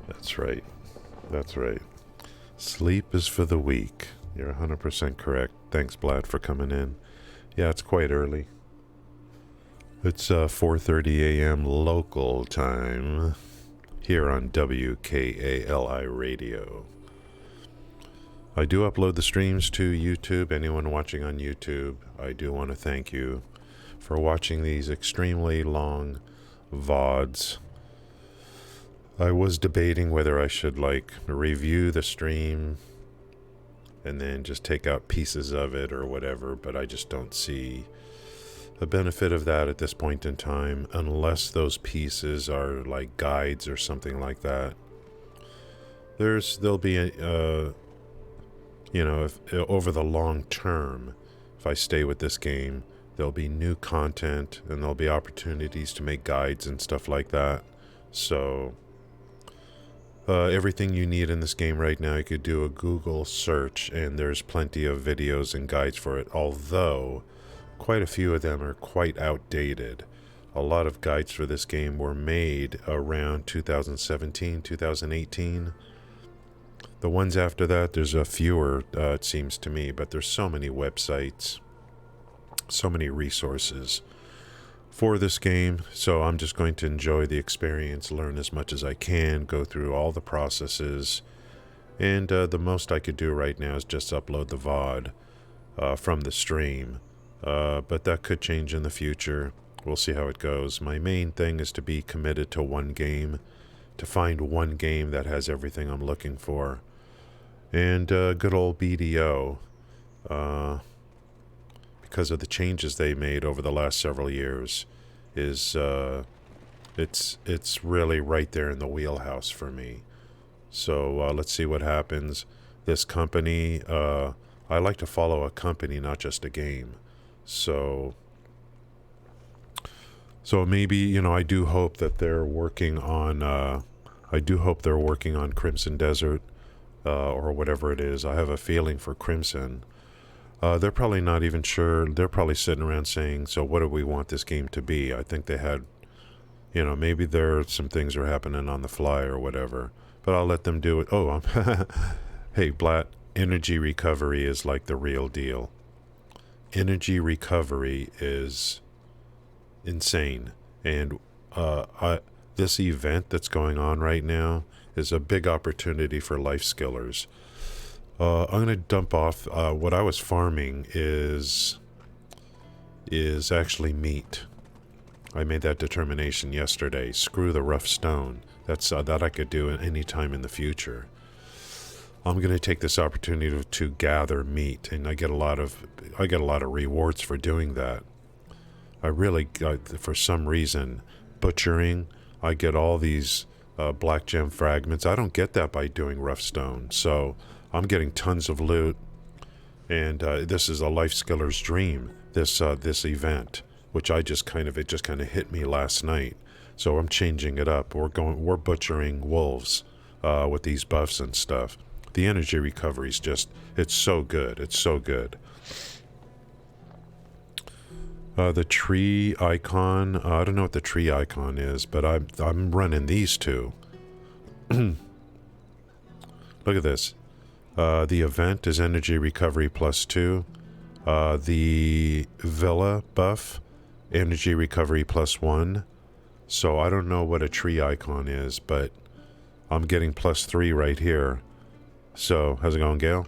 That's right. That's right. Sleep is for the weak. You're 100% correct. Thanks, Vlad, for coming in. Yeah, it's quite early. It's 4:30 a.m. local time here on WKALI Radio. I do upload the streams to YouTube. Anyone watching on YouTube, I do want to thank you for watching these extremely long VODs. I was debating whether I should review the stream and then just take out pieces of it or whatever, but I just don't see the benefit of that at this point in time unless those pieces are like guides or something like that. There'll be if over the long term, if I stay with this game, there'll be new content and there'll be opportunities to make guides and stuff like that. So everything you need in this game right now, you could do a Google search and there's plenty of videos and guides for it, although quite a few of them are quite outdated. A lot of guides for this game were made around 2017, 2018. The ones after that, there's a fewer, it seems to me, but there's so many websites, so many resources for this game. So I'm just going to enjoy the experience, learn as much as I can, go through all the processes, and the most I could do right now is just upload the VOD from the stream. But that could change in the future. We'll see how it goes. My main thing is to be committed to one game, to find one game that has everything I'm looking for. And good old BDO, because of the changes they made over the last several years, is it's really right there in the wheelhouse for me. So let's see what happens. This company, I like to follow a company, not just a game. So maybe, I do hope that they're working on Crimson Desert, or whatever it is. I have a feeling for Crimson. They're probably not even sure. They're probably sitting around saying, so what do we want this game to be? I think they had, maybe there are some things are happening on the fly or whatever, but I'll let them do it. Oh, hey, Blatt, energy recovery is like the real deal. Energy recovery is insane, and this event that's going on right now is a big opportunity for life skillers. I'm going to dump off what I was farming is actually meat. I made that determination yesterday. Screw the rough stone. That's that I could do at any time in the future. I'm going to take this opportunity to gather meat, and I get a lot of rewards for doing that. I really, for some reason, butchering, I get all these black gem fragments. I don't get that by doing rough stone, so I'm getting tons of loot, and this is a life skiller's dream. This event, which it just kind of hit me last night. So I'm changing it up. We're butchering wolves with these buffs and stuff. The energy recovery is it's so good. It's so good. The tree icon, I don't know what the tree icon is, but I'm running these two. Look at this. The event is energy recovery +2. The villa buff, energy recovery +1. So I don't know what a tree icon is, but I'm getting +3 right here. So, how's it going, Gail?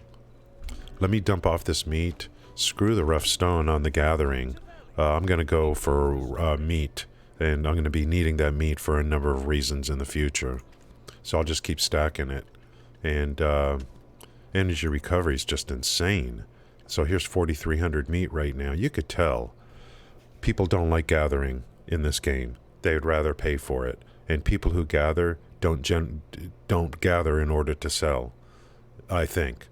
Let me dump off this meat. Screw the rough stone on the gathering. I'm going to go for meat, and I'm going to be needing that meat for a number of reasons in the future. So I'll just keep stacking it. And energy recovery is just insane. So here's 4,300 meat right now. You could tell people don't like gathering in this game. They would rather pay for it. And people who gather don't gather in order to sell, I think.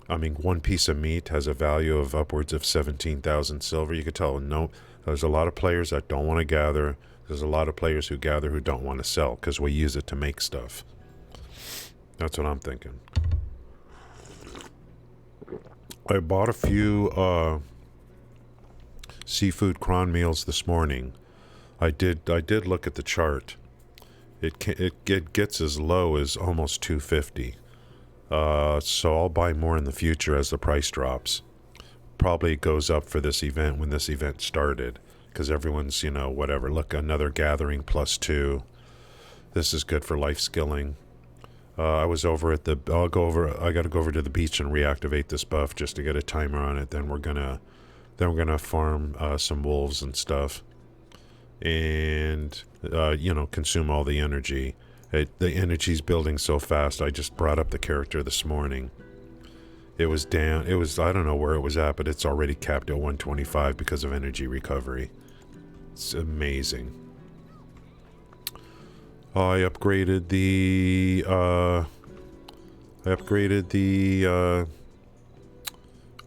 I mean, one piece of meat has a value of upwards of 17,000 silver. You could tell, no, there's a lot of players that don't want to gather. There's a lot of players who gather who don't want to sell because we use it to make stuff. That's what I'm thinking. I bought a few seafood cron meals this morning. I did look at the chart, It gets as low as almost 250. So I'll buy more in the future as the price drops. Probably goes up for this event when this event started, because everyone's, you know, whatever. Look, another gathering +2. This is good for life skilling. I was over at the. I got to go over to the beach and reactivate this buff just to get a timer on it. Then we're gonna farm some wolves and stuff, and you know, consume all the energy. The energy's building so fast. I just brought up the character this morning. It was down. It was, I don't know where it was at, but it's already capped at 125 because of energy recovery. It's amazing. I upgraded the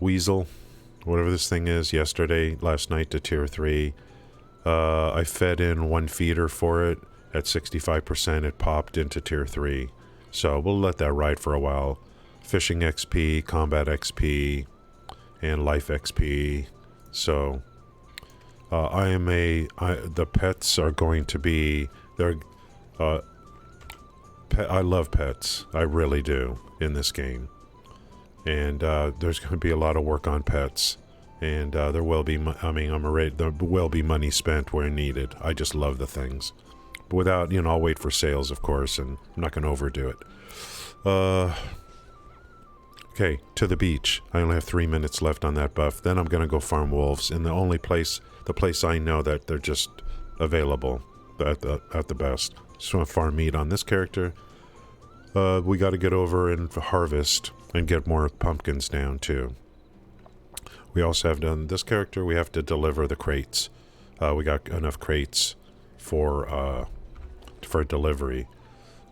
weasel, whatever this thing is, last night to tier 3. I fed in 1 feeder for it at 65%. It popped into tier 3. So we'll let that ride for a while. Fishing XP, combat XP, and life XP. So the pets are going to be, I love pets. I really do in this game. And there's going to be a lot of work on pets. And there will be, there will be money spent where needed. I just love the things. But without, I'll wait for sales, of course, and I'm not going to overdo it. Okay, to the beach. I only have 3 minutes left on that buff. Then I'm going to go farm wolves in the place I know that they're just available at the best. Just want to farm meat on this character. We got to get over and harvest and get more pumpkins down too. We also have done this character. We have to deliver the crates. We got enough crates for delivery.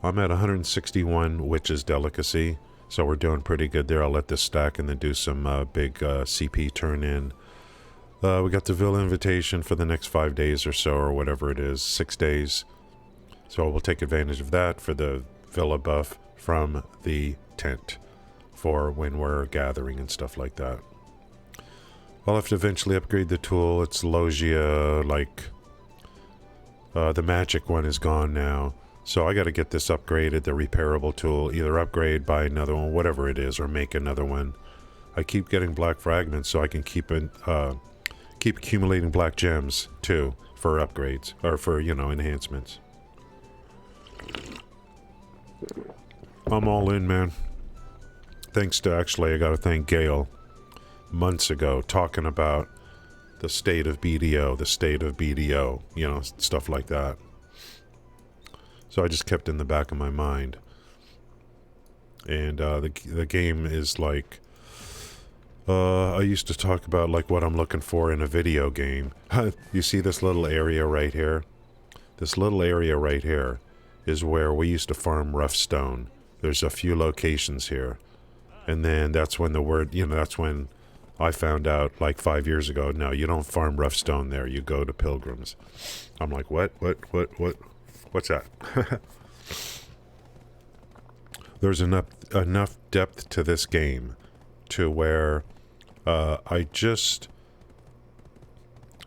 I'm at 161 witches delicacy, so we're doing pretty good there. I'll let this stack and then do some big CP turn in. We got the Villa invitation for the next 5 days or so, or whatever it is, 6 days. So we'll take advantage of that for the Villa buff from the tent for when we're gathering and stuff like that. I'll have to eventually upgrade the tool. It's Logia, the magic one is gone now. So I got to get this upgraded, the repairable tool, either upgrade, buy another one, whatever it is, or make another one. I keep getting black fragments so I can keep accumulating black gems too for upgrades, or for, enhancements. I'm all in, man. Thanks to, actually, I got to thank Gail months ago talking about the state of BDO, stuff like that. So I just kept it in the back of my mind. And the game is like, I used to talk about like what I'm looking for in a video game. You see this little area right here? This little area right here is where we used to farm rough stone. There's a few locations here. And then that's when that's when I found out like 5 years ago, no, you don't farm rough stone there. You go to Pilgrims. I'm like, what? What's that? There's enough depth to this game to where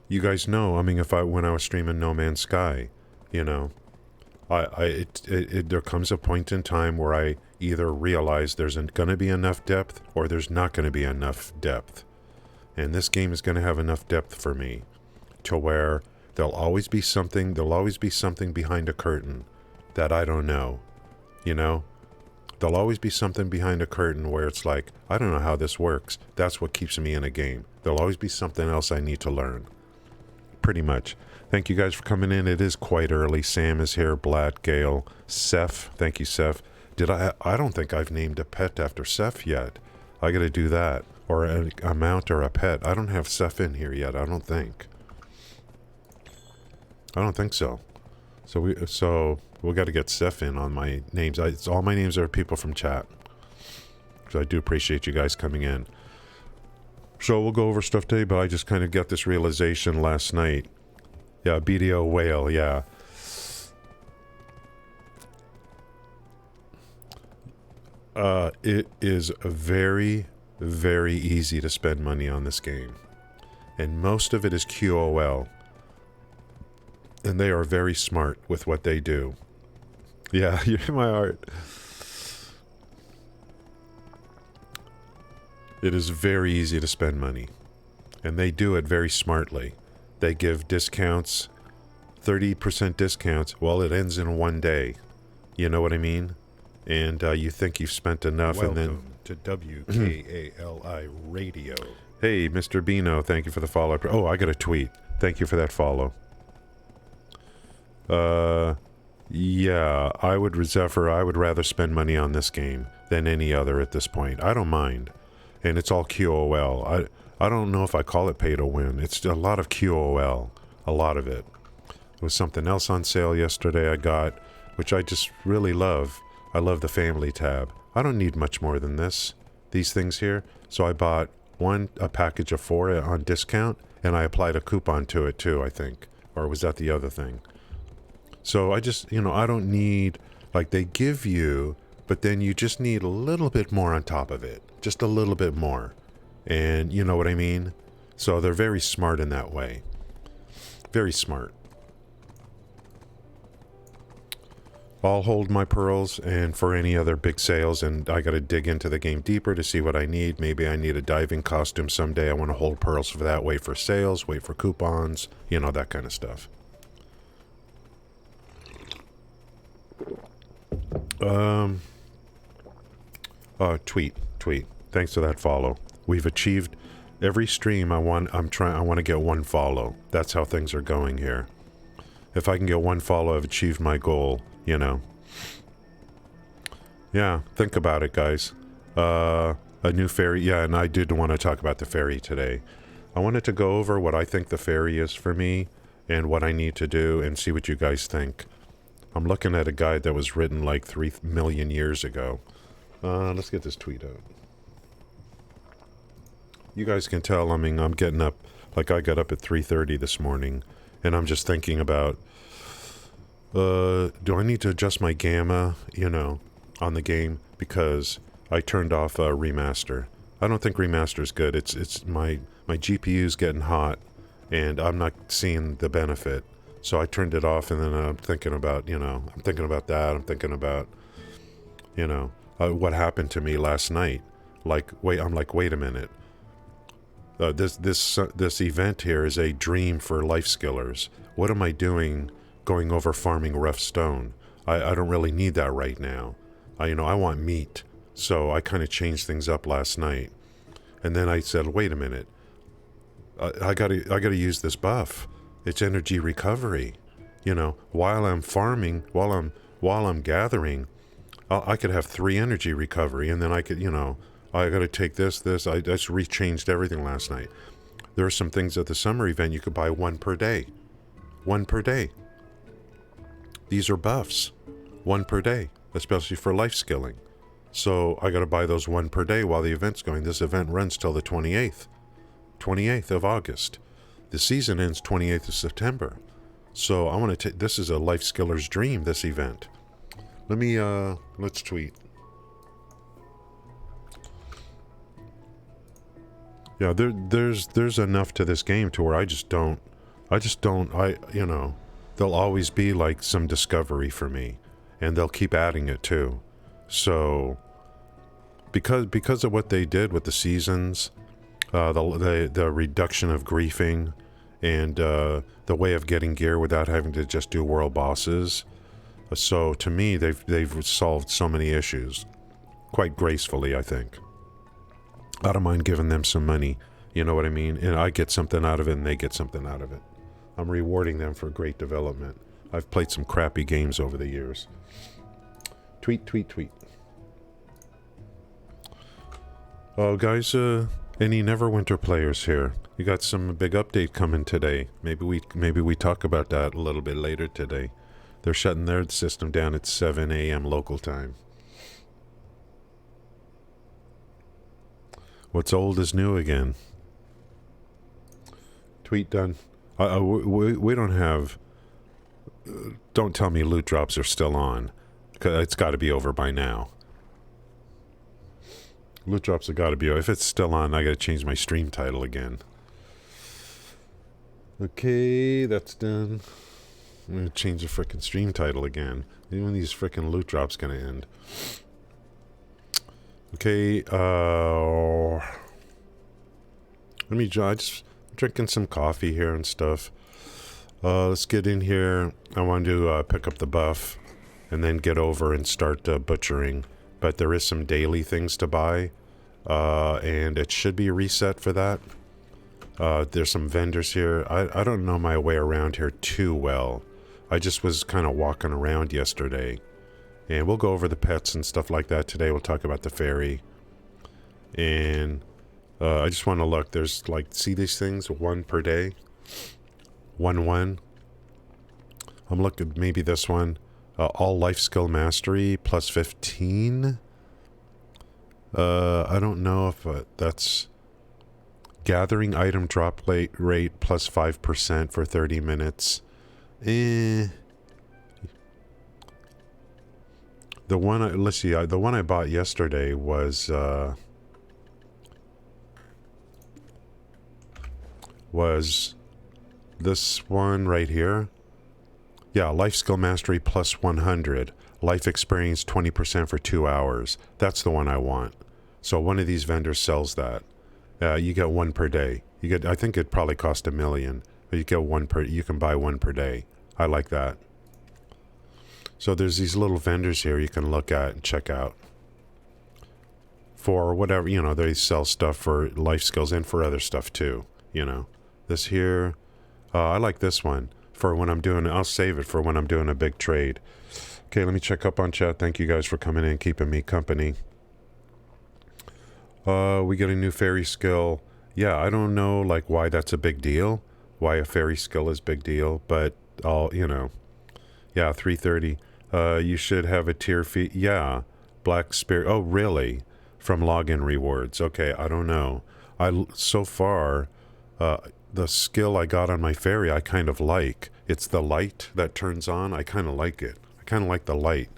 you guys know, when I was streaming No Man's Sky, there comes a point in time where I either realize there's going to be enough depth or there's not going to be enough depth. And this game is going to have enough depth for me to where there'll always be something behind a curtain that I don't know, There'll always be something behind a curtain where it's like, I don't know how this works. That's what keeps me in a game. There'll always be something else I need to learn. Pretty much. Thank you guys for coming in. It is quite early. Sam is here, Blatt, Gale, Seth. Thank you, Seth. I don't think I've named a pet after Seth yet. I gotta do that. Or a mount or a pet. I don't have Seth in here yet, I don't think. I don't think so. So we got to get Seth in on my names. All my names are people from chat. So I do appreciate you guys coming in. So we'll go over stuff today, but I just kind of got this realization last night. Yeah, BDO whale, yeah. It is very, very easy to spend money on this game. And most of it is QOL. And they are very smart with what they do. Yeah, you're in my heart. It is very easy to spend money. And they do it very smartly. They give discounts, 30% discounts. Well, it ends in one day. You know what I mean? And you think you've spent enough. Welcome and then to WKALI Radio. Hey, Mr. Bino, thank you for the follow. Oh, I got a tweet. Thank you for that follow. Yeah, I would rather spend money on this game than any other at this point. I don't mind. And it's all QOL. I don't know if I call it pay to win. It's a lot of QOL. A lot of it. There was something else on sale yesterday I got, which I just really love. I love the family tab. I don't need much more than this. These things here. So I bought a package of 4 on discount, and I applied a coupon to it too, I think. Or was that the other thing? So I just, I don't need, like they give you, but then you just need a little bit more on top of it. Just a little bit more. And you know what I mean? So they're very smart in that way. Very smart. I'll hold my pearls and for any other big sales, and I got to dig into the game deeper to see what I need. Maybe I need a diving costume someday. I want to hold pearls for that, wait for sales, wait for coupons, that kind of stuff. Tweet. Thanks for that follow. We've achieved every stream I want to get 1 follow. That's how things are going here. If I can get 1 follow, I've achieved my goal, Yeah, think about it, guys. A new fairy. Yeah, and I did want to talk about the fairy today. I wanted to go over what I think the fairy is for me and what I need to do and see what you guys think. I'm looking at a guide that was written like 3 million years ago. Let's get this tweet out. You guys can tell, I'm getting up, like I got up at 3:30 this morning, and I'm just thinking about, do I need to adjust my gamma, on the game? Because I turned off remaster. I don't think remaster is good. It's my GPU's getting hot, and I'm not seeing the benefit. So I turned it off, and then I'm thinking about, I'm thinking about that. I'm thinking about, what happened to me last night. Wait a minute. This event here is a dream for life skillers. What am I doing going over farming rough stone? I don't really need that right now. I want meat. So I kind of changed things up last night. And then I said, wait a minute. I gotta use this buff. It's energy recovery. While I'm farming, while I'm gathering, I could have 3 energy recovery, and then I could, I got to take this. I just rechanged everything last night. There are some things at the summer event you could buy 1 per day. 1 per day. These are buffs. 1 per day, especially for life skilling. So I got to buy those 1 per day while the event's going. This event runs till the 28th of August. The season ends 28th of September. So I want to take, this is a life skiller's dream, this event. Let's tweet. Yeah, there's enough to this game to where there'll always be like some discovery for me, and they'll keep adding it too. So because of what they did with the seasons, the reduction of griefing, and the way of getting gear without having to just do world bosses. So to me, they've solved so many issues quite gracefully, I think. I don't mind giving them some money, you know what I mean? And I get something out of it, and they get something out of it. I'm rewarding them for great development. I've played some crappy games over the years. Tweet. Oh, guys, any Neverwinter players here? You got some big update coming today. Maybe we talk about that a little bit later today. They're shutting their system down at 7 a.m. local time. What's old is new again. Tweet done. We don't have... don't tell me loot drops are still on. It's got to be over by now. Loot drops have got to be over. If it's still on, I got to change my stream title again. Okay, that's done. I'm gonna change the frickin' stream title again. When these frickin' loot drops gonna end? Okay, I just drinking some coffee here and stuff. Let's get in here. I want to pick up the buff and then get over and start butchering. But there is some daily things to buy, and it should be reset for that. There's some vendors here. I don't know my way around here too well. I just was kind of walking around yesterday. And we'll go over the pets and stuff like that today. We'll talk about the ferry. And I just want to look. There's like, see these things? 1 per day. 1. I'm looking, maybe this one. All life skill mastery plus 15. I don't know if that's gathering item drop rate plus 5% for 30 minutes. The one, let's see, the one I bought yesterday was this one right here. Yeah, life skill mastery plus 100. Life experience 20% for 2 hours. That's the one I want. So one of these vendors sells that. You get 1 per day. You get, I think it probably cost $1 million, but you get 1 per, you can buy 1 per day. I like that. So there's these little vendors here you can look at and check out. For whatever, you know, they sell stuff for life skills and for other stuff too, you know. This here, I like this one. For when I'm doing, I'll save it for when I'm doing a big trade. Okay, let me check up on chat. Thank you guys for coming in, keeping me company. We get a new fairy skill. Yeah, I don't know like why that's a big deal. Why a fairy skill is big deal, but I'll, you know. Yeah, 330. You should have a tier fee. Yeah, Black Spirit. Oh, really? From login rewards. Okay, I don't know. So far, the skill I got on my fairy, I kind of like. It's the light that turns on. I kind of like it. I kind of like the light.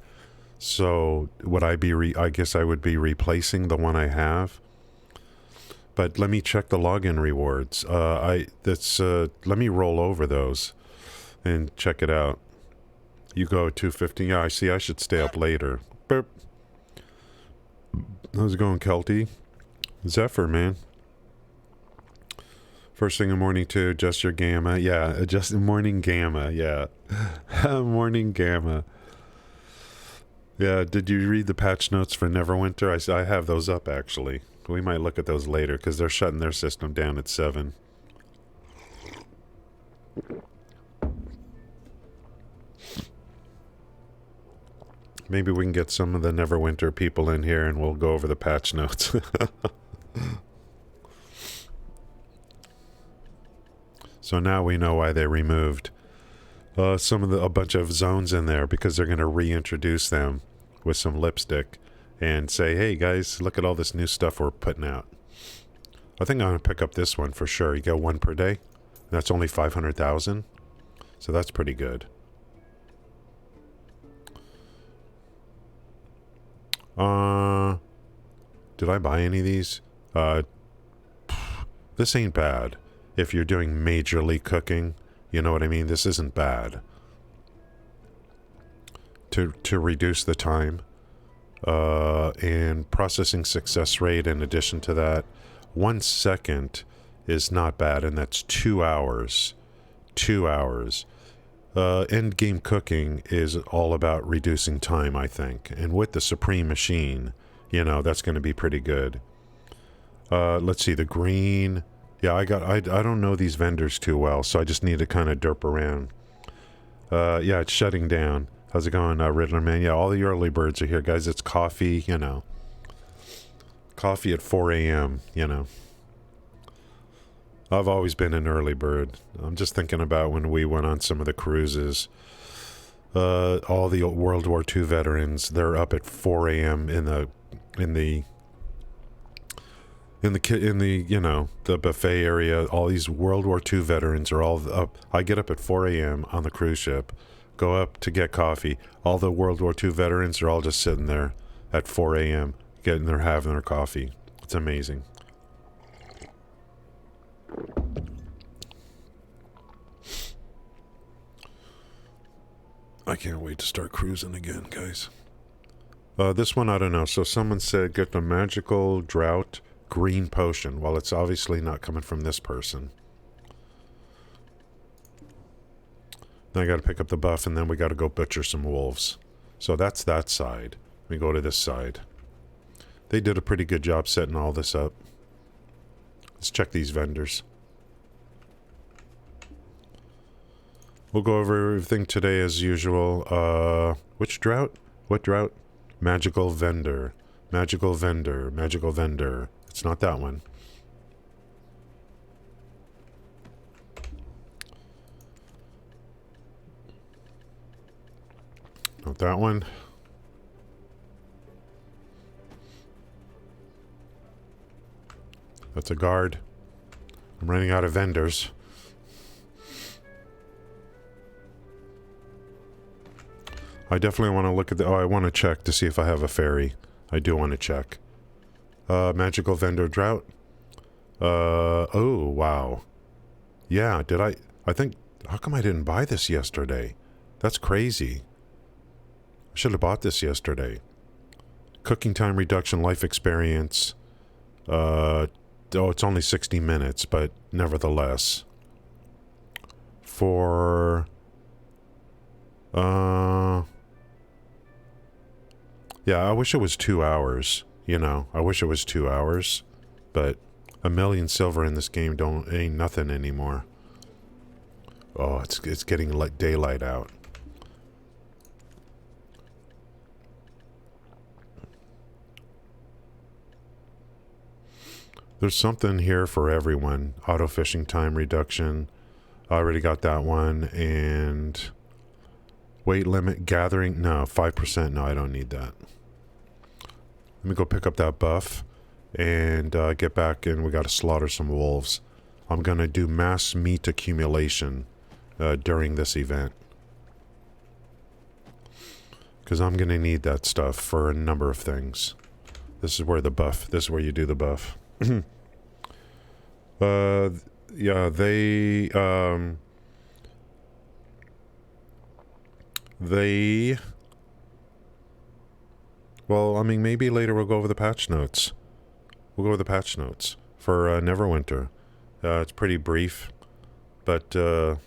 So would I be? I guess I would be replacing the one I have. But let me check the login rewards. Let me roll over those and check it out. You go 250. Yeah, I see. I should stay up later. Burp. How's it going, Kelty? Zephyr, man. First thing in the morning too. Adjust your gamma. Yeah, adjust the morning gamma. Yeah, morning gamma. Yeah. Did you read the patch notes for Neverwinter? I have those up actually. We might look at those later because they're shutting their system down at 7. Maybe we can get some of the Neverwinter people in here and we'll go over the patch notes. So now we know why they removed a bunch of zones in there because they're going to reintroduce them with some lipstick and say, hey guys, look at all this new stuff we're putting out. I think I'm going to pick up this one for sure. You get 1 per day. That's only 500,000. So that's pretty good. Did I buy any of these? This ain't bad. If you're doing majorly cooking, you know what I mean? This isn't bad. To reduce the time. And processing success rate in addition to that. 1 second is not bad, and that's 2 hours. 2 hours. End game cooking is all about reducing time, I think. And with the Supreme Machine, you know, that's going to be pretty good. Let's see, the green. Yeah, I don't know these vendors too well, so I just need to kind of derp around. Yeah, it's shutting down. How's it going, Riddler Man? Yeah, all the early birds are here, guys. It's coffee, you know. Coffee at 4 a.m., you know. I've always been an early bird. I'm just thinking about when we went on some of the cruises. All the World War II veterans, they're up at 4 a.m. in the you know, the buffet area. All these World War II veterans are all up. I get up at 4 a.m. on the cruise ship, go up to get coffee. All the World War II veterans are all just sitting there at 4 a.m. having their coffee. It's amazing. I can't wait to start cruising again, guys. This one, I don't know. So someone said get the magical drought green potion. Well, it's obviously not coming from this person. Then I got to pick up the buff, and then we got to go butcher some wolves. So that's that side. We go to this side. They did a pretty good job setting all this up. Let's check these vendors. We'll go over everything today as usual. Which drought? What drought? Magical vendor. Magical vendor. Magical vendor. It's not that one. Not that one. That's a guard. I'm running out of vendors. I definitely want to look at the... Oh, I want to check to see if I have a fairy. I do want to check. Magical vendor drought. Oh, wow. Yeah, did I... I think... How come I didn't buy this yesterday? That's crazy. I should have bought this yesterday. Cooking time reduction, life experience. Oh, it's only 60 minutes, but nevertheless. For... Yeah, I wish it was 2 hours. You know, I wish it was 2 hours. But a million silver in this game ain't nothing anymore. Oh, it's getting like daylight out. There's something here for everyone. Auto fishing time reduction. I already got that one. And weight limit gathering. No, 5%. No, I don't need that. Let me go pick up that buff and get back, and we got to slaughter some wolves. I'm going to do mass meat accumulation during this event. Because I'm going to need that stuff for a number of things. This is where you do the buff. Yeah, they well, I mean, maybe later we'll go over the patch notes. We'll go over the patch notes for Neverwinter. It's pretty brief, but you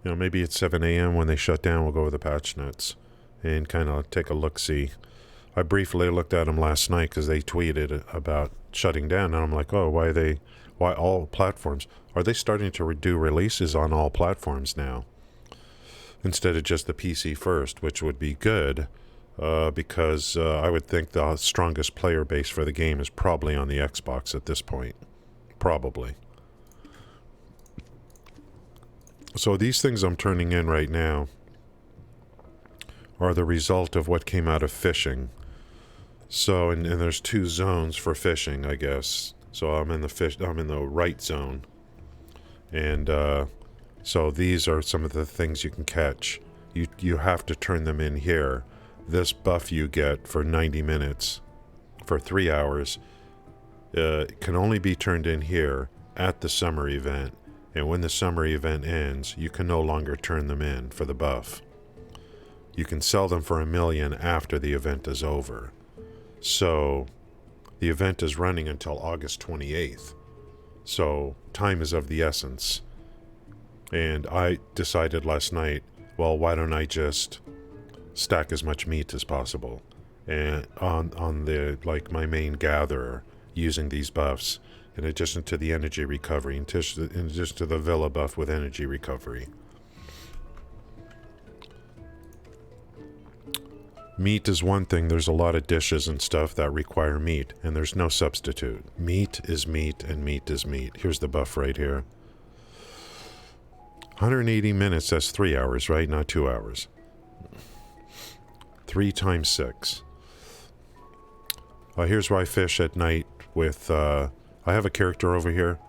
know, maybe it's 7 a.m. when they shut down. We'll go over the patch notes and kind of take a look-see. I briefly looked at them last night because they tweeted about shutting down, and I'm like, oh, why all platforms? Are they starting to do releases on all platforms now instead of just the PC first, which would be good, because I would think the strongest player base for the game is probably on the Xbox at this point. Probably. So these things I'm turning in right now are the result of what came out of fishing. So, and there's 2 zones for fishing, I guess. So I'm in the right zone. And so these are some of the things you can catch. You have to turn them in here. This buff you get for 90 minutes, for 3 hours, can only be turned in here at the summer event. And when the summer event ends, you can no longer turn them in for the buff. You can sell them for $1 million after the event is over. So the event is running until August 28th. So time is of the essence. And I decided last night, well, why don't I just stack as much meat as possible and on the, like, my main gatherer, using these buffs in addition to the energy recovery, in addition to the villa buff with energy recovery. Meat is one thing. There's a lot of dishes and stuff that require meat, and there's no substitute. Meat is meat, and meat is meat. Here's the buff right here. 180 minutes, that's 3 hours, right? Not 2 hours. 3 times 6. Here's where I fish at night with... I have a character over here.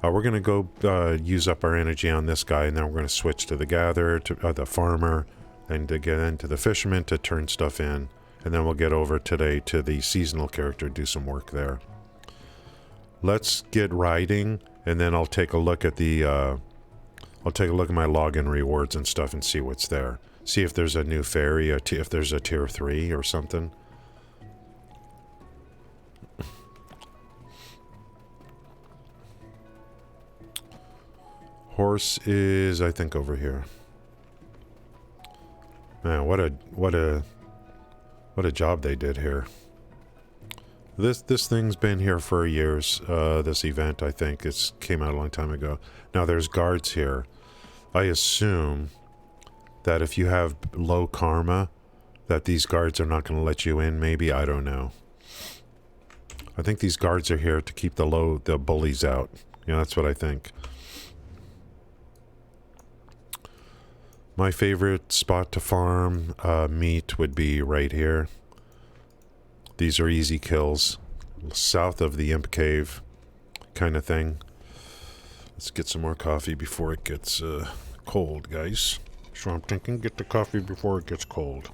We're going to go use up our energy on this guy, and then we're going to switch to the gatherer, to the farmer, and to get into the fisherman to turn stuff in. And then we'll get over today to the seasonal character, do some work there. Let's get riding, and then I'll take a look at the I'll take a look at my login rewards and stuff and see what's there. See if there's a new fairy, if there's a tier 3 or something. Horse is, I think, over here. Man, what a job they did here. This thing's been here for years. This event, I think, came out a long time ago. Now there's guards here. I assume that if you have low karma, that these guards are not going to let you in. Maybe, I don't know. I think these guards are here to keep the bullies out. Yeah, that's what I think. My favorite spot to farm meat would be right here. These are easy kills. South of the Imp Cave kind of thing. Let's get some more coffee before it gets cold, guys. So I'm thinking get the coffee before it gets cold.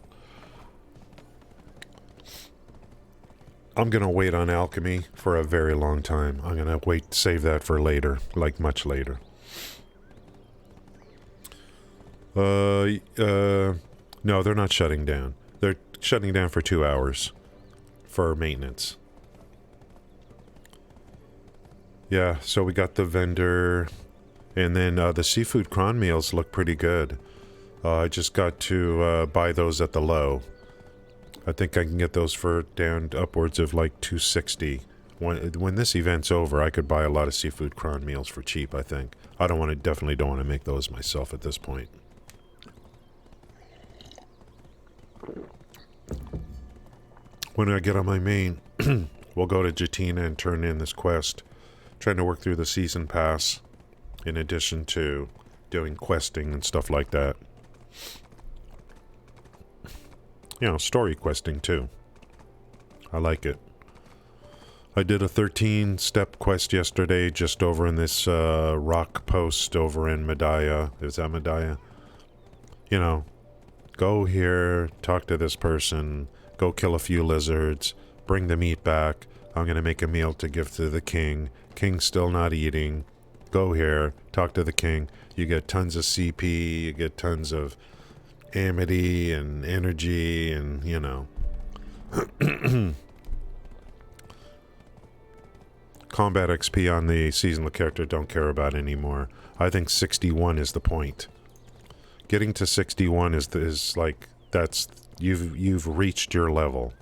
I'm going to wait on alchemy for a very long time. I'm going to save that for later, like much later. No, they're not shutting down. They're shutting down for 2 hours for maintenance. Yeah, so we got the vendor, and then the seafood cron meals look pretty good. I just got to buy those at the low. I think I can get those for down upwards of like 260. When this event's over, I could buy a lot of seafood cron meals for cheap, I think. Definitely don't want to make those myself at this point. When I get on my main, we'll go to Jatina and turn in this quest. Trying to work through the season pass, in addition to doing questing and stuff like that. You know, story questing too. I like it. I did a 13-step quest yesterday just over in this rock post over in Medaya. Is that Medaya? You know, go here, talk to this person, go kill a few lizards, bring the meat back. I'm going to make a meal to give to the king. King's still not eating. Go here, talk to the king. You get tons of CP, you get tons of amity and energy and, you know. Combat XP on the seasonal character don't care about anymore. I think 61 is the point. Getting to 61 is like, that's, you've reached your level.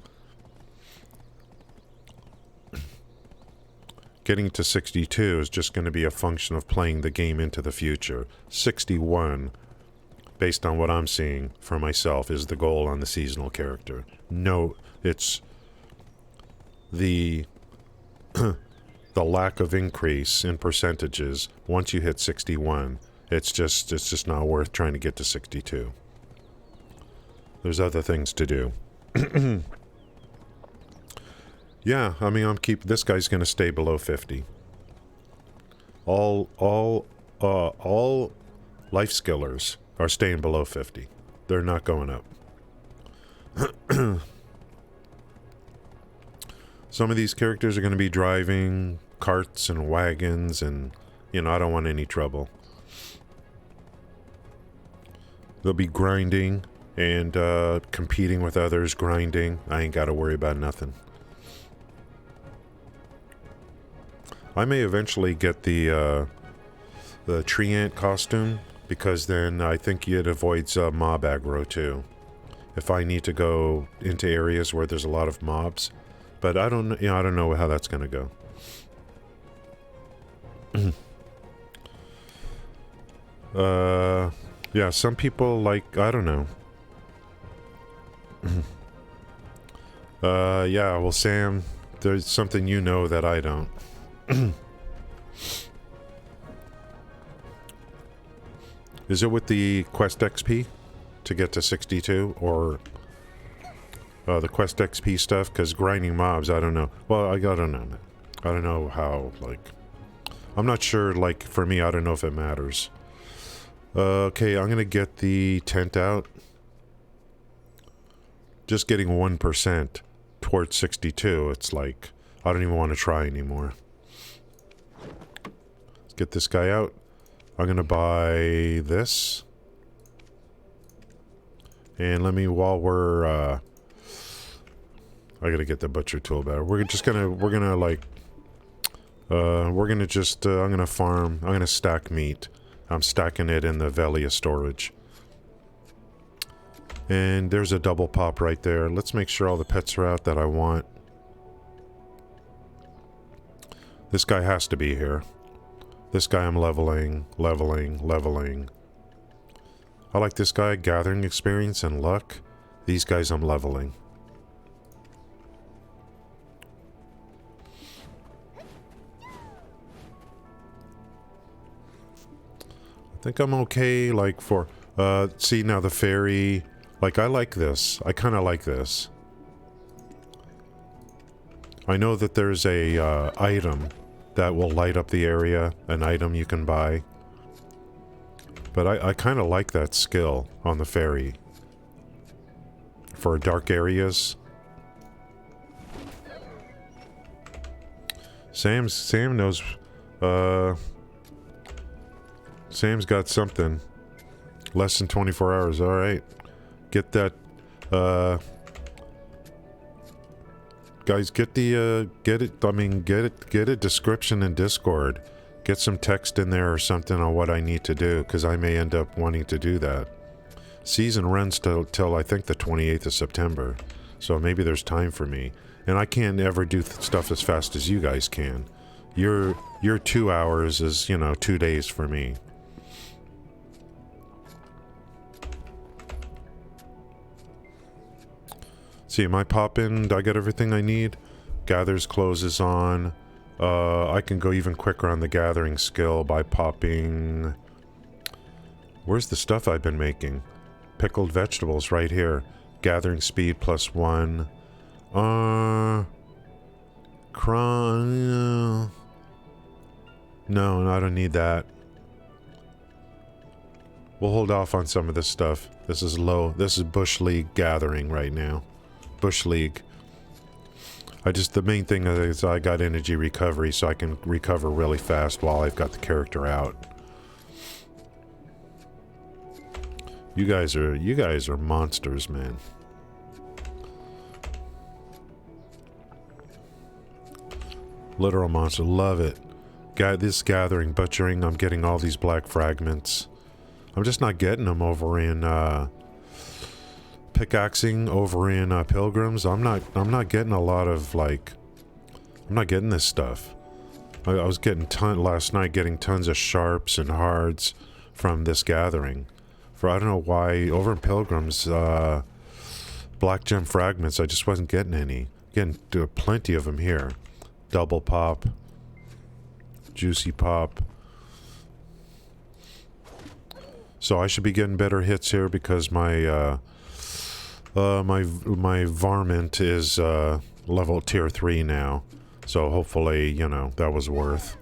Getting to 62 is just going to be a function of playing the game into the future. 61, based on what I'm seeing for myself, is the goal on the seasonal character. No, it's the the lack of increase in percentages. Once you hit 61, it's just not worth trying to get to 62. There's other things to do. Yeah, I mean, this guy's going to stay below 50. All life skillers are staying below 50. They're not going up. Some of these characters are going to be driving carts and wagons, and, you know, I don't want any trouble. They'll be grinding and competing with others, grinding. I ain't got to worry about nothing. I may eventually get the tree ant costume, because then I think it avoids mob aggro too. If I need to go into areas where there's a lot of mobs, but I don't know how that's gonna go. Yeah, some people like, I don't know. Yeah, well, Sam, there's something you know that I don't. Is it with the quest XP to get to 62, or the quest XP stuff? Because grinding mobs, I don't know. Well, I don't know. I don't know how, like, I'm not sure, like, for me, I don't know if it matters. Okay, I'm gonna get the tent out. Just getting 1% towards 62, it's like, I don't even want to try anymore. Let's get this guy out. I'm gonna buy this. And let me, while we're, I gotta get the butcher tool better. We're gonna like, we're gonna just, I'm gonna farm, I'm gonna stack meat. I'm stacking it in the Velia storage. And there's a double pop right there. Let's make sure all the pets are out that I want. This guy has to be here. This guy I'm leveling. I like this guy, gathering experience and luck. These guys I'm leveling. I think I'm okay, like, for... see, now the fairy... Like, I like this. I kind of like this. I know that there's a, item that will light up the area. An item you can buy. But I kind of like that skill on the fairy. For dark areas. Sam knows, Sam's got something. Less than 24 hours, alright. Get that, guys, get the, get a description in Discord. Get some text in there or something on what I need to do, because I may end up wanting to do that. Season runs till I think the 28th of September, so maybe there's time for me. And I can't ever do stuff as fast as you guys can. Your 2 hours is, you know, 2 days for me. See, am I popping? Do I get everything I need? Gathers closes on. I can go even quicker on the gathering skill by popping... Where's the stuff I've been making? Pickled vegetables right here. Gathering speed +1. No, I don't need that. We'll hold off on some of this stuff. This is low. This is Bush League gathering right now. Bush League. The main thing is I got energy recovery, so I can recover really fast while I've got the character out. You guys are monsters, man. Literal monster. Love it. This gathering, butchering, I'm getting all these black fragments. I'm just not getting them over in, pickaxing over in Pilgrims. I'm not getting a lot of, like, I'm not getting this stuff. I was getting last night getting tons of sharps and hards from this gathering. For I don't know why over in Pilgrims, black gem fragments, I just wasn't getting any. Getting plenty of them here. Double pop, juicy pop. So I should be getting better hits here because my my varmint is level tier 3 now, so hopefully, you know, that was worth.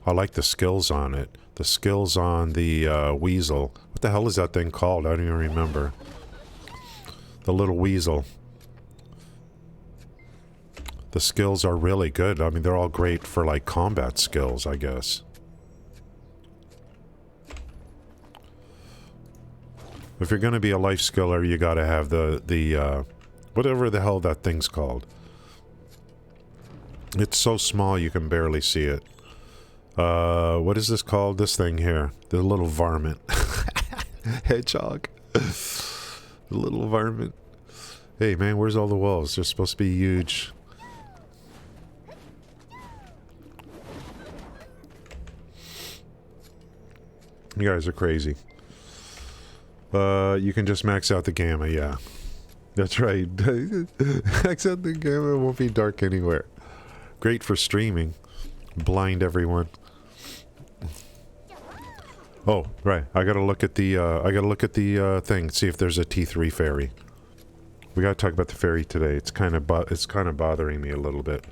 I like the skills on it. The skills on the weasel. What the hell is that thing called? I don't even remember. The little weasel. The skills are really good. I mean, they're all great for, like, combat skills, I guess. If you're going to be a life skiller, you got to have the whatever the hell that thing's called. It's so small you can barely see it. What is this called? This thing here. The little varmint. Hedgehog. The little varmint. Hey, man, where's all the wolves? They're supposed to be huge. You guys are crazy. You can just max out the gamma, yeah. That's right. Max out the gamma, it won't be dark anywhere. Great for streaming. Blind everyone. Oh, right. I gotta look at the, thing, see if there's a T3 fairy. We gotta talk about the fairy today. It's kind of bothering me a little bit.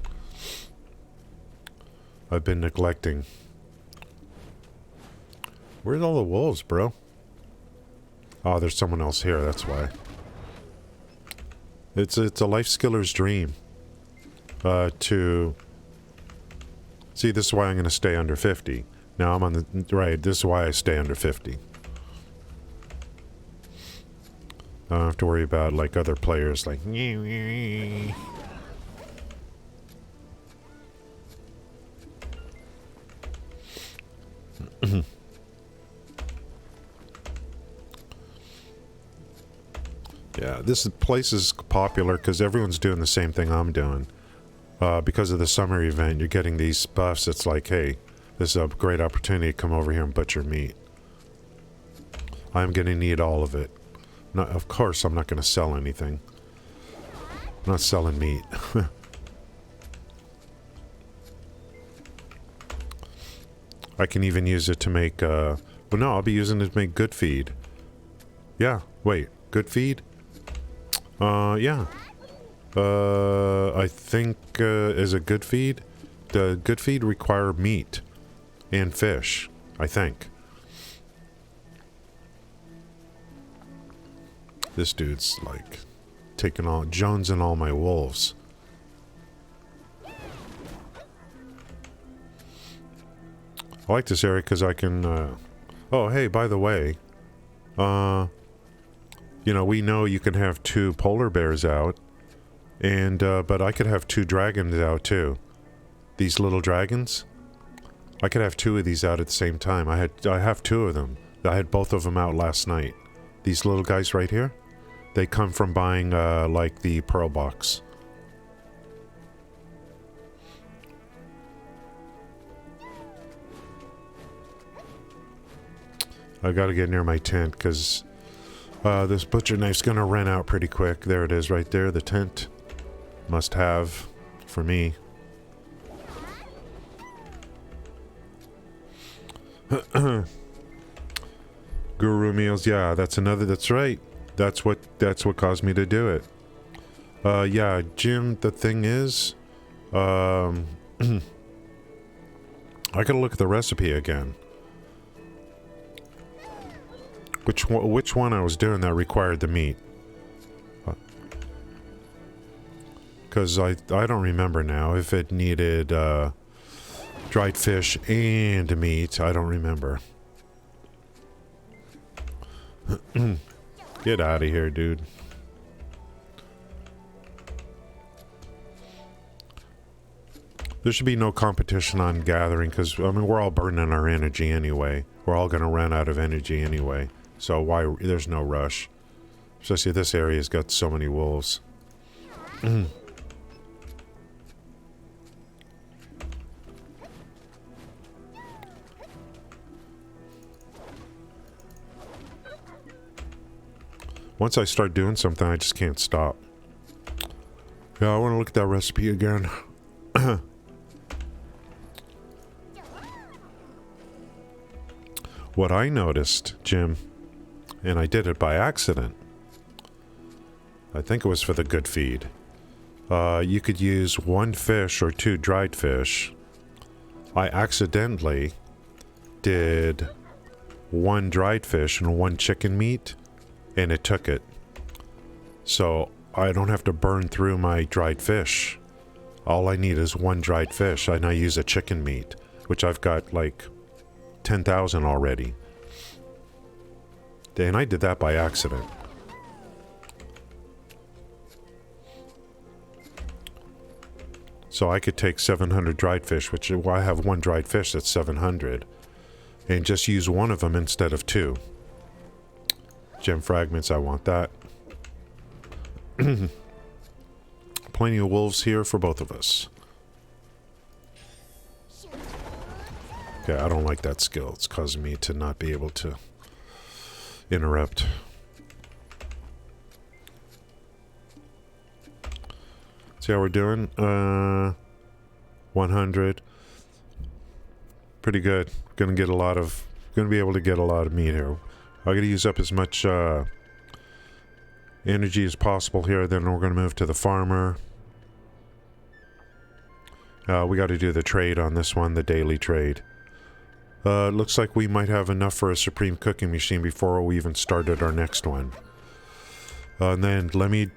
I've been neglecting. Where's all the wolves, bro? Oh, there's someone else here, that's why. It's a life skiller's dream. To... See, this is why I'm going to stay under 50. Now I'm on the... Right, this is why I stay under 50. I don't have to worry about, like, other players, like... Yeah, this place is popular because everyone's doing the same thing I'm doing. Because of the summer event, you're getting these buffs. It's like, hey, this is a great opportunity to come over here and butcher meat. I'm going to need all of it. Not, of course, I'm not going to sell anything. I'm not selling meat. I can even use it to make, well, no, I'll be using it to make good feed. Yeah, wait, good feed? Yeah. I think, is a good feed? The good feed require meat and fish, I think. This dude's, like, taking all, jonesing all my wolves. I like this area because I can, oh, hey, by the way, you know, we know you can have 2 polar bears out, and, but I could have 2 dragons out, too. These little dragons? I could have 2 of these out at the same time. I have 2 of them. I had both of them out last night. These little guys right here, they come from buying, like, the pearl box. I gotta get near my tent, because this butcher knife's gonna run out pretty quick. There it is right there, the tent. Must have for me. Guru meals, yeah, that's another, that's right. That's what caused me to do it. Yeah, Jim, the thing is, I gotta look at the recipe again. Which one I was doing that required the meat? Because I don't remember now if it needed dried fish and meat. I don't remember. Get out of here, dude. There should be no competition on gathering because, I mean, we're all burning our energy anyway. We're all going to run out of energy anyway. So why, there's no rush. Especially this area's got so many wolves. Once I start doing something, I just can't stop. Yeah, I want to look at that recipe again. What I noticed, Jim, and I did it by accident. I think it was for the good feed. You could use 1 fish or 2 dried fish. I accidentally did 1 dried fish and 1 chicken meat, and it took it. So I don't have to burn through my dried fish. All I need is 1 dried fish, and I use a chicken meat, which I've got like 10,000 already. And I did that by accident. So I could take 700 dried fish, which I have 1 dried fish that's 700, and just use 1 of them instead of 2. Gem fragments, I want that. Plenty of wolves here for both of us. Okay, I don't like that skill. It's causing me to not be able to interrupt. See how we're doing? 100. Pretty good. Gonna be able to get a lot of meat here. I gotta use up as much energy as possible here. Then we're gonna move to the farmer. We gotta do the trade on this one, the daily trade. Looks like we might have enough for a supreme cooking machine before we even started our next one. And then let me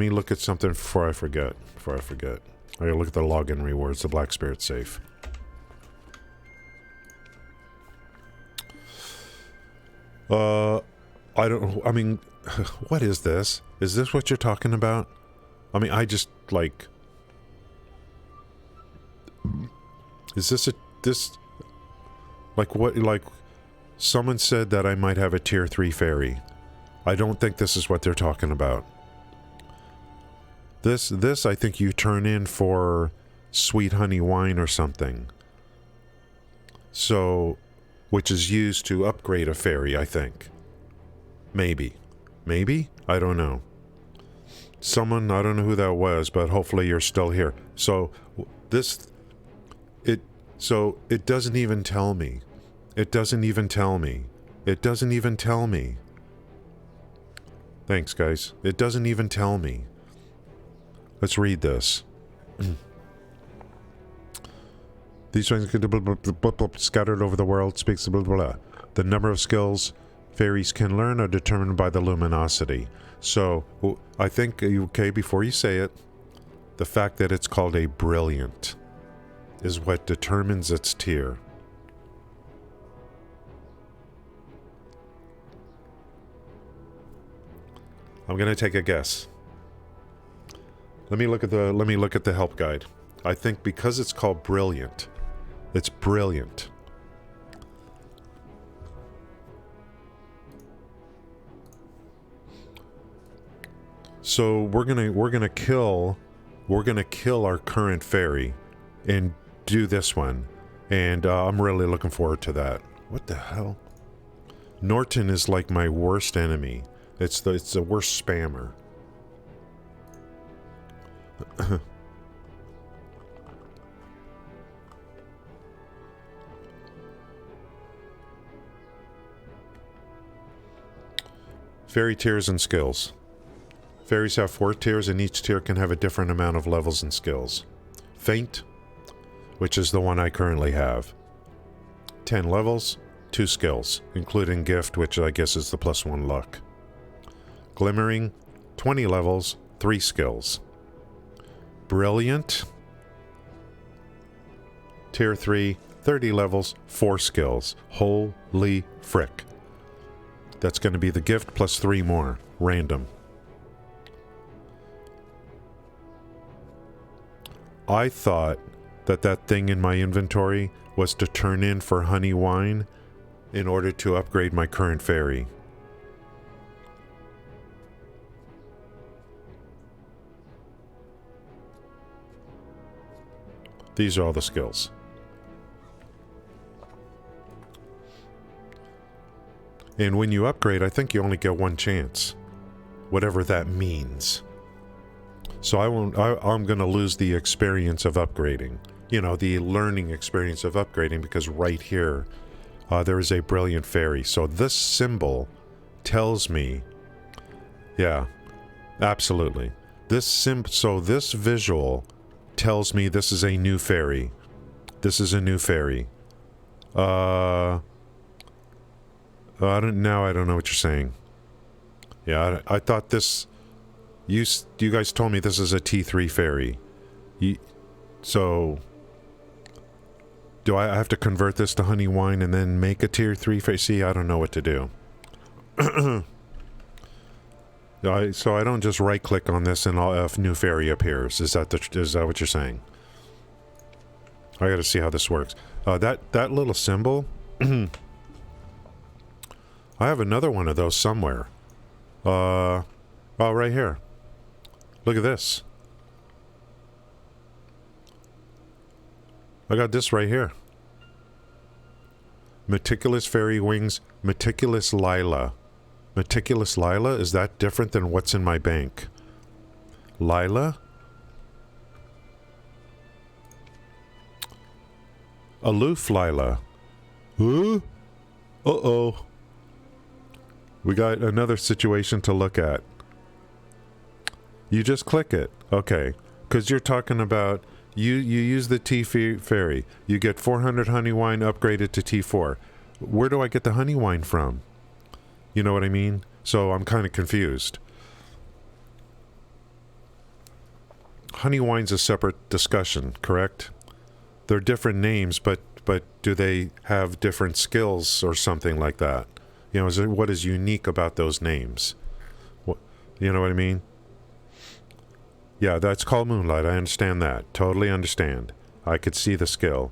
look at something before I forget. I gotta look at the login rewards, the Black Spirit safe. I don't, I mean, what is this? Is this what you're talking about? I mean, I just, like... Is this like what, like, someone said that I might have a tier 3 fairy. I don't think this is what they're talking about. This, I think you turn in for sweet honey wine or something. So, which is used to upgrade a fairy, I think. Maybe. Maybe? I don't know. Someone, I don't know who that was, but hopefully you're still here. So, so it doesn't even tell me. It doesn't even tell me. It doesn't even tell me. Thanks, guys. It doesn't even tell me. Let's read this. These things scattered over the world speaks blah, blah, blah. The number of skills fairies can learn are determined by the luminosity. So, I think, okay, before you say it, the fact that it's called a brilliant is what determines its tier. I'm going to take a guess. Let me look at the help guide. I think because it's called brilliant, it's brilliant. So we're gonna kill our current fairy and do this one, and I'm really looking forward to that. What the hell? Norton is like my worst enemy. It's the worst spammer. Fairy tiers and skills. Fairies have 4 tiers, and each tier can have a different amount of levels and skills. Faint, which is the one I currently have. 10 levels, 2 skills, including gift, which I guess is the +1 luck. Glimmering, 20 levels, 3 skills. Brilliant, tier 3, 30 levels, 4 skills. Holy frick. That's going to be the gift plus 3 more. Random. I thought that thing in my inventory was to turn in for honey wine in order to upgrade my current fairy. These are all the skills. And when you upgrade, I think you only get 1 chance. Whatever that means. So I'm going to lose the experience of upgrading. You know, the learning experience of upgrading, because right here, there is a brilliant fairy. So this symbol tells me, yeah, absolutely. So this visual tells me this is a new fairy. This is a new fairy. I don't know what you're saying. Yeah, I thought this... You guys told me this is a T3 fairy. So... Do I have to convert this to honey wine and then make a tier 3 fairy? See, I don't know what to do. So I don't just right-click on this and a new fairy appears. Is that what you're saying? I gotta see how this works. That little symbol... I have another one of those somewhere. Oh, right here. Look at this. I got this right here. Meticulous Fairy Wings, Meticulous Lila. Meticulous Lila? Is that different than what's in my bank? Lila? Aloof Lila. Huh? Uh-oh. We got another situation to look at. You just click it. Okay. Because you're talking about... You use the T fairy. You get 400 honey wine upgraded to T4. Where do I get the honey wine from? You know what I mean? So I'm kind of confused. Honey wine's a separate discussion, correct? They're different names, but do they have different skills or something like that? You know, what is unique about those names? What, you know what I mean? Yeah, that's called Moonlight. I understand that. Totally understand. I could see the skill.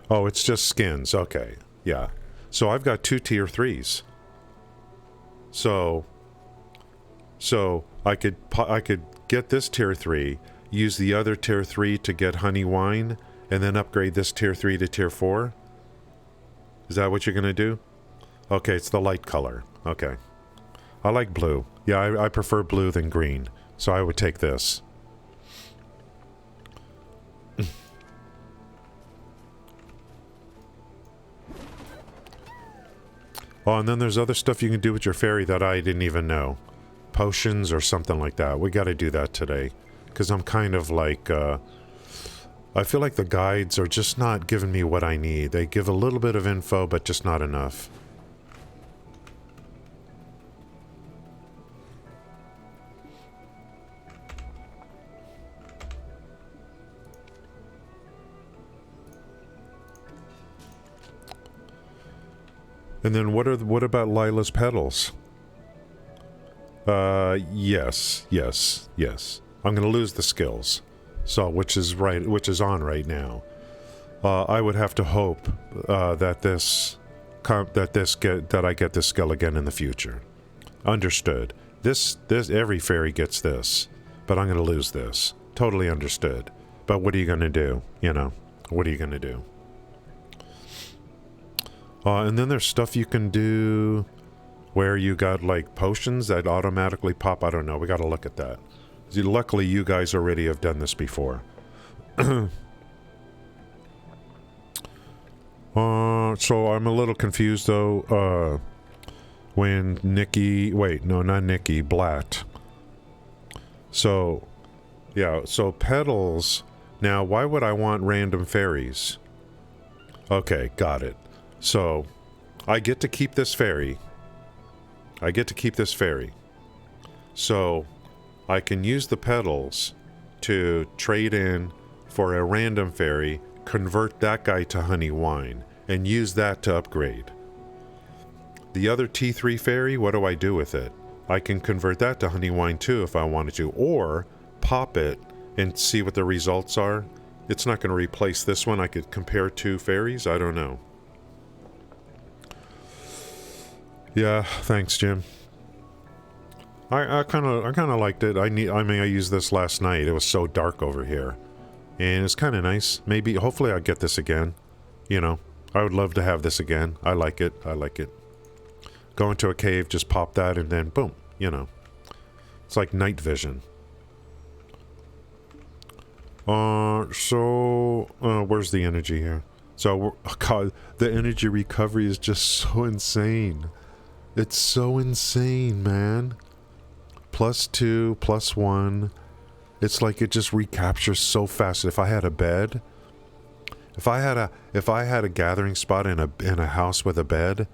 Oh, it's just skins. Okay. Yeah. So I've got 2 tier 3s. So I could get this tier 3, use the other tier 3 to get honey wine, and then upgrade this tier 3 to tier 4? Is that what you're going to do? Okay, it's the light color. Okay. I like blue. Yeah, I prefer blue than green. So I would take this. Oh, and then there's other stuff you can do with your fairy that I didn't even know. Potions or something like that. We got to do that today. Because I'm kind of like... I feel like the guides are just not giving me what I need. They give a little bit of info, but just not enough. And then what about Lila's petals? Yes. I'm going to lose the skills. So, which is on right now. I would have to hope that I get this skill again in the future. Understood. This every fairy gets this, but I'm going to lose this. Totally understood. But what are you going to do? You know, what are you going to do? And then there's stuff you can do where you got like potions that automatically pop. I don't know. We got to look at that. See, luckily, you guys already have done this before. So I'm a little confused though. When Nikki, wait, no, not Nikki, Blatt. So, yeah. So petals. Now, why would I want random fairies? Okay, got it. So, I get to keep this fairy. So, I can use the petals to trade in for a random fairy, convert that guy to honey wine, and use that to upgrade. The other T3 fairy, what do I do with it? I can convert that to honey wine too if I wanted to, or pop it and see what the results are. It's not going to replace this one. I could compare 2 fairies. I don't know. Yeah, thanks, Jim. I kind of liked it. I used this last night. It was so dark over here, and it's kind of nice. Maybe, hopefully, I'll get this again. You know, I would love to have this again. I like it. Go into a cave, just pop that, and then boom. You know, it's like night vision. Where's the energy here? So, God, the energy recovery is just so insane. It's so insane, man. +2, +1. It's like it just recaptures so fast. If I had a bed, if I had a gathering spot in a house with a bed,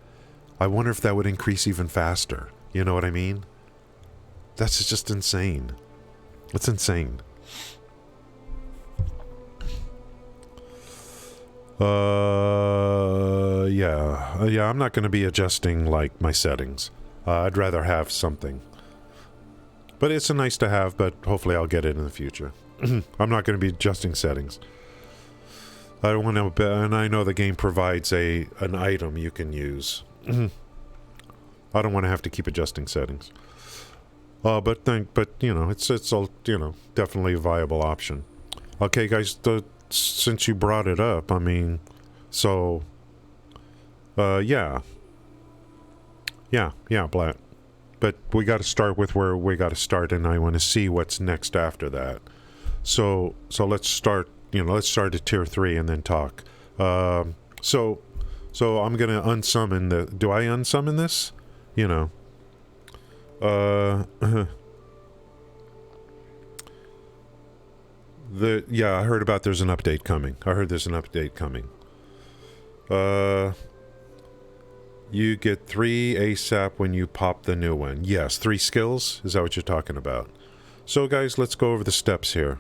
I wonder if that would increase even faster. You know what I mean? That's just insane. It's insane. Yeah, I'm not going to be adjusting like my settings. I'd rather have something. But it's a nice to have, but hopefully I'll get it in the future. I'm not going to be adjusting settings. I don't want to, and I know the game provides an item you can use. I don't want to have to keep adjusting settings. But you know, it's a, you know, definitely a viable option. Okay, guys, since you brought it up, I mean, so, yeah, Blatt. But we got to start with where we got to start, and I want to see what's next after that. So let's start. You know, let's start at tier 3 and then talk. So I'm gonna unsummon the. Do I unsummon this? You know. I heard about there's an update coming. You get 3 ASAP when you pop the new one. Yes, 3 skills? Is that what you're talking about? So guys, let's go over the steps here.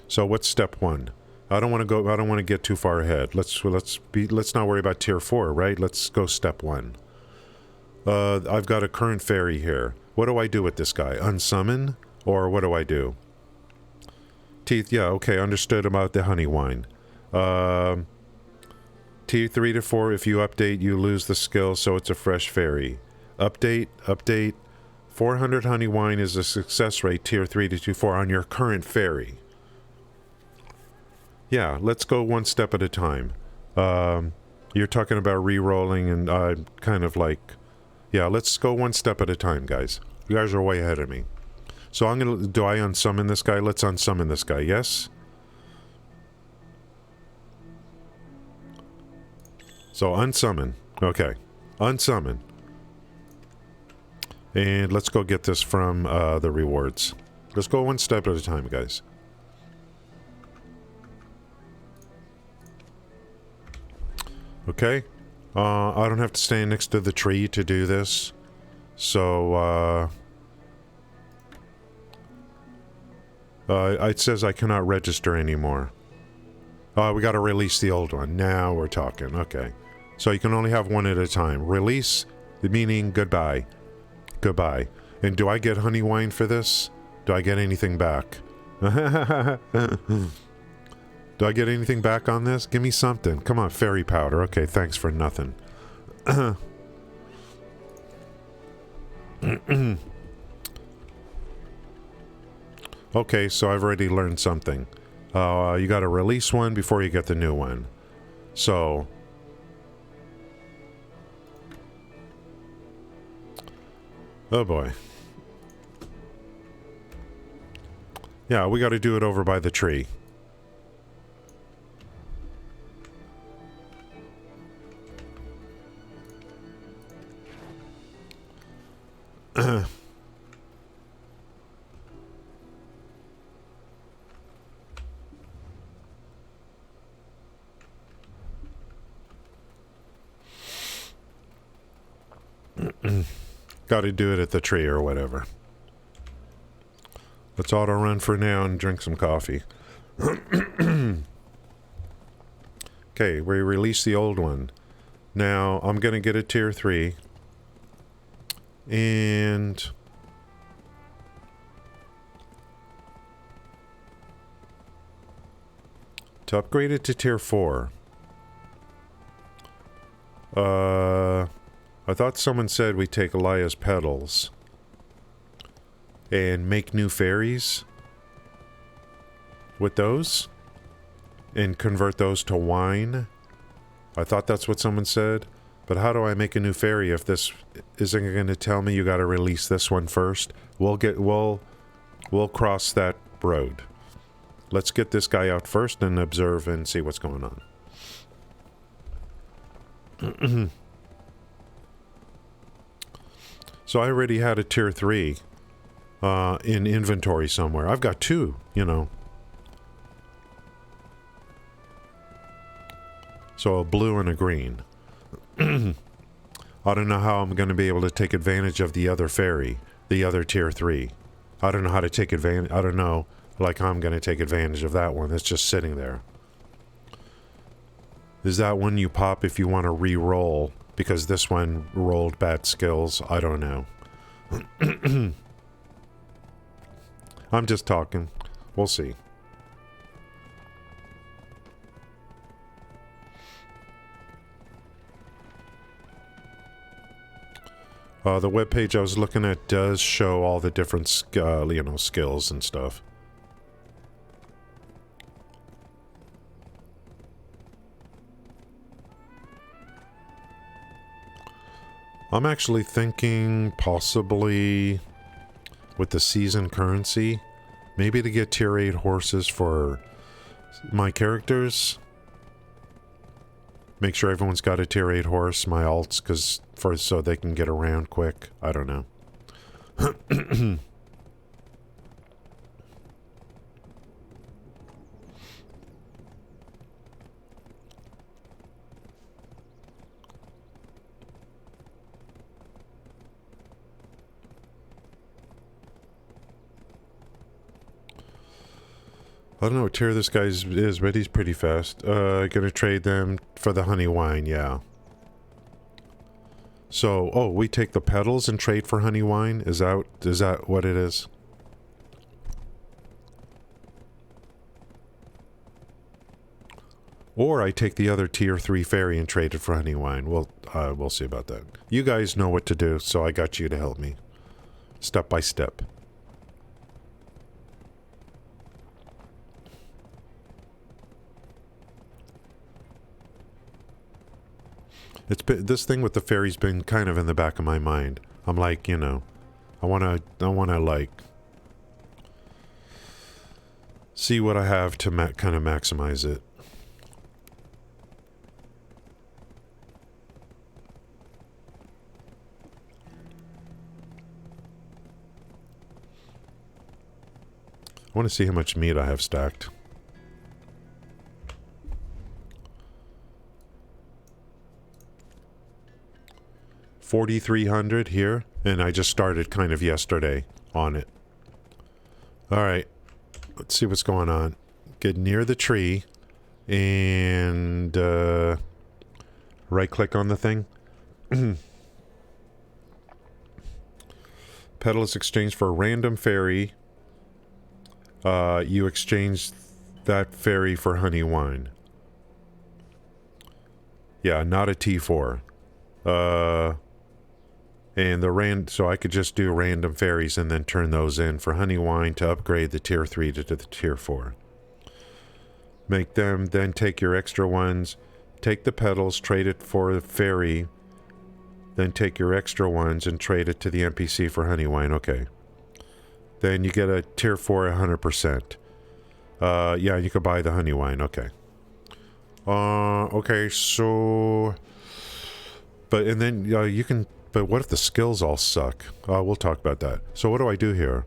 So what's step 1? I don't want to go. I don't want to get too far ahead. Let's not worry about tier 4, right? Let's go step 1. I've got a current fairy here. What do I do with this guy? Unsummon, or what do I do? Teeth. Yeah. Okay. Understood about the honey wine. Tier 3 to 4. If you update, you lose the skill, so it's a fresh fairy. Update. 400 honey wine is a success rate. Tier 3 to 4 on your current fairy. Yeah, let's go one step at a time. You're talking about re-rolling, and kind of like... Yeah, let's go one step at a time, guys. You guys are way ahead of me. So I'm gonna... Do I unsummon this guy? Let's unsummon this guy, yes? So unsummon. Okay. Unsummon. And let's go get this from the rewards. Let's go one step at a time, guys. Okay. I don't have to stand next to the tree to do this. So, it says I cannot register anymore. We gotta release the old one. Now we're talking. Okay. So you can only have one at a time. Release, meaning goodbye. Goodbye. And do I get honey wine for this? Do I get anything back? Do I get anything back on this? Give me something. Come on, fairy powder. Okay, thanks for nothing. Okay, so I've already learned something. You gotta release one before you get the new one. So... Oh boy. Yeah, we gotta do it over by the tree. Gotta do it at the tree or whatever. Let's auto run for now and drink some coffee. Okay, we release the old one. Now, I'm gonna get a tier 3. And... to upgrade it to tier 4. I thought someone said we take Elias petals and make new fairies with those and convert those to wine. I thought that's what someone said, but how do I make a new fairy if this isn't going to tell me you got to release this one first? We'll cross that road. Let's get this guy out first and observe and see what's going on. So I already had a tier 3 in inventory somewhere. I've got 2, you know. So a blue and a green. I don't know how I'm going to be able to take advantage of the other fairy, the other tier 3. I don't know how to take advantage. I don't know, like, how I'm going to take advantage of that one that's just sitting there. Is that one you pop if you want to re-roll? Because this one rolled bad skills. I don't know. I'm just talking. We'll see. The webpage I was looking at does show all the different, skills and stuff. I'm actually thinking possibly with the season currency, maybe to get tier 8 horses for my characters. Make sure everyone's got a tier 8 horse, my alts, so they can get around quick. I don't know. I don't know what tier this guy is, but he's pretty fast. Gonna trade them for the honey wine, yeah. So, oh, we take the petals and trade for honey wine? Is that what it is? Or I take the other tier 3 fairy and trade it for honey wine. We'll see about that. You guys know what to do, so I got you to help me. Step by step. This thing with the fairy's been kind of in the back of my mind. I'm like, you know, I wanna like see what I have to kind of maximize it. I want to see how much meat I have stacked. $4,300 here, and I just started kind of yesterday on it. Alright, let's see what's going on. Get near the tree, and right-click on the thing. Petal is exchanged for a random fairy. You exchange that fairy for honey wine. Yeah, not a T4. And so I could just do random fairies and then turn those in for honey wine to upgrade the tier 3 to the tier 4. Make them, then take your extra ones, take the petals, trade it for the fairy, then take your extra ones and trade it to the NPC for honey wine. Okay. Then you get a tier 4 100%. Yeah, you could buy the honey wine. Okay. Okay, so... But, and then you can... But what if the skills all suck? We'll talk about that. So what do I do here?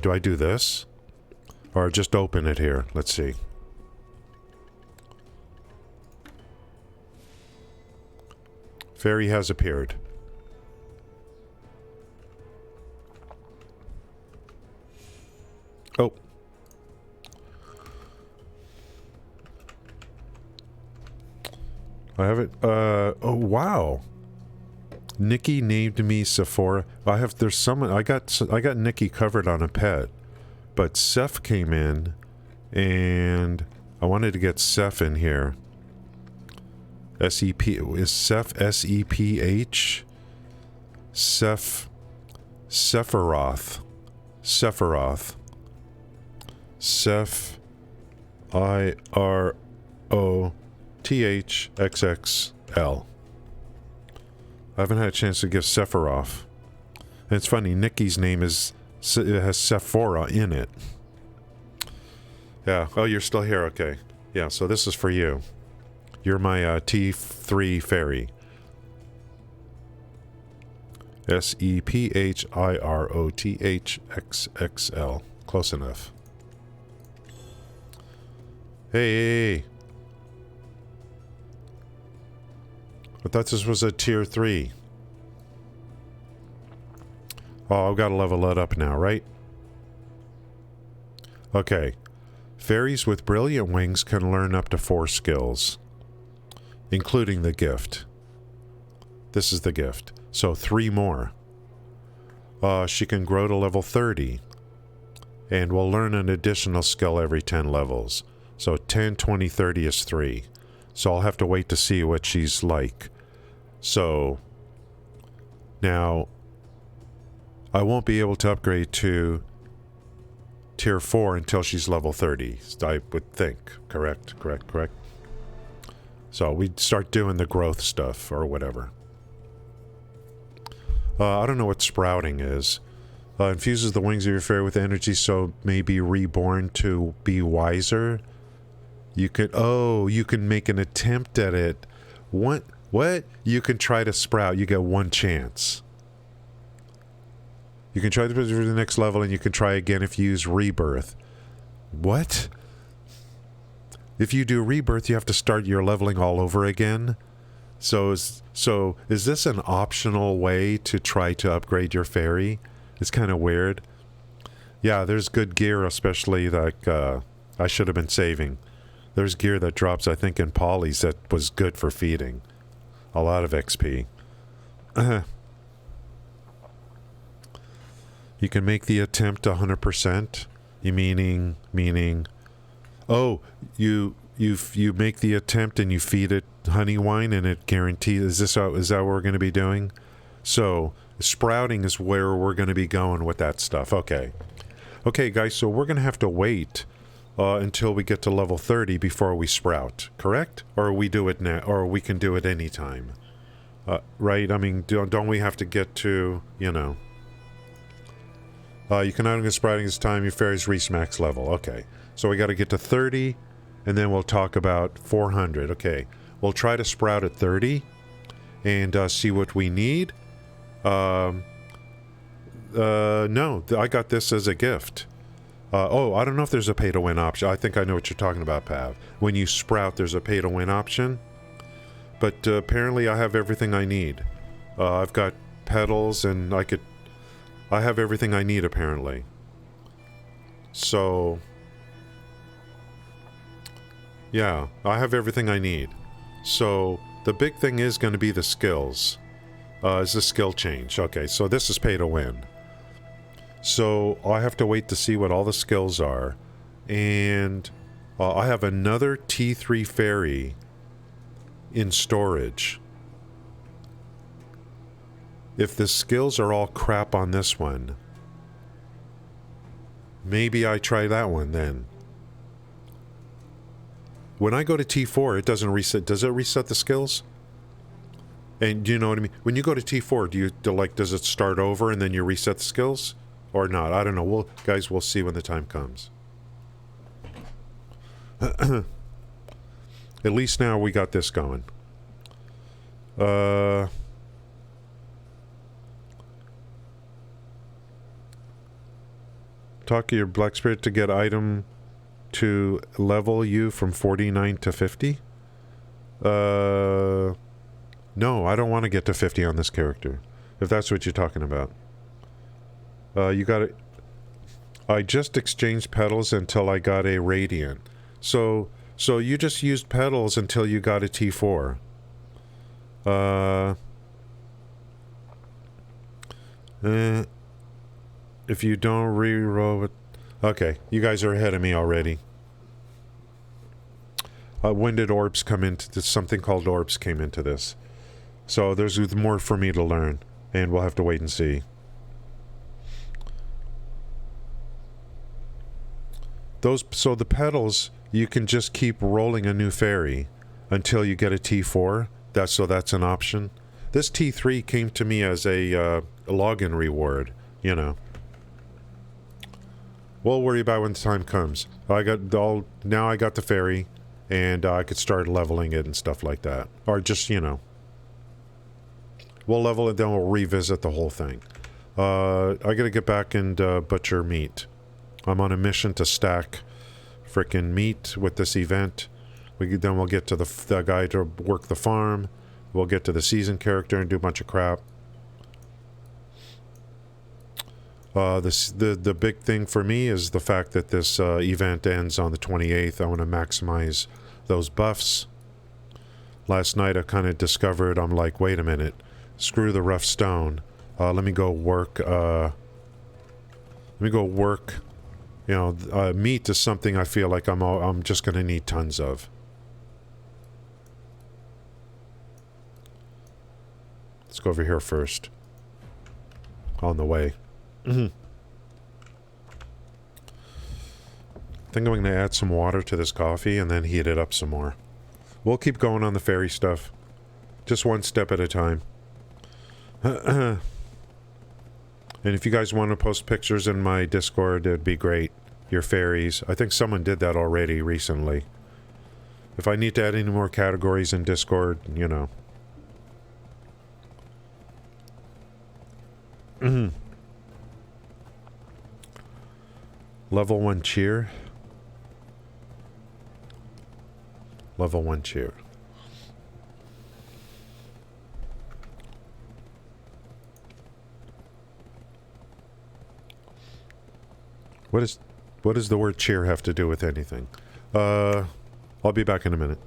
Do I do this? Or just open it here? Let's see. Fairy has appeared. Oh. I have it. Oh, wow. Nikki named me Sephora. There's someone, I got Nikki covered on a pet, but Seph came in, and I wanted to get Seph in here. S-E-P, is Seph S-E-P-H? Seph, Sephiroth. Seph, I-R-O-T-H-X-X-L. I haven't had a chance to give Sephiroth. And it's funny, Nikki's name has Sephora in it. Yeah. Oh, you're still here. Okay. Yeah, so this is for you. You're my T3 fairy. S-E-P-H-I-R-O-T-H-X-X-L. Close enough. Hey. I thought this was a tier 3. Oh, I've got to level it up now, right? Okay. Fairies with brilliant wings can learn up to 4 skills, including the gift. This is the gift. So 3 more. She can grow to level 30. And will learn an additional skill every 10 levels. So 10, 20, 30 is 3. So I'll have to wait to see what she's like. So now I won't be able to upgrade to tier 4 until she's level 30, I would think. Correct. So we'd start doing the growth stuff or whatever. I don't know what sprouting is. Infuses the wings of your fairy with energy, so may be reborn to be wiser. You can make an attempt at it. What? You can try to sprout. You get 1 chance. You can try to put it to the next level, and you can try again if you use rebirth. What? If you do rebirth, you have to start your leveling all over again? So is this an optional way to try to upgrade your fairy? It's kind of weird. Yeah, there's good gear, especially like, I I should have been saving. There's gear that drops, I think, in polys that was good for feeding. A lot of XP. You can make the attempt 100%. You meaning, oh, you make the attempt and you feed it honey wine and it guarantees. Is that what we're going to be doing? So sprouting is where we're going to be going with that stuff. Okay, guys. So we're going to have to wait until we get to level 30 before we sprout. Correct? Or we do it now, or we can do it anytime. Right? I mean, don't we have to get to, you know? You cannot get sprouting this time. Your fairies reach max level. Okay. So we got to get to 30, and then we'll talk about 400. Okay. We'll try to sprout at 30 and see what we need. No, I got this as a gift. Oh, I don't know if there's a pay-to-win option. I think I know what you're talking about, Pav. When you sprout, there's a pay-to-win option. But apparently I have everything I need. I've got petals, and I have everything I need, apparently. So, yeah, I have everything I need. So, the big thing is going to be the skills. Is the skill change. Okay, so this is pay to win. So, I have to wait to see what all the skills are. And I have another T3 fairy in storage. If the skills are all crap on this one, maybe I try that one then. When I go to T4, it doesn't reset. Does it reset the skills? And do you know what I mean? When you go to T4, does it start over and then you reset the skills? Or not? I don't know. Guys, we'll see when the time comes. At least now we got this going. Talk to your Black Spirit to get item to level you from 49 to 50? No, I don't want to get to 50 on this character. If that's what you're talking about. You got it. I just exchanged petals until I got a Radiant. So you just used petals until you got a T4. If you don't re-roll it... Okay, you guys are ahead of me already. When did orbs come into this? Something called orbs came into this. So there's more for me to learn, and we'll have to wait and see. So the petals, you can just keep rolling a new fairy until you get a T4. That's an option. This T3 came to me as a login reward, you know. We'll worry about when the time comes. Now I got the fairy, and I could start leveling it and stuff like that. Or just, you know. We'll level it, then we'll revisit the whole thing. I gotta get back and butcher meat. I'm on a mission to stack frickin' meat with this event. Then we'll get to the guy to work the farm. We'll get to the season character and do a bunch of crap. The big thing for me is the fact that this event ends on the 28th. I want to maximize those buffs. Last night I kind of discovered, I'm like, wait a minute, screw the rough stone. Let me go work. You know, meat is something I feel like I'm just going to need tons of. Let's go over here first. On the way. I think I'm going to add some water to this coffee and then heat it up some more. We'll keep going on the fairy stuff. Just one step at a time. And if you guys want to post pictures in my Discord, it'd be great. Your fairies. I think someone did that already recently. If I need to add any more categories in Discord, you know. Level 1 cheer. Level 1 cheer. What What does the word cheer have to do with anything? I'll be back in a minute.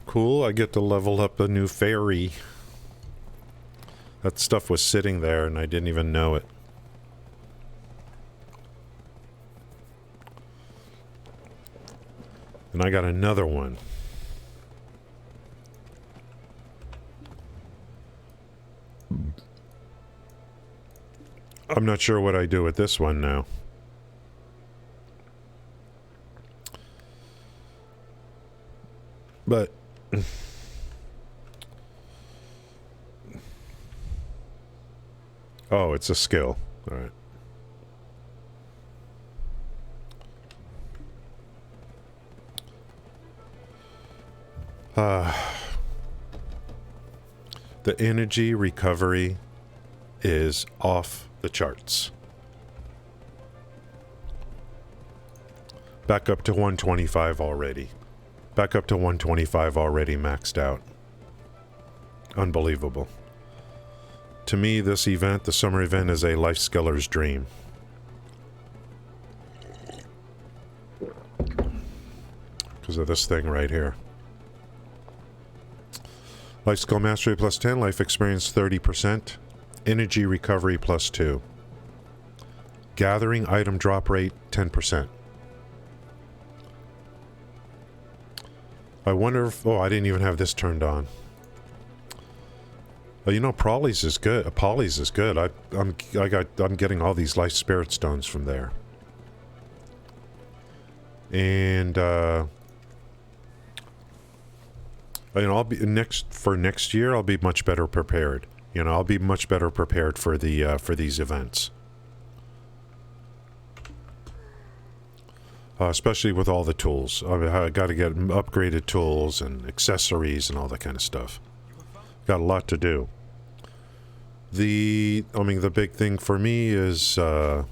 Cool, I get to level up a new fairy. That stuff was sitting there and I didn't even know it. And I got another one. I'm not sure what I do with this one now. But oh, it's a skill. All right. The energy recovery is off the charts. Back up to 125 already. Back up to 125 already maxed out. Unbelievable. To me, this event, the summer event, is a life skiller's dream. Because of this thing right here. Life skill mastery plus 10, life experience 30%, energy recovery plus 2. Gathering item drop rate 10%. I wonder if, oh, I didn't even have this turned on. You know, Polly's is good. Polly's is good. I'm getting all these life spirit stones from there. And you know, I'll be next year. I'll be much better prepared. You know, I'll be much better prepared for the for these events. Especially with all the tools. I got to get upgraded tools and accessories and all that kind of stuff. Got a lot to do. The big thing for me is I'm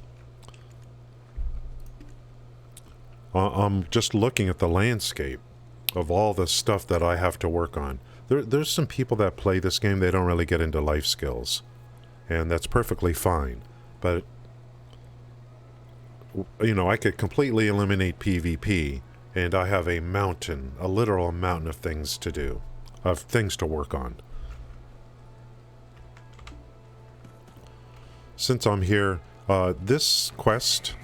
just looking at the landscape of all the stuff that I have to work on. There's some people that play this game, they don't really get into life skills. And that's perfectly fine. But, you know, I could completely eliminate PvP, and I have a mountain, a literal mountain of things to do, of things to work on. Since I'm here, this quest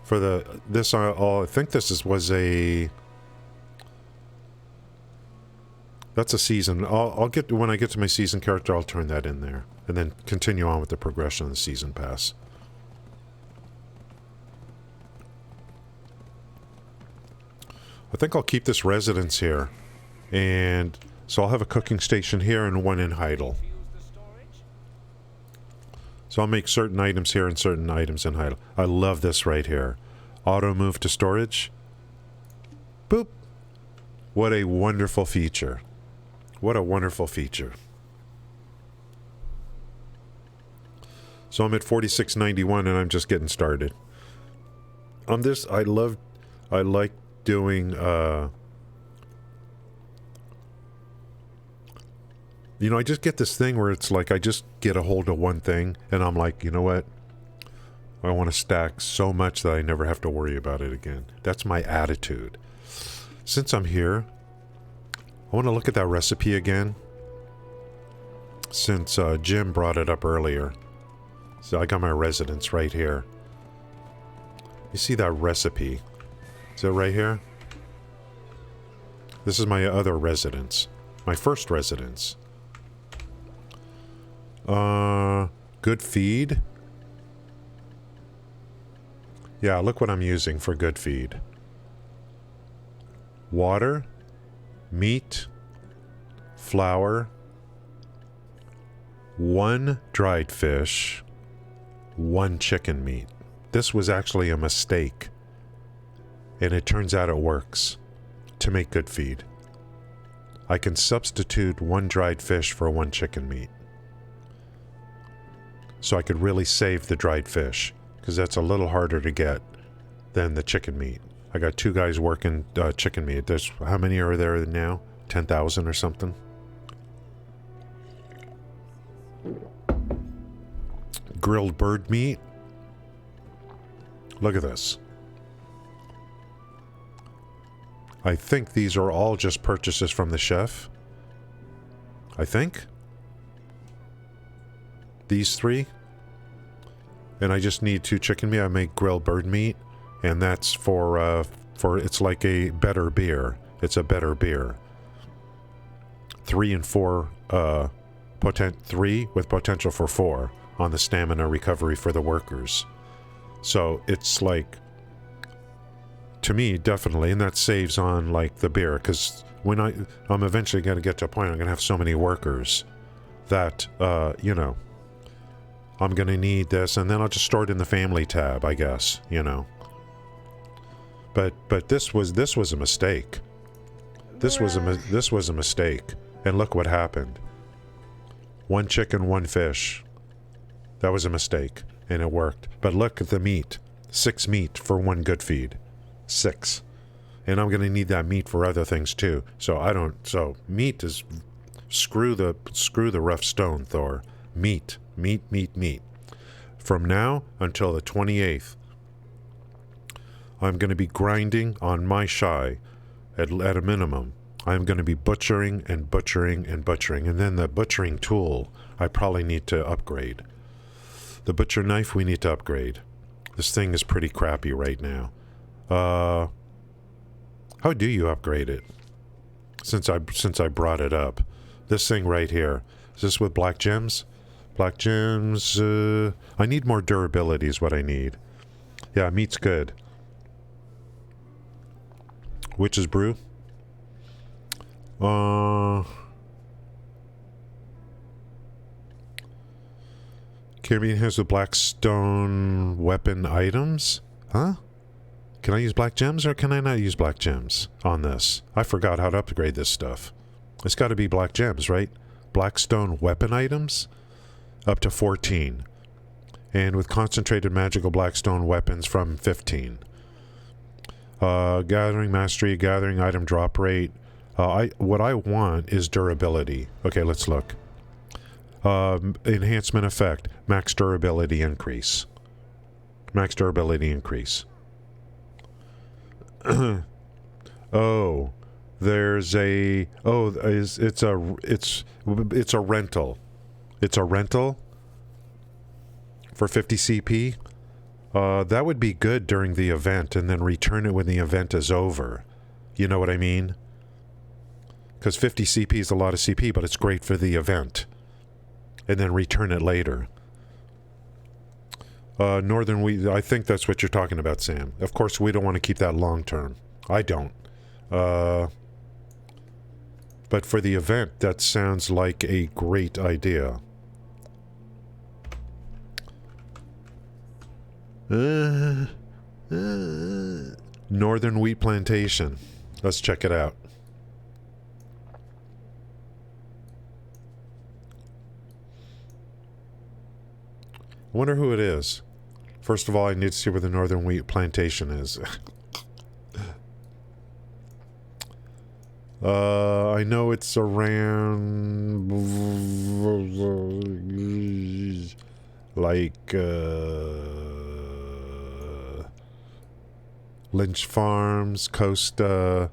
for I think this was a. That's a season. I'll get when I get to my season character. I'll turn that in there, and then continue on with the progression of the season pass. I think I'll keep this residence here. And so I'll have a cooking station here and one in Heidel. So I'll make certain items here and certain items in Heidel. I love this right here. Auto move to storage. Boop. What a wonderful feature. What a wonderful feature. So I'm at 4691 and I'm just getting started. On this, I like doing, you know, I just get this thing where it's like I just get a hold of one thing and I'm like, you know what? I want to stack so much that I never have to worry about it again. That's my attitude. Since I'm here, I want to look at that recipe again. Since Jim brought it up earlier. So I got my residence right here. You see that recipe? Is it right here? This is my other residence. My first residence. Good feed. Yeah, look what I'm using for good feed. Water, meat, flour, 1 dried fish, 1 chicken meat. This was actually a mistake. And it turns out it works to make good feed. I can substitute 1 dried fish for 1 chicken meat. So I could really save the dried fish, because that's a little harder to get than the chicken meat. I got 2 guys working chicken meat. There's, how many are there now? 10,000 or something? Grilled bird meat. Look at this. I think these are all just purchases from the chef. I think. These 3. And I just need 2 chicken meat. I make grilled bird meat. And that's for it's like a better beer. It's a better beer. 3 and 4, 3 with potential for 4 on the stamina recovery for the workers. So it's like, to me, definitely, and that saves on like the beer, because when I'm eventually going to get to a point I'm going to have so many workers that, you know, I'm going to need this, and then I'll just store it in the family tab, I guess, you know. But this was a mistake. This was a mistake, and look what happened. 1 chicken, 1 fish. That was a mistake, and it worked. But look at the meat. 6 meat for 1 good feed. 6. And I'm going to need that meat for other things too. So meat is screw the rough stone, Thor. Meat. From now until the 28th, I'm going to be grinding on my Shai at a minimum. I'm going to be butchering and butchering and butchering. And then the butchering tool, I probably need to upgrade. The butcher knife, we need to upgrade. This thing is pretty crappy right now. How do you upgrade it? Since I brought it up. This thing right here. Is this with black gems? Black gems, I need more durability is what I need. Yeah, meat's good. Witch's brew. Caribbean has the blackstone weapon items? Huh? Can I use black gems or can I not use black gems on this? I forgot how to upgrade this stuff. It's got to be black gems, right? Blackstone weapon items? Up to 14. And with concentrated magical blackstone weapons from 15. Gathering mastery, gathering item drop rate. What I want is durability. Okay, let's look. Enhancement effect. Max durability increase. Max durability increase. Oh, there's a it's a rental. It's a rental for 50 CP. That would be good during the event, and then return it when the event is over. You know what I mean? Because 50 CP is a lot of CP, but it's great for the event. And then return it later. Northern Wheat, I think that's what you're talking about, Sam. Of course, we don't want to keep that long term. I don't. But for the event, that sounds like a great idea. Northern Wheat Plantation. Let's check it out. I wonder who it is. First of all, I need to see where the Northern Wheat Plantation is. I know it's around like Lynch Farms, Costa,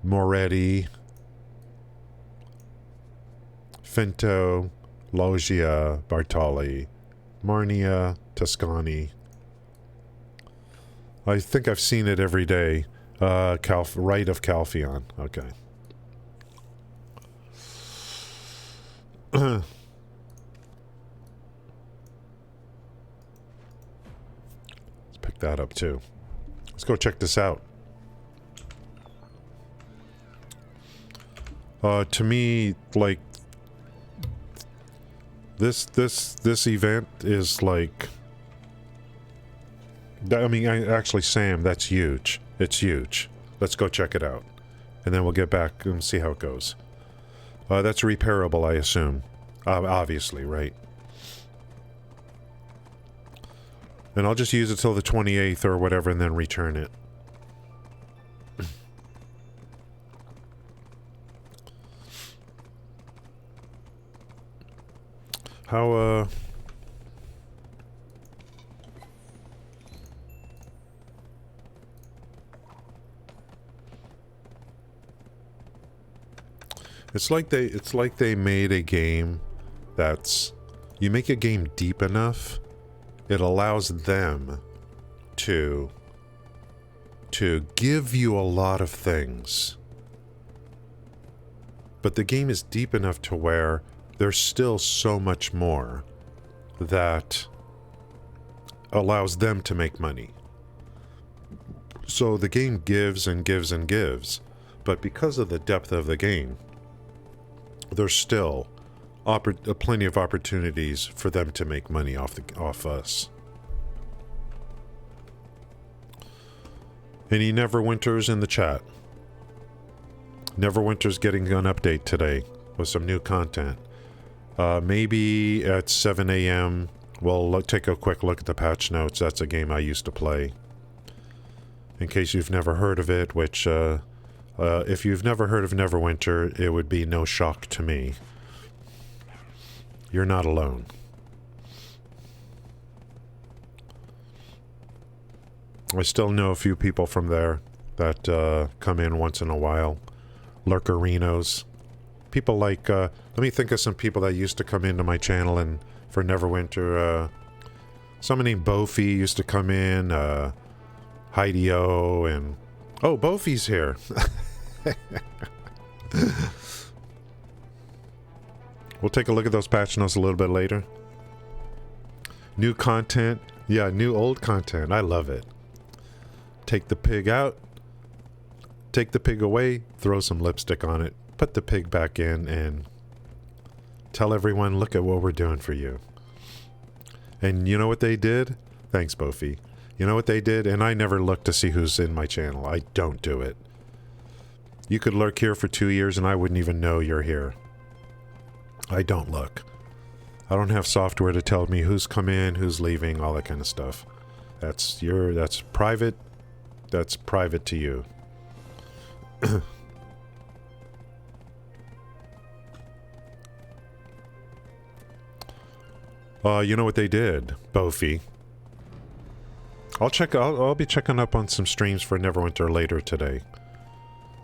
Moretti, Finto, Loggia, Bartoli, Marnia, Tuscany. I think I've seen it every day. Right of Calpheon. Okay. Let's pick that up too. Let's go check this out. To me, like this event is like, I mean, actually, Sam, that's huge. It's huge. Let's go check it out. And then we'll get back and see how it goes. That's repairable, I assume. Obviously, right? And I'll just use it till the 28th or whatever and then return it. How, It's like they made a game that's, you make a game deep enough, it allows them to give you a lot of things. But the game is deep enough to where there's still so much more that allows them to make money. So the game gives and gives and gives, but because of the depth of the game, there's still plenty of opportunities for them to make money off us. Any Neverwinters in the chat? Neverwinter's getting an update today with some new content. Maybe at 7 a.m. we'll take a quick look at the patch notes. That's a game I used to play. In case you've never heard of it, which if you've never heard of Neverwinter, it would be no shock to me. You're not alone. I still know a few people from there that come in once in a while. Lurkerinos. People like, let me think of some people that used to come into my channel and for Neverwinter. Someone named Bofi used to come in, Heidi-O, and... Oh, Bofi's here! We'll take a look at those patch notes a little bit later. New content. Yeah, new old content. I love it. Take the pig out. Take the pig away. Throw some lipstick on it. Put the pig back in and tell everyone, look at what we're doing for you. And you know what they did? Thanks, Bofi. You know what they did? And I never look to see who's in my channel. I don't do it. You could lurk here for 2 years and I wouldn't even know you're here. I don't look. I don't have software to tell me who's come in, who's leaving, all that kind of stuff. That's private. That's private to you. You know what they did, Bofi? I'll be checking up on some streams for Neverwinter later today.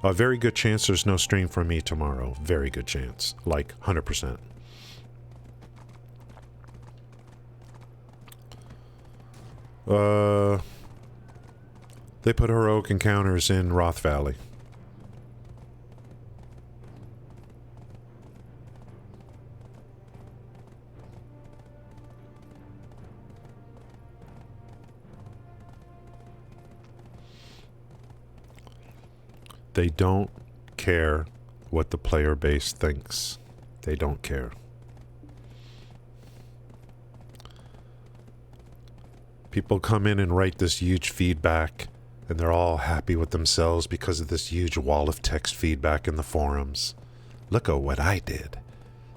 A very good chance there's no stream for me tomorrow. Very good chance. Like, 100%. They put heroic encounters in Roth Valley. They don't care what the player base thinks. They don't care. People come in and write this huge feedback, and they're all happy with themselves because of this huge wall of text feedback in the forums. Look at what I did.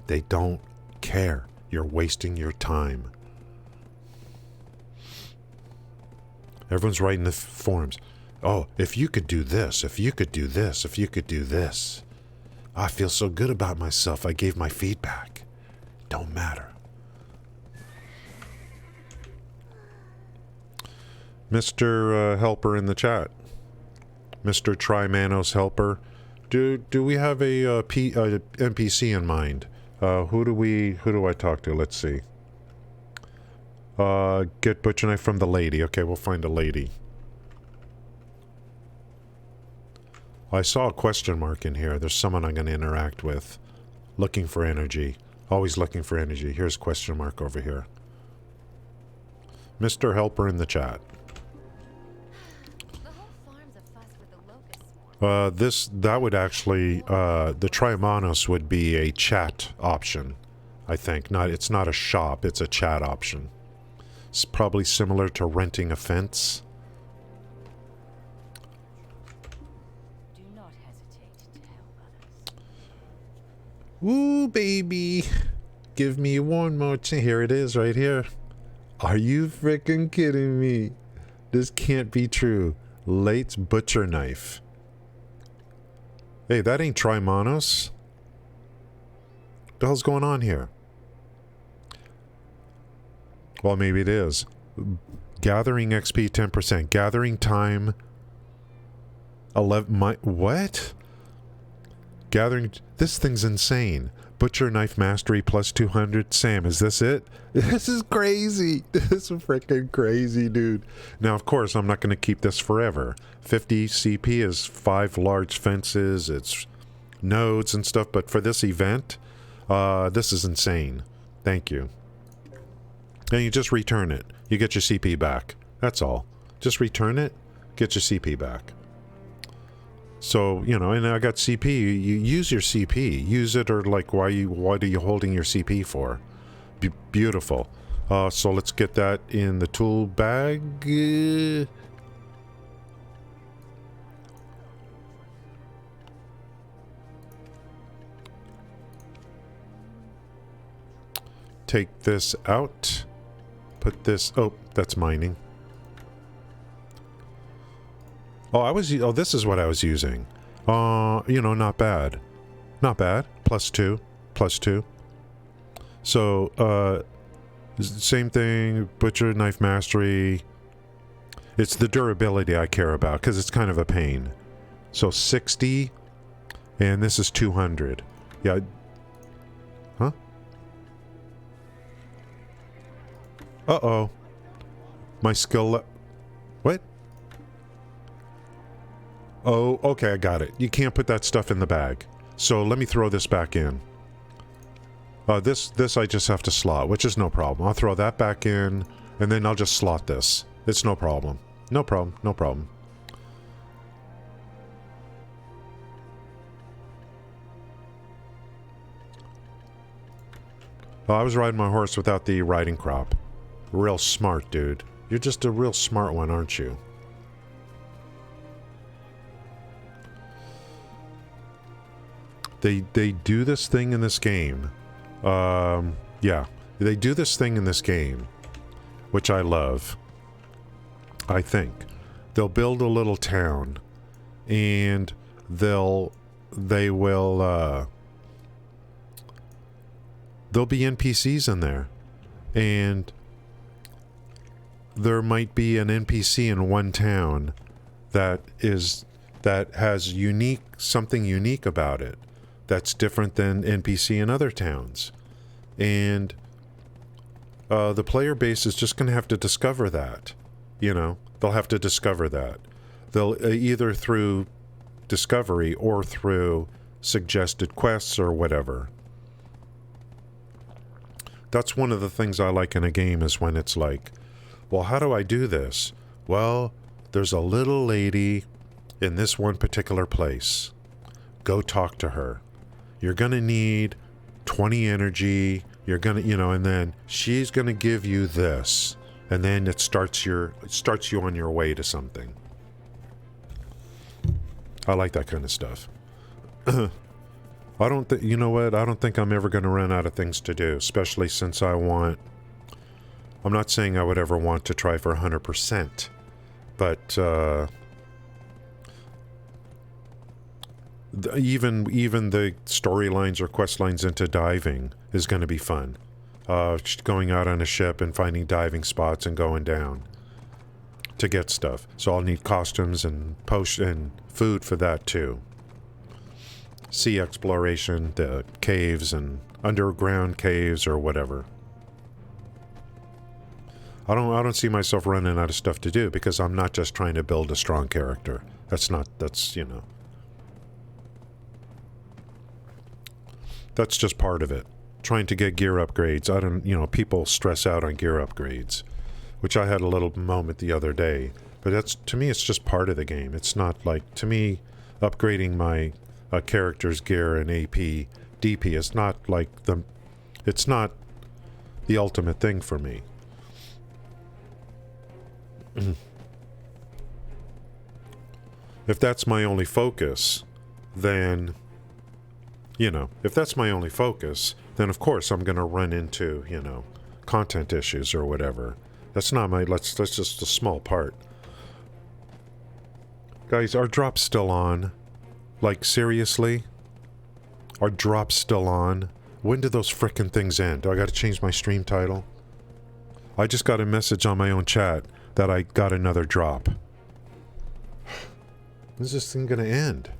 They don't care. You're wasting your time. Everyone's writing the forums. Oh, if you could do this, if you could do this, if you could do this. I feel so good about myself. I gave my feedback. Don't matter. Mr. Helper in the chat. Mr. Trimanos Helper. Do we have a NPC in mind? Who do I talk to? Let's see. Get butcher knife from the lady. Okay, we'll find a lady. I saw a question mark in here. There's someone I'm going to interact with. Looking for energy. Always looking for energy. Here's question mark over here. Mr. Helper in the chat. That would actually, the Trimanos would be a chat option, I think. It's not a shop, it's a chat option. It's probably similar to renting a fence. Do not hesitate to help others. Woo, baby. Give me one more chance. Here it is, right here. Are you freaking kidding me? This can't be true. Late's butcher knife. Hey, that ain't Trimanos. What the hell's going on here? Well, maybe it is. Gathering XP 10%. Gathering time 11. What? Gathering. This thing's insane. Butcher knife mastery plus 200. Sam, is this it? This is crazy. This is freaking crazy, dude. Now, of course, I'm not going to keep this forever. 50 CP is 5 large fences. It's nodes and stuff. But for this event, this is insane. Thank you. And you just return it. You get your CP back. That's all. Just return it. Get your CP back. So, you know, and I got CP. You use your CP. Use it, or like, what are you holding your CP for? Beautiful. So let's get that in the tool bag. Take this out. Put this... Oh, that's mining. Oh, this is what I was using. You know, not bad. Not bad. Plus 2. Plus 2. So, same thing. Butcher knife mastery. It's the durability I care about, because it's kind of a pain. So, 60. And this is 200. Yeah. Huh? Uh-oh. My skill... What? Oh, okay, I got it. You can't put that stuff in the bag. So let me throw this back in. This I just have to slot, which is no problem. I'll throw that back in, and then I'll just slot this. It's no problem. No problem, no problem. I was riding my horse without the riding crop. Real smart, dude. You're just a real smart one, aren't you? They do this thing in this game. Yeah. They do this thing in this game, which I love. I think. They'll build a little town, and there'll be NPCs in there, and there might be an NPC in one town that has something unique about it that's different than NPC in other towns, and the player base is just going to have to discover that. You know, they'll have to discover that. They'll either through discovery or through suggested quests or whatever. That's one of the things I like in a game, is when it's like, well, how do I do this? Well, there's a little lady in this one particular place. Go talk to her. You're going to need 20 energy. You're going to, you know, and then she's going to give you this. And then it starts you on your way to something. I like that kind of stuff. I don't think, you know what? I don't think I'm ever going to run out of things to do, especially since I'm not saying I would ever want to try for 100%, but even the storylines or quest lines into diving is going to be fun. Going out on a ship and finding diving spots and going down to get stuff. So I'll need costumes and and food for that too. Sea exploration, the caves and underground caves or whatever. I don't see myself running out of stuff to do because I'm not just trying to build a strong character. That's, you know. That's just part of it. Trying to get gear upgrades. People stress out on gear upgrades, which I had a little moment the other day. But to me, it's just part of the game. It's not like, to me, upgrading my character's gear and AP, DP is not like it's not the ultimate thing for me. If that's my only focus, then, if that's my only focus, then of course I'm going to run into, content issues or whatever. That's not that's just a small part. Guys, are drops still on? Like, seriously? Are drops still on? When do those frickin' things end? Do I gotta change my stream title? I just got a message on my own chat that I got another drop. When's this thing gonna end?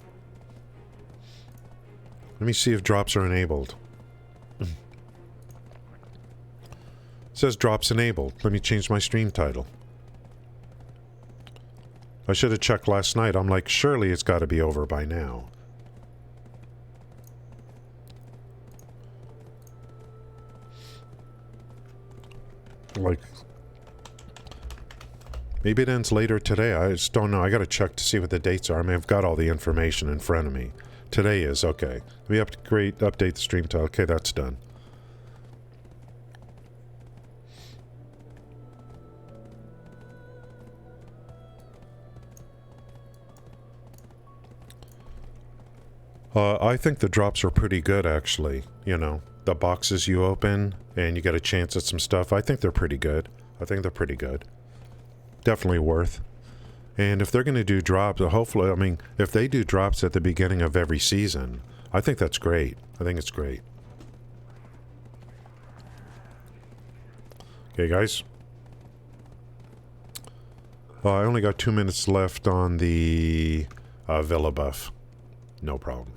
Let me see if drops are enabled. It says drops enabled. Let me change my stream title. I should have checked last night. I'm like, surely it's got to be over by now. Like, maybe it ends later today. I just don't know. I got to check to see what the dates are. I mean, I've got all the information in front of me. Today is, okay. Let me update the stream title. Okay, that's done. I think the drops are pretty good, actually. The boxes you open and you get a chance at some stuff. I think they're pretty good. Definitely worth. And if they're going to do drops, hopefully, if they do drops at the beginning of every season, I think that's great. I think it's great. Okay, guys. I only got 2 minutes left on the Villa buff. No problem.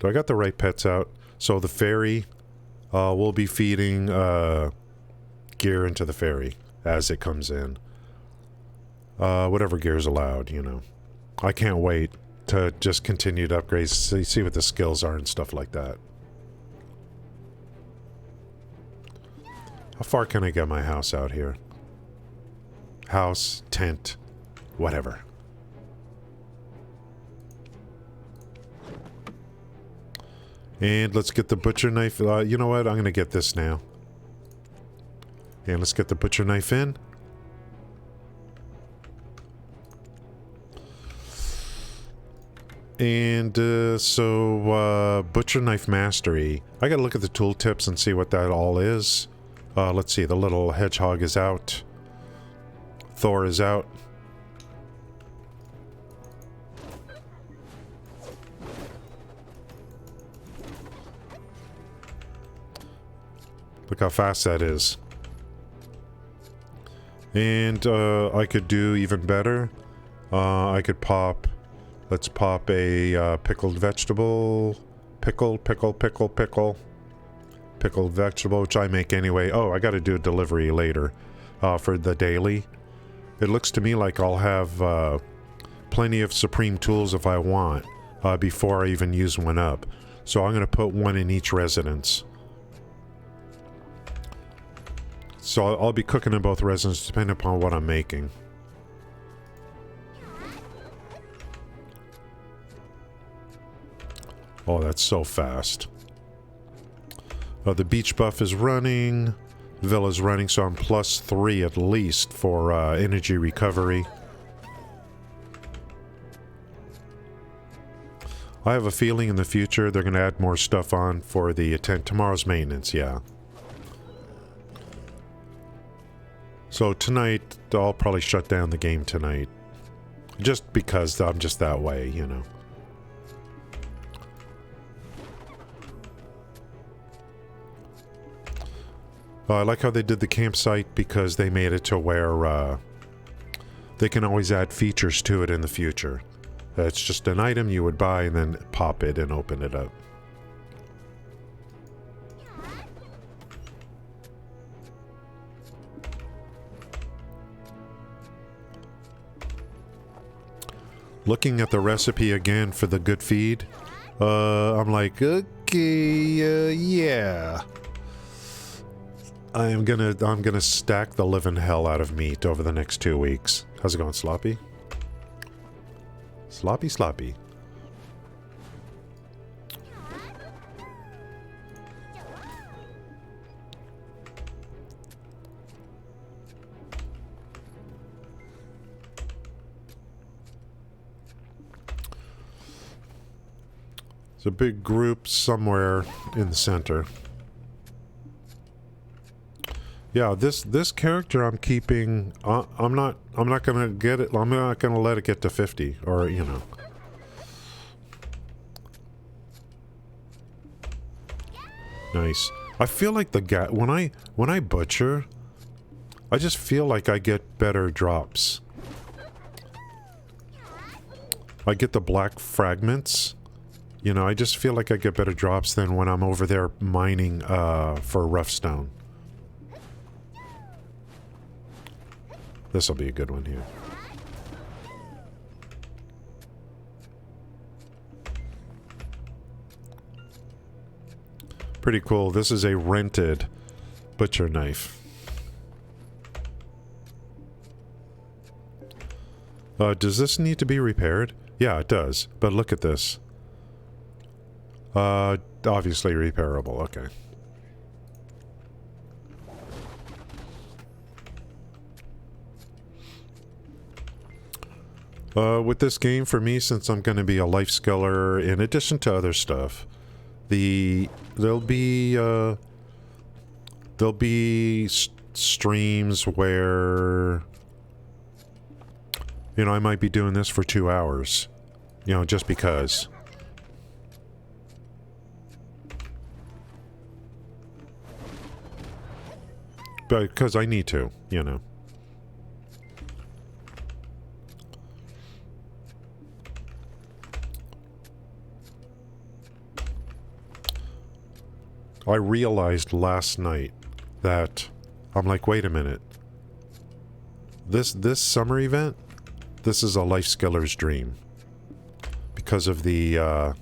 Do I got the right pets out? So the ferry, we'll be feeding gear into the ferry as it comes in. Whatever gear is allowed, I can't wait to just continue to upgrade, see what the skills are and stuff like that. How far can I get my house out here? House, tent, whatever. And let's get the butcher knife. You know what? I'm going to get this now. And let's get the butcher knife in. And so butcher knife mastery. I got to look at the tooltips and see what that all is. Let's see. The little hedgehog is out. Thor is out. Look how fast that is. And I could do even better. I could pop... Let's pop a pickled vegetable. Pickled vegetable, which I make anyway. Oh, I gotta do a delivery later for the daily. It looks to me like I'll have plenty of supreme tools if I want before I even use one up. So I'm gonna put one in each residence. So I'll be cooking in both residences depending upon what I'm making. Oh, that's so fast. The beach buff is running. Villa's running, so I'm +3 at least for energy recovery. I have a feeling in the future they're going to add more stuff on for the tomorrow's maintenance, yeah. So tonight, I'll probably shut down the game tonight. Just because I'm just that way, you know. I like how they did the campsite because they made it to where they can always add features to it in the future. It's just an item you would buy and then pop it and open it up. Looking at the recipe again for the good feed, I'm like, okay, yeah. I'm gonna stack the living hell out of meat over the next 2 weeks. How's it going, Sloppy? Sloppy, sloppy. There's a big group somewhere in the center. Yeah, this character I'm keeping. I'm not gonna get it. I'm not gonna let it get to 50, or you know. Nice. I feel like when I butcher, I just feel like I get better drops. I get the black fragments. You know, I just feel like I get better drops than when I'm over there mining for rough stone. This'll be a good one here. Pretty cool. This is a rented butcher knife. Does this need to be repaired? Yeah, it does. But look at this. Obviously repairable. Okay. With this game, for me, since I'm going to be a life skiller, in addition to other stuff, there'll be streams where, you know, I might be doing this for 2 hours, you know, just because. But because I need to, you know. I realized last night that I'm like, wait a minute. This summer event, this is a life skiller's dream because of the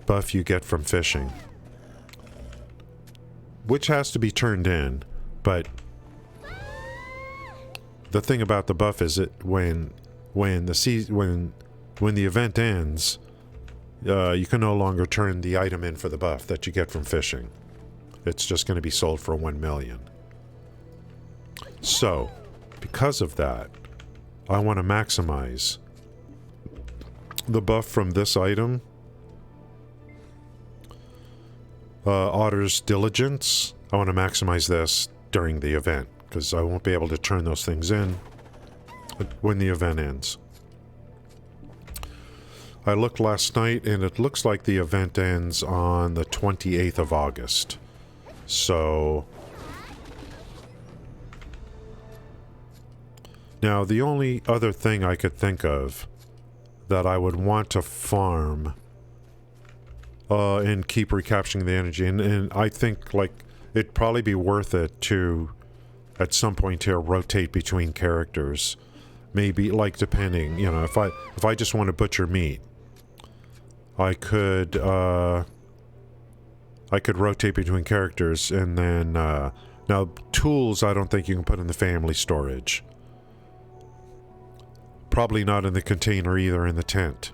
buff you get from fishing, which has to be turned in. But the thing about the buff is that when the event ends, you can no longer turn the item in for the buff that you get from fishing. It's just going to be sold for 1 million. So, because of that, I want to maximize the buff from this item. Otter's Diligence. I want to maximize this during the event, because I won't be able to turn those things in when the event ends. I looked last night, and it looks like the event ends on the 28th of August. So... Now, the only other thing I could think of that I would want to farm and keep recapturing the energy, and I think, like, it'd probably be worth it to, at some point here, rotate between characters. Maybe, like, depending, you know, if I just want to butcher meat, I could rotate between characters, and then, now, tools I don't think you can put in the family storage. Probably not in the container either, in the tent.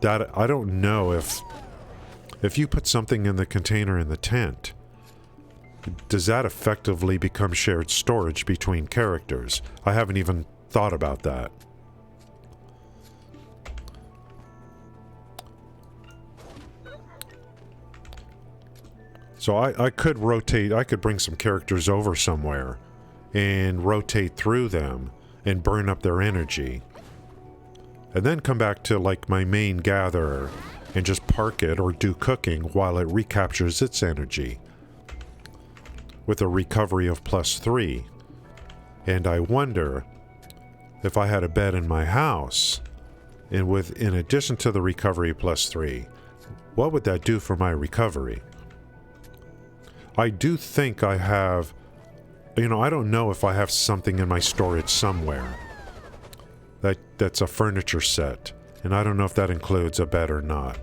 that I don't know if you put something in the container in the tent, does that effectively become shared storage between characters? I haven't even thought about that. So I could rotate, I could bring some characters over somewhere and rotate through them and burn up their energy. And then come back to like my main gatherer and just park it or do cooking while it recaptures its energy with a recovery of +3. And I wonder if I had a bed in my house and in addition to the recovery +3, what would that do for my recovery? I do think I have, you know, I don't know if I have something in my storage somewhere that's a furniture set, and I don't know if that includes a bed or not.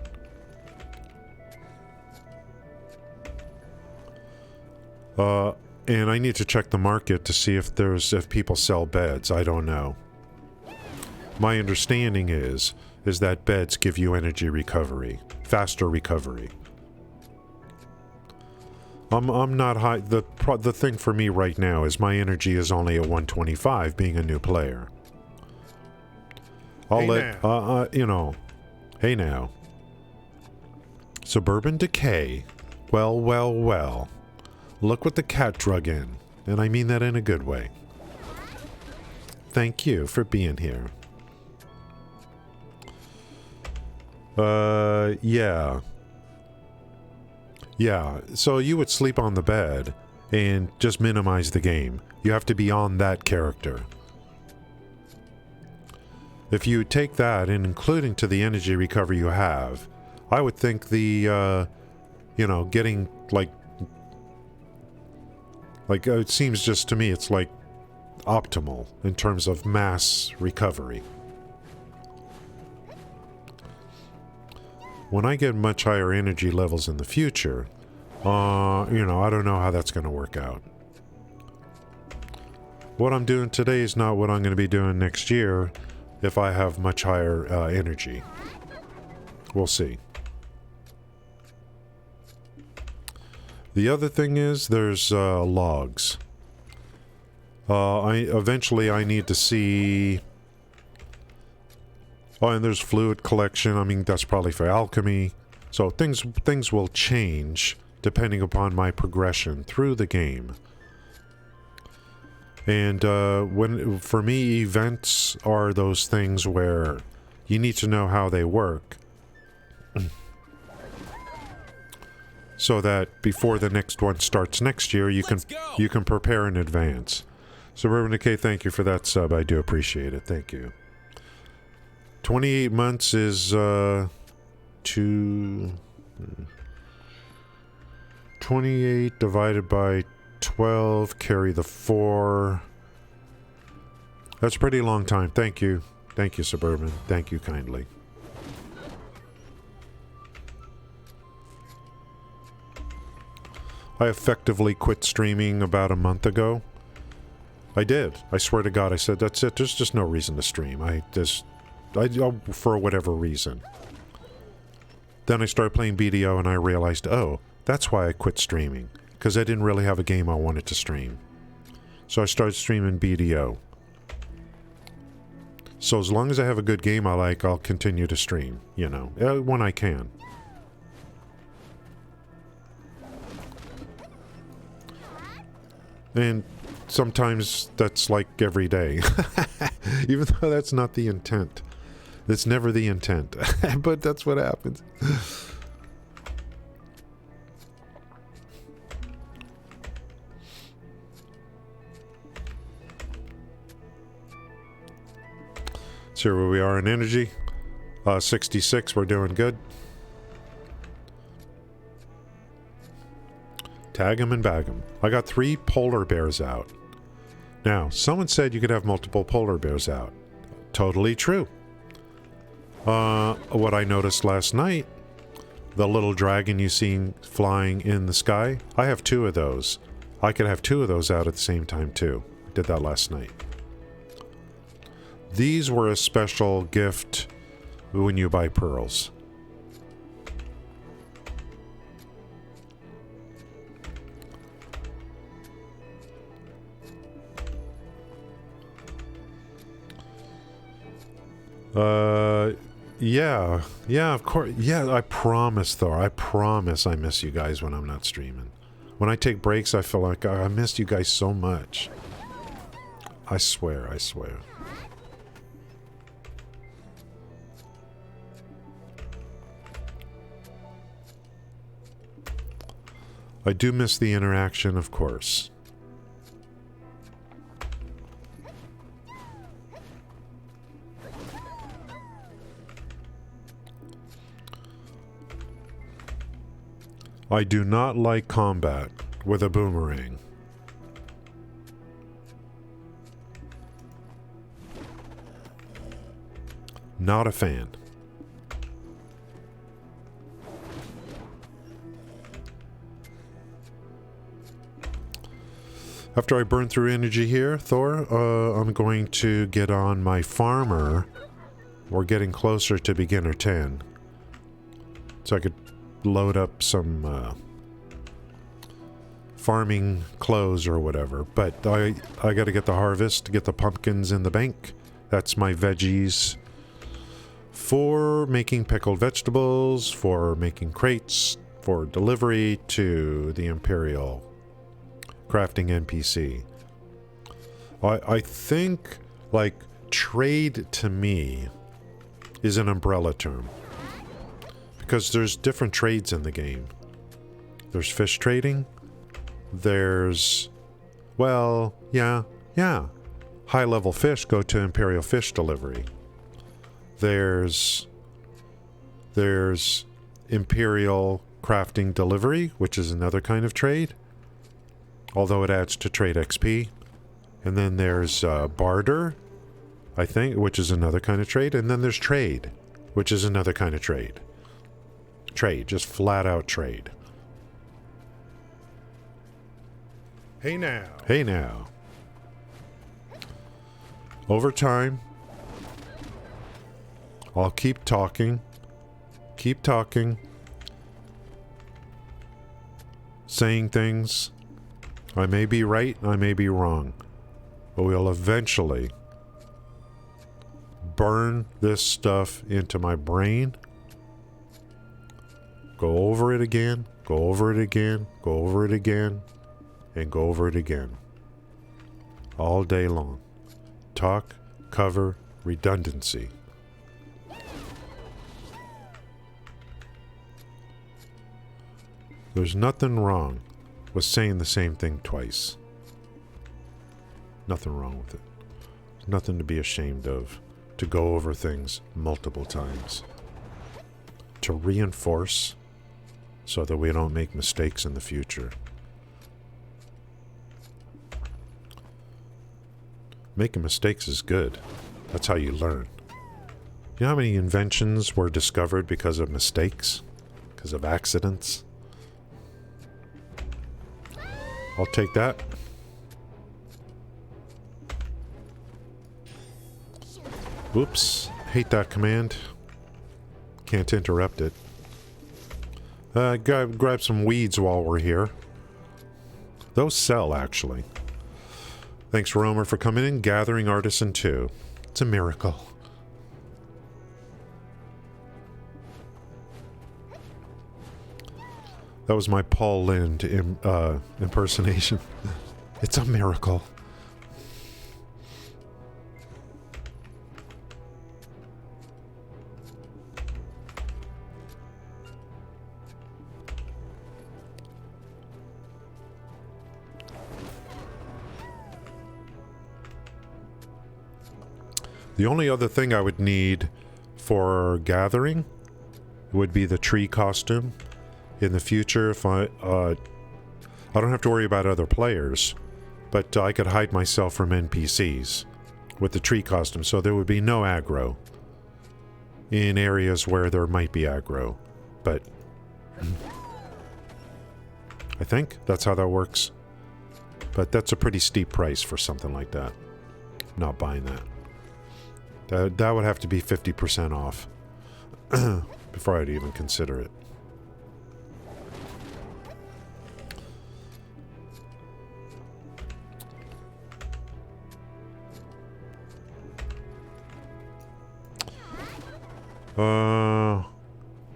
And I need to check the market to see if people sell beds. I don't know. My understanding is that beds give you energy recovery, faster recovery. I'm not high. The thing for me right now is my energy is only at 125, being a new player. I'll you know, hey now. Suburban Decay. Well, well, well. Look what the cat drug in, and I mean that in a good way. Thank you for being here. Yeah. Yeah, so you would sleep on the bed and just minimize the game. You have to be on that character. If you take that and including to the energy recovery you have, I would think the, you know, getting like it seems just to me it's like optimal in terms of mass recovery. When I get much higher energy levels in the future, you know, I don't know how that's going to work out. What I'm doing today is not what I'm going to be doing next year if I have much higher energy. We'll see. The other thing is there's logs. Eventually I need to see... Oh, and there's fluid collection. I mean, that's probably for alchemy. So things will change depending upon my progression through the game. And for me, events are those things where you need to know how they work. So that before the next one starts next year, you can prepare in advance. Suburban Decay, thank you for that sub. I do appreciate it. Thank you. 28 months is 28 divided by 12, carry the 4. That's a pretty long time. Thank you. Thank you, Suburban. Thank you kindly. I effectively quit streaming about a month ago. I did. I swear to God, I said, that's it. There's just no reason to stream. For whatever reason. Then I started playing BDO and I realized, oh, that's why I quit streaming. Because I didn't really have a game I wanted to stream. So I started streaming BDO. So as long as I have a good game I like, I'll continue to stream, you know, when I can. And sometimes that's like every day. Even though that's not the intent. It's never the intent. But that's what happens. So here where we are in energy. 66, we're doing good. Tag 'em and bag 'em. I got 3 polar bears out. Now, someone said you could have multiple polar bears out. Totally true. What I noticed last night, the little dragon you seen flying in the sky, I have 2 of those. I could have 2 of those out at the same time too. I did that last night. These were a special gift when you buy pearls. Yeah, of course. Yeah, I promise, though. I promise I miss you guys when I'm not streaming. When I take breaks, I feel like I missed you guys so much. I swear, I swear. I do miss the interaction, of course. I do not like combat with a boomerang. Not a fan. After I burn through energy here, Thor, I'm going to get on my farmer. We're getting closer to beginner 10. So I could load up some farming clothes or whatever. But I got to get the harvest, get the pumpkins in the bank. That's my veggies for making pickled vegetables, for making crates, for delivery to the Imperial crafting NPC. I think, like, trade to me is an umbrella term. Because there's different trades in the game. There's fish trading. There's, well, yeah. High-level fish go to Imperial fish delivery. There's Imperial crafting delivery, which is another kind of trade. Although it adds to trade XP. And then there's barter, I think, which is another kind of trade. And then there's trade, which is another kind of trade. Trade, just flat out trade. Hey now. Hey now. Over time, I'll keep talking, saying things. I may be right, I may be wrong, but we'll eventually burn this stuff into my brain. Go over it again, go over it again, go over it again, and go over it again. All day long. Talk, cover, redundancy. There's nothing wrong with saying the same thing twice. Nothing wrong with it. There's nothing to be ashamed of. To go over things multiple times. To reinforce so that we don't make mistakes in the future. Making mistakes is good. That's how you learn. You know how many inventions were discovered because of mistakes? Because of accidents? I'll take that. Oops. Hate that command. Can't interrupt it. Grab some weeds while we're here. Those sell, actually. Thanks, Romer, for coming in. Gathering Artisan 2. It's a miracle. That was my Paul Lind impersonation. It's a miracle. The only other thing I would need for gathering would be the tree costume. In the future, if I don't have to worry about other players, but I could hide myself from NPCs with the tree costume, so there would be no aggro in areas where there might be aggro. But I think that's how that works. But that's a pretty steep price for something like that. Not buying that. That would have to be 50% off. before I'd even consider it.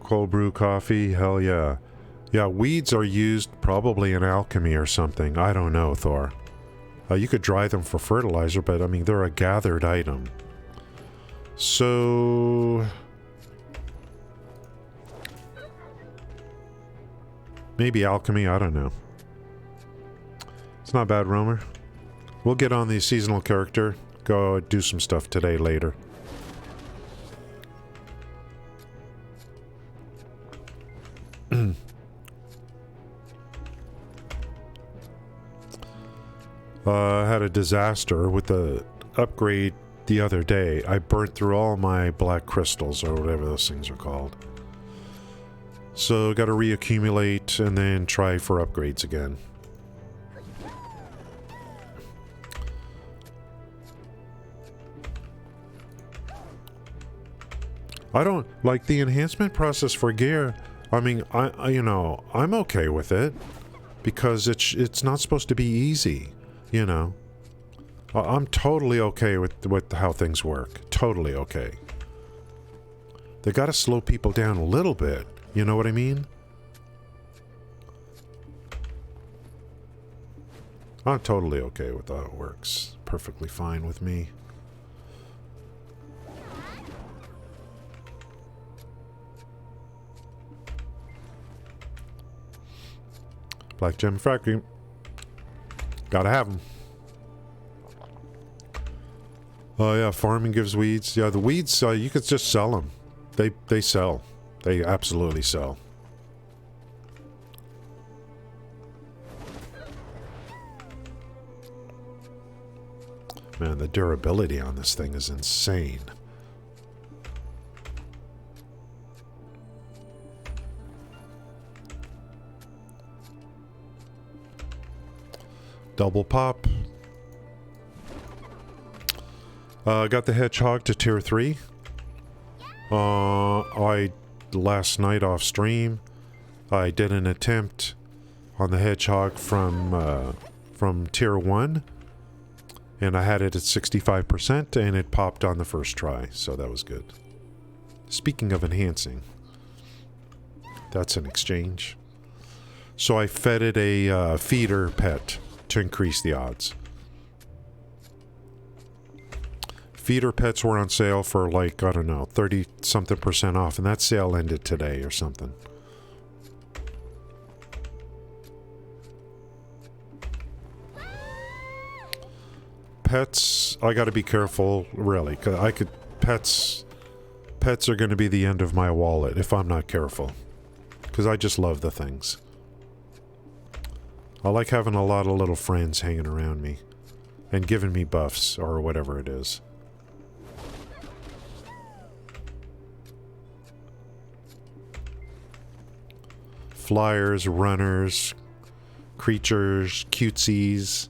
Cold brew coffee, hell yeah. Yeah, weeds are used probably in alchemy or something. I don't know, Thor. You could dry them for fertilizer, but I mean, they're a gathered item. So... maybe alchemy, I don't know. It's not bad, Roamer. We'll get on the seasonal character. Go do some stuff today, later. I had a disaster with the upgrade the other day. I burnt through all my black crystals, or whatever those things are called. So, gotta reaccumulate and then try for upgrades again. I don't like the enhancement process for gear. I mean, you know, I'm okay with it because it's not supposed to be easy, you know. I'm totally okay with how things work. Totally okay. They got to slow people down a little bit. You know what I mean? I'm totally okay with how it works. Perfectly fine with me. Black Gem Factory. Gotta have them. Oh yeah, farming gives weeds. Yeah, the weeds, you could just sell them. They sell. They absolutely sell. Man, the durability on this thing is insane. Double pop. Got the hedgehog to tier 3. Last night off stream, I did an attempt on the hedgehog from tier 1, and I had it at 65%, and it popped on the first try, so that was good. Speaking of enhancing, that's an exchange. So I fed it a feeder pet to increase the odds. Feeder pets were on sale for like, I don't know, 30-something% off, and that sale ended today or something. Pets, I gotta be careful, really, 'cause pets are gonna be the end of my wallet if I'm not careful. Because I just love the things. I like having a lot of little friends hanging around me and giving me buffs or whatever it is. Flyers, runners, creatures, cutesies.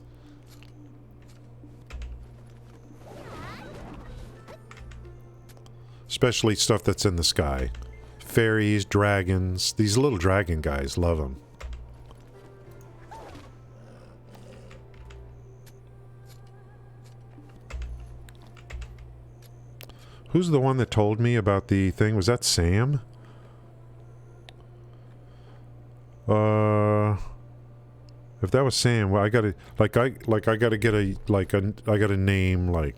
Especially stuff that's in the sky. Fairies, dragons. These little dragon guys, love them. Who's the one that told me about the thing? Was that Sam? If that was Sam, well, I gotta, I gotta get I gotta name,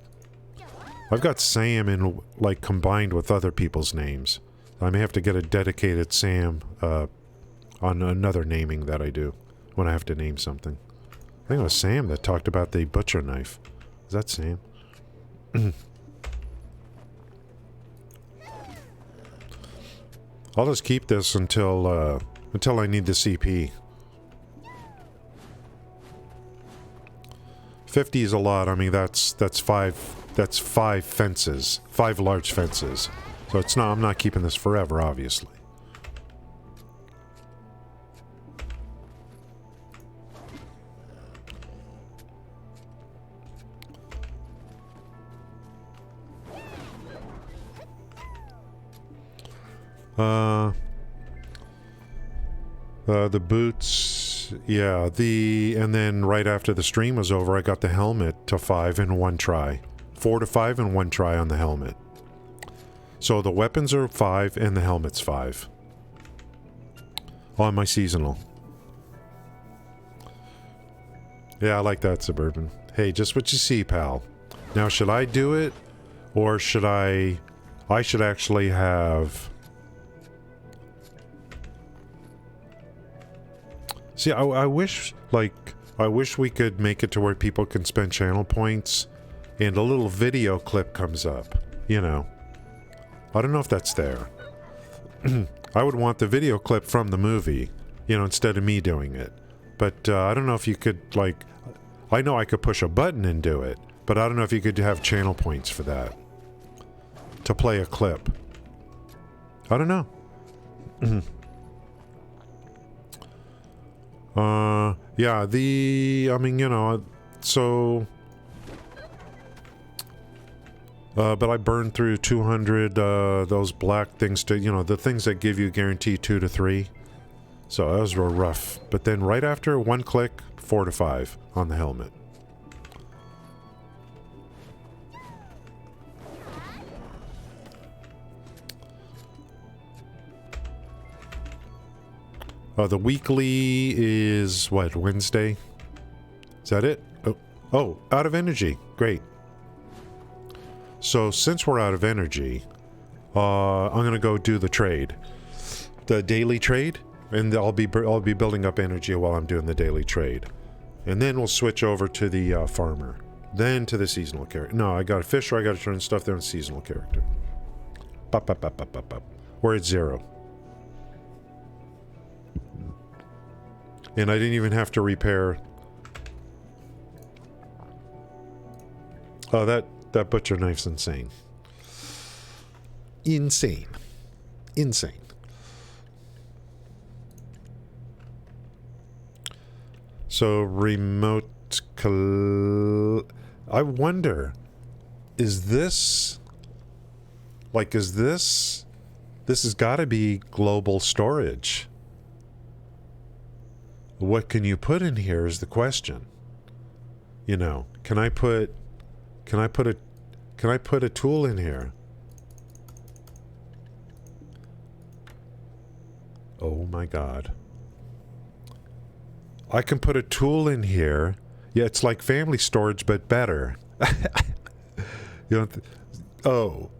I've got Sam in, combined with other people's names. I may have to get a dedicated Sam, on another naming that I do, when I have to name something. I think it was Sam that talked about the butcher knife. Is that Sam? I'll just keep this until I need the CP. 50 is a lot. I mean, that's five fences, 5 large fences. So it's not. I'm not keeping this forever, obviously. The boots, yeah, and then right after the stream was over, I got the helmet to 5 in one try. 4 to 5 in one try on the helmet. So the weapons are 5 and the helmet's 5. On my seasonal. Yeah, I like that, Suburban. Hey, just what you see, pal. Now, should I do it? Or should I should actually have... See, I wish, like, I wish we could make it to where people can spend channel points and a little video clip comes up, you know. I don't know if that's there. I would want the video clip from the movie, you know, instead of me doing it. But I don't know if you could, like... I know I could push a button and do it, but I don't know if you could have channel points for that. To play a clip. I don't know. Yeah, I mean, you know, so... but I burned through 200, those black things to, you know, the things that give you guarantee 2 to 3. So those were rough. But then right after, one click, 4 to 5 on the helmet. The weekly is, what, Wednesday? Is that it? Oh, out of energy. Great. So since we're out of energy, I'm going to go do the trade. The daily trade. And I'll be building up energy while I'm doing the daily trade. And then we'll switch over to the farmer. Then to the seasonal character. No, I got a fisher. I got to turn stuff there in seasonal character. Pop, pop, pop, pop, pop, pop. We're at 0. And I didn't even have to repair. Oh, that butcher knife's insane. Insane. Insane. So remote I wonder, is this this has got to be global storage. What can you put in here is the question. You know, can I put a tool in here? Oh my God. I can put a tool in here. Yeah, it's like family storage, but better. You know,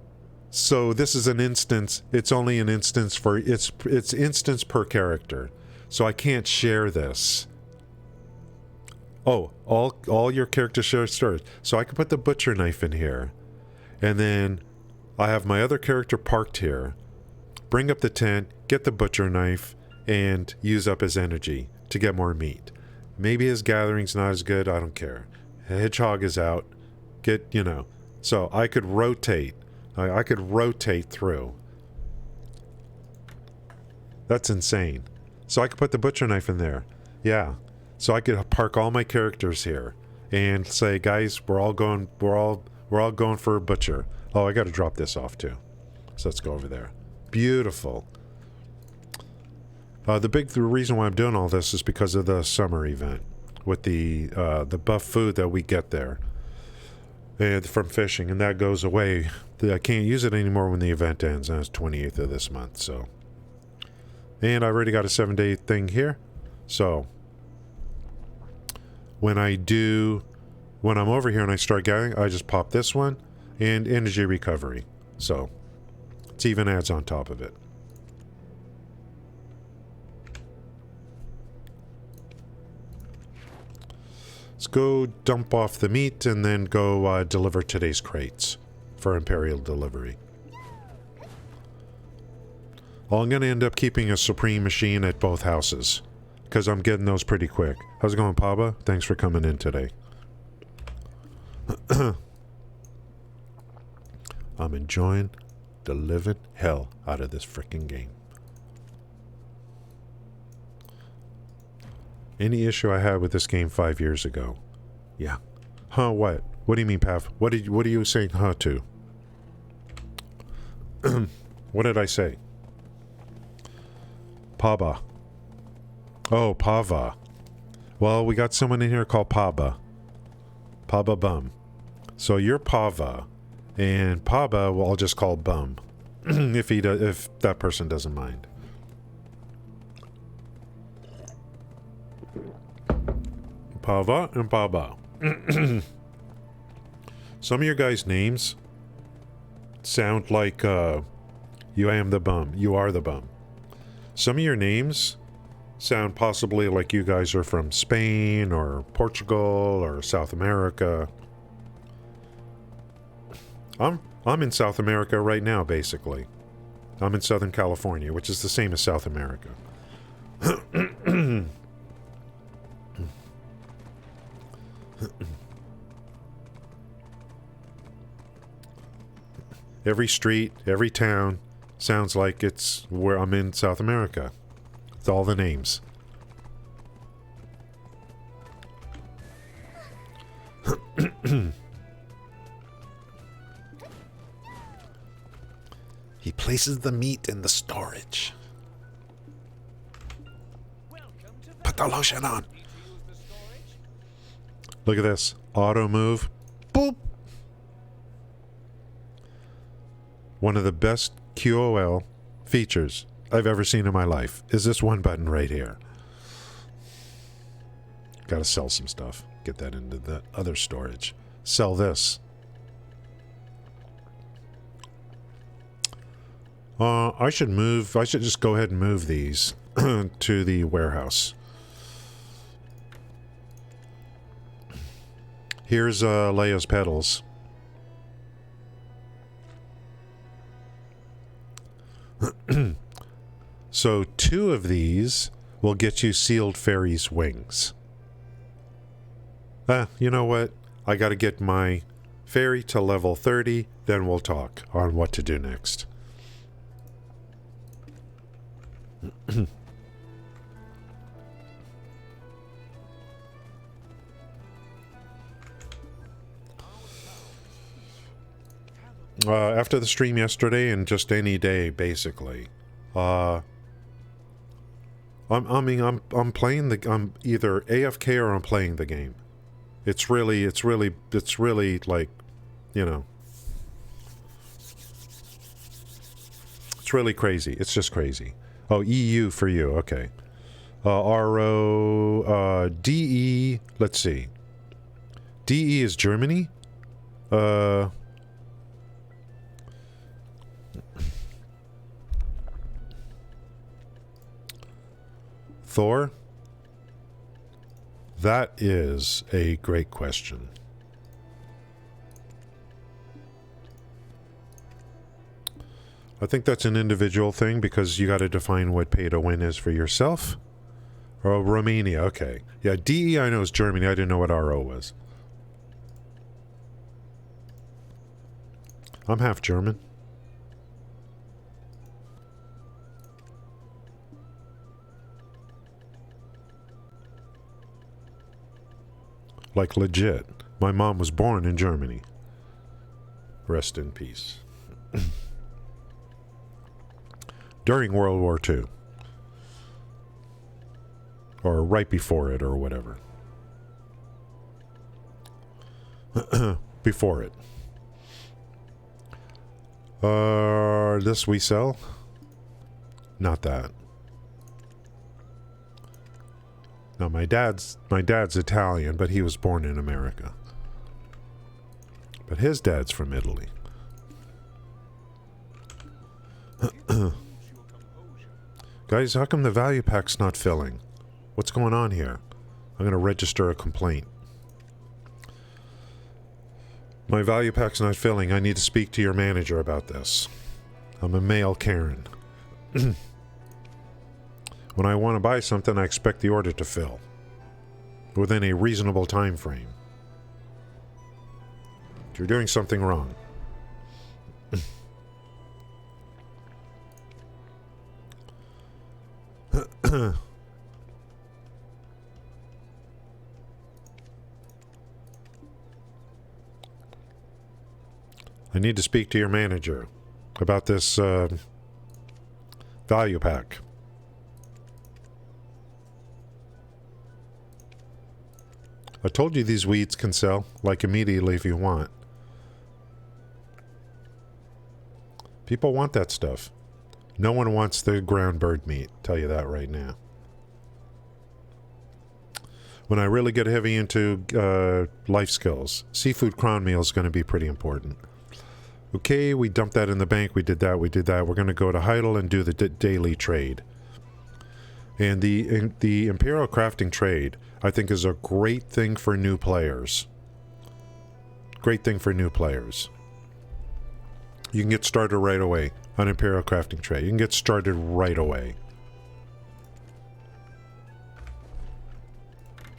so this is an instance. It's only an instance for it's instance per character. So I can't share this. Oh, all your characters share storage. So I can put the butcher knife in here. And then I have my other character parked here. Bring up the tent, get the butcher knife, and use up his energy to get more meat. Maybe his gathering's not as good, I don't care. Hedgehog is out. You know. So I could rotate. I could rotate through. That's insane. So I could put the butcher knife in there. Yeah. So I could park all my characters here and say, guys, we're all going for a butcher. Oh, I got to drop this off too. So let's go over there. Beautiful. The reason why I'm doing all this is because of the summer event with the buff food that we get there and from fishing, and that goes away. I can't use it anymore when the event ends, and it's 28th of this month. So, and I already got a 7-day thing here. So when I'm over here and I start gathering, I just pop this one and energy recovery. So it's even adds on top of it. Let's go dump off the meat and then go deliver today's crates for Imperial delivery. Well, I'm going to end up keeping a Supreme machine at both houses because I'm getting those pretty quick. How's it going, Paba? Thanks for coming in today. I'm enjoying the living hell out of this freaking game. Any issue I had with this game 5 years ago? Yeah. Huh, what? What do you mean, Pav? What are you saying huh to? What did I say? Paba. Oh, Pava. Well, we got someone in here called Paba. Paba Bum. So you're Pava, and Paba, well, I'll just call Bum, if that person doesn't mind. Pava and Paba. Some of your guys' names sound like you am the bum. You are the bum. Some of your names sound possibly like you guys are from Spain or Portugal or South America. I'm in South America right now, basically. I'm in Southern California, which is the same as South America. Every street, every town sounds like it's where I'm in South America. It's all the names. He places the meat in the storage. Put the lotion on. Look at this. Auto move. Boop. One of the best QOL features I've ever seen in my life is this one button right here. Gotta sell some stuff. Get that into the other storage. Sell this. I should just go ahead and move these to the warehouse. Here's Leia's petals. So 2 of these will get you sealed fairy's wings. You know what? I gotta get my fairy to level 30, then we'll talk on what to do next. After the stream yesterday and just any day, basically. I'm playing I'm either AFK or I'm playing the game. It's really like, you know, it's really crazy. It's just crazy. Oh, EU for you. Okay. RO, DE, let's see. DE is Germany. Thor? That is a great question. I think that's an individual thing because you got to define what pay to win is for yourself. Oh, Romania, okay. Yeah, DE I know is Germany. I didn't know what RO was. I'm half German. Like legit. My mom was born in Germany. Rest in peace. During World War II. Or right before it, or whatever. Before it. This we sell? Not that. Now my dad's Italian, but he was born in America. But his dad's from Italy. Guys, how come the value pack's not filling? What's going on here? I'm going to register a complaint. My value pack's not filling. I need to speak to your manager about this. I'm a male Karen. When I want to buy something, I expect the order to fill within a reasonable time frame. You're doing something wrong. I need to speak to your manager about this value pack. I told you these weeds can sell, like, immediately if you want. People want that stuff. No one wants the ground bird meat, tell you that right now. When I really get heavy into life skills, seafood cron meal is going to be pretty important. Okay, we dumped that in the bank. We did that. We're going to go to Heidel and do the daily trade. And the Imperial Crafting trade, I think, is a great thing for new players. Great thing for new players. You can get started right away on Imperial Crafting trade. You can get started right away.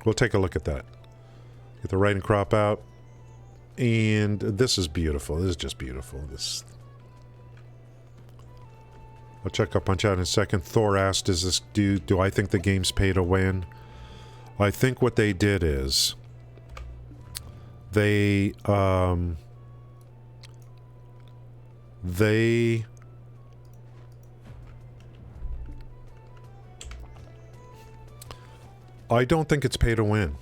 We'll take a look at that. Get the writing crop out. And this is beautiful. This is just beautiful. This. I'll check up Punch Out in a second. Thor asked, "Does this do I think the game's pay to win?" I think what they did is they I don't think it's pay to win.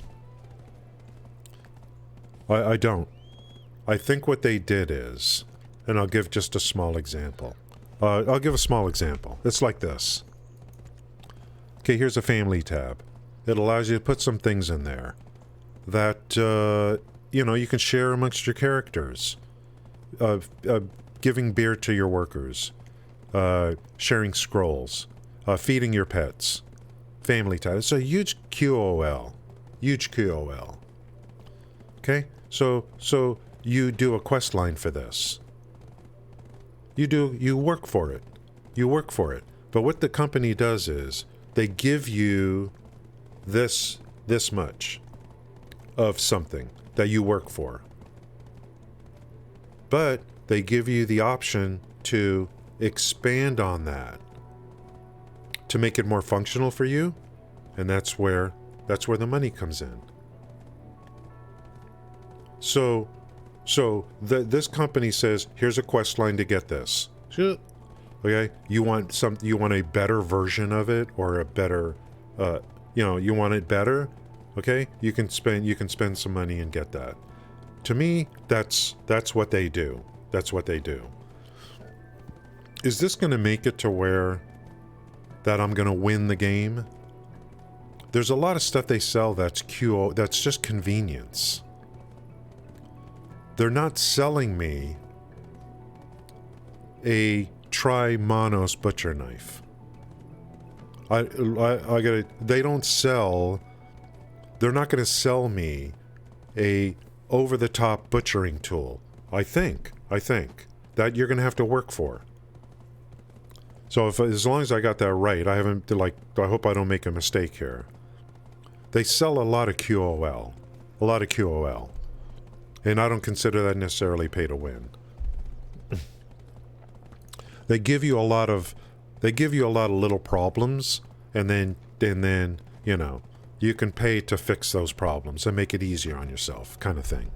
I don't. I think what they did is, and I'll give just a small example. I'll give a small example. It's like this. Okay, here's a family tab. It allows you to put some things in there that, you know, you can share amongst your characters. Giving beer to your workers. Sharing scrolls. Feeding your pets. Family tab. It's a huge QOL. Huge QOL. Okay? So you do a quest line for this. You work for it. You work for it. But what the company does is they give you this much of something that you work for. But they give you the option to expand on that to make it more functional for you, and that's where the money comes in. So this company says, here's a quest line to get this. Okay, you want a better version of it, or a better, you want it better. Okay, you can spend some money and get that. To me, that's what they do. That's what they do. Is this going to make it to where that I'm going to win the game? There's a lot of stuff they sell that's that's just convenience. They're not selling me a Tri-Monos butcher knife. I gotta. They don't sell. They're not going to sell me a over-the-top butchering tool. I think that you're going to have to work for. So as long as I got that right, I hope I don't make a mistake here. They sell a lot of QOL. And I don't consider that necessarily pay to win. They give you a lot of little problems, and then you know, you can pay to fix those problems and make it easier on yourself, kind of thing.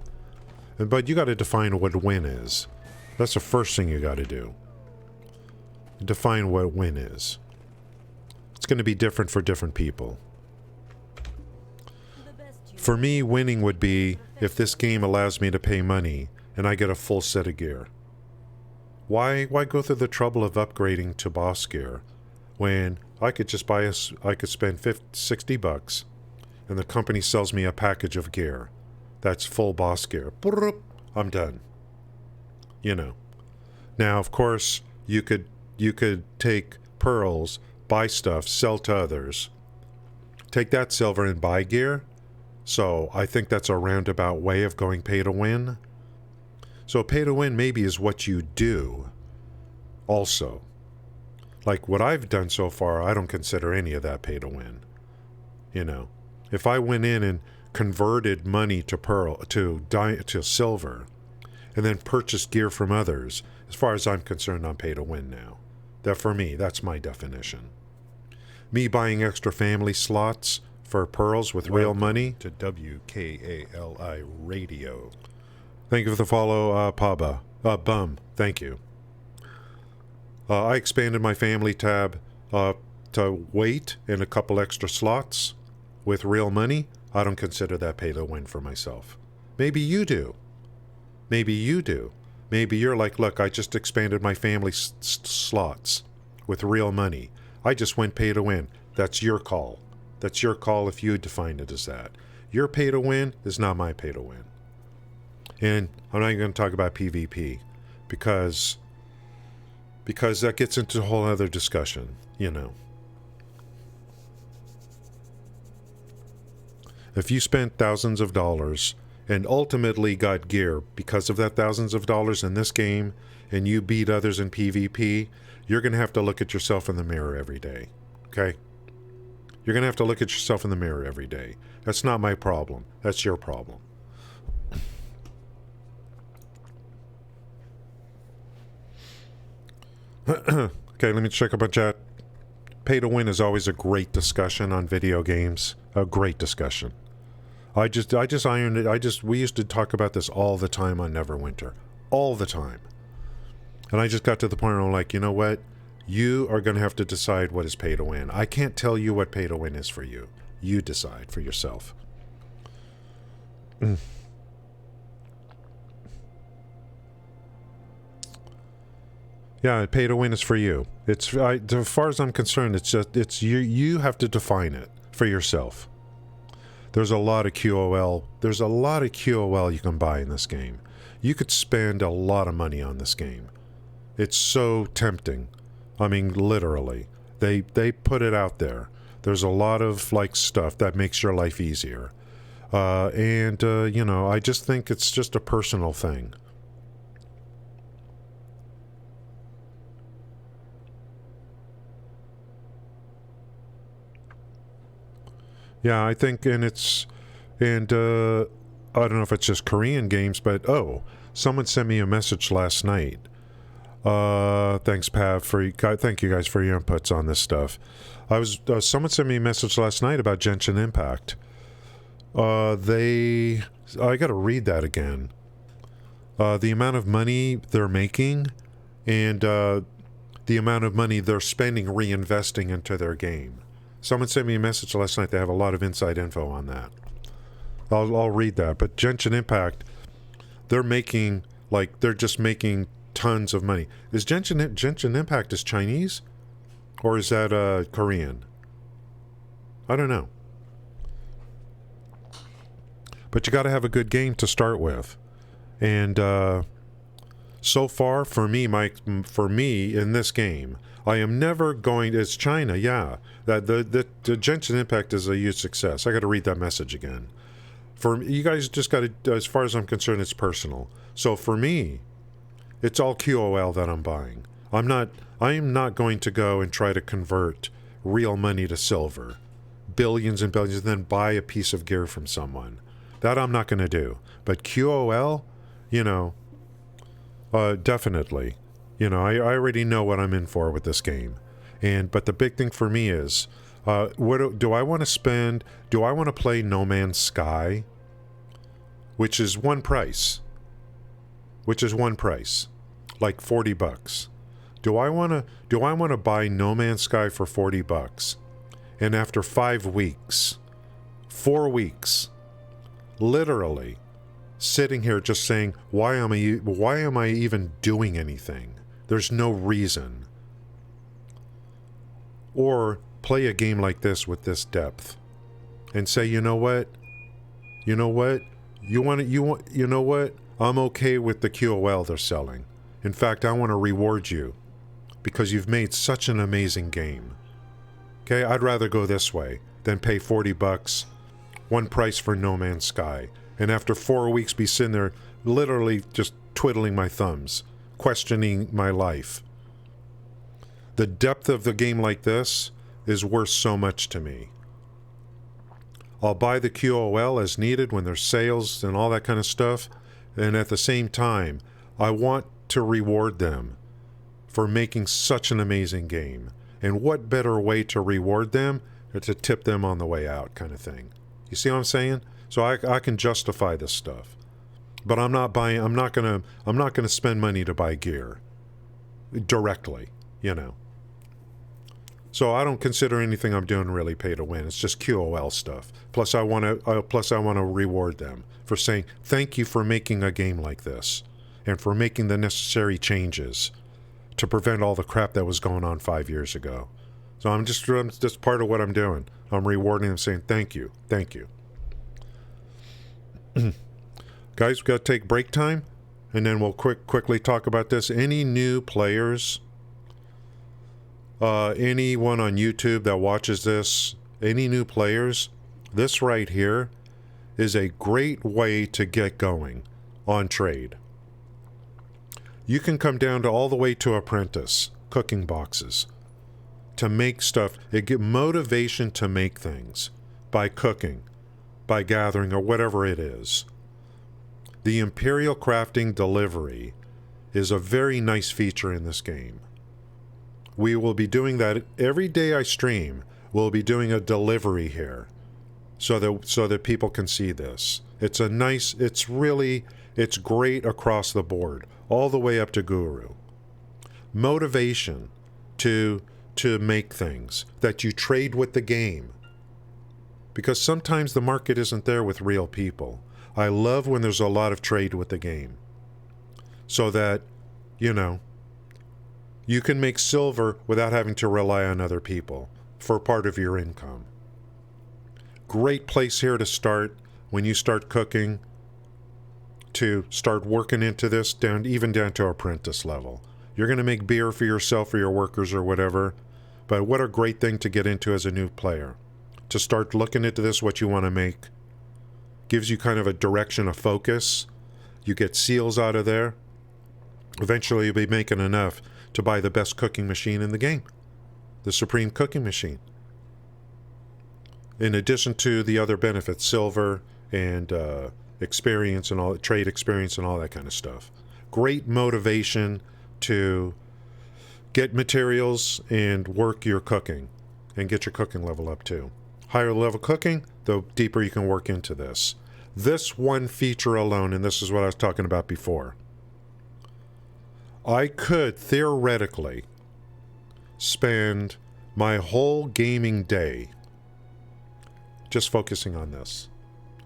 But you got to define what win is. That's the first thing you got to do. Define what win is. It's going to be different for different people. For me, winning would be if this game allows me to pay money and I get a full set of gear. Why go through the trouble of upgrading to boss gear when I could just I could spend $60 and the company sells me a package of gear that's full boss gear. I'm done. You know. Now, of course, you could take pearls, buy stuff, sell to others. Take that silver and buy gear. So I think that's a roundabout way of going pay to win. So pay to win maybe is what you do also. Like what I've done so far, I don't consider any of that pay to win. You know, if I went in and converted money to silver and then purchased gear from others, as far as I'm concerned, I'm pay to win now. That for me, that's my definition. Me buying extra family slots for pearls with real money. To WKALI Radio. Thank you for the follow, Paba. Bum. Thank you. I expanded my family tab to weight and a couple extra slots with real money. I don't consider that pay to win for myself. Maybe you do. Maybe you do. Maybe you're like, look, I just expanded my family slots with real money. I just went pay to win. That's your call. That's your call if you define it as that. Your pay to win is not my pay to win. And I'm not even going to talk about PvP because that gets into a whole other discussion, you know. If you spent thousands of dollars and ultimately got gear because of that thousands of dollars in this game and you beat others in PvP, you're going to have to look at yourself in the mirror every day, okay? You're going to have to look at yourself in the mirror every day. That's not my problem. That's your problem. Okay, let me check up on chat. Pay to win is always a great discussion on video games. A great discussion. I just ironed it. We used to talk about this all the time on Neverwinter. All the time. And I just got to the point where I'm like, you know what? You are going to have to decide what is pay to win. I can't tell you what pay to win is for you. You decide for yourself. Yeah, pay to win is for you. It's as far as I'm concerned, it's you. You have to define it for yourself. There's a lot of QOL. There's a lot of QOL you can buy in this game. You could spend a lot of money on this game. It's so tempting. I mean, literally. They put it out there. There's a lot of like stuff that makes your life easier. You know, I just think it's just a personal thing. Yeah, I think, and I don't know if it's just Korean games, but someone sent me a message last night. Thanks, Pav, thank you guys for your inputs on this stuff. Someone sent me a message last night about Genshin Impact. I got to read that again. The amount of money they're making and the amount of money they're spending reinvesting into their game. Someone sent me a message last night. They have a lot of inside info on that. I'll read that. But Genshin Impact, they're just making tons of money. Is Genshin Impact is Chinese? Or is that Korean? I don't know. But you got to have a good game to start with. And so far, for me in this game, I am never going. It's China, yeah. That the Genshin Impact is a huge success. I got to read that message again. For you guys, just got to. As far as I'm concerned, it's personal. So for me, it's all QOL that I'm buying. I am not going to go and try to convert real money to silver, billions and billions, and then buy a piece of gear from someone. That I'm not going to do. But QOL, you know, definitely. You know, I already know what I'm in for with this game. But the big thing for me is, what do I want to spend? Do I want to play No Man's Sky? Which is one price. Like $40. Do I want to buy No Man's Sky for $40? And after 4 weeks, literally sitting here just saying, why am I even doing anything? There's no reason. Or play a game like this with this depth and say, you know what? I'm okay with the QOL they're selling. In fact, I want to reward you because you've made such an amazing game. Okay, I'd rather go this way than pay $40, one price for No Man's Sky, and after 4 weeks be sitting there literally just twiddling my thumbs, questioning my life. The depth of the game like this is worth so much to me. I'll buy the QOL as needed when there's sales and all that kind of stuff, and at the same time, I want to reward them for making such an amazing game. And what better way to reward them than to tip them on the way out, kind of thing. You see what I'm saying? So I can justify this stuff. But I'm not gonna spend money to buy gear directly, you know. So I don't consider anything I'm doing really pay to win. It's just QOL stuff. Plus I want to reward them for saying thank you for making a game like this and for making the necessary changes to prevent all the crap that was going on 5 years ago. So I'm just part of what I'm doing. I'm rewarding them, saying thank you, thank you. Guys, we got to take break time, and then we'll quickly talk about this. Any new players? Anyone on YouTube that watches this, any new players, this right here is a great way to get going on trade. You can come down to all the way to apprentice, cooking boxes, to make stuff. It gives motivation to make things by cooking, by gathering, or whatever it is. The Imperial Crafting Delivery is a very nice feature in this game. We will be doing that every day I stream. We'll be doing a delivery here so that people can see this. It's great across the board, all the way up to Guru. Motivation to make things that you trade with the game. Because sometimes the market isn't there with real people. I love when there's a lot of trade with the game. So that, you can make silver without having to rely on other people for part of your income. Great place here to start when you start cooking, to start working into this even down to apprentice level. You're going to make beer for yourself or your workers or whatever, but what a great thing to get into as a new player. To start looking into this, what you want to make. Gives you kind of a direction, a focus. You get seals out of there. Eventually you'll be making enough to buy the best cooking machine in the game. The Supreme Cooking Machine. In addition to the other benefits, silver and experience and all, trade experience and all that kind of stuff. Great motivation to get materials and work your cooking and get your cooking level up too. Higher level cooking, the deeper you can work into this. This one feature alone, and this is what I was talking about before, I could theoretically spend my whole gaming day just focusing on this,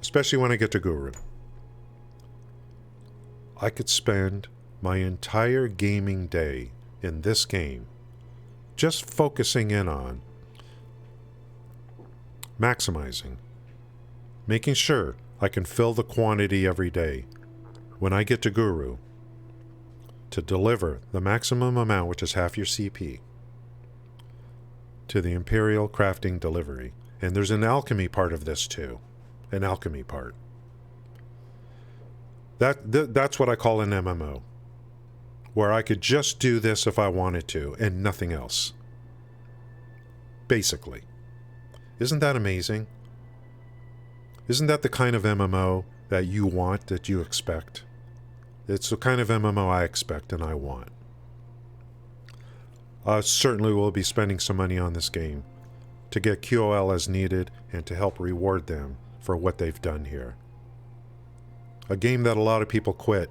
especially when I get to Guru. I could spend my entire gaming day in this game just focusing in on maximizing, making sure I can fill the quantity every day when I get to Guru to deliver the maximum amount, which is half your CP, to the Imperial Crafting Delivery. And there's an alchemy part of this too. An alchemy part. That's what I call an MMO. Where I could just do this if I wanted to, and nothing else. Basically. Isn't that amazing? Isn't that the kind of MMO that you want, that you expect? It's the kind of MMO I expect and I want. I certainly will be spending some money on this game to get QOL as needed and to help reward them for what they've done here. A game that a lot of people quit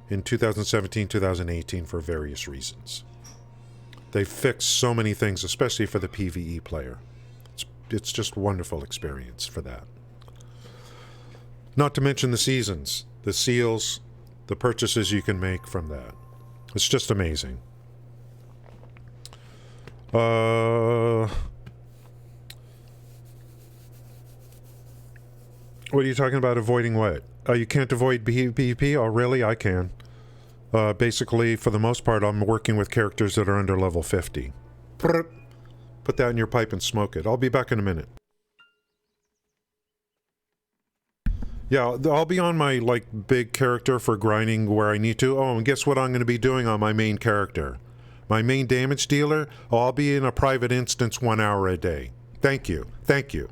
in 2017, 2018 for various reasons. They've fixed so many things, especially for the PVE player. It's just a wonderful experience for that. Not to mention the seasons, the seals, the purchases you can make from that. It's just amazing. What are you talking about avoiding what? You can't avoid PvP? Oh, really? I can. Basically, for the most part, I'm working with characters that are under level 50. Put that in your pipe and smoke it. I'll be back in a minute. Yeah, I'll be on my, big character for grinding where I need to. Oh, and guess what I'm going to be doing on my main character? My main damage dealer? Oh, I'll be in a private instance 1 hour a day. Thank you. Thank you.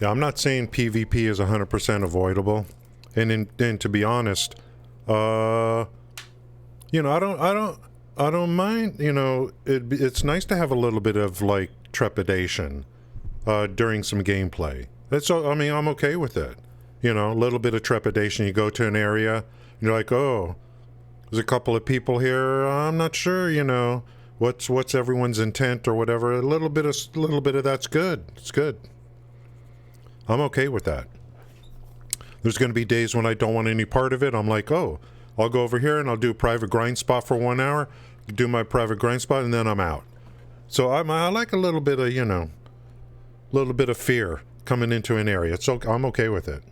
Yeah, I'm not saying PvP is 100% avoidable, and to be honest, you know, I don't mind. You know, it's nice to have a little bit of like trepidation during some gameplay. I mean, I'm okay with it. You know, a little bit of trepidation. You go to an area, and you're like, oh, there's a couple of people here. I'm not sure. You know, what's everyone's intent or whatever. A little bit of that's good. It's good. I'm okay with that. There's going to be days when I don't want any part of it. I'm like, oh, I'll go over here and I'll do a private grind spot for 1 hour, do my private grind spot, and then I'm out. So I like a little bit of, you know, a little bit of fear coming into an area. I'm okay with it.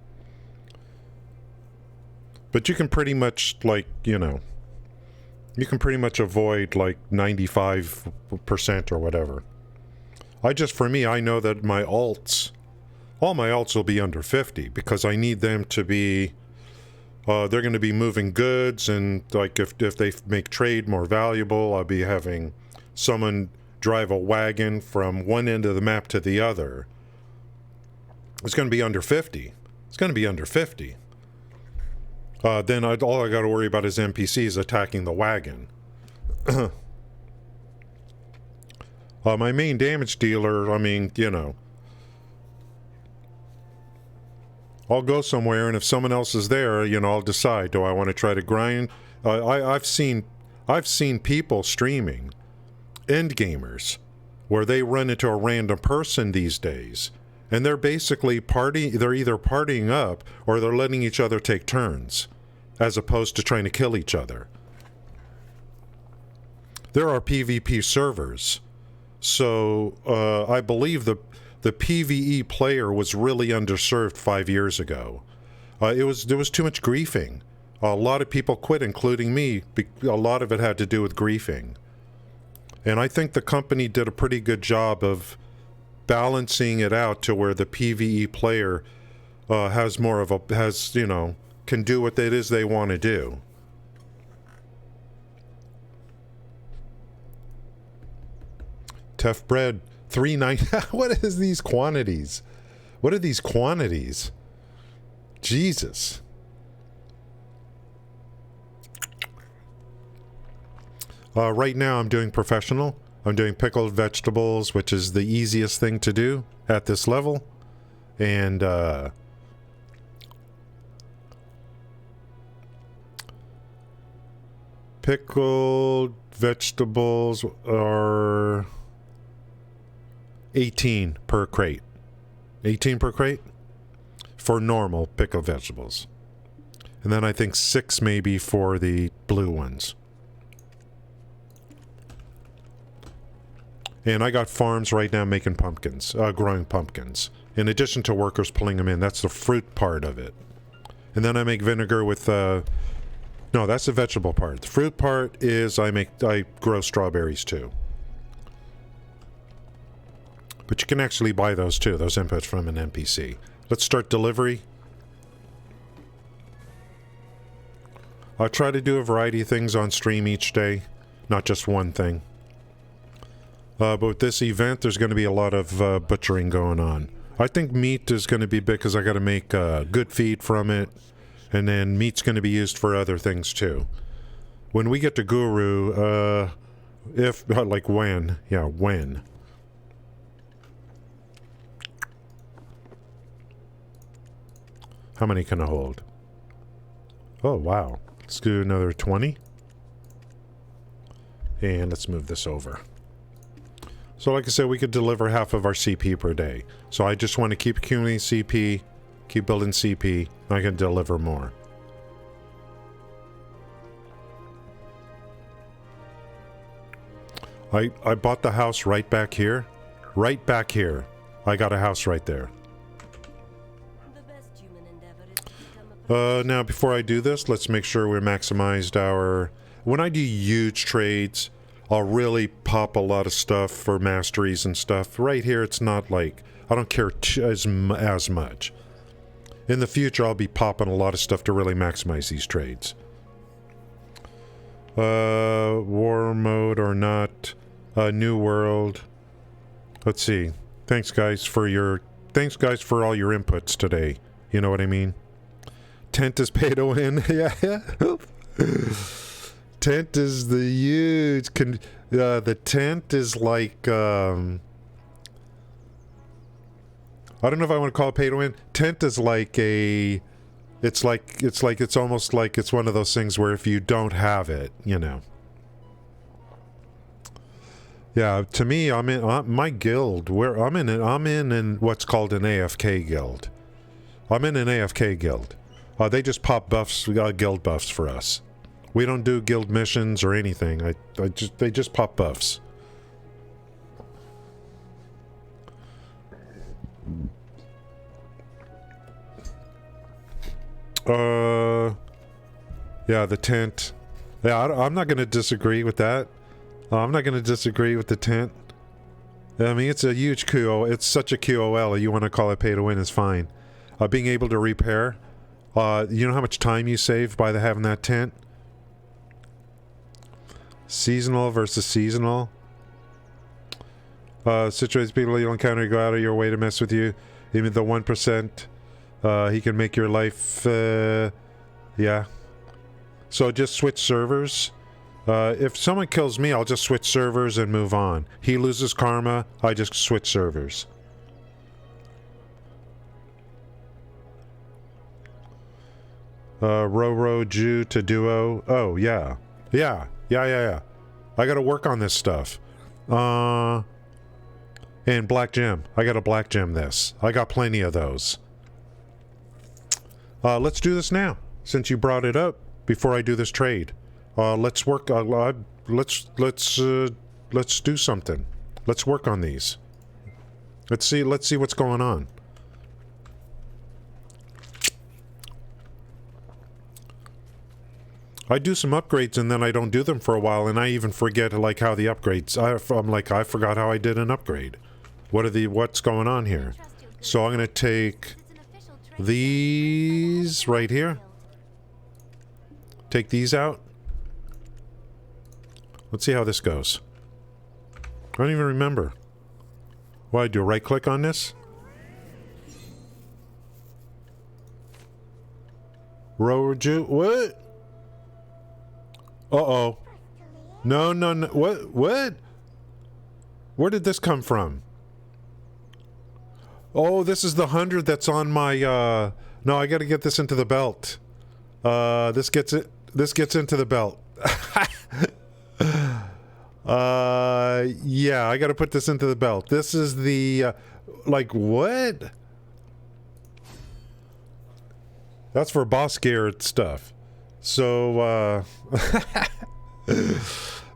But you can pretty much, like, you know, you can pretty much avoid like 95% or whatever. For me, I know that all my alts will be under 50 because I need them to be, they're going to be moving goods, and like if they make trade more valuable, I'll be having someone drive a wagon from one end of the map to the other. It's going to be under 50. It's going to be under 50. Then all I got to worry about is NPCs attacking the wagon. My main damage dealer, I mean, you know, I'll go somewhere, and if someone else is there, you know, I'll decide, do I want to try to grind? I've seen people streaming, end gamers, where they run into a random person these days, and they're basically they're either partying up or they're letting each other take turns, as opposed to trying to kill each other. There are PvP servers, so I believe the PVE player was really underserved 5 years ago. There was too much griefing. A lot of people quit, including me. A lot of it had to do with griefing. And I think the company did a pretty good job of balancing it out to where the PVE player you know, can do what it is they want to do. Tough bread. 390. What is these quantities? What are these quantities? Jesus. Right now I'm doing professional. I'm doing pickled vegetables, which is the easiest thing to do at this level. And pickled vegetables are 18 per crate. 18 per crate for normal pickled vegetables. And then I think 6 maybe for the blue ones. And I got farms right now making pumpkins, growing pumpkins. In addition to workers pulling them in. That's the fruit part of it. And then I make vinegar with, no, that's the vegetable part. The fruit part is I grow strawberries too. But you can actually buy those too, those inputs from an NPC. Let's start delivery. I try to do a variety of things on stream each day, not just one thing. But with this event, there's going to be a lot of butchering going on. I think meat is going to be big because I got to make good feed from it, and then meat's going to be used for other things too. When we get to Guru, when. How many can I hold? Oh, wow. Let's do another 20. And let's move this over. So like I said, we could deliver half of our CP per day. So I just want to keep accumulating CP, keep building CP, and I can deliver more. I bought the house right back here. Right back here. I got a house right there. Now, before I do this, let's make sure we're maximized our... When I do huge trades, I'll really pop a lot of stuff for masteries and stuff. Right here, it's not like... I don't care as much. In the future, I'll be popping a lot of stuff to really maximize these trades. War mode or not. New world. Let's see. Thanks, guys, for your thanks guys for all your inputs today. You know what I mean? Tent is pay to win. Yeah. Tent is the huge... the tent is like... I don't know if I want to call it pay to win. Tent is like a... It's almost like it's one of those things where if you don't have it, you know. Yeah, to me, I'm in my guild. I'm in what's called an AFK guild. I'm in an AFK guild. They just pop buffs, guild buffs for us. We don't do guild missions or anything. They just pop buffs. Yeah, the tent. Yeah, I'm not going to disagree with that. I'm not going to disagree with the tent. I mean, it's a huge QO. It's such a QOL. You want to call it pay to win is fine. Being able to repair. You know how much time you save by having that tent? Seasonal versus seasonal. Situates people you'll encounter go out of your way to mess with you. Even the 1%. He can make your life... yeah. So just switch servers. If someone kills me, I'll just switch servers and move on. He loses karma, I just switch servers. Roro Jew to duo. Oh, yeah. Yeah. I gotta work on this stuff. And black gem. I gotta black gem this. I got plenty of those. Let's do this now. Since you brought it up, before I do this trade. Let's work, let's do something. Let's work on these. Let's see what's going on. I do some upgrades and then I don't do them for a while and I even forget like how the upgrades, I'm like, I forgot how I did an upgrade. What's going on here? So I'm gonna take these right here. Take these out. Let's see how this goes. I don't even remember. What, I do a right click on this? Roju, what? Uh-oh. No. What? Where did this come from? Oh, this is the 100 that's on my, no, I gotta get this into the belt. This gets into the belt. Yeah, I gotta put this into the belt. This is the, like, what? That's for boss gear stuff. So,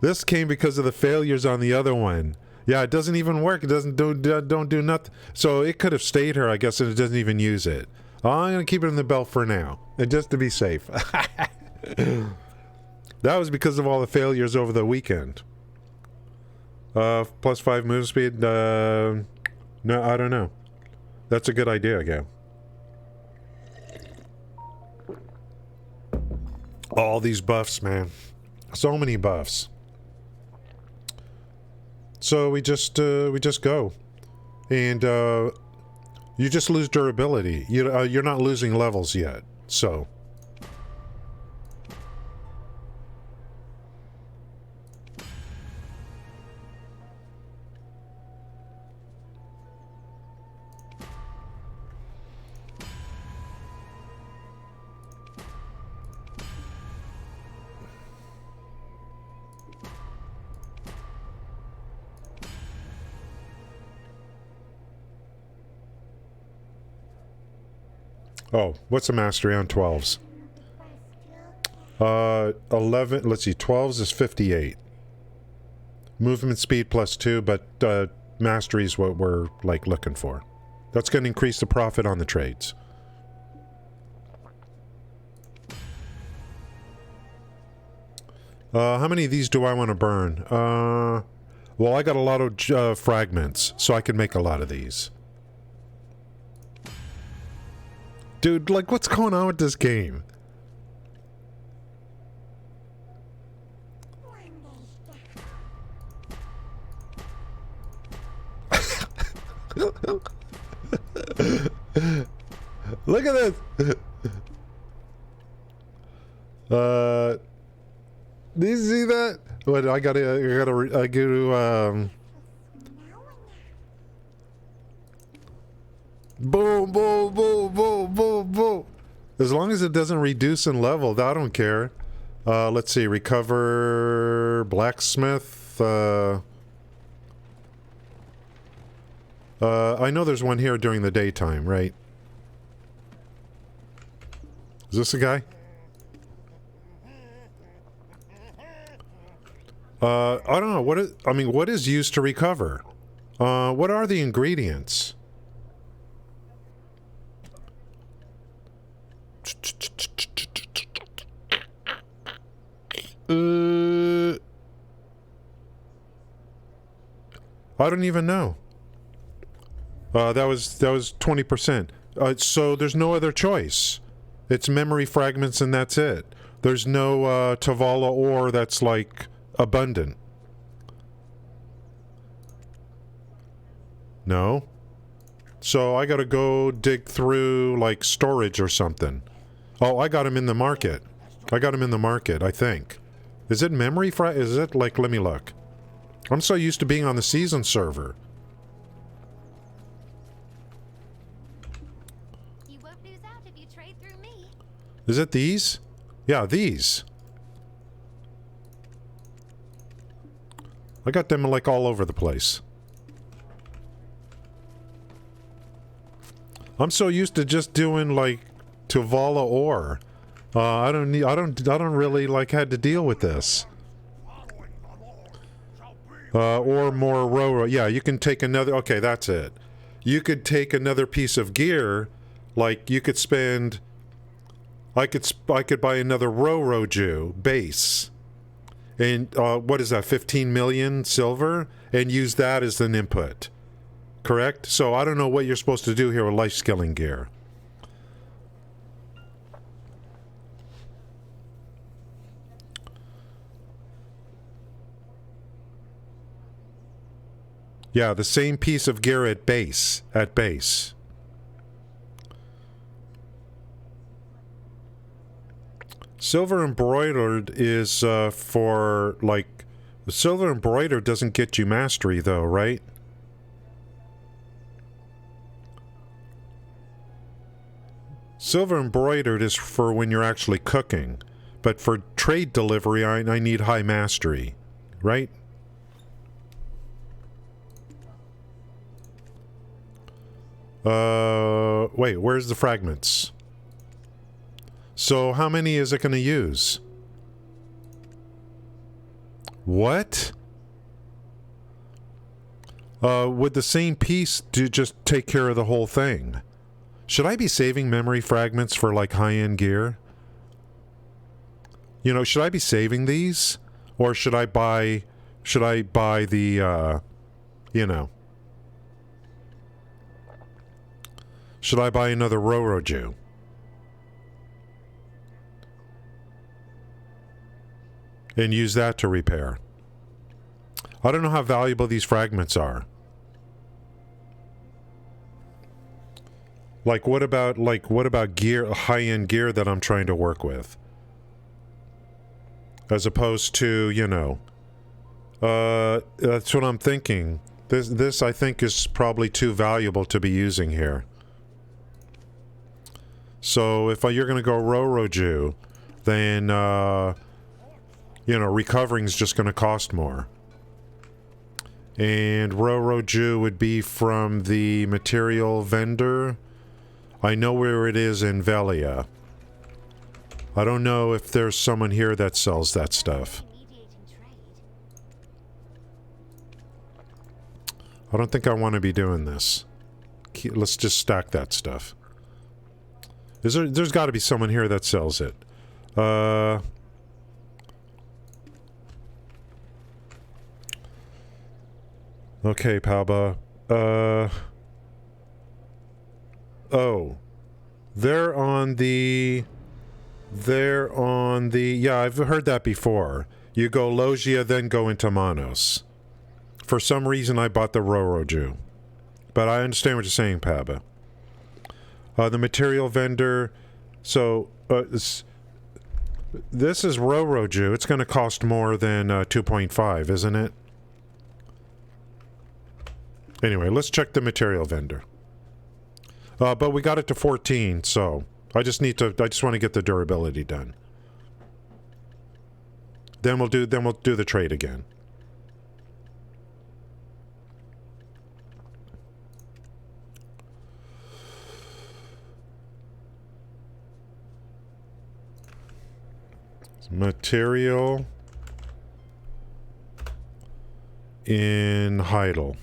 this came because of the failures on the other one. Yeah, it doesn't even work. It doesn't don't do nothing. So it could have stayed here, I guess, and it doesn't even use it. I'm gonna keep it in the belt for now, and just to be safe. That was because of all the failures over the weekend. Plus 5 move speed. No, I don't know. That's a good idea, again. All these buffs, man. So many buffs. So we just go, and you just lose durability. You're not losing levels yet. So. Oh, what's a mastery on 12s? 11, let's see, 12s is 58. Movement speed plus 2, but mastery is what we're, like, looking for. That's going to increase the profit on the trades. How many of these do I want to burn? Well, I got a lot of fragments, so I can make a lot of these. Dude, like, what's going on with this game? Look at this. Do you see that? What I gotta boom, boom, boom, boom, boom, boom. As long as it doesn't reduce in level, I don't care. Let's see, recover blacksmith. I know there's one here during the daytime, right? Is this a guy? I don't know. What is used to recover? What are the ingredients? I don't even know. That was 20%. So there's no other choice. It's memory fragments and that's it. There's no Tavala ore that's like abundant. No. So I gotta go dig through like storage or something. Oh, I got him in the market. I think. Is it memory is it like, let me look. I'm so used to being on the season server. You won't lose out if you trade through me. Is it these? Yeah, these. I got them like all over the place. I'm so used to just doing like Tuvala ore. I don't really like had to deal with this. Or more row. Yeah, you can take another. Okay, that's it. You could take another piece of gear. Like you could spend. I could buy another Roroju base. And what is that? 15 million silver, and use that as an input. Correct? So I don't know what you're supposed to do here with life skilling gear. Yeah, the same piece of gear at base. Silver embroidered is for, like... The silver embroidered doesn't get you mastery, though, right? Silver embroidered is for when you're actually cooking. But for trade delivery, I need high mastery. Right? Wait, where's the fragments? So how many is it going to use? What? Would the same piece just take care of the whole thing? Should I be saving memory fragments for like high-end gear? You know, should I be saving these? Or should I buy the, you know... Should I buy another Roroju? And use that to repair. I don't know how valuable these fragments are. Like what about gear, high-end gear that I'm trying to work with? As opposed to, you know, that's what I'm thinking. This I think is probably too valuable to be using here. So if you're going to go Roroju, then, you know, recovering's just going to cost more. And Roroju would be from the material vendor. I know where it is in Velia. I don't know if there's someone here that sells that stuff. I don't think I want to be doing this. Let's just stack that stuff. There's got to be someone here that sells it. Okay, Palba. Oh. They're on the... Yeah, I've heard that before. You go Logia, then go into Manos. For some reason, I bought the Roroju. But I understand what you're saying, Paba. The material vendor. So this is Roroju. It's going to cost more than 2.5, isn't it? Anyway, let's check the material vendor. But we got it to 14, so I just want to get the durability done. Then we'll do the trade again. Material in Heidel.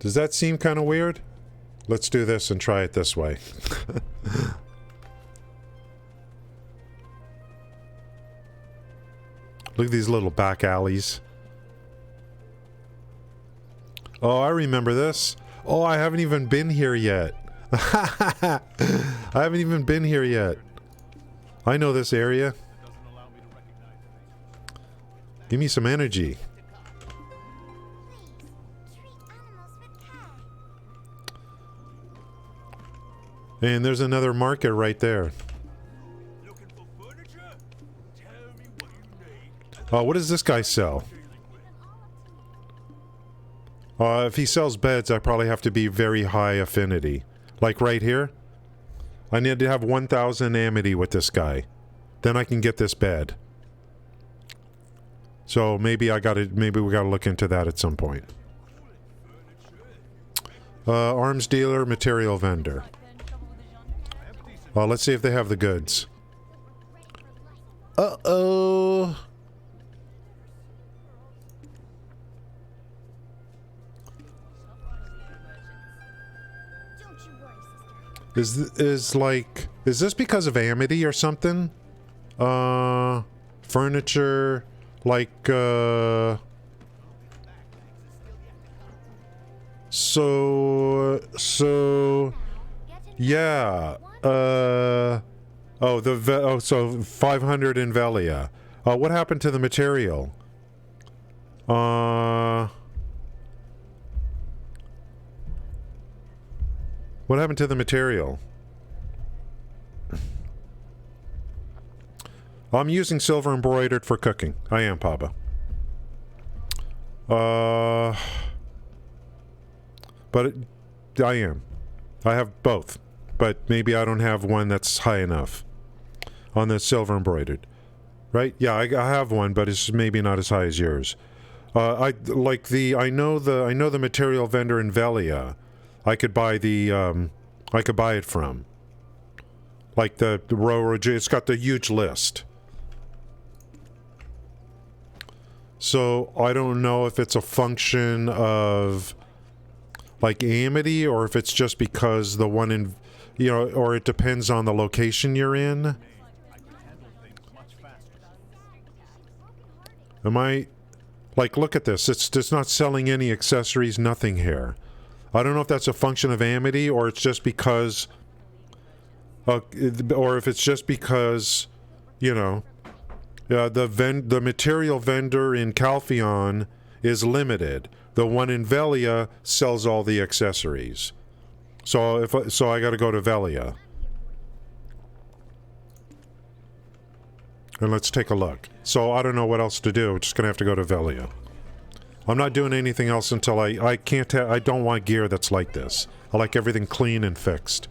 Does that seem kind of weird? Let's do this and try it this way. Look at these little back alleys. Oh, I remember this. Oh, I haven't even been here yet. I haven't even been here yet. I know this area. Give me some energy. And there's another market right there. What does this guy sell? If he sells beds, I probably have to be very high affinity. Like right here. I need to have 1,000 amity with this guy. Then I can get this bed. So maybe we gotta look into that at some point. Arms dealer, material vendor. Let's see if they have the goods. Uh-oh. Is this because of amity or something? Furniture, like, yeah, so 500 in Velia. What happened to the material? What happened to the material? I'm using silver embroidered for cooking. I am, Papa. But I am. I have both. But maybe I don't have one that's high enough on the silver embroidered. Right? Yeah, I have one, but it's maybe not as high as yours. I know the material vendor in Velia. I could buy it from. Like the Roroju, it's got the huge list. So I don't know if it's a function of like amity or if it's just because the one in, or it depends on the location you're in. Am I, like, look at this. It's not selling any accessories, nothing here. I don't know if that's a function of amity or it's just because, or if it's just because, the material vendor in Calpheon is limited. The one in Velia sells all the accessories. So I got to go to Velia. And let's take a look. So I don't know what else to do. We're just going to have to go to Velia. I'm not doing anything else until I don't want gear that's like this. I like everything clean and fixed.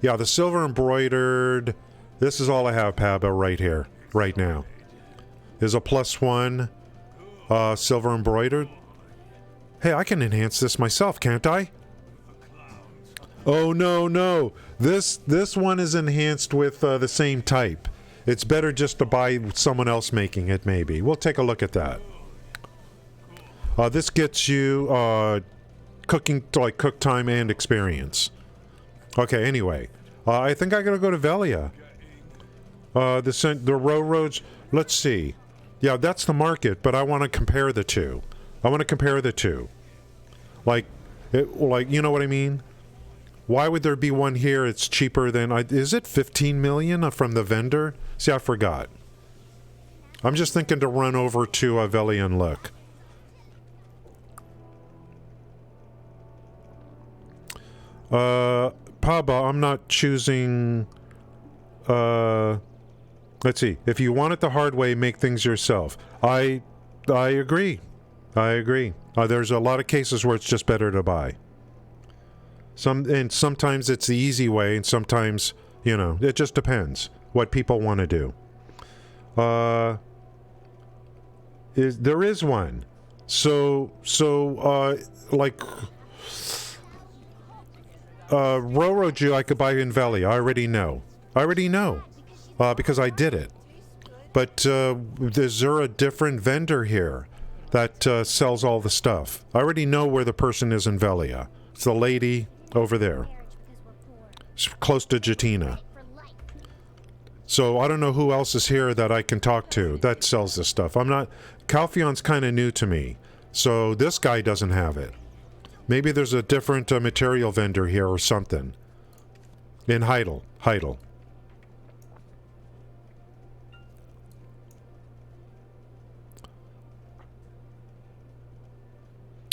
Yeah, the silver embroidered, this is all I have, Paba, right here, right now. Is a +1 silver embroidered. Hey, I can enhance this myself, can't I? Oh, no. This one is enhanced with the same type. It's better just to buy someone else making it, maybe. We'll take a look at that. This gets you cooking, like cook time and experience. Okay, anyway. I think I gotta go to Velia. The railroads, let's see. Yeah, that's the market, but I want to compare the two. Like, you know what I mean? Why would there be one here? It's cheaper than... is it 15 million from the vendor? See, I forgot. I'm just thinking to run over to Velia and look. Paba, I'm not choosing... let's see. If you want it the hard way, make things yourself. I agree. I agree. There's a lot of cases where it's just better to buy. Sometimes it's the easy way, and sometimes, you know, it just depends what people want to do. There is one. Like Roroju I could buy in Valley. I already know. Because I did it. But is there a different vendor here that sells all the stuff? I already know where the person is in Velia. It's the lady over there. It's close to Jatina. So I don't know who else is here that I can talk to that sells this stuff. I'm not... Calphion's kind of new to me. So this guy doesn't have it. Maybe there's a different material vendor here or something. In Heidel.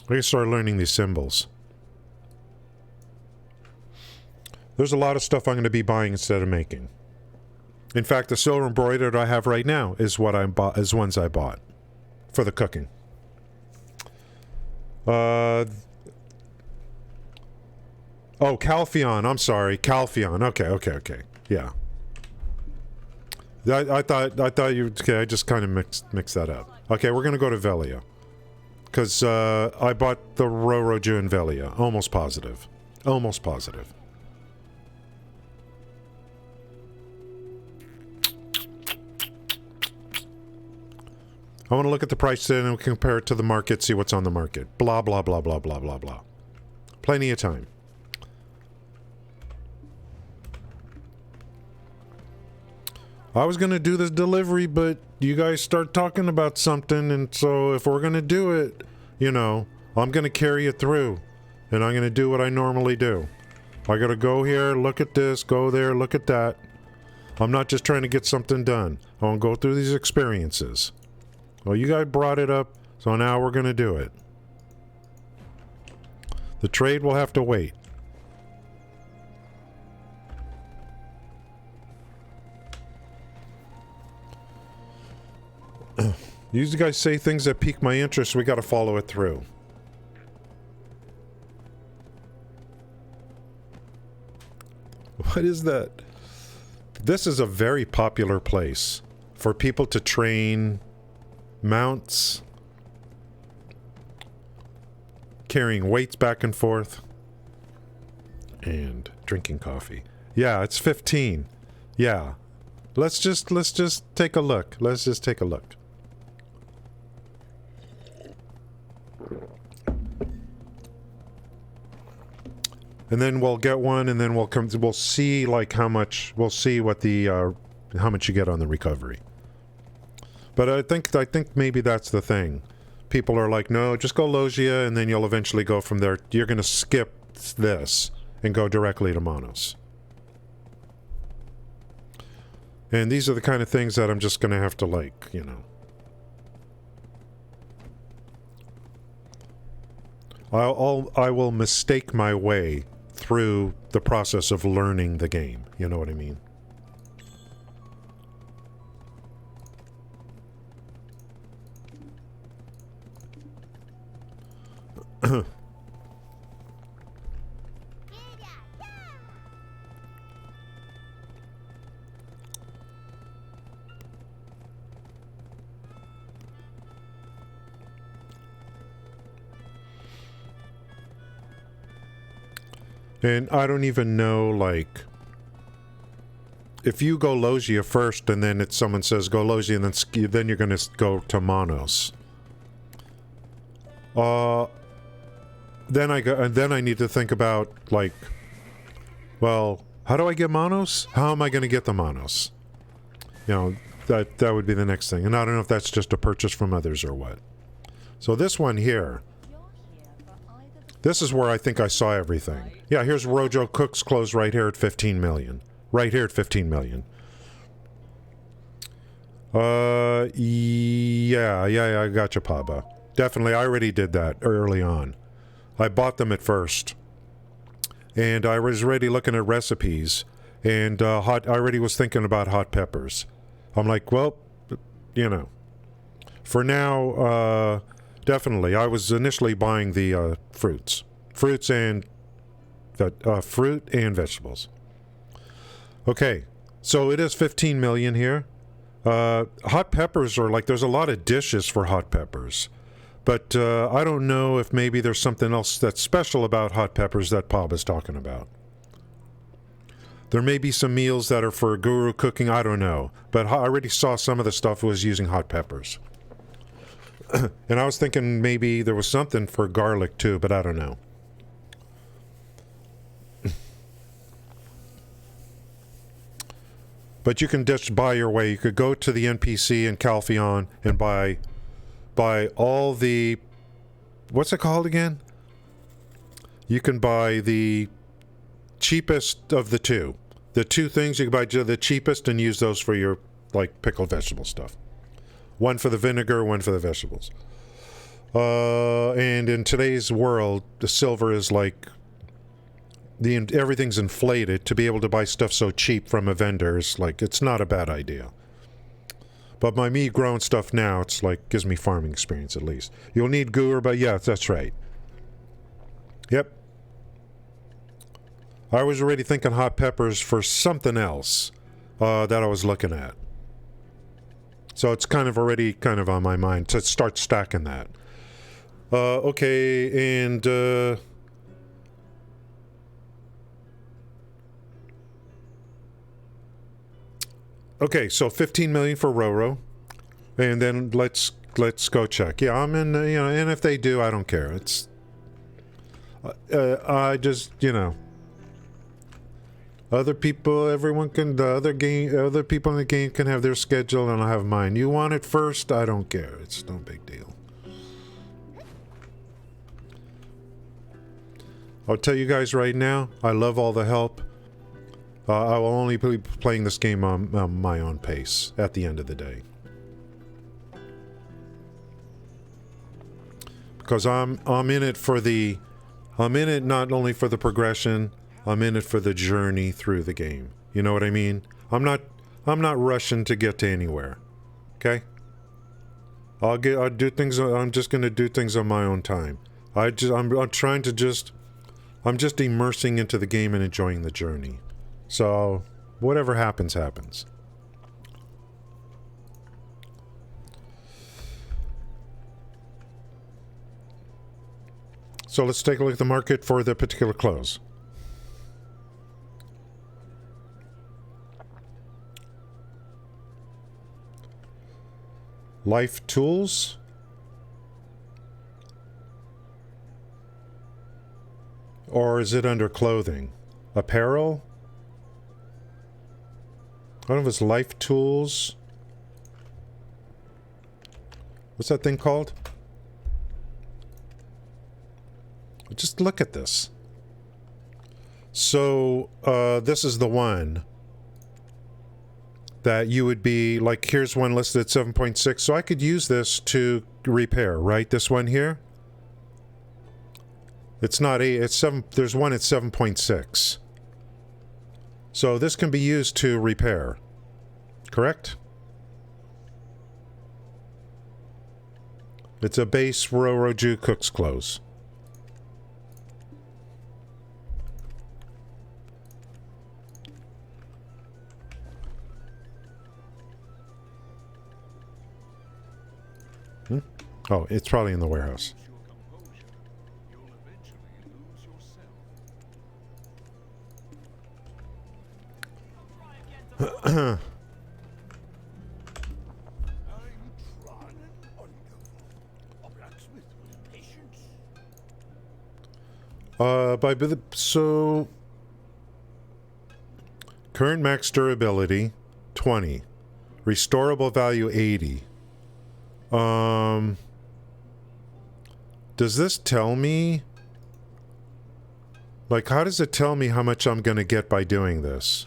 I can start learning these symbols. There's a lot of stuff I'm going to be buying instead of making. In fact, the silver embroidered I have right now is what I bought, is ones I bought for the cooking. Oh, Calphion. I'm sorry, Calphion. Okay. Yeah. I thought you. Okay, I just kind of mixed that up. Okay, we're gonna go to Velia. Because I bought the Roroju in Velia. Almost positive. I want to look at the price then and compare it to the market, see what's on the market. Blah, blah, blah, blah, blah, blah, blah. Plenty of time. I was going to do this delivery, but you guys start talking about something, and so if we're going to do it, you know, I'm going to carry it through, and I'm going to do what I normally do. I got to go here, look at this, go there, look at that. I'm not just trying to get something done. I want to go through these experiences. Well, you guys brought it up, so now we're going to do it. The trade will have to wait. You guys say things that pique my interest, we got to follow it through. What is that? This is a very popular place for people to train mounts, carrying weights back and forth, and drinking coffee. Yeah, it's 15. Yeah. Let's just take a look. Let's just take a look. And then we'll get one, and then we'll see like how much, we'll see what the how much you get on the recovery. But I think maybe that's the thing. People are like, no, just go Logia, and then you'll eventually go from there. You're going to skip this and go directly to Monos. And these are the kind of things that I'm just going to have to, like, you know. I will mistake my way through the process of learning the game. You know what I mean? And I don't even know, like, if you go Logia first and then someone says go Logia and then you're going to go to Monos. Then I need to think about, like, well, how do I get Monos? How am I going to get the Monos? You know, that would be the next thing. And I don't know if that's just a purchase from others or what. So this one here. This is where I think I saw everything. Yeah, here's Rojo Cook's close right here at 15 million. Right here at 15 million. Yeah, I got you, Paba. Definitely, I already did that early on. I bought them at first. And I was already looking at recipes. And I already was thinking about hot peppers. I'm like, well, you know. For now, definitely. I was initially buying the fruits. Fruit and vegetables. Okay, so it is 15 million here. Hot peppers are like, there's a lot of dishes for hot peppers. But I don't know if maybe there's something else that's special about hot peppers that Pab is talking about. There may be some meals that are for guru cooking, I don't know. But I already saw some of the stuff was using hot peppers. And I was thinking maybe there was something for garlic too, but I don't know. But you can just buy your way. You could go to the NPC in Calpheon and buy all the... What's it called again? You can buy the cheapest of the two. The two things, you can buy the cheapest and use those for your, like, pickled vegetable stuff. One for the vinegar, one for the vegetables. And in today's world, the silver is like... everything's inflated. To be able to buy stuff so cheap from a vendor is like, it's not a bad idea. But my me growing stuff now, it's like, gives me farming experience at least. You'll need gur, but yeah, that's right. Yep. I was already thinking hot peppers for something else that I was looking at. So it's kind of already kind of on my mind to start stacking that. Okay, and... Okay, so 15 million for Roro, and then let's go check. Yeah, I'm in. And if they do, I don't care. It's. I just other people, everyone can. Other people in the game can have their schedule, and I have mine. You want it first? I don't care. It's no big deal. I'll tell you guys right now. I love all the help. I will only be playing this game on my own pace at the end of the day. Because I'm in it for the... I'm in it not only for the progression, I'm in it for the journey through the game. You know what I mean? I'm not rushing to get to anywhere. Okay? I'll do things... I'm just going to do things on my own time. I'm just immersing into the game and enjoying the journey. So, whatever happens, happens. So let's take a look at the market for the particular clothes. Life tools. Or is it under clothing? Apparel? I don't know if it's life tools. What's that thing called? Just look at this. So, this is the one that you would be, like, here's one listed at 7.6. So I could use this to repair, right? This one here. It's not 8, it's 7, there's one at 7.6. So this can be used to repair, correct? It's a base Roroju cook's clothes. Oh, it's probably in the warehouse. So current max durability 20, restorable value 80. Does this tell me Like, how does it tell me how much I'm gonna get by doing this?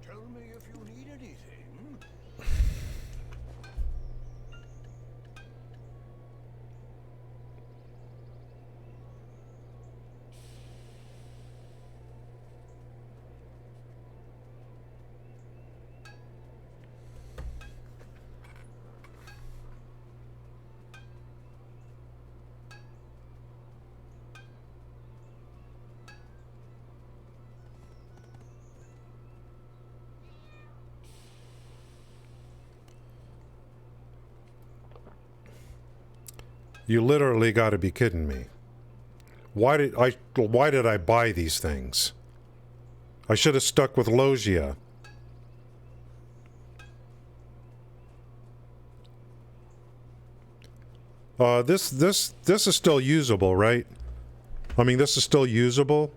Tell me if you need anything. You literally gotta be kidding me. Why did I buy these things? I should have stuck with Logia. This is still usable, right? I mean, this is still usable.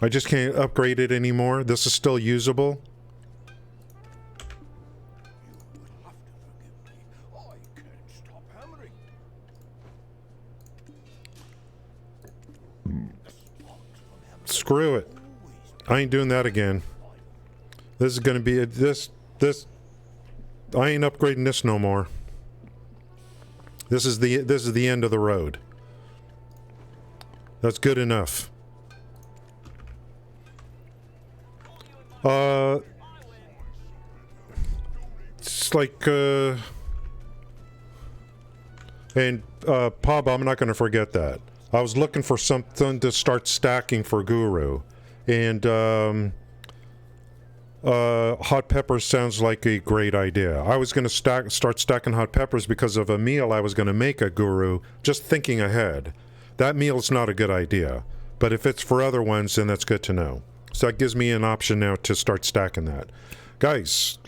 I just can't upgrade it anymore. This is still usable. Screw it. I ain't doing that again. This is gonna be this. I ain't upgrading this no more. This is the end of the road. That's good enough. It's like and Pub, I'm not gonna forget that. I was looking for something to start stacking for Guru, and hot peppers sounds like a great idea. I was going to start stacking hot peppers because of a meal I was going to make at Guru, just thinking ahead. That meal's not a good idea, but if it's for other ones, then that's good to know. So that gives me an option now to start stacking that. Guys,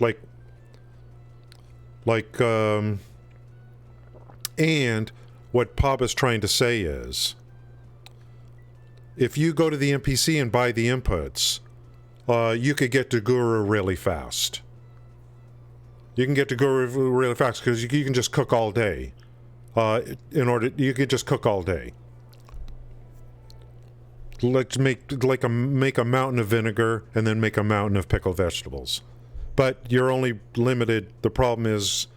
and what Pop is trying to say is, if you go to the NPC and buy the inputs, you could get to Guru really fast. You can get to Guru really fast because you can just cook all day. You can just cook all day. Let's make a mountain of vinegar and then make a mountain of pickled vegetables. But you're only limited. The problem is,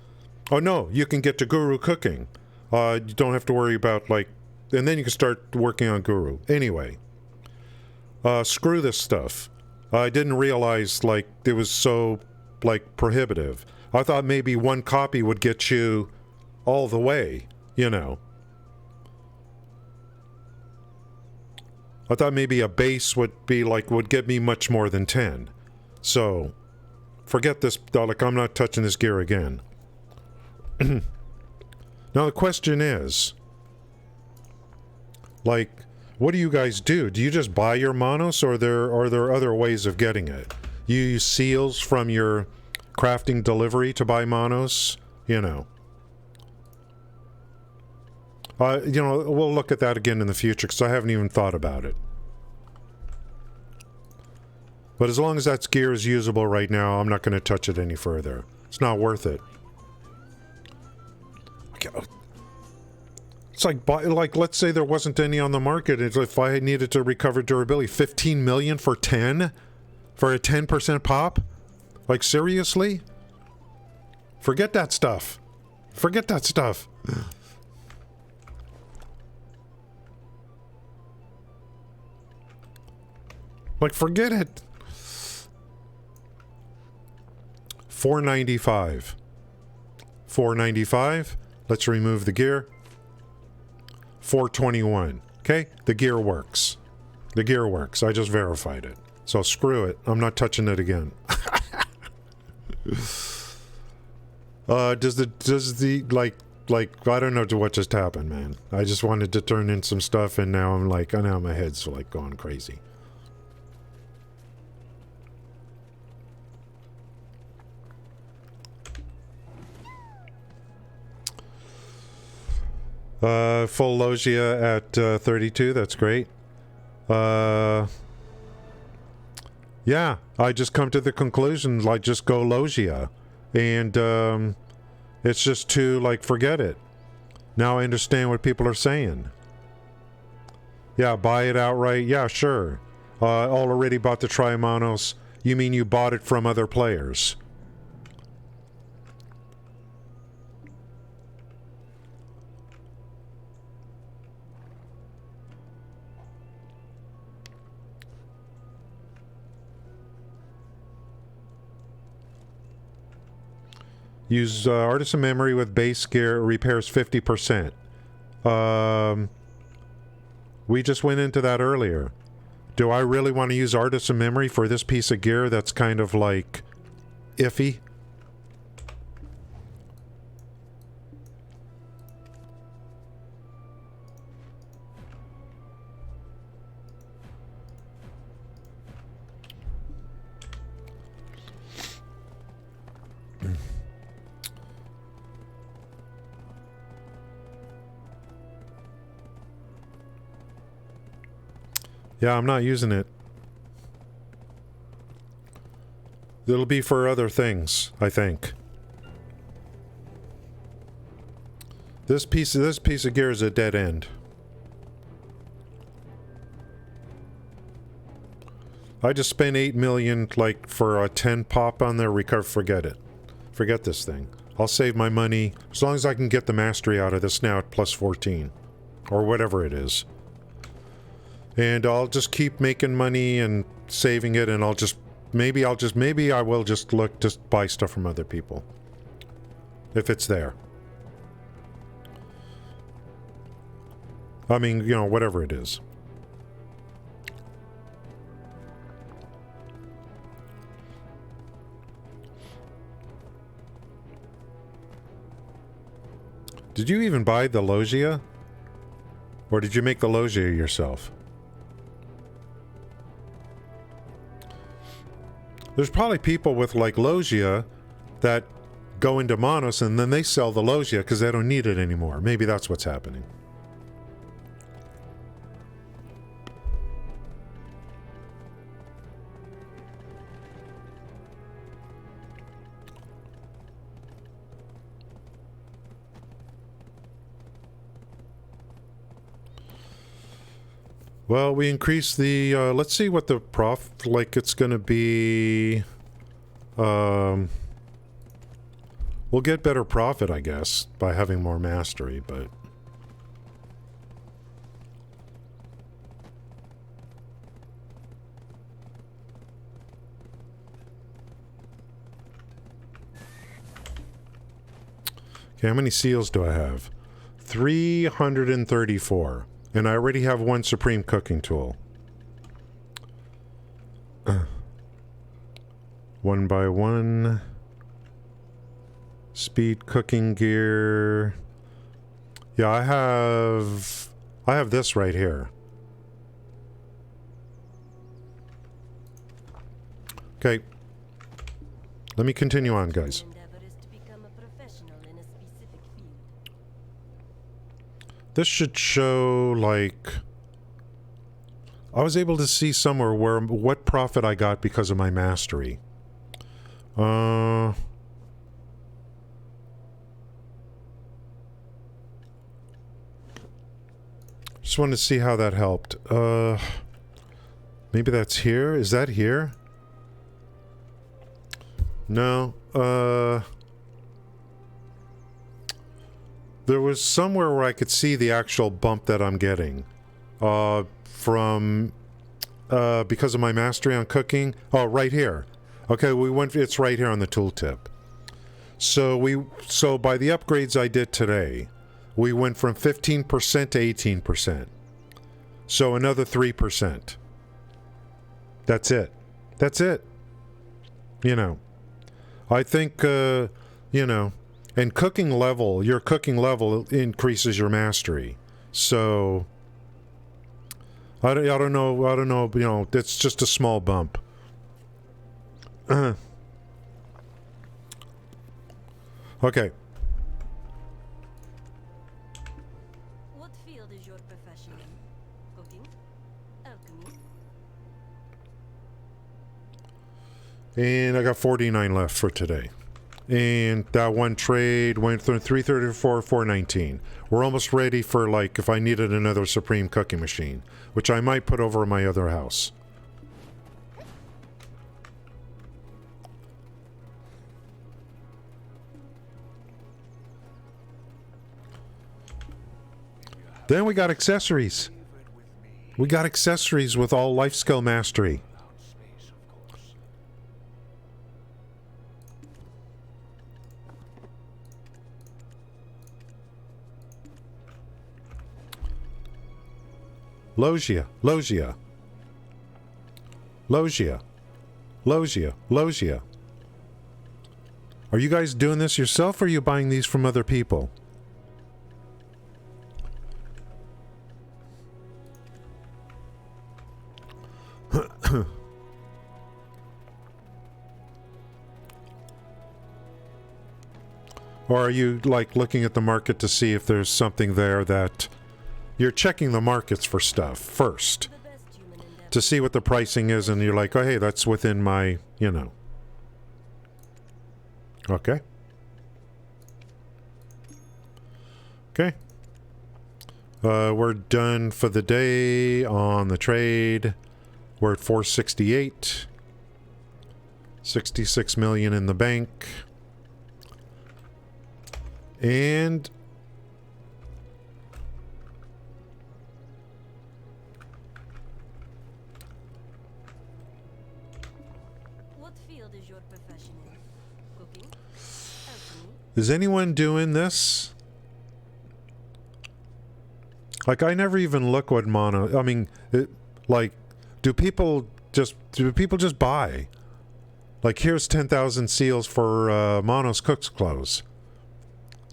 oh no, you can get to Guru cooking. You don't have to worry about and then you can start working on Guru. Anyway, screw this stuff. I didn't realize it was so prohibitive. I thought maybe one copy would get you all the way, you know. I thought maybe a base would get me much more than 10. So, forget this. I'm not touching this gear again. Now the question is, what do you guys do? Do you just buy your Monos, or are there other ways of getting it? You use seals from your crafting delivery to buy Monos? You know. We'll look at that again in the future, because I haven't even thought about it. But as long as that gear is usable right now, I'm not going to touch it any further. It's not worth it. It's let's say there wasn't any on the market. If I needed to recover durability, 15 million for 10? For a 10% pop? Seriously? Forget that stuff. Forget that stuff. Forget it. 495. 495. Let's remove the gear. 421. Okay? The gear works. The gear works. I just verified it. So screw it. I'm not touching it again. I don't know what just happened, man. I just wanted to turn in some stuff, and now I'm now my head's going crazy. Full Logia at 32, that's great. Yeah, I just come to the conclusion, like, just go Logia. And, it's just to, like, forget it. Now I understand what people are saying. Yeah, buy it outright. Yeah, sure. Already bought the Trimanos. You mean you bought it from other players? Use Artisan Memory with base gear, repairs 50%. We just went into that earlier. Do I really want to use Artisan Memory for this piece of gear that's kind of like iffy? Yeah, I'm not using it. It'll be for other things, I think. This piece of gear is a dead end. I just spent 8 million like for a 10 pop on there. Forget it. Forget this thing. I'll save my money as long as I can get the mastery out of this now at plus 14 or whatever it is. And I'll just keep making money and saving it, and maybe I will just buy stuff from other people. If it's there. I mean, you know, whatever it is. Did you even buy the Logia? Or did you make the Logia yourself? There's probably people with, like, Logia that go into Monos and then they sell the Logia because they don't need it anymore. Maybe that's what's happening. Well, we increased the, let's see what the profit, like, it's gonna be, we'll get better profit, I guess, by having more mastery, but... Okay, how many seals do I have? 334. And I already have one Supreme Cooking Tool. One by one. Speed cooking gear. Yeah, I have this right here. Okay. Let me continue on, guys. This should show, like... I was able to see somewhere what profit I got because of my mastery. Just wanted to see how that helped. Maybe that's here? Is that here? No. There was somewhere where I could see the actual bump that I'm getting. From... because of my mastery on cooking. Oh, right here. Okay, it's right here on the tooltip. So by the upgrades I did today, we went from 15% to 18%. So another 3%. That's it. That's it. You know. I think, you know, and your cooking level increases your mastery. So, I don't know, you know, it's just a small bump. Okay. What field is your profession in? Cooking? Alchemy? And I got 49 left for today. And that one trade went through 334, 419. We're almost ready for, like, if I needed another Supreme cooking machine, which I might put over my other house. Then we got accessories. We got accessories with all life skill mastery. Logia, Logia. Logia. Logia, Logia. Are you guys doing this yourself, or are you buying these from other people? Or are you, like, looking at the market to see if there's something there that... You're checking the markets for stuff first to see what the pricing is, and you're like, oh, hey, that's within my, you know. Okay. Okay. We're done for the day on the trade. We're at 468. 66 million in the bank. And what field is your profession in? Cooking? Alchemy? is anyone doing this? Like, I never even look what mono... I mean, like, do people just buy? Like, here's 10,000 seals for Mono's cook's clothes.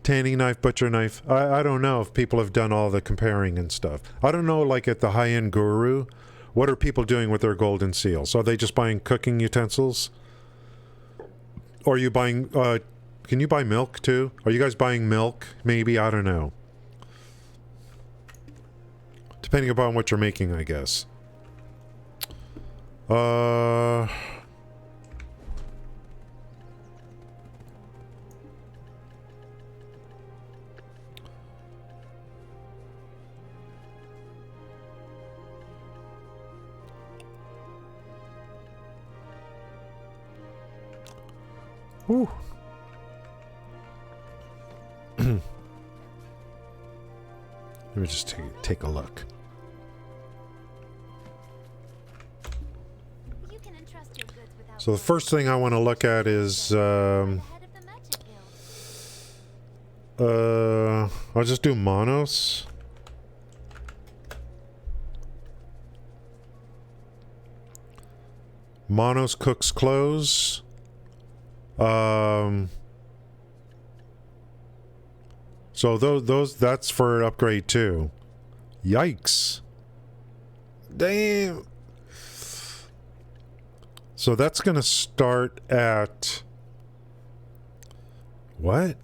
Tanning knife, butcher knife. I don't know if people have done all the comparing and stuff. I don't know, like, at the high-end guru, what are people doing with their golden seals? Are they just buying cooking utensils? Or are you buying... can you buy milk, too? Are you guys buying milk? Maybe? I don't know. Depending upon what you're making, I guess. Whew. Let me just take a look. You can entrust your goods without So the first thing I want to look at is the head of the merchant guild. I'll just do Monos. Monos cooks clothes. So those that's for upgrade too. Yikes. Damn. So that's gonna start at what?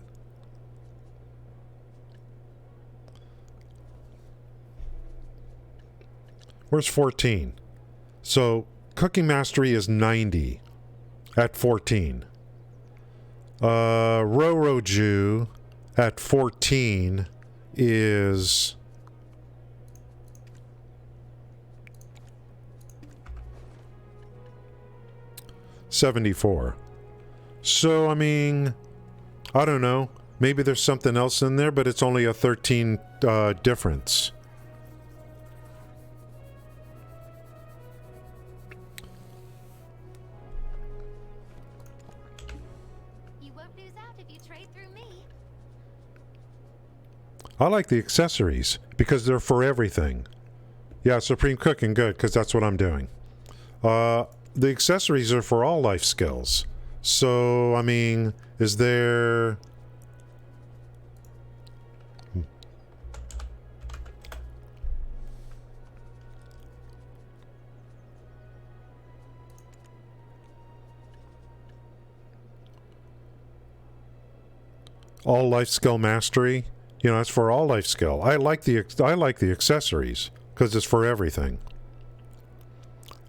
Where's 14? So cooking mastery is 90 at 14. Roroju at 14 is $74. So, I mean, I don't know. Maybe there's something else in there, but it's only a 13 difference. You won't lose out if you trade through me. I like the accessories because they're for everything. Yeah, Supreme Cooking, good, because that's what I'm doing. The accessories are for all life skills. So, I mean, is there... all life skill mastery? You know, that's for all life skill. I like the accessories because it's for everything.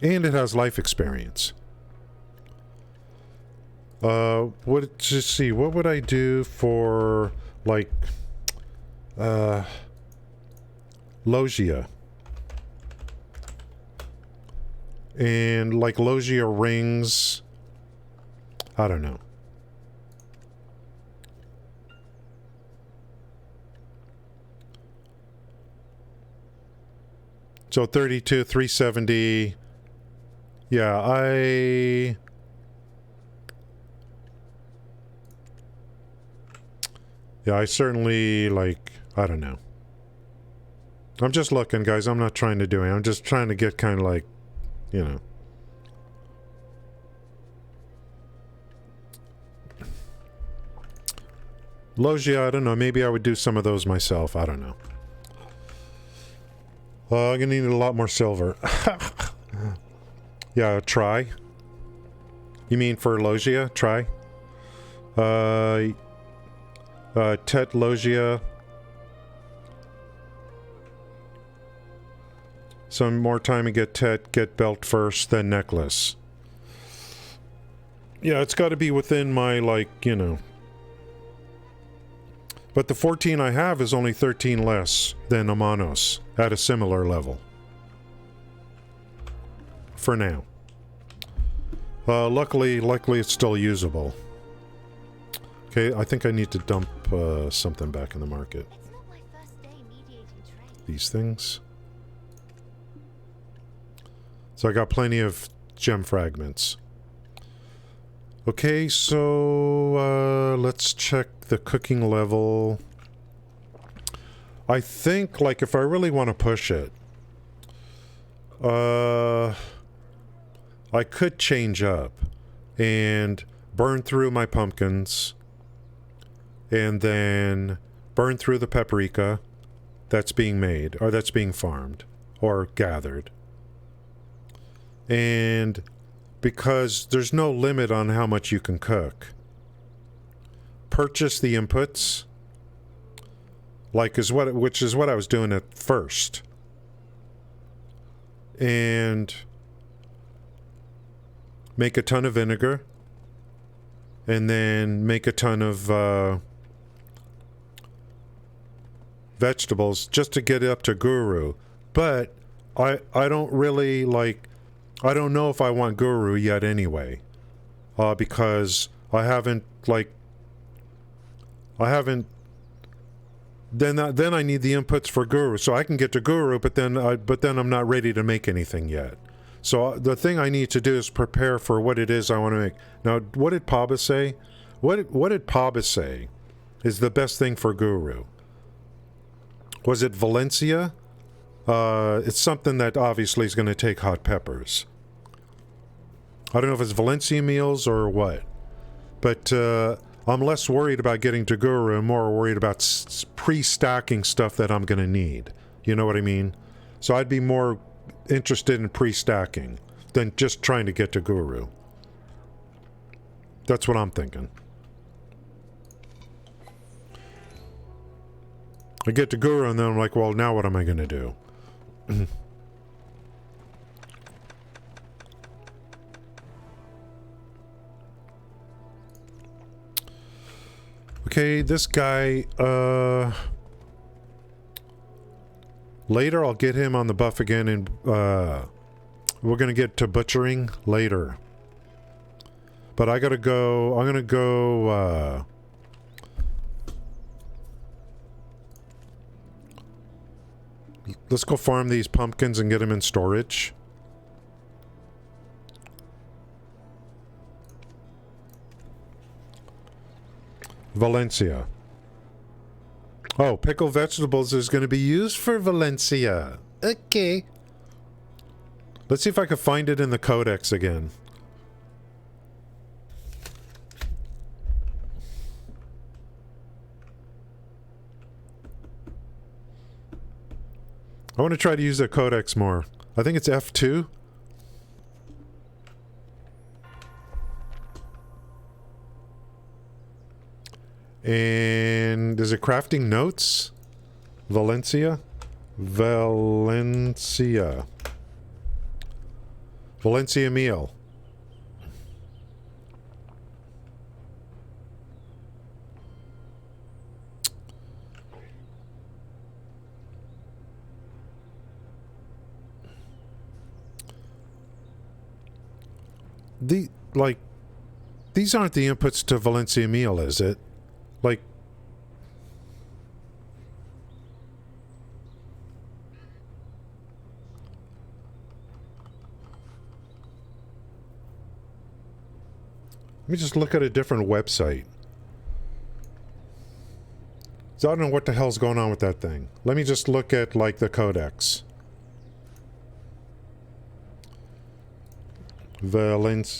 And it has life experience. Just see, what would I do for, like, Logia? And, like, Logia rings. I don't know. So 32, 370. Yeah, I certainly, like, I don't know. I'm just looking, guys. I'm not trying to do it. I'm just trying to get kind of like, you know. Logia, I don't know. Maybe I would do some of those myself. I don't know. I'm gonna need a lot more silver. Yeah, try. You mean for Logia? Try. Tet Logia. Some more time to get Tet, get belt first, then necklace. Yeah, it's got to be within my, like, you know. But the 14 I have is only 13 less than Amanos at a similar level. For now. Luckily it's still usable. Okay, I think I need to dump something back in the market. It's not my first day mediating trade. These things. So I got plenty of gem fragments. Okay, so let's check the cooking level. I think, like, if I really want to push it, I could change up and burn through my pumpkins and then burn through the paprika that's being made, or that's being farmed or gathered. And because there's no limit on how much you can cook, purchase the inputs, like, which is what I was doing at first, and make a ton of vinegar, and then make a ton of vegetables just to get it up to Guru. But I don't really, like, I don't know if I want Guru yet anyway, because I haven't, then I need the inputs for Guru, so I can get to Guru, but then I'm not ready to make anything yet. So the thing I need to do is prepare for what it is I want to make. Now, what did Paba say? What did Paba say is the best thing for Guru? Was it Valencia? It's something that obviously is going to take hot peppers. I don't know if it's Valencia meals or what. But I'm less worried about getting to Guru and more worried about pre-stacking stuff that I'm going to need. You know what I mean? So I'd be more interested in pre-stacking than just trying to get to Guru. That's what I'm thinking. I get to Guru and then I'm like, well, now what am I going to do? Okay, this guy, later I'll get him on the buff again, and we're gonna get to butchering later. But I gotta go, I'm gonna go, let's go farm these pumpkins and get them in storage. Valencia. Oh, pickled vegetables is going to be used for Valencia. Okay. Let's see if I can find it in the codex again. I want to try to use the codex more. I think it's F2. And is it crafting notes? Valencia? Valencia meal. these aren't the inputs to Valencia meal, is it? Like, let me just look at a different website. So I don't know what the hell's going on with that thing. Let me just look at, like, the codex. Valencia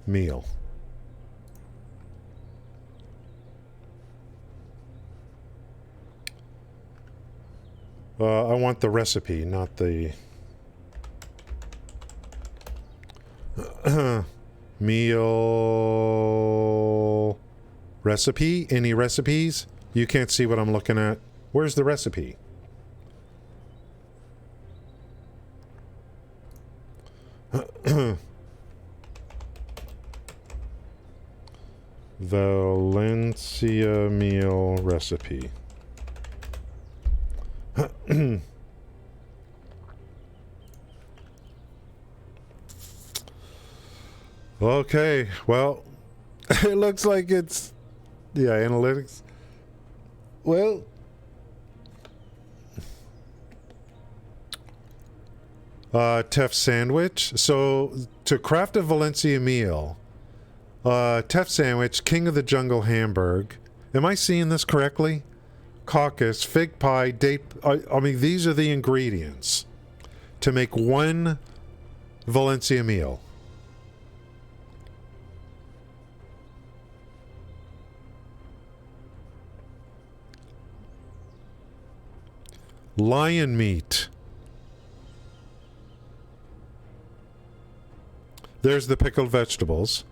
meal. I want the recipe, not the... meal... recipe? Any recipes? You can't see what I'm looking at. Where's the recipe? Valencia meal recipe. Okay, well, it looks like it's... yeah, analytics. Well... Tef sandwich. So, to craft a Valencia meal, Tef sandwich, King of the Jungle Hamburg. Am I seeing this correctly? Caucus, fig pie, date... I mean, these are the ingredients to make one Valencia meal. Lion meat. There's the pickled vegetables,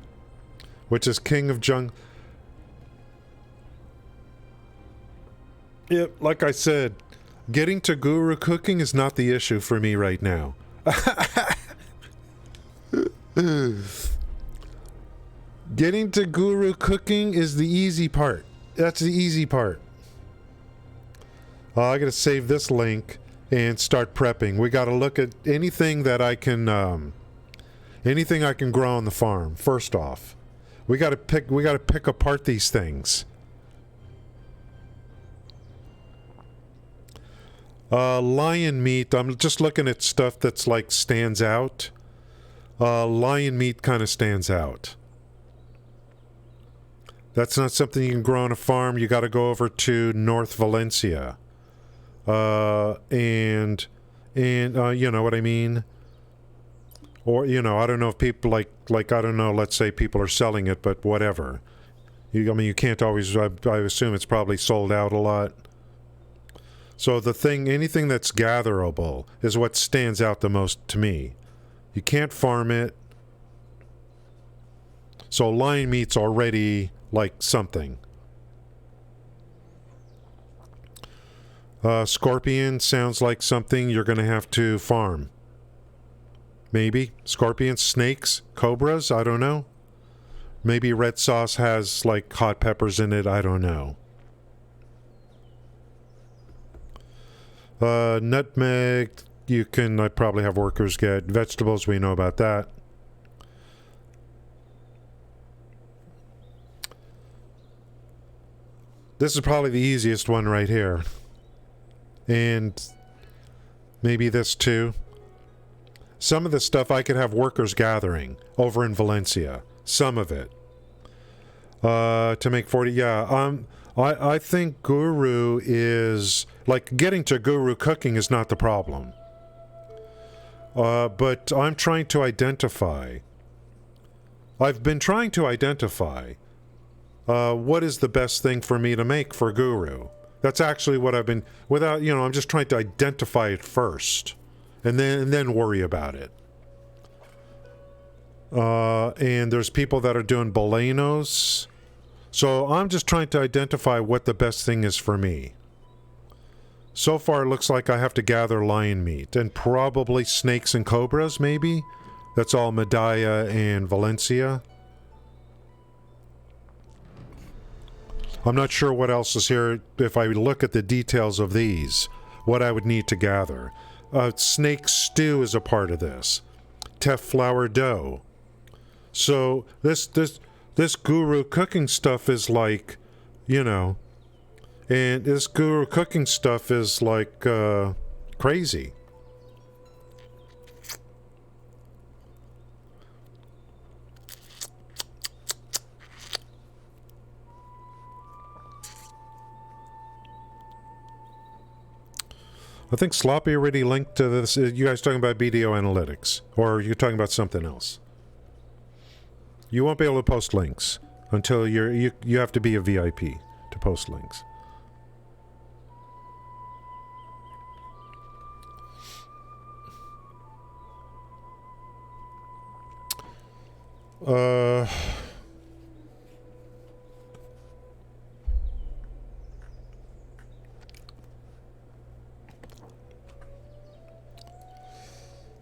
which is King of Jungle. Yep, like I said, getting to guru cooking is not the issue for me right now. Getting to guru cooking is the easy part. That's the easy part. I gotta save this link and start prepping. We gotta look at anything that I can, anything I can grow on the farm. First off, we gotta pick apart these things. Lion meat. I'm just looking at stuff that's like stands out. Lion meat kind of stands out. That's not something you can grow on a farm. You got to go over to North Valencia. And you know what I mean? Or, you know, I don't know if people like, I don't know, let's say people are selling it, but whatever. I mean, you can't always, I assume it's probably sold out a lot. So anything that's gatherable is what stands out the most to me. You can't farm it. So lion meat's already like something. Scorpion sounds like something you're going to have to farm. Maybe. Scorpions, snakes, cobras, I don't know. Maybe red sauce has like hot peppers in it, I don't know. Nutmeg, I probably have workers get. Vegetables, we know about that. This is probably the easiest one right here. And maybe this too. Some of this stuff I could have workers gathering over in Valencia. Some of it. To make 40, yeah. I think guru is... like, getting to guru cooking is not the problem. But I'm trying to identify... I've been trying to identify what is the best thing for me to make for guru. That's actually what I've been... without, you know, I'm just trying to identify it first. And then worry about it. And there's people that are doing bolanos. So I'm just trying to identify what the best thing is for me. So far it looks like I have to gather lion meat. And probably snakes and cobras, maybe? That's all Medalla and Valencia. I'm not sure what else is here. If I look at the details of these, what I would need to gather. Snake stew is a part of this. teff flour dough. So this guru cooking stuff is like, you know, and this guru cooking stuff is like crazy. I think Sloppy already linked to this. You guys talking about BDO analytics, or are you talking about something else? You won't be able to post links until you have to be a VIP to post links.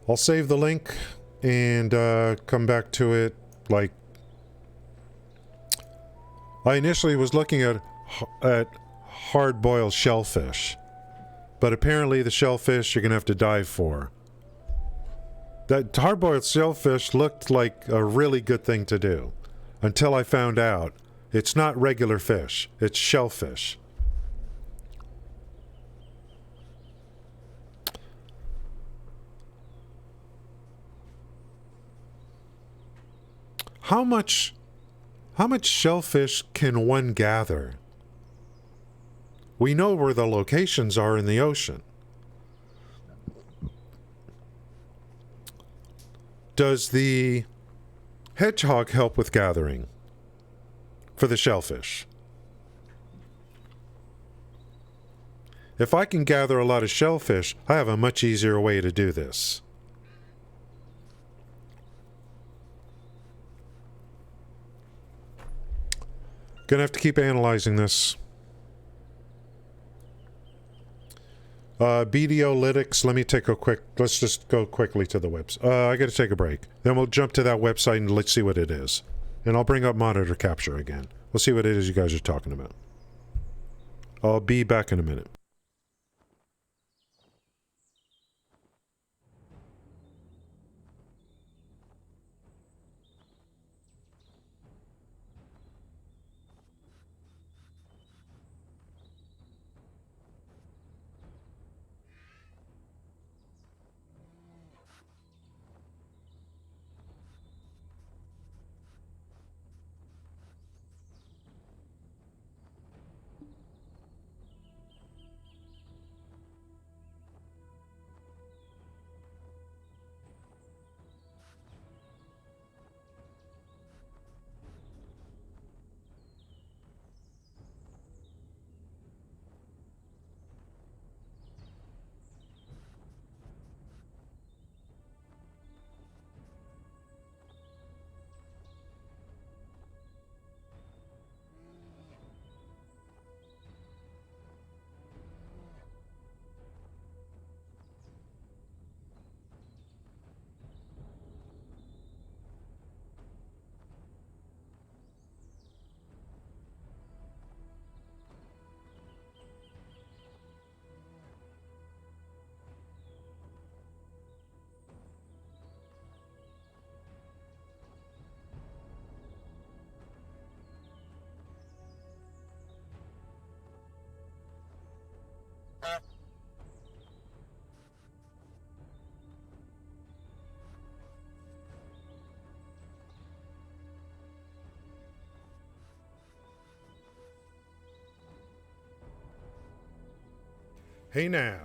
I'll save the link and come back to it. Like, I initially was looking at hard-boiled shellfish, but apparently the shellfish you're gonna have to dive for. That hard-boiled shellfish looked like a really good thing to do, until I found out it's not regular fish; it's shellfish. How much shellfish can one gather? We know where the locations are in the ocean. Does the hedgehog help with gathering for the shellfish? If I can gather a lot of shellfish, I have a much easier way to do this. Gonna have to keep analyzing this. BDO Lytics, let me take a quick, let's just go quickly to the website. I gotta take a break. Then we'll jump to that website and let's see what it is. And I'll bring up monitor capture again. We'll see what it is you guys are talking about. I'll be back in a minute. Hey now.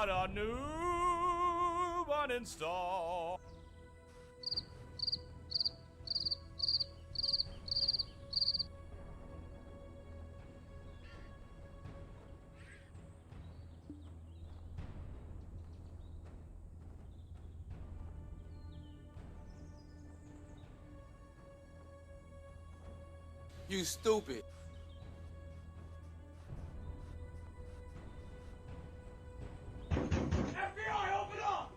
got a new one installed. You stupid. FBI, open up!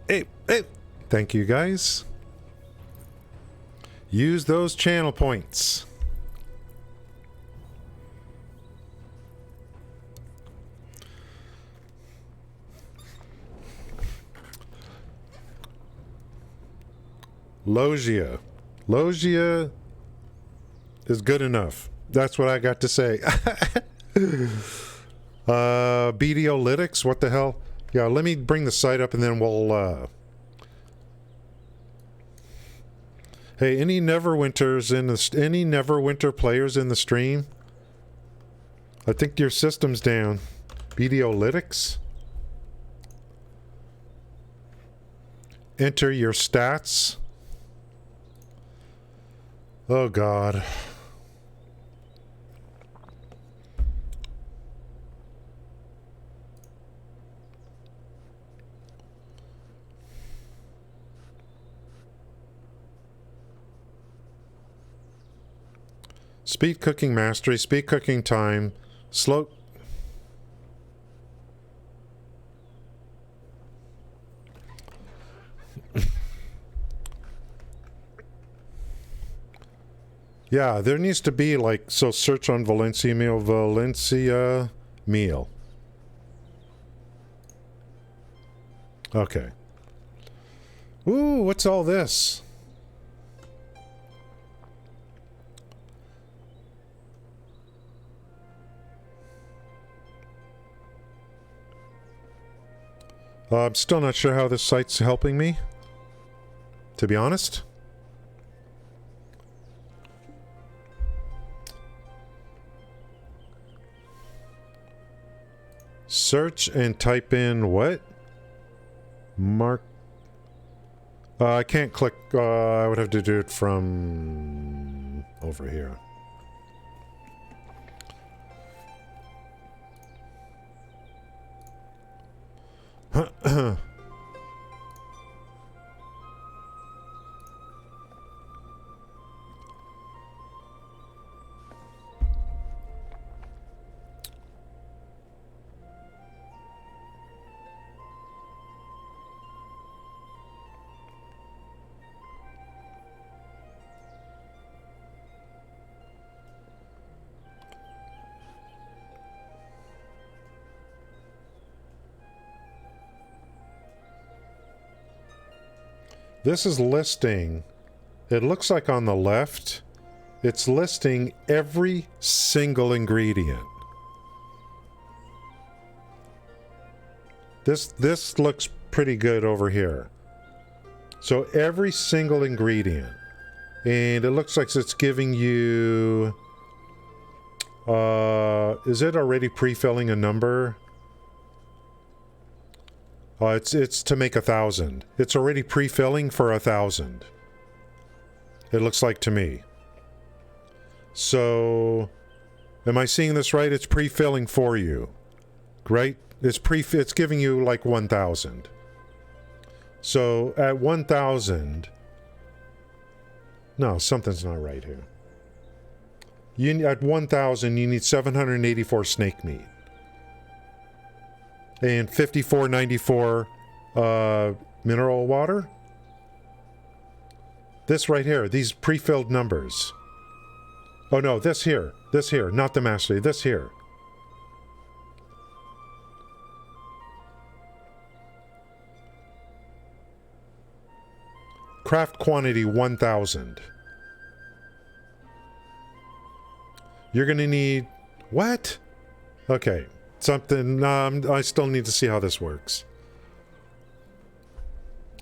Hey, thank you guys. Use those channel points. Logia. Logia is good enough. That's what I got to say. BDO Lytics, what the hell? Yeah, let me bring the site up and then we'll Hey, any Neverwinters in the any Neverwinter players in the stream? I think your system's down. BDO Lytics. Enter your stats. Oh God. Speed cooking mastery, speed cooking time, slow. Yeah, there needs to be like, so search on Valencia meal. Okay. Ooh, what's all this? I'm still not sure how this site's helping me, to be honest. Search and type in what? Mark. I can't click. I would have to do it from over here. This is listing. It looks like on the left, it's listing every single ingredient. This looks pretty good over here. So every single ingredient. And it looks like it's giving you... is it already pre-filling a number? It's to make 1,000. It's already pre-filling for 1,000. It looks like to me. So, am I seeing this right? It's pre-filling for you, right? It's giving you like 1,000. So at 1,000, no, something's not right here. At 1,000, you need 784 snake meat. And 5494 mineral water. This right here, these pre-filled numbers. Oh no, this here, not the mastery, this here. Craft quantity 1,000. You're gonna need... What? Okay, something... I still need to see how this works.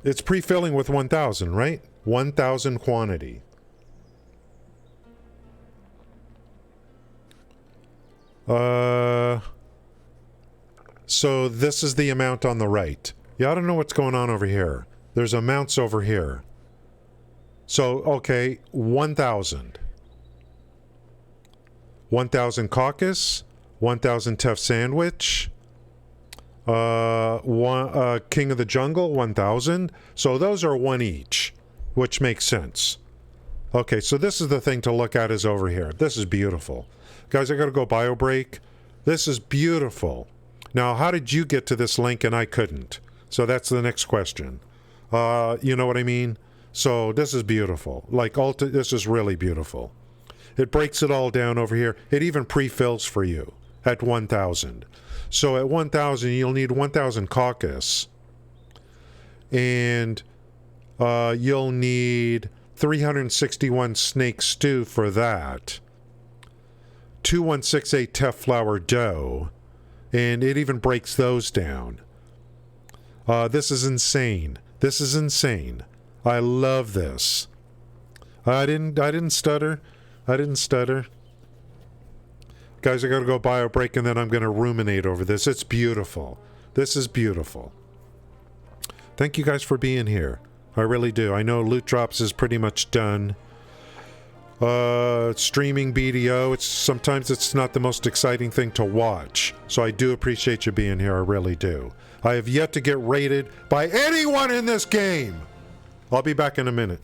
It's pre-filling with 1,000, right? 1,000 quantity. So this is the amount on the right. Yeah, I don't know what's going on over here. There's amounts over here. So, okay, 1,000. 1,000 caucus, 1,000 tough sandwich, King of the Jungle, 1,000. So those are one each, which makes sense. Okay, so this is the thing to look at is over here. This is beautiful. Guys, I gotta go bio break. This is beautiful. Now, how did you get to this link and I couldn't? So that's the next question. You know what I mean? So this is beautiful. Like, this is really beautiful. It breaks it all down over here. It even pre-fills for you at 1,000. So at 1,000, you'll need 1,000 caucus. And you'll need 361 snake stew for that. 2168 teff flour dough. And it even breaks those down. This is insane. This is insane. I love this. I didn't stutter. I didn't stutter. Guys, I gotta go bio break and then I'm gonna ruminate over this. It's beautiful. This is beautiful. Thank you guys for being here. I really do. I know loot drops is pretty much done. Streaming BDO, sometimes it's not the most exciting thing to watch. So I do appreciate you being here. I really do. I have yet to get raided by anyone in this game. I'll be back in a minute.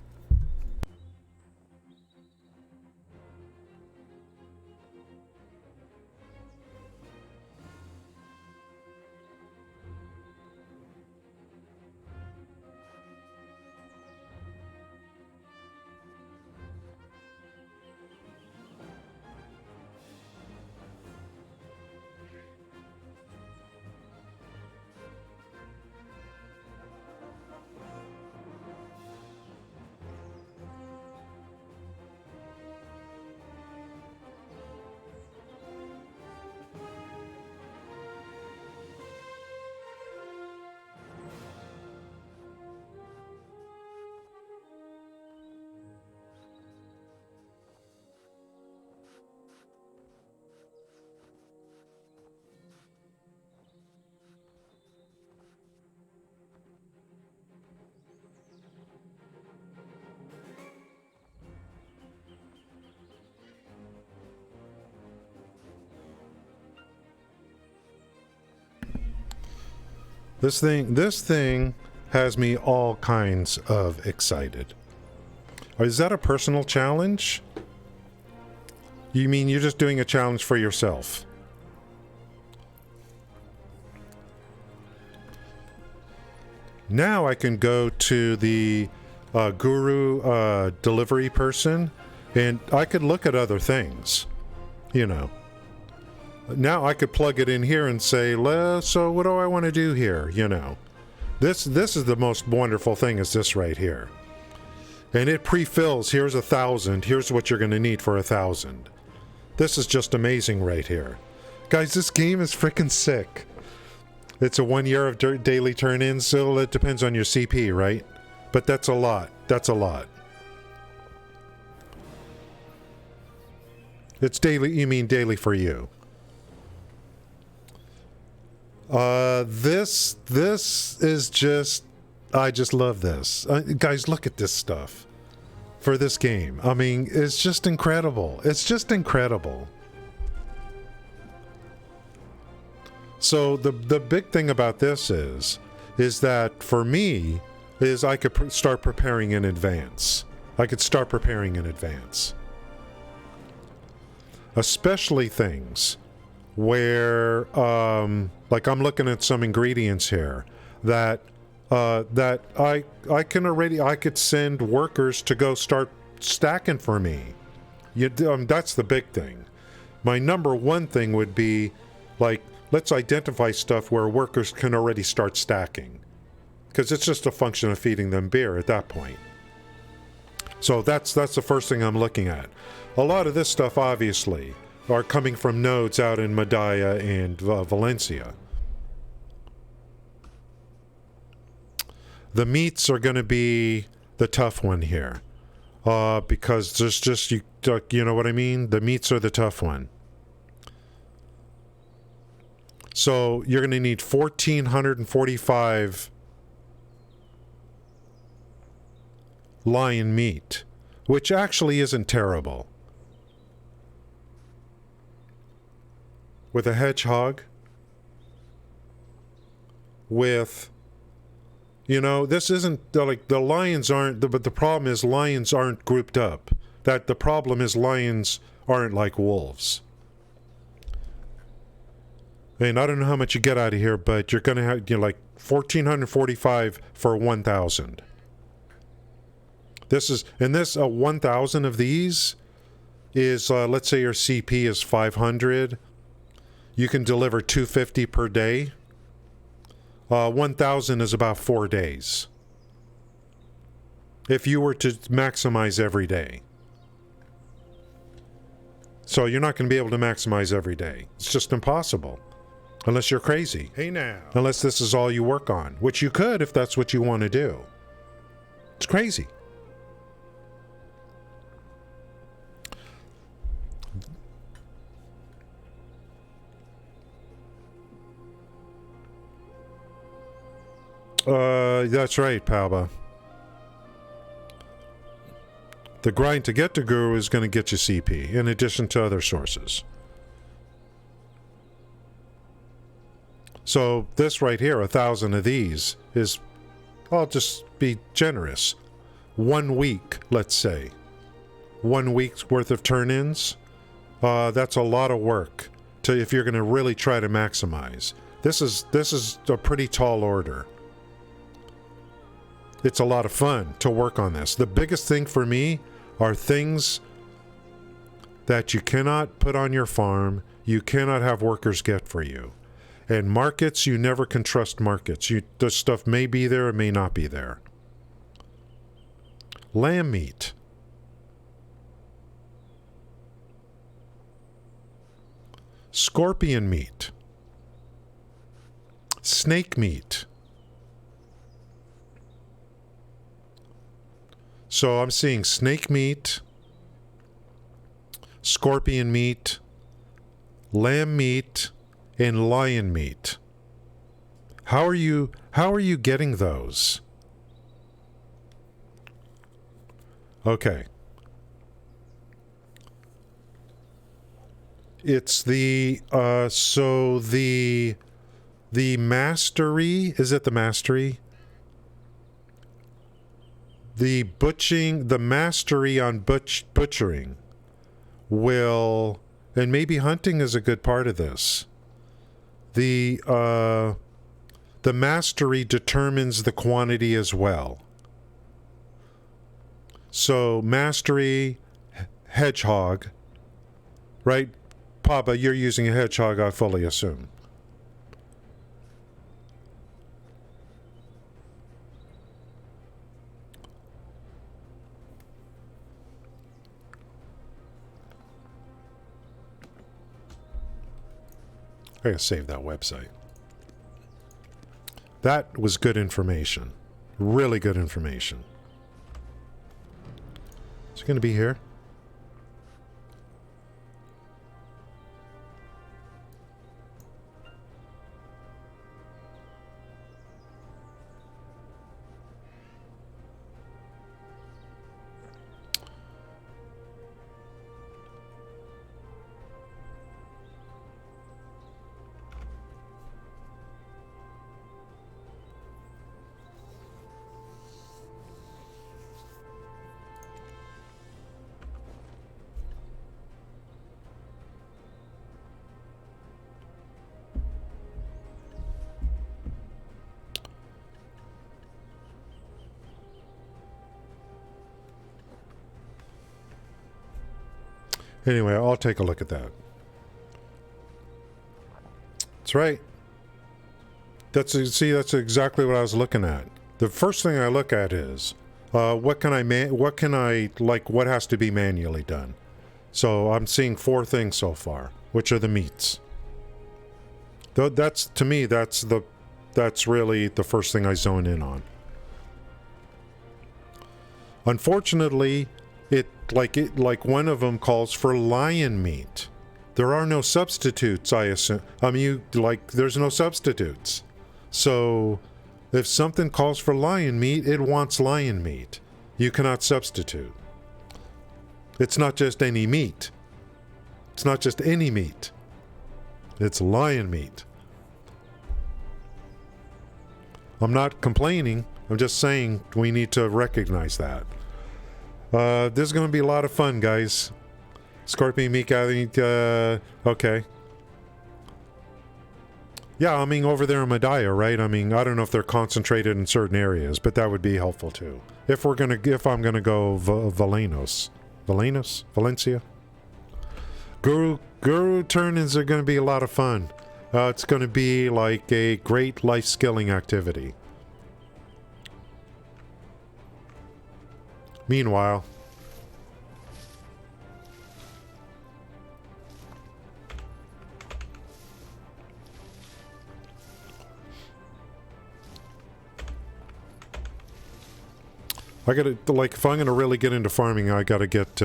This thing has me all kinds of excited. Is that a personal challenge? You mean you're just doing a challenge for yourself? Now I can go to the guru delivery person and I could look at other things, you know. Now I could plug it in here and say, so what do I want to do here, you know. This is the most wonderful thing is this right here. And it pre-fills, here's 1,000, here's what you're going to need for 1,000. This is just amazing right here. Guys, this game is freaking sick. It's a 1 year of daily turn-ins, so it depends on your CP, right? But that's a lot. That's a lot. It's daily, you mean daily for you. This is just, I just love this. Guys, look at this stuff for this game. I mean, it's just incredible. It's just incredible. So the big thing about this is that for me, is I could start preparing in advance. I could start preparing in advance. Especially things where, like I'm looking at some ingredients here that that I could send workers to go start stacking for me. That's the big thing. My number one thing would be, like, let's identify stuff where workers can already start stacking. Because it's just a function of feeding them beer at that point. So that's the first thing I'm looking at. A lot of this stuff, obviously, are coming from nodes out in Madaya and Valencia. The meats are going to be the tough one here. Because there's just, you know what I mean? The meats are the tough one. So you're going to need 1,445 lion meat, which actually isn't terrible. With a hedgehog, with, you know, this isn't like the lions aren't, but the problem is lions aren't grouped up. That the problem is lions aren't like wolves. And I don't know how much you get out of here, but you're going to have, you know, like 1,445 for 1,000. This is, and this 1,000 of these is, let's say your CP is 500. You can deliver 250 per day. 1,000 is about 4 days. If you were to maximize every day. So you're not going to be able to maximize every day. It's just impossible. Unless you're crazy. Hey now. Unless this is all you work on. Which you could if that's what you want to do. It's crazy. That's right, Palba. The grind to get to Guru is going to get you CP, in addition to other sources. So this right here, 1,000 of these, is, I'll just be generous, 1 week, let's say. 1 week's worth of turn-ins. That's a lot of work to, if you're going to really try to maximize. This is a pretty tall order. It's a lot of fun to work on this. The biggest thing for me are things that you cannot put on your farm, you cannot have workers get for you. And markets, you never can trust markets. The stuff may be there, it may not be there. Lamb meat. Scorpion meat. Snake meat. So I'm seeing snake meat, scorpion meat, lamb meat, and lion meat. How are you getting those? Okay. It's the the mastery, is it the mastery? The mastery on butchering will, and maybe hunting is a good part of this. The mastery determines the quantity as well. So mastery, hedgehog, right? Papa, you're using a hedgehog, I fully assume. I gotta save that website. That was good information. Really good information. Is it gonna be here? Anyway, I'll take a look at that. That's right. That's exactly what I was looking at. The first thing I look at is what has to be manually done. So I'm seeing 4 things so far, which are the meats. That's, to me, that's really the first thing I zone in on. Unfortunately, like one of them calls for lion meat. There are no substitutes, I assume. I mean, there's no substitutes. So if something calls for lion meat, it wants lion meat. You cannot substitute. It's not just any meat. It's not just any meat. It's lion meat. I'm not complaining. I'm just saying we need to recognize that. This is going to be a lot of fun, guys. Scorpion meat gathering. Okay. Yeah, I mean, over there in Medaya, right? I mean, I don't know if they're concentrated in certain areas, but that would be helpful too. If I'm gonna go Valencia. Guru turn-ins are gonna be a lot of fun. It's gonna be like a great life skilling activity. Meanwhile, I gotta, like, if I'm gonna really get into farming, I gotta get,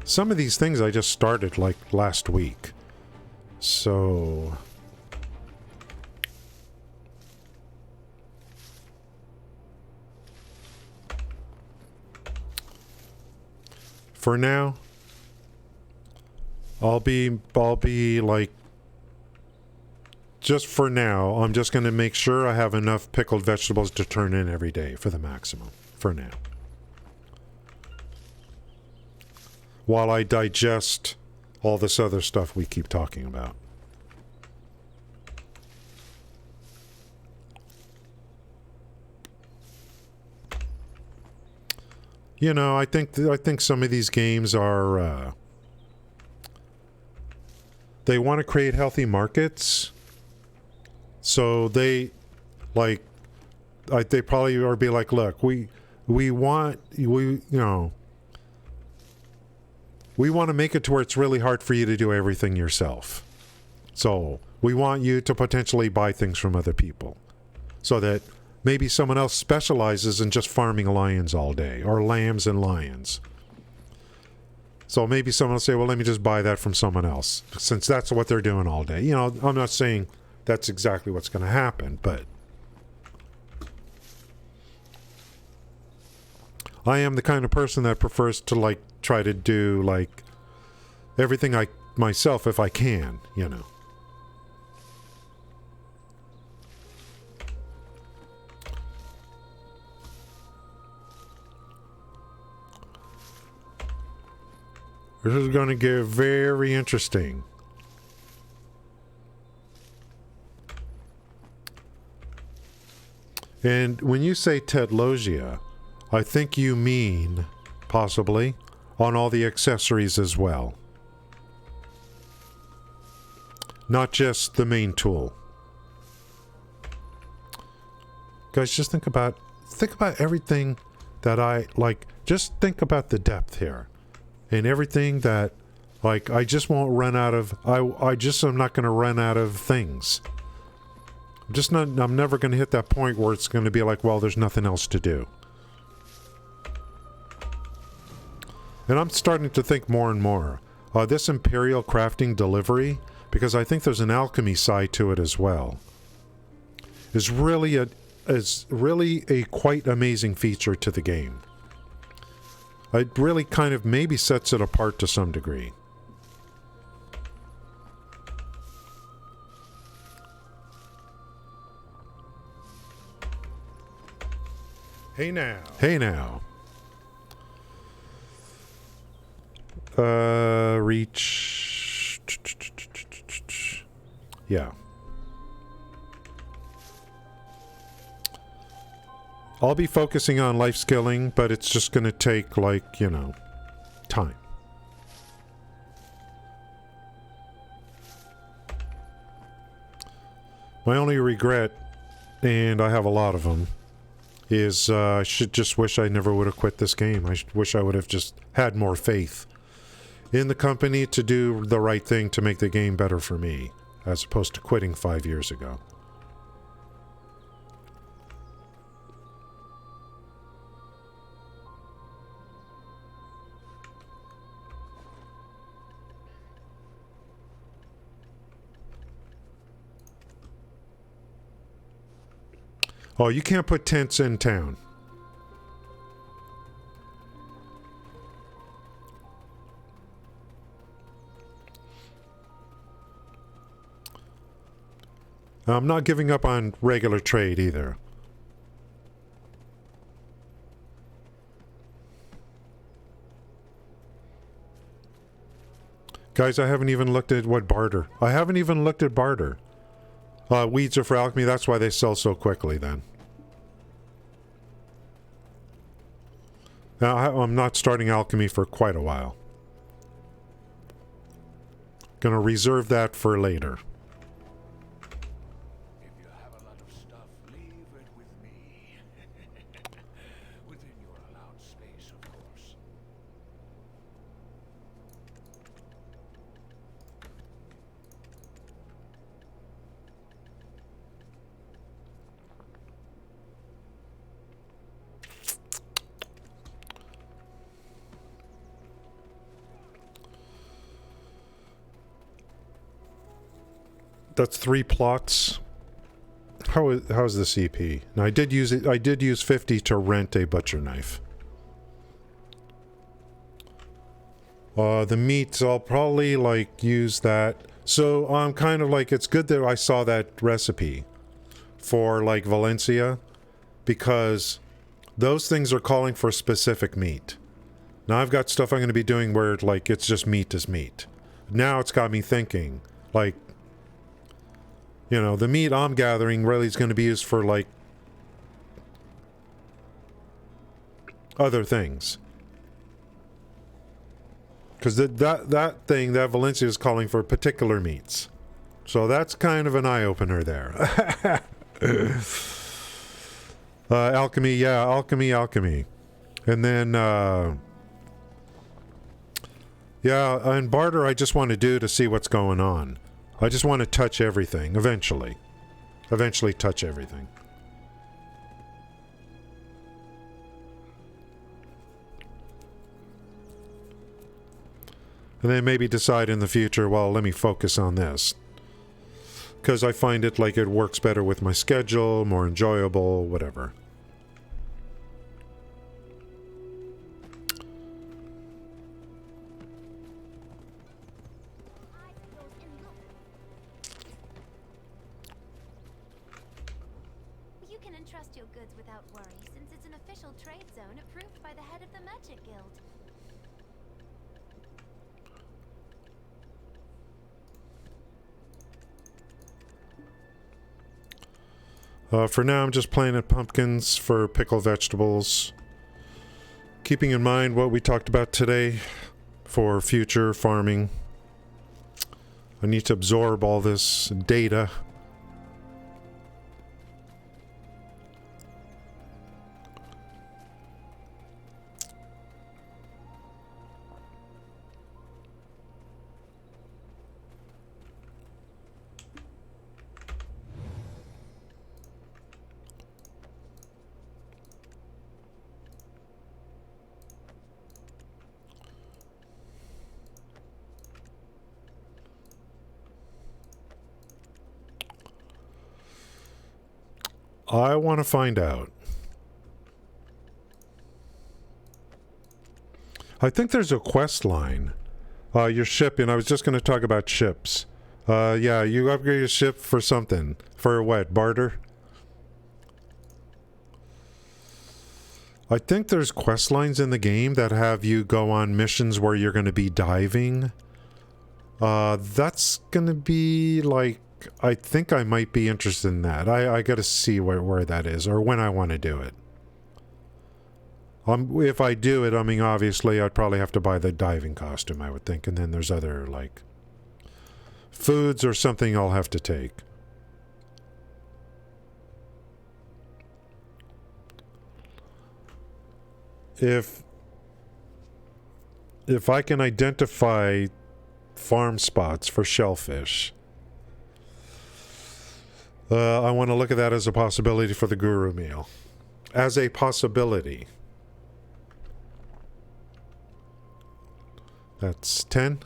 some of these things I just started, like, last week. So for now, I'll be like, just for now, I'm just going to make sure I have enough pickled vegetables to turn in every day for the maximum, for now. While I digest all this other stuff we keep talking about. You know, I think some of these games are they want to create healthy markets. So they they probably are be like, look, we want to make it to where it's really hard for you to do everything yourself. So we want you to potentially buy things from other people so that maybe someone else specializes in just farming lions all day, or lambs and lions. So maybe someone will say, well, let me just buy that from someone else, since that's what they're doing all day. You know, I'm not saying that's exactly what's going to happen, but I am the kind of person that prefers to, like, try to do, like, everything myself if I can, you know. This is going to get very interesting. And when you say Tedlogia, I think you mean, possibly, on all the accessories as well. Not just the main tool. Guys, just think about everything that I, like, just think about the depth here. And everything that, like, I just won't run out of, I just am not going to run out of things. I'm never going to hit that point where it's going to be like, well, there's nothing else to do. And I'm starting to think more and more, this Imperial Crafting Delivery, because I think there's an alchemy side to it as well, is really a quite amazing feature to the game. It really kind of maybe sets it apart to some degree. Hey now. Hey now. Reach. Yeah. I'll be focusing on life skilling, but it's just going to take, like, you know, time. My only regret, and I have a lot of them, is I should just wish I never would have quit this game. I wish I would have just had more faith in the company to do the right thing to make the game better for me, as opposed to quitting 5 years ago. Oh, you can't put tents in town. I'm not giving up on regular trade either. Guys, I haven't even looked at what barter. I haven't even looked at barter. Weeds are for alchemy, that's why they sell so quickly then. Now, I'm not starting alchemy for quite a while. Gonna reserve that for later. If you have a lot of stuff, leave it with me. Within your allowed space, of course. That's 3 plots. How's the CP? Now I did use it. I did use 50 to rent a butcher knife. The meats, I'll probably like use that. So I'm kind of like, it's good that I saw that recipe for like Valencia, because those things are calling for specific meat. Now I've got stuff I'm going to be doing where like it's just meat is meat. Now it's got me thinking like, you know, the meat I'm gathering really is going to be used for, like, other things. Because that thing, that Valencia is calling for particular meats. So that's kind of an eye-opener there. Alchemy, yeah, alchemy. And then, yeah, and barter I just want to do to see what's going on. I just want to touch everything, eventually. Eventually touch everything. And then maybe decide in the future, well, let me focus on this. Because I find it like it works better with my schedule, more enjoyable, whatever. You can entrust your goods without worry, since it's an official trade zone approved by the head of the Merchant Guild. For now, I'm just planting pumpkins for pickled vegetables. Keeping in mind what we talked about today for future farming. I need to absorb all this data. I want to find out. I think there's a quest line. Your ship, and I was just going to talk about ships. Yeah, you upgrade a ship for something. For what? Barter? I think there's quest lines in the game that have you go on missions where you're going to be diving. That's going to be like, I think I might be interested in that. I got to see where that is or when I want to do it. If I do it, I mean, obviously, I'd probably have to buy the diving costume, I would think. And then there's other, like, foods or something I'll have to take. If I can identify farm spots for shellfish, I want to look at that as a possibility for the guru meal. As a possibility. That's 10.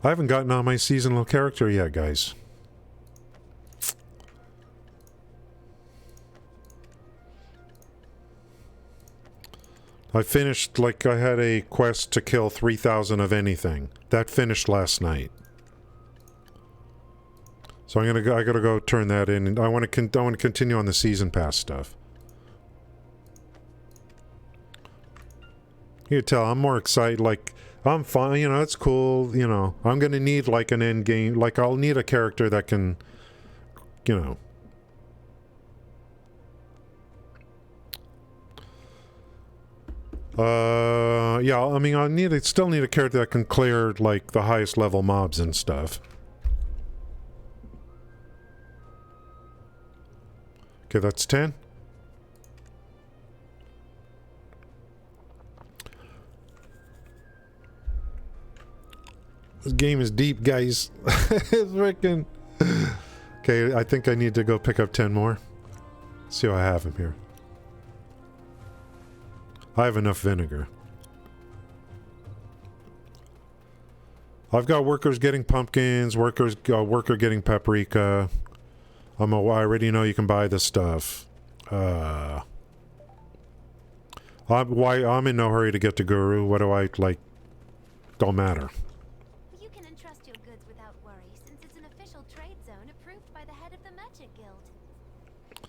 I haven't gotten on my seasonal character yet, guys. I finished, like, I had a quest to kill 3,000 of anything. That finished last night. So I gotta go turn that in, and I want to continue on the season pass stuff. You can tell I'm more excited, like, I'm fine, you know, it's cool, you know. I'm gonna need, like, an end game, like, I'll need a character that can, you know. Yeah, I mean, still need a character that can clear, like, the highest level mobs and stuff. Okay, that's 10. This game is deep, guys. It's freaking... Okay, I think I need to go pick up 10 more. See what I have in here. I have enough vinegar. I've got workers getting pumpkins, worker getting paprika. I already know you can buy this stuff. I'm in no hurry to get to Guru. What do I, like... Don't matter. You can entrust your goods without worry, since it's an official trade zone approved by the head of the Magic Guild.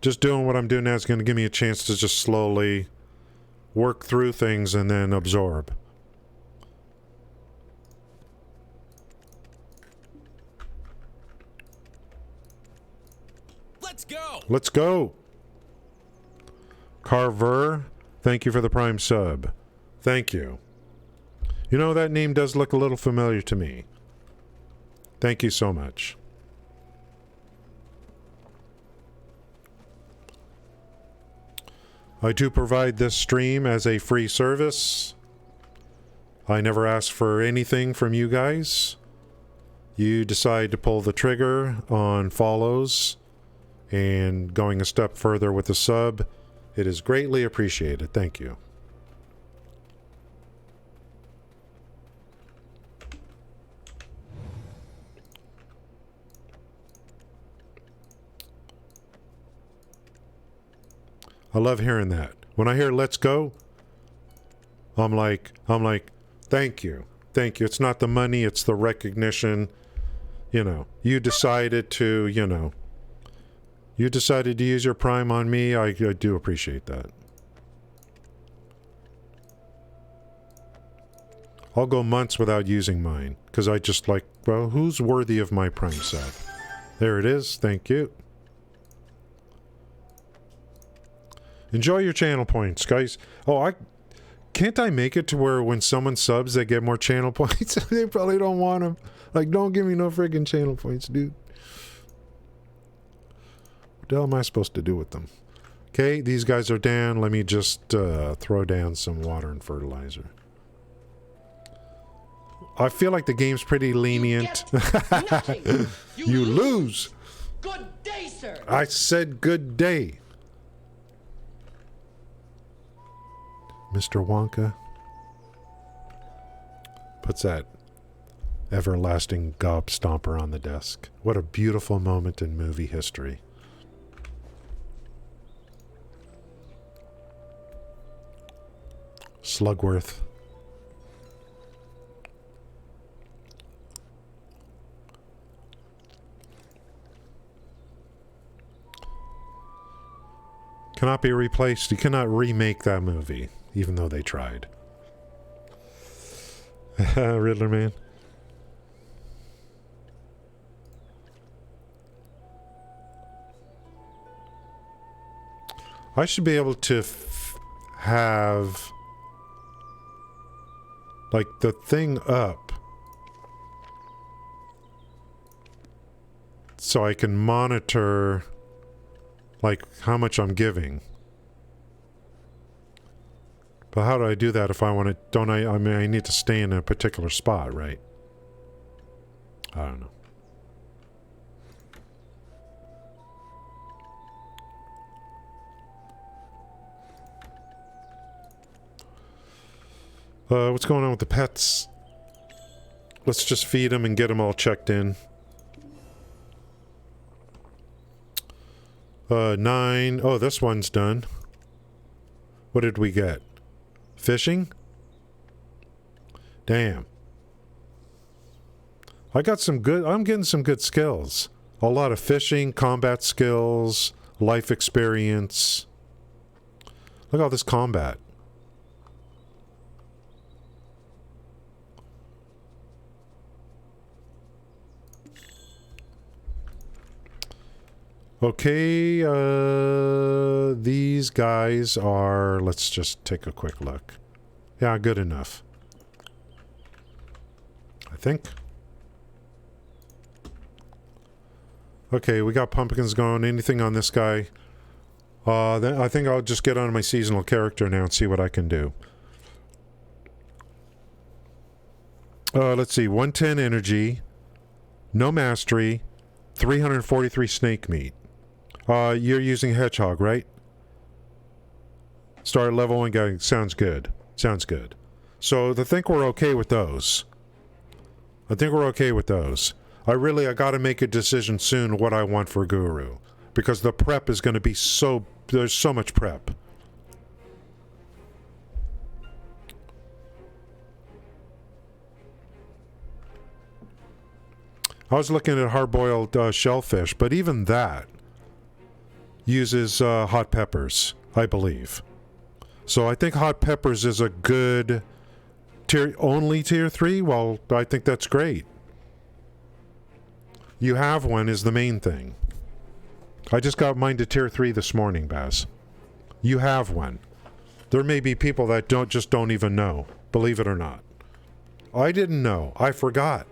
Just doing what I'm doing now is going to give me a chance to just slowly work through things and then absorb. Let's go! Let's go! Carver, thank you for the Prime sub. Thank you. You know, that name does look a little familiar to me. Thank you so much. I do provide this stream as a free service. I never ask for anything from you guys. You decide to pull the trigger on follows and going a step further with the sub. It is greatly appreciated. Thank you. I love hearing that. When I hear "let's go," I'm like, thank you. Thank you. It's not the money, it's the recognition. You know, you decided to, you know, you decided to use your Prime on me. I do appreciate that. I'll go months without using mine, because I just like, well, who's worthy of my Prime sub? There it is. Thank you. Enjoy your channel points, guys. Oh, can't I make it to where when someone subs, they get more channel points? They probably don't want them. Like, don't give me no friggin' channel points, dude. What the hell am I supposed to do with them? Okay, these guys are down. Let me just throw down some water and fertilizer. I feel like the game's pretty lenient. You lose. Good day, sir. I said good day. Mr. Wonka puts that everlasting gob stomper on the desk. What a beautiful moment in movie history. Slugworth. Cannot be replaced. You cannot remake that movie, even though they tried. Riddler Man. I should be able to have like the thing up so I can monitor like how much I'm giving. But how do I do that if I want to, don't I mean I need to stay in a particular spot, right? I don't know. What's going on with the pets? Let's just feed them and get them all checked in. 9. Oh, this one's done. What did we get? Fishing? Damn. I got some good... I'm getting some good skills. A lot of fishing, combat skills, life experience. Look at all this combat. Okay, these guys are... Let's just take a quick look. Yeah, good enough. I think. Okay, we got pumpkins going. Anything on this guy? Then I think I'll just get on my seasonal character now and see what I can do. Let's see. 110 energy. No mastery. 343 snake meat. You're using hedgehog, right? Start level 1 guy. Sounds good. Sounds good. So I think we're okay with those. I think we're okay with those. I gotta make a decision soon what I want for Guru. Because the prep is gonna be so... There's so much prep. I was looking at hard-boiled shellfish, but even that uses hot peppers, I believe. So I think hot peppers is a good only tier 3. Well, I think that's great. You have one is the main thing. I just got mine to tier 3 this morning, Baz. You have one. There may be people that don't even know, believe it or not. I didn't know. I forgot.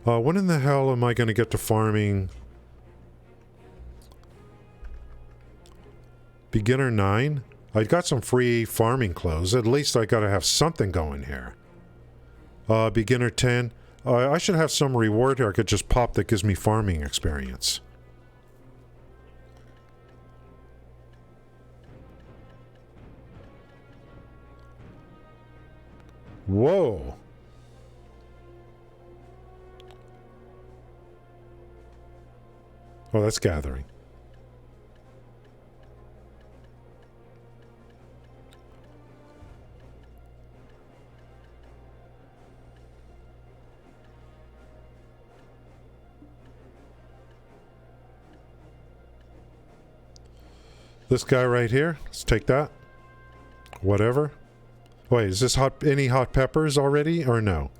When in the hell am I going to get to farming? Beginner 9? I got some free farming clothes. At least I got to have something going here. Beginner 10. I should have some reward here I could just pop that gives me farming experience. Whoa. Oh, that's gathering. This guy right here, let's take that. Whatever. Wait, is this any hot peppers already or no?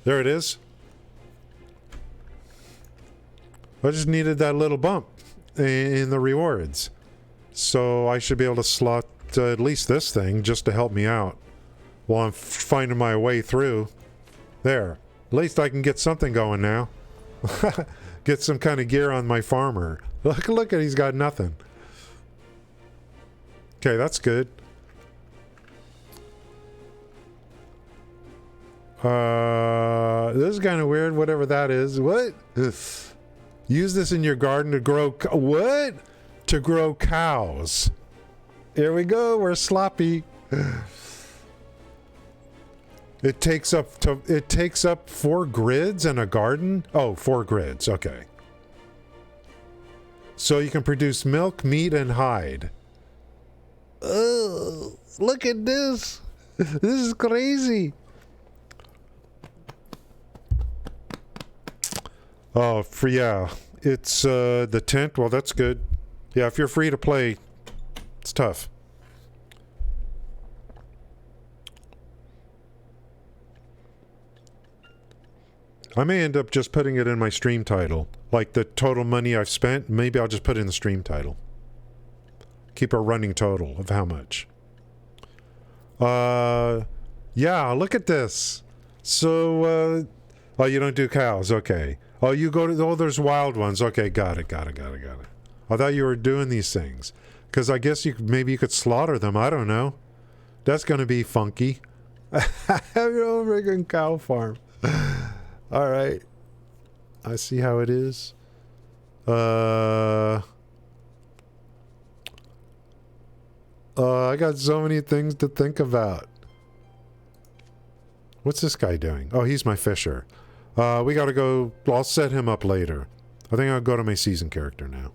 There it is. I just needed that little bump in the rewards. So I should be able to slot at least this thing just to help me out while I'm finding my way through. There. At least I can get something going now. Get some kind of gear on my farmer. Look at he's got nothing. Okay, that's good. This is kind of weird, whatever that is. What? Use this in your garden to grow... What? To grow cows. Here we go. We're sloppy. It takes up 4 grids and a garden? Oh, 4 grids. Okay. So you can produce milk, meat, and hide. Oh, look at this. This is crazy. Oh, yeah. It's the tent. Well, that's good. Yeah, if you're free to play, it's tough. I may end up just putting it in my stream title. Like the total money I've spent, maybe I'll just put it in the stream title. Keep a running total of how much. Yeah, look at this. So, oh, you don't do cows. Okay. Oh, you go to, oh, there's wild ones. Okay, got it. I thought you were doing these things. Because I guess maybe you could slaughter them. I don't know. That's going to be funky. Have your own friggin' cow farm. All right. I see how it is. I got so many things to think about. What's this guy doing? Oh, he's my fisher. We gotta go. I'll set him up later. I think I'll go to my season character now.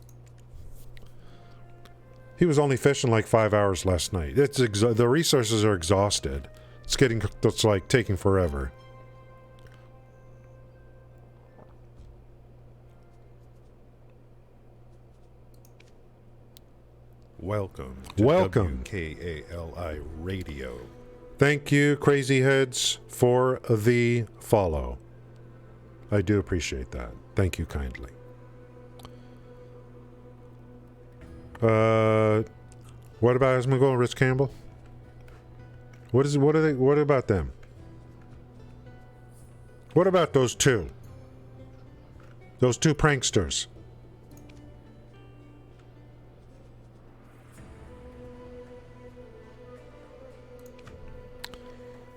He was only fishing like 5 hours last night. The resources are exhausted. It's like taking forever. Welcome to WKALI Radio. Thank you, Crazy Heads, for the follow. I do appreciate that. Thank you kindly. What about Asmongold and Rich Campbell? What about them? What about those two? Those two pranksters?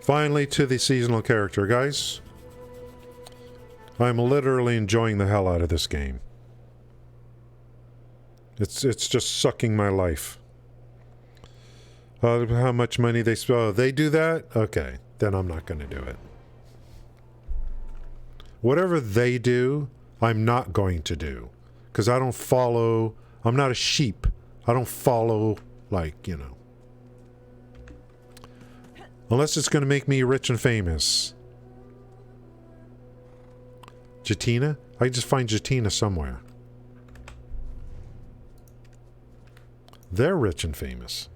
Finally to the seasonal character, guys. I'm literally enjoying the hell out of this game. It's just sucking my life. How much money they spend? Oh, they do that? Okay, then I'm not going to do it. Whatever they do, I'm not going to do. Because I don't follow... I'm not a sheep. I don't follow, like, you know. Unless it's going to make me rich and famous. Jatina? I can just find Jatina somewhere. They're rich and famous.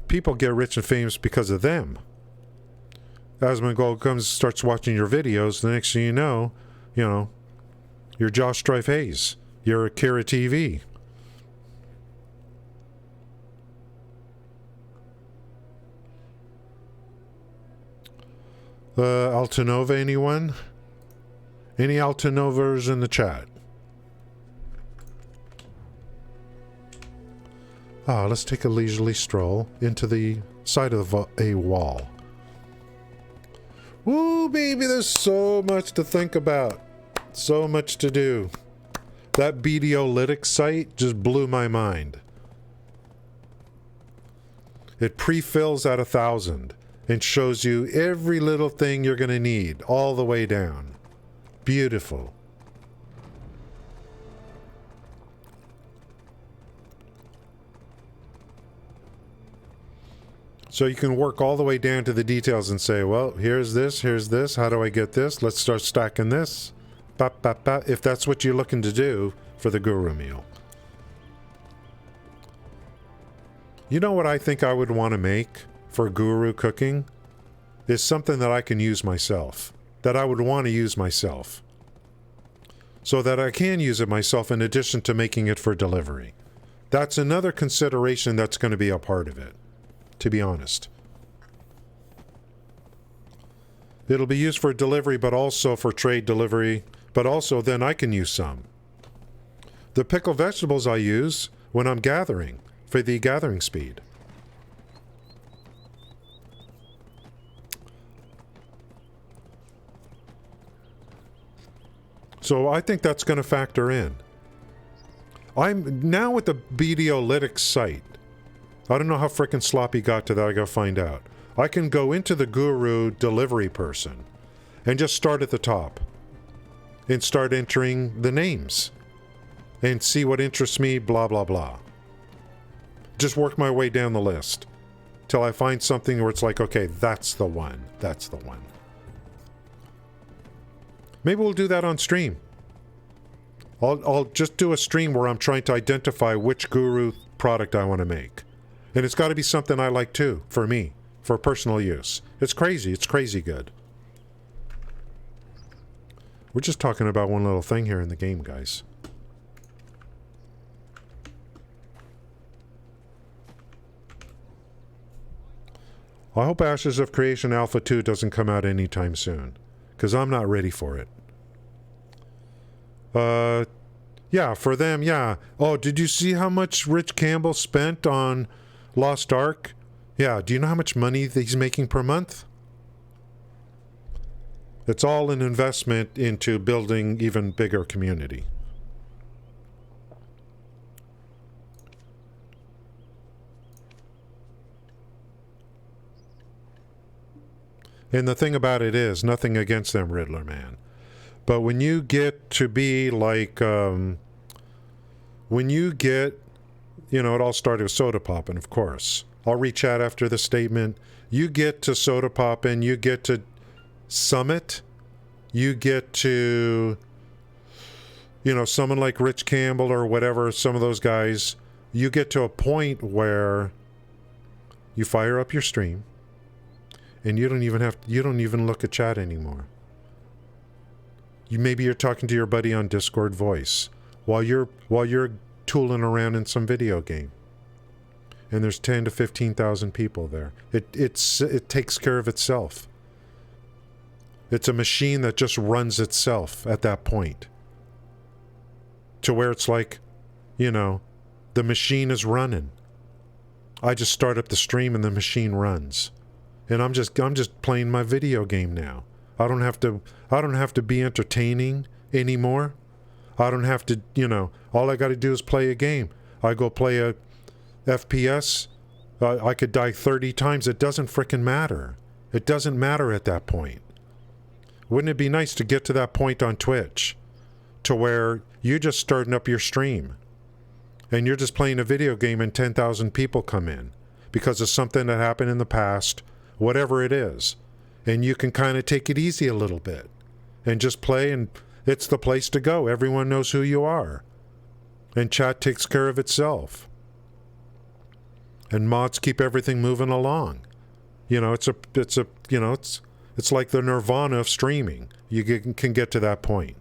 People get rich and famous because of them. Asmongold comes, starts watching your videos, the next thing you know, you're Josh Strife Hayes. You're Akira TV. Altanova, anyone? Any Altanovers in the chat? Let's take a leisurely stroll into the side of a wall. Woo, baby, there's so much to think about. So much to do. That BDO Lytics site just blew my mind. It pre-fills at 1,000 and shows you every little thing you're going to need all the way down. Beautiful. So you can work all the way down to the details and say, well, here's this, how do I get this? Let's start stacking this. Bop, bop, bop, if that's what you're looking to do for the guru meal. You know what I think I would want to make for guru cooking? Is something that I can use myself. That I would want to use myself. So that I can use it myself in addition to making it for delivery. That's another consideration that's going to be a part of it. To be honest. It'll be used for delivery, but also for trade delivery, but also then I can use some. The pickled vegetables I use when I'm gathering, for the gathering speed. So I think that's going to factor in. I'm now with the BDO Lytics site. I don't know how frickin' sloppy got to that. I gotta find out. I can go into the guru delivery person and just start at the top and start entering the names and see what interests me, blah, blah, blah. Just work my way down the list till I find something where it's like, okay, that's the one. That's the one. Maybe we'll do that on stream. I'll just do a stream where I'm trying to identify which guru product I want to make. And it's got to be something I like too, for me, for personal use. It's crazy. It's crazy good. We're just talking about one little thing here in the game, guys. I hope Ashes of Creation Alpha 2 doesn't come out anytime soon, because I'm not ready for it. Yeah, for them, yeah. Oh, did you see how much Rich Campbell spent on Lost Ark? Yeah, do you know how much money that he's making per month? It's all an investment into building even bigger community. And the thing about it is, nothing against them, Riddler Man. But when you get to be like, when you get, you know, it all started with Soda Poppin', of course. I'll re-chat after the statement. You get to Soda Poppin', you get to Summit, you get to, you know, someone like Rich Campbell or whatever, some of those guys, you get to a point where you fire up your stream and you don't even look at chat anymore. Maybe you're talking to your buddy on Discord voice while you're tooling around in some video game. And there's 10 to 15,000 people there. It takes care of itself. It's a machine that just runs itself at that point. To where it's like, you know, the machine is running. I just start up the stream and the machine runs. And I'm just playing my video game now. I don't have to be entertaining anymore. I don't have to, you know, all I got to do is play a game. I go play a FPS. I could die 30 times. It doesn't frickin' matter. It doesn't matter at that point. Wouldn't it be nice to get to that point on Twitch to where you're just starting up your stream and you're just playing a video game and 10,000 people come in because of something that happened in the past, whatever it is. And you can kind of take it easy a little bit and just play, and it's the place to go. Everyone knows who you are. And chat takes care of itself. And mods keep everything moving along. You know, it's like the nirvana of streaming. You can get to that point.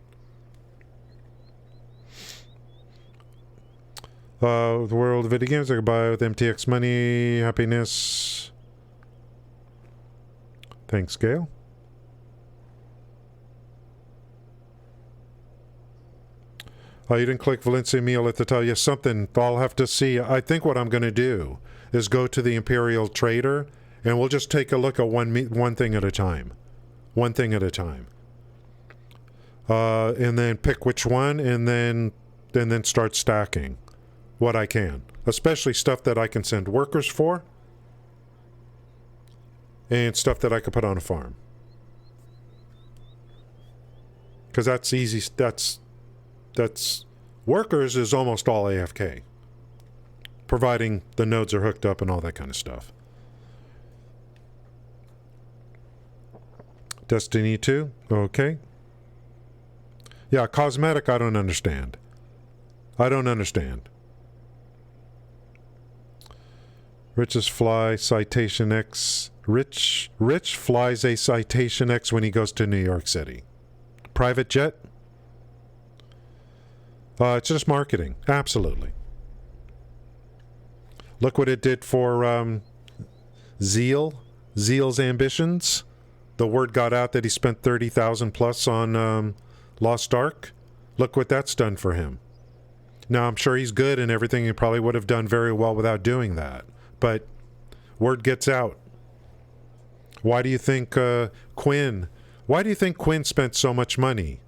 The world of video games I could buy with MTX money, happiness. Thanks, Gail. Oh, you didn't click Valencia meal at the top. Yes, something I'll have to see. I think what I'm going to do is go to the Imperial Trader, and we'll just take a look at one thing at a time. One thing at a time. And then pick which one, and then start stacking what I can. Especially stuff that I can send workers for. And stuff that I could put on a farm. Because that's easy. That's workers is almost all AFK. Providing the nodes are hooked up and all that kind of stuff. Destiny 2. Okay. Yeah, cosmetic I don't understand. I don't understand. Rich's fly, Citation X. Rich flies a Citation X when he goes to New York City. Private jet? It's just marketing. Absolutely. Look what it did for Zeal's ambitions. The word got out that he spent 30,000 plus on Lost Ark. Look what that's done for him. Now, I'm sure he's good and everything. He probably would have done very well without doing that. But word gets out. Why do you think Quinn spent so much money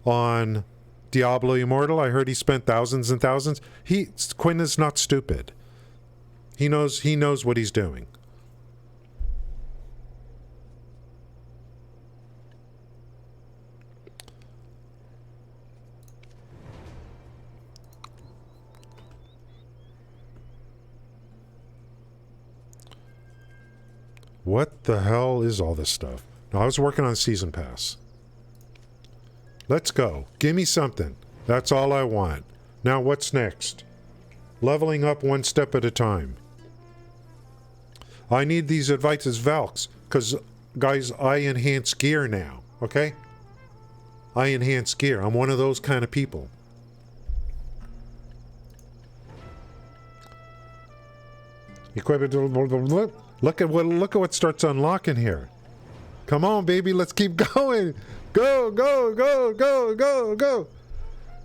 on Diablo Immortal? I heard he spent thousands and thousands. Quinn is not stupid. He knows what he's doing. What the hell is all this stuff? No, I was working on Season Pass. Let's go. Give me something. That's all I want. Now what's next? Leveling up one step at a time. I need these advices Valks, because, guys, I enhance gear now, okay? I enhance gear. I'm one of those kind of people. Equipment. Look at what starts unlocking here. Come on, baby, let's keep going. Go, go, go, go, go, go.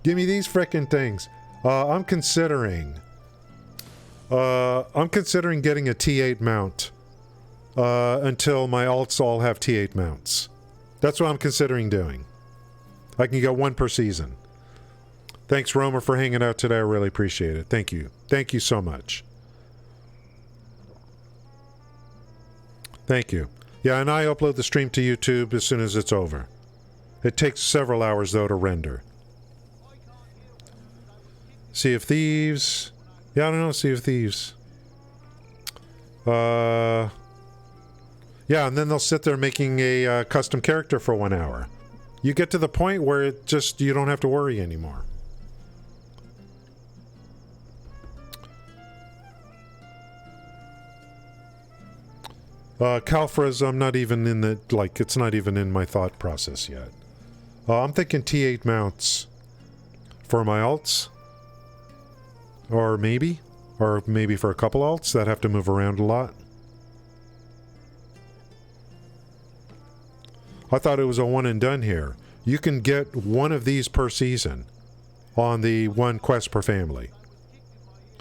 Give me these frickin' things. I'm considering getting a T8 mount until my alts all have T8 mounts. That's what I'm considering doing. I can get one per season. Thanks, Romer, for hanging out today. I really appreciate it. Thank you. Thank you so much. Thank you. Yeah, and I upload the stream to YouTube as soon as it's over. It takes several hours, though, to render. Sea of Thieves. Yeah, I don't know, Sea of Thieves. Yeah, and then they'll sit there making a custom character for 1 hour. You get to the point where it just, you don't have to worry anymore. Kalfra's, I'm not even in the, like, it's not even in my thought process yet. I'm thinking T8 mounts for my alts. Or maybe for a couple alts that have to move around a lot. I thought it was a one and done here. You can get one of these per season on the one quest per family.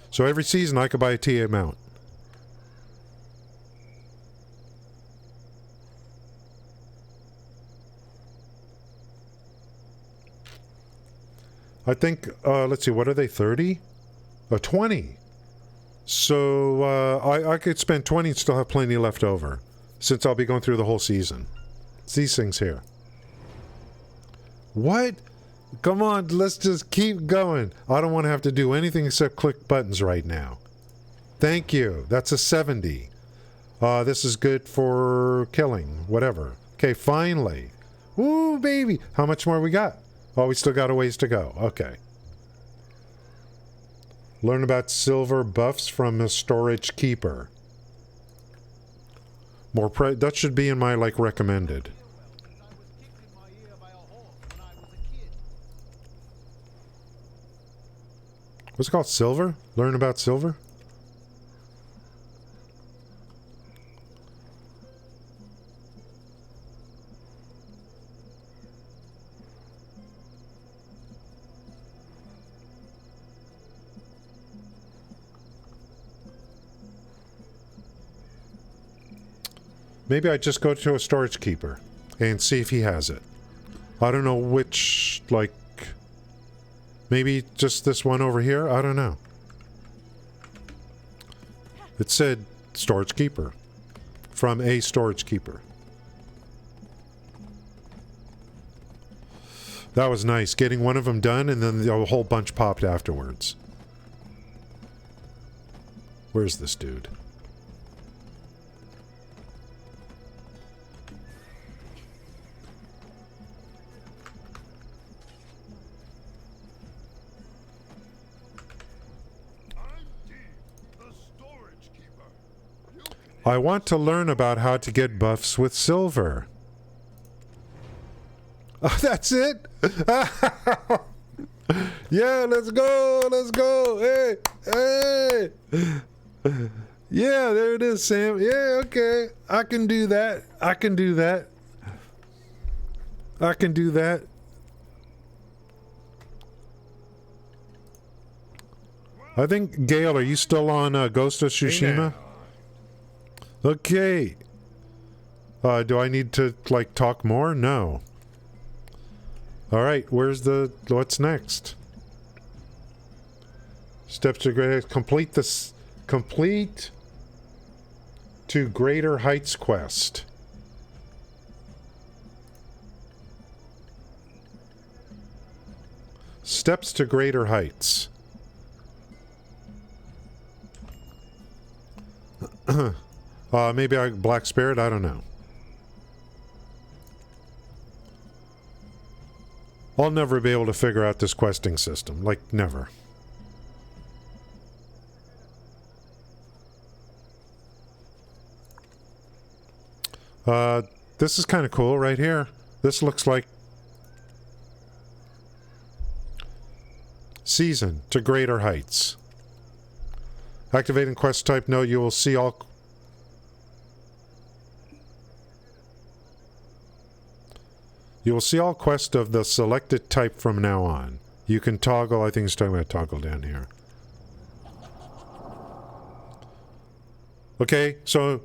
So every season I could buy a T8 mount. I think, let's see, what are they, 30? 20. So, I could spend 20 and still have plenty left over, since I'll be going through the whole season. It's these things here. What? Come on, let's just keep going. I don't want to have to do anything except click buttons right now. Thank you. That's a 70. This is good for killing, whatever. Okay, finally. Woo, baby. How much more we got? Oh, we still got a ways to go. Okay. Learn about silver buffs from a storage keeper. That should be in my, like, recommended. What's it called? Silver? Learn about silver? Maybe I just go to a storage keeper and see if he has it. I don't know which, like, maybe just this one over here? I don't know. It said storage keeper. From a storage keeper. That was nice. Getting one of them done and then a whole bunch popped afterwards. Where's this dude? I want to learn about how to get buffs with silver. Oh, that's it? Yeah, let's go, let's go. Hey, hey. Yeah, there it is, Sam. Yeah, okay. I can do that. I can do that. I can do that. I think, Gale, are you still on Ghost of Tsushima? Okay. Do I need to, like, talk more? No. Alright, what's next? Steps to greater, complete to Greater Heights quest. Steps to Greater Heights. Maybe Black Spirit, I don't know. I'll never be able to figure out this questing system. Like, never. This is kind of cool right here. This looks like Season to Greater Heights. Activating quest type note, you will see all... You will see all quests of the selected type from now on. You can toggle, I think it's talking about toggle down here. Okay, so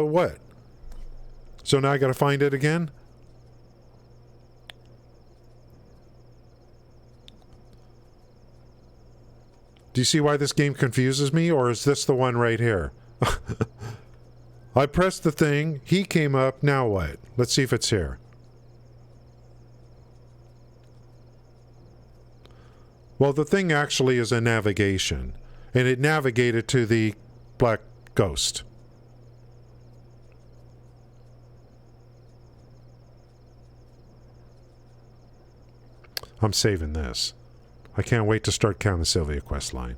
what? So now I gotta find it again? Do you see why this game confuses me, or is this the one right here? I pressed the thing, he came up, now what? Let's see if it's here. Well, the thing actually is a navigation, and it navigated to the Black Ghost. I'm saving this. I can't wait to start counting the Sylvia quest line.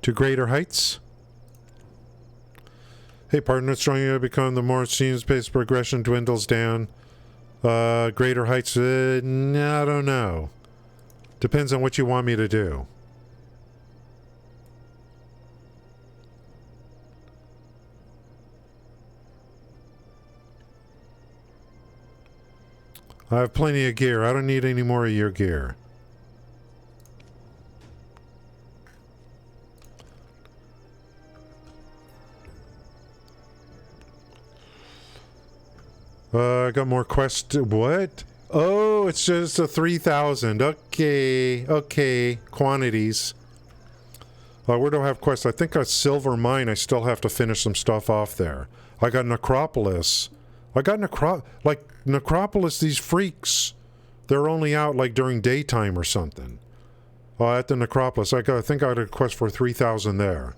To Greater Heights. Hey partner, the stronger you become, the more it seems pace progression dwindles down. Greater Heights, I don't know. Depends on what you want me to do. I have plenty of gear. I don't need any more of your gear. I got more quests. What? Oh, it's just a 3,000. Okay. Okay. Quantities. Where do I have quests? I think a Silver Mine. I still have to finish some stuff off there. I got Necropolis. Like, Necropolis, these freaks, they're only out, like, during daytime or something. At the Necropolis. I think I got a quest for 3,000 there.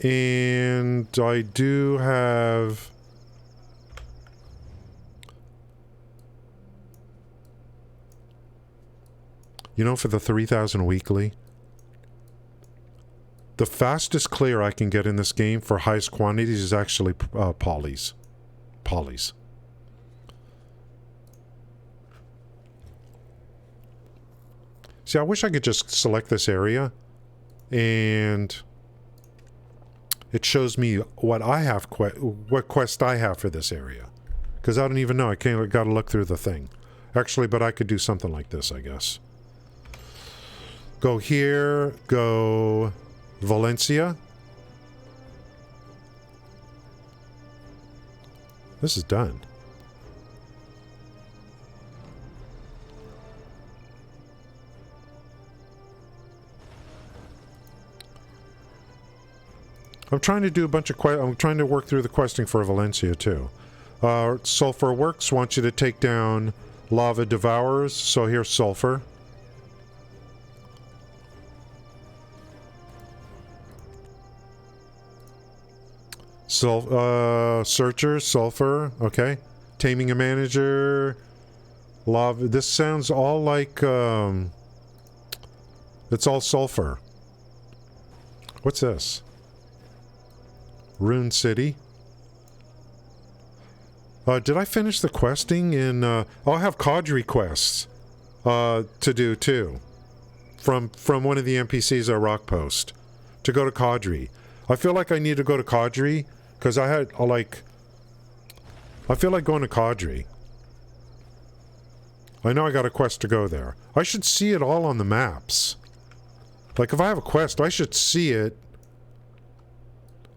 And I do have... You know, for the 3,000 weekly, the fastest clear I can get in this game for highest quantities is actually polys. Polys. See, I wish I could just select this area and it shows me what I have, what quest I have for this area. Because I don't even know. I gotta look through the thing. Actually, but I could do something like this, I guess. Go here, go Valencia. This is done. I'm trying to do a bunch of I'm trying to work through the questing for Valencia too. Sulfur Works wants you to take down Lava Devourers, so here's Sulfur. Searcher, Sulfur, okay. Taming a Manager, Lava. This sounds all like, it's all Sulfur. What's this? Rune City. Did I finish the questing in, I'll have Cadre quests, to do too. From one of the NPCs at Rock Post. To go to Cadre. I feel like I need to go to Cadre, because I had, I feel like going to Cadre. I know I got a quest to go there. I should see it all on the maps. Like, if I have a quest, I should see it.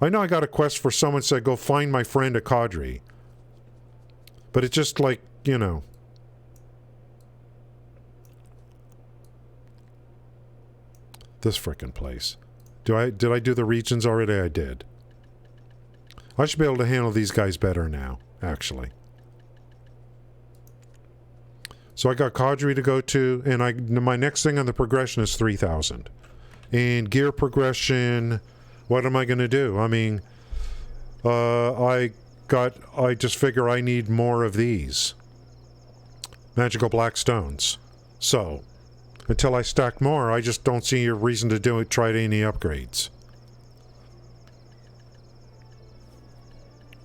I know I got a quest for someone said, go find my friend at Cadre. But it's just like, you know. This frickin' place. Did I do the regions already? I did. I should be able to handle these guys better now, actually. So I got Cadre to go to, and my next thing on the progression is 3,000. And gear progression, what am I going to do? I mean, I just figure I need more of these. Magical black stones. So, until I stack more, I just don't see a reason to try any upgrades.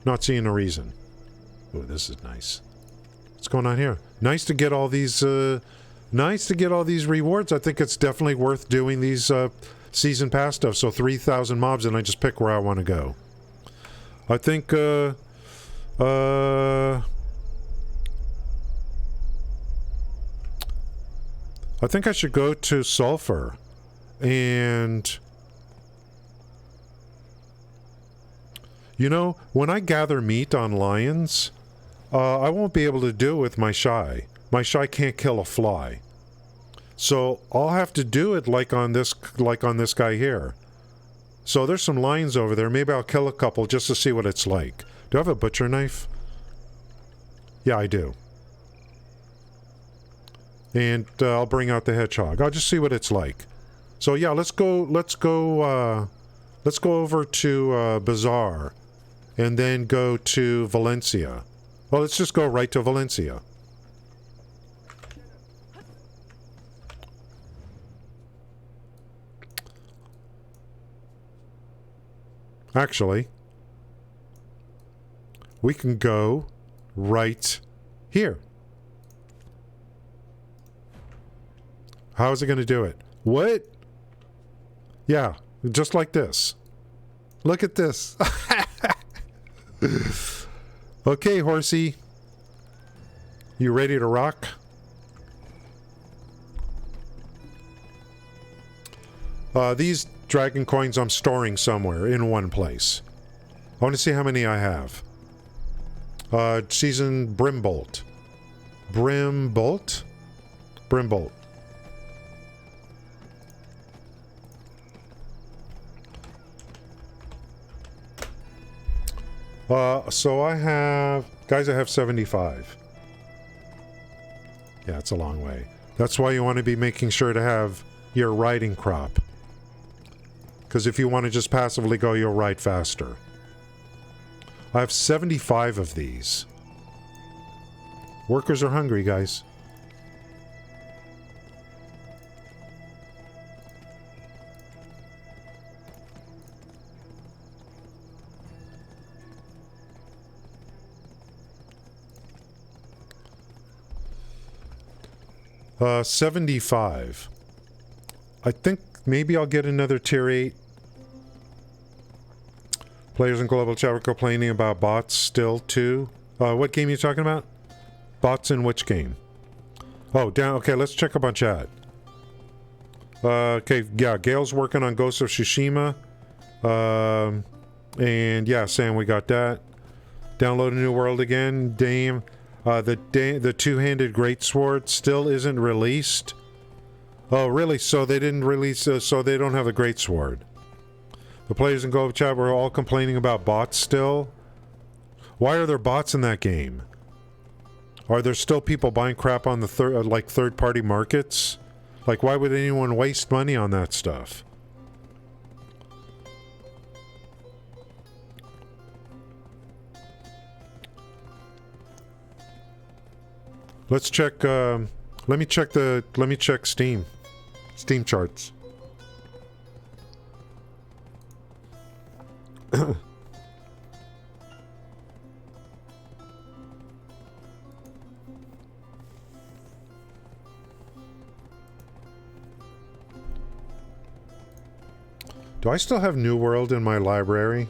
Not seeing a reason. Oh, this is nice. What's going on here? Nice to get all these rewards. I think it's definitely worth doing these season pass stuff. So 3,000 mobs, and I just pick where I want to go. I think I should go to Sulfur, and you know, when I gather meat on lions, I won't be able to do it with my Shai. My Shai can't kill a fly. So I'll have to do it like on this guy here. So there's some lions over there. Maybe I'll kill a couple just to see what it's like. Do I have a butcher knife? Yeah, I do. And I'll bring out the hedgehog. I'll just see what it's like. So yeah, let's go over to Bazaar, and then go to Valencia. Well, let's just go right to Valencia. Actually, we can go right here. How is it going to do it? What? Yeah, just like this. Look at this. Okay, horsey. You ready to rock? These dragon coins I'm storing somewhere in one place. I want to see how many I have. Season Brimbolt. Brimbolt? Brimbolt. So I have... Guys, I have 75. Yeah, it's a long way. That's why you want to be making sure to have your riding crop. Because if you want to just passively go, you'll ride faster. I have 75 of these. Workers are hungry, guys. Uh, 75. I think maybe I'll get another tier 8. Players in global chat were complaining about bots still too. What game are you talking about? Bots in which game? Oh, down. Okay, let's check up on chat. Okay, yeah, Gail's working on Ghost of Tsushima. And yeah, Sam, we got that. Download a new world again. Dame. The two-handed greatsword still isn't released. Oh, really? So they didn't release. So they don't have the greatsword. The players in global chat were all complaining about bots still. Why are there bots in that game? Are there still people buying crap on the third-party markets? Like, why would anyone waste money on that stuff? Let's check. Let me check Steam charts. Do I still have New World in my library?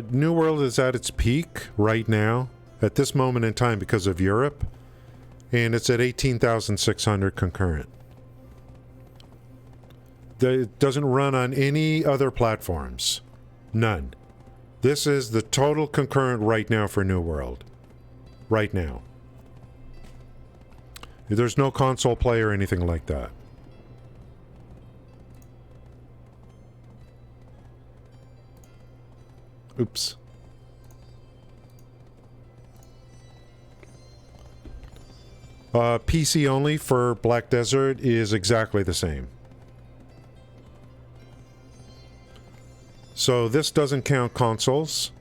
New World is at its peak right now, at this moment in time because of Europe, and it's at 18,600 concurrent. It doesn't run on any other platforms. None. This is the total concurrent right now for New World. Right now. There's no console play or anything like that. Oops. PC only for Black Desert is exactly the same. So this doesn't count consoles.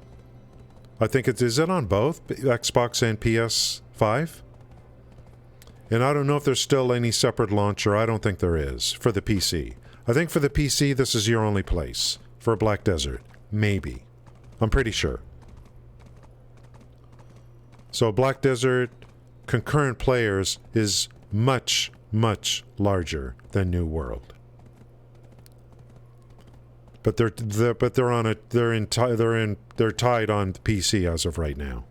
I think is it on both Xbox and PS5? And I don't know if there's still any separate launcher. I don't think there is for the PC. I think for the PC this is your only place for Black Desert. Maybe. I'm pretty sure. So Black Desert concurrent players is much, much larger than New World. But they're tied on the PC as of right now.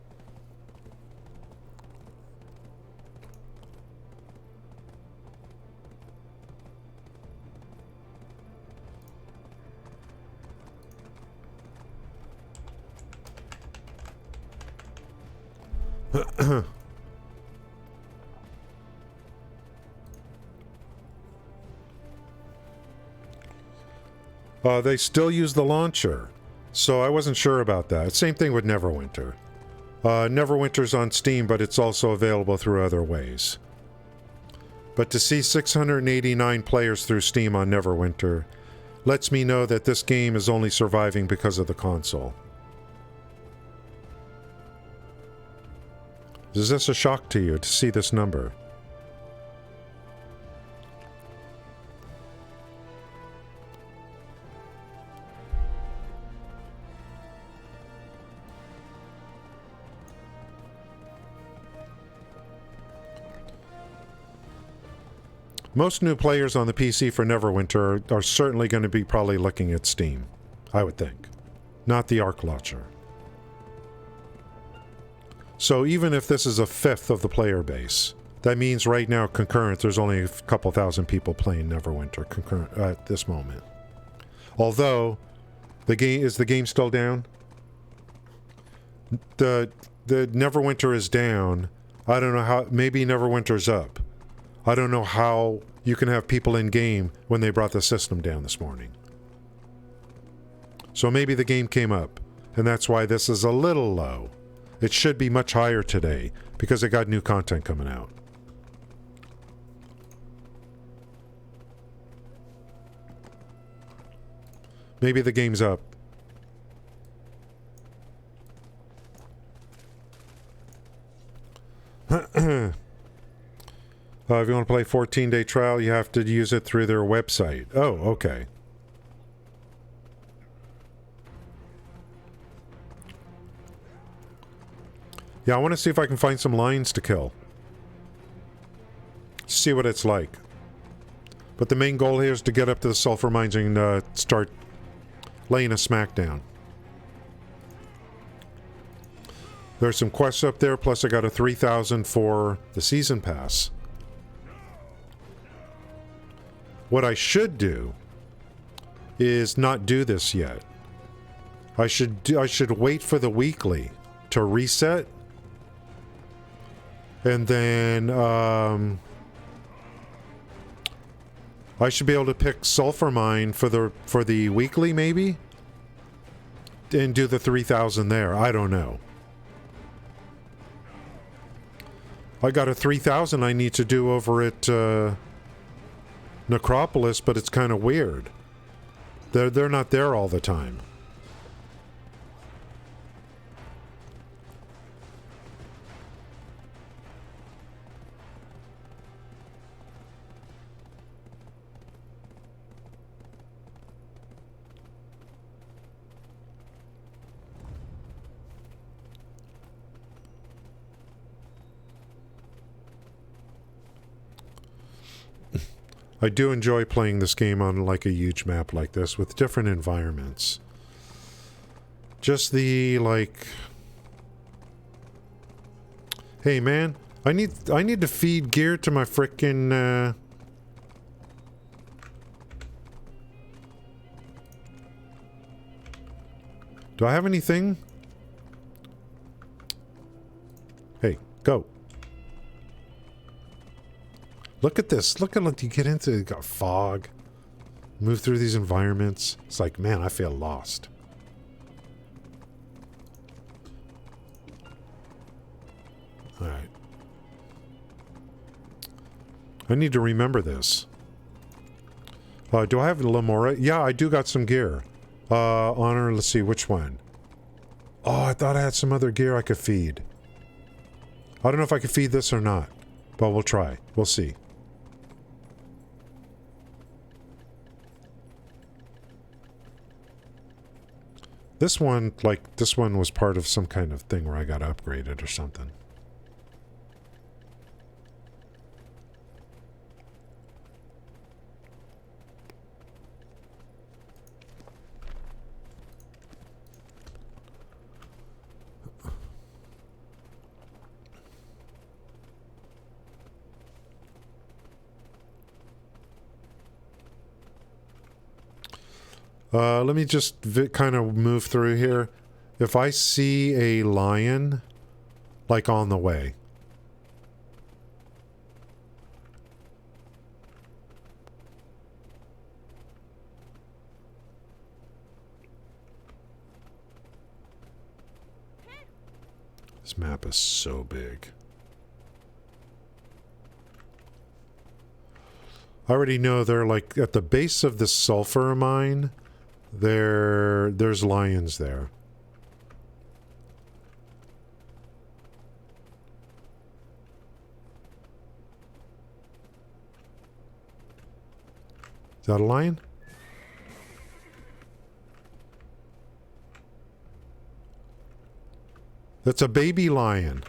They still use the launcher, so I wasn't sure about that. Same thing with Neverwinter. Neverwinter's on Steam, but it's also available through other ways. But to see 689 players through Steam on Neverwinter lets me know that this game is only surviving because of the console. Is this a shock to you to see this number? Most new players on the PC for Neverwinter are certainly going to be probably looking at Steam, I would think. Not the Arc Launcher. So even if this is a fifth of the player base, that means right now concurrent there's only a couple thousand people playing Neverwinter concurrent at this moment. Although the game still down? The Neverwinter is down. I don't know how, maybe Neverwinter's up. I don't know how you can have people in game when they brought the system down this morning. So maybe the game came up, and that's why this is a little low. It should be much higher today, because it got new content coming out. Maybe the game's up. If you want to play 14-day trial, you have to use it through their website. Oh, okay. Yeah, I want to see if I can find some lions to kill. See what it's like. But the main goal here is to get up to the sulfur mines and start laying a smackdown. There's some quests up there, plus I got a 3,000 for the season pass. What I should do is not do this yet. I should wait for the weekly to reset, and then I should be able to pick Sulfur Mine for the weekly maybe, and do the 3,000 there. I don't know. I got a 3,000 I need to do over at Necropolis, but it's kind of weird. They're not there all the time. I do enjoy playing this game on like a huge map like this with different environments. Just the like, hey man, I need to feed gear to my frickin' Do I have anything? Hey, go. Look at this. Look you get into got fog. Move through these environments. It's like, man, I feel lost. Alright. I need to remember this. Do I have a Lamora? Yeah, I do got some gear. Honor, let's see, which one? Oh, I thought I had some other gear I could feed. I don't know if I can feed this or not, but we'll try. We'll see. This one, like, this one was part of some kind of thing where I got upgraded or something. Let me just kind of move through here. If I see a lion, like on the way. This map is so big. I already know they're like at the base of the sulfur mine. There's lions there. Is that a lion? That's a baby lion.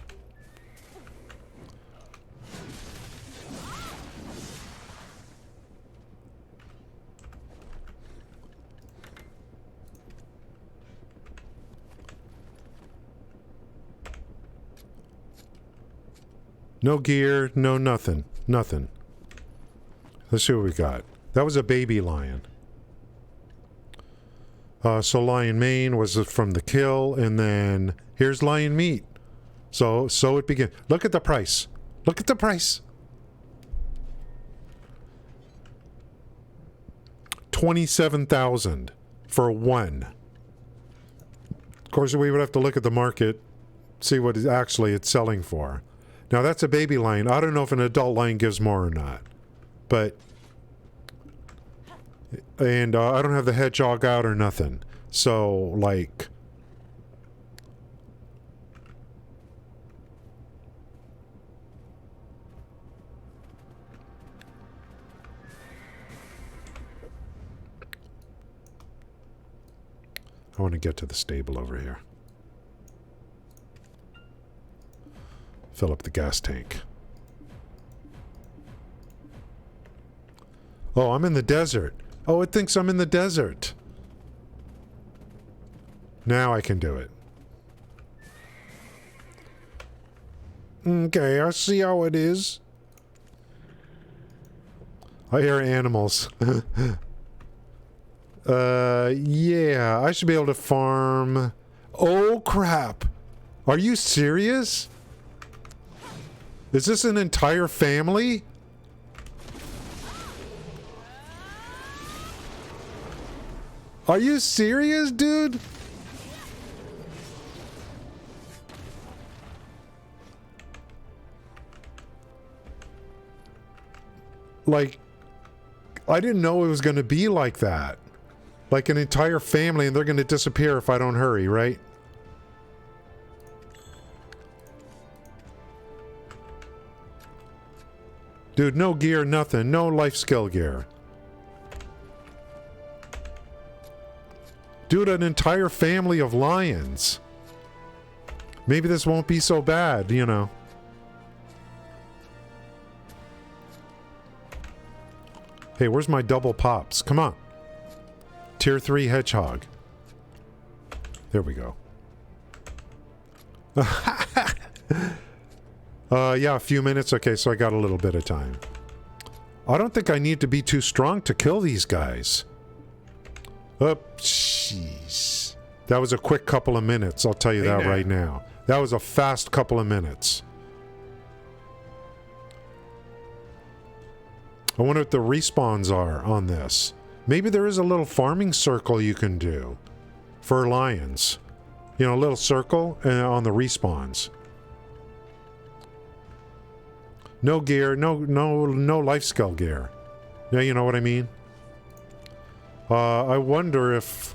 No gear, no nothing. Nothing. Let's see what we got. That was a baby lion. So lion mane was from the kill, and then here's lion meat. So it began. Look at the price. Look at the price. 27,000 for one. Of course, we would have to look at the market, see what it's selling for. Now that's a baby lion. I don't know if an adult lion gives more or not, but and I don't have the hedgehog out or nothing. So like, I want to get to the stable over here. Fill up the gas tank. Oh, I'm in the desert. Oh, it thinks I'm in the desert. Now I can do it. Okay, I see how it is. I hear animals. Yeah, I should be able to farm. Oh, crap. Are you serious? Is this an entire family? Are you serious, dude? Like, I didn't know it was going to be like that. Like an entire family, and they're going to disappear if I don't hurry, right? Dude, no gear, nothing. No life skill gear. Dude, an entire family of lions. Maybe this won't be so bad, you know. Hey, where's my double pops? Come on. Tier 3 hedgehog. There we go. Yeah, a few minutes. Okay, so I got a little bit of time. I don't think I need to be too strong to kill these guys. Oh, jeez. That was a quick couple of minutes, I'll tell you Hey that now. right now. That was a fast couple of minutes. I wonder what the respawns are on this. Maybe there is a little farming circle you can do for lions. You know, a little circle on the respawns. No gear, no life skill gear. Yeah, you know what I mean? I wonder if...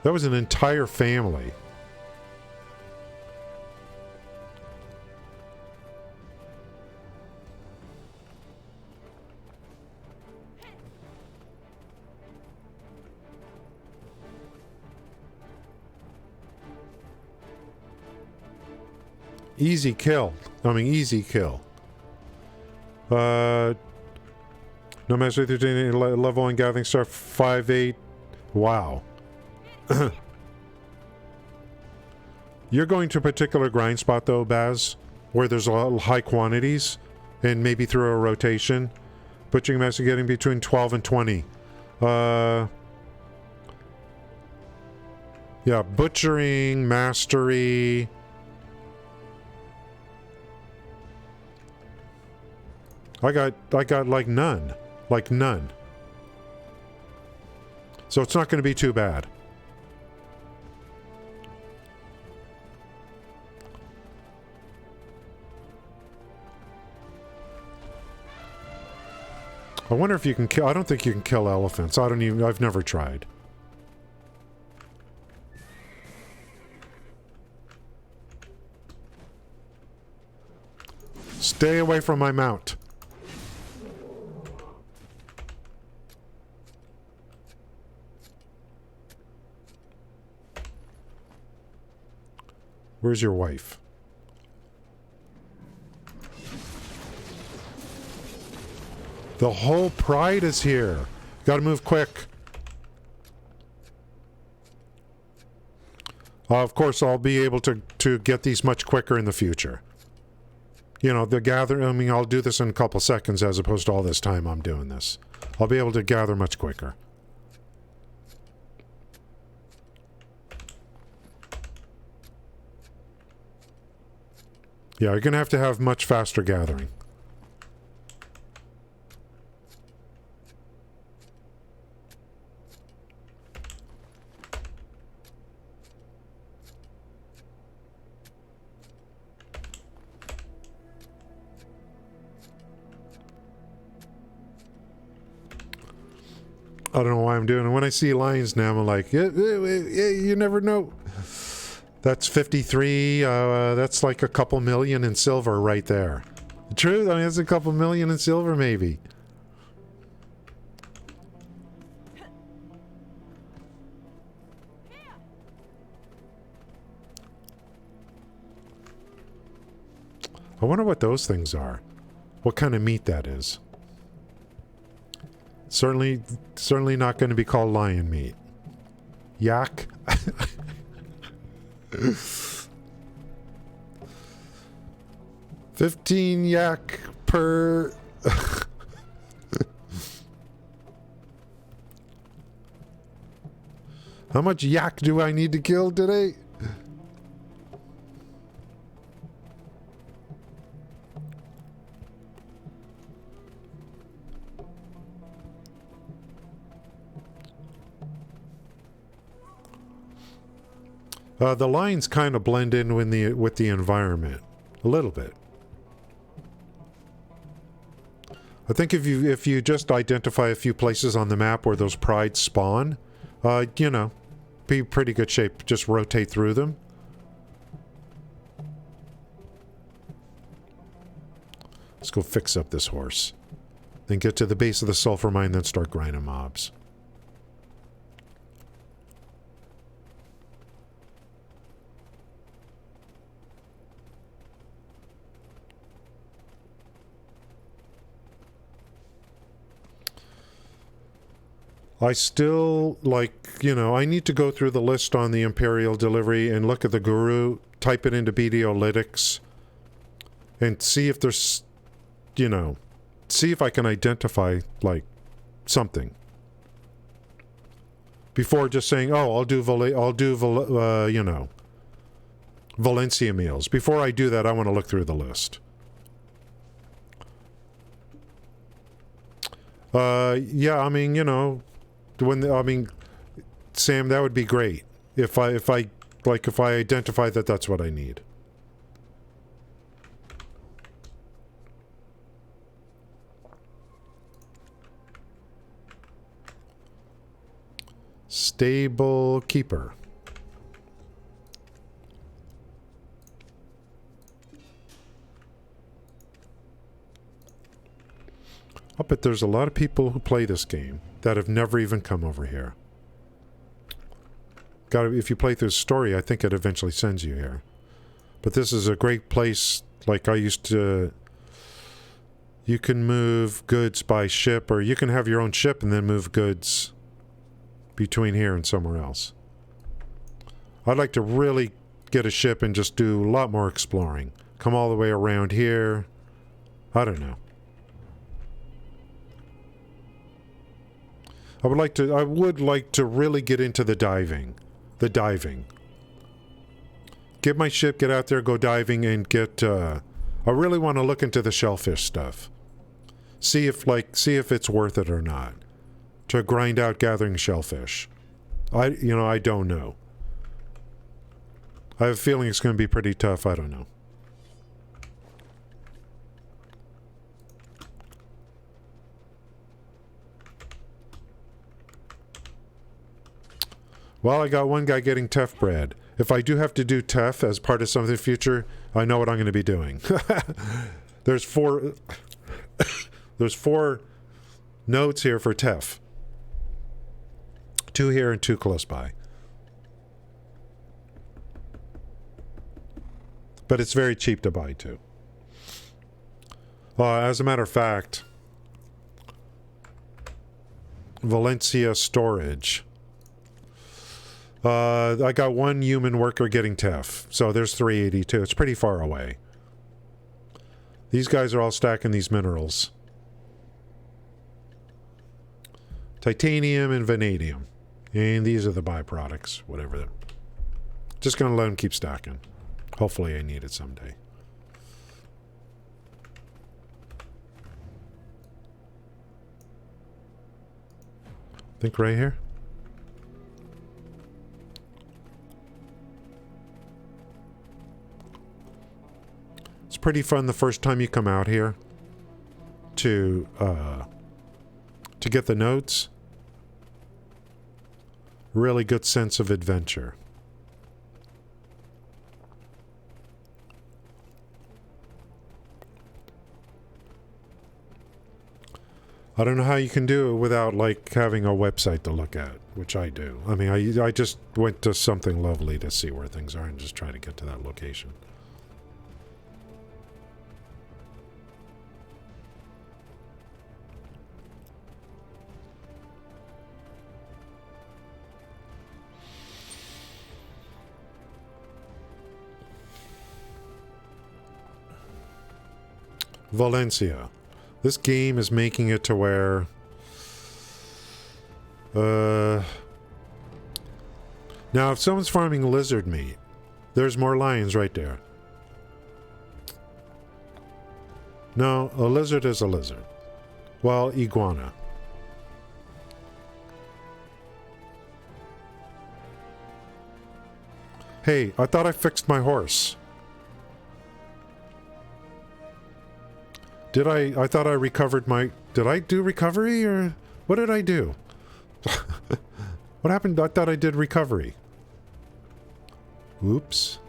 That was an entire family. Easy kill. I mean, easy kill. No master 13 level 1 gathering star 5-8. Wow. You're going to a particular grind spot though, Baz, where there's a lot of high quantities, and maybe through a rotation. Butchering master getting between 12 and 20. Yeah, butchering, mastery. I got like none. Like none. So it's not going to be too bad. I wonder if you can kill... I don't think you can kill elephants. I've never tried. Stay away from my mount. Where's your wife? The whole pride is here. Gotta move quick. Of course, I'll be able to get these much quicker in the future. You know, the gather... I mean, I'll do this in a couple seconds as opposed to all this time I'm doing this. I'll be able to gather much quicker. Yeah, you're going to have much faster gathering. I don't know why I'm doing it. When I see lions now, I'm like, yeah, you never know. That's 53. That's like a couple million in silver right there. True? I mean, that's a couple million in silver, maybe. I wonder what those things are. What kind of meat that is. Certainly not going to be called lion meat. Yak. 15 yak per... How much yak do I need to kill today? The lines kind of blend in with the environment a little bit. I think if you just identify a few places on the map where those prides spawn, you know, be pretty good shape. Just rotate through them. Let's go fix up this horse. Then get to the base of the sulfur mine, then start grinding mobs. I still, like, you know, I need to go through the list on the Imperial delivery and look at the Guru, type it into BDO Lytics, and see if there's, you know, see if I can identify, like, something. Before just saying, oh, I'll do you know, Valencia meals. Before I do that, I want to look through the list. Yeah, I mean, you know, Sam, that would be great if I identify that that's what I need. Stable keeper. I'll bet there's a lot of people who play this game that have never even come over here. If you play through the story, I think it eventually sends you here. But this is a great place, like I used to... You can move goods by ship, or you can have your own ship and then move goods between here and somewhere else. I'd like to really get a ship and just do a lot more exploring. Come all the way around here. I don't know. I would like to really get into the diving. Get my ship, get out there, go diving, and get, I really want to look into the shellfish stuff. See if it's worth it or not. To grind out gathering shellfish. I don't know. I have a feeling it's going to be pretty tough. I don't know. Well, I got one guy getting teff bread. If I do have to do teff as part of something in the future, I know what I'm going to be doing. There's four notes here for teff. 2 here and 2 close by. But it's very cheap to buy too. As a matter of fact, Valencia storage. I got 1 human worker getting teff, so there's 382. It's pretty far away. These guys are all stacking these minerals. Titanium and vanadium. And these are the byproducts, whatever. Just gonna let them keep stacking. Hopefully I need it someday. Think right here? It's pretty fun the first time you come out here to get the notes. Really good sense of adventure. I don't know how you can do it without, like, having a website to look at, which I do. I mean, I just went to something lovely to see where things are and just try to get to that location. Valencia. This game is making it to where now if someone's farming lizard meat, there's more lions right there. No, a lizard is a lizard. Well, iguana. Hey, I thought I fixed my horse. I thought I recovered my... Did I do recovery, or... What did I do? What happened? I thought I did recovery. Oops.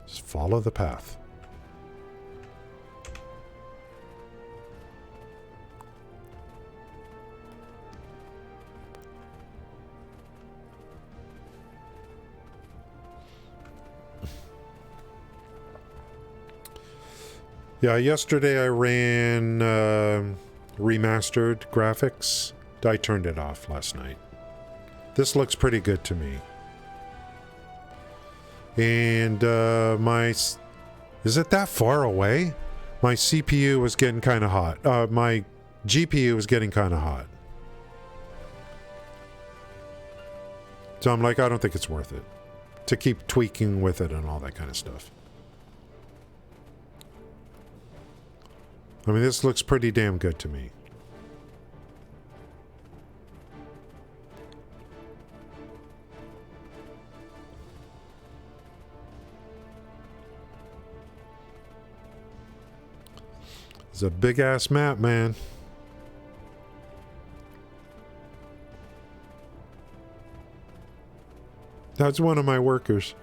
Just follow the path. Yeah, yesterday I ran remastered graphics. I turned it off last night. This looks pretty good to me. And is it that far away? My CPU was getting kind of hot. My GPU was getting kind of hot. So I'm like, I don't think it's worth it to keep tweaking with it and all that kind of stuff. I mean, this looks pretty damn good to me. It's a big ass map, man. That's one of my workers.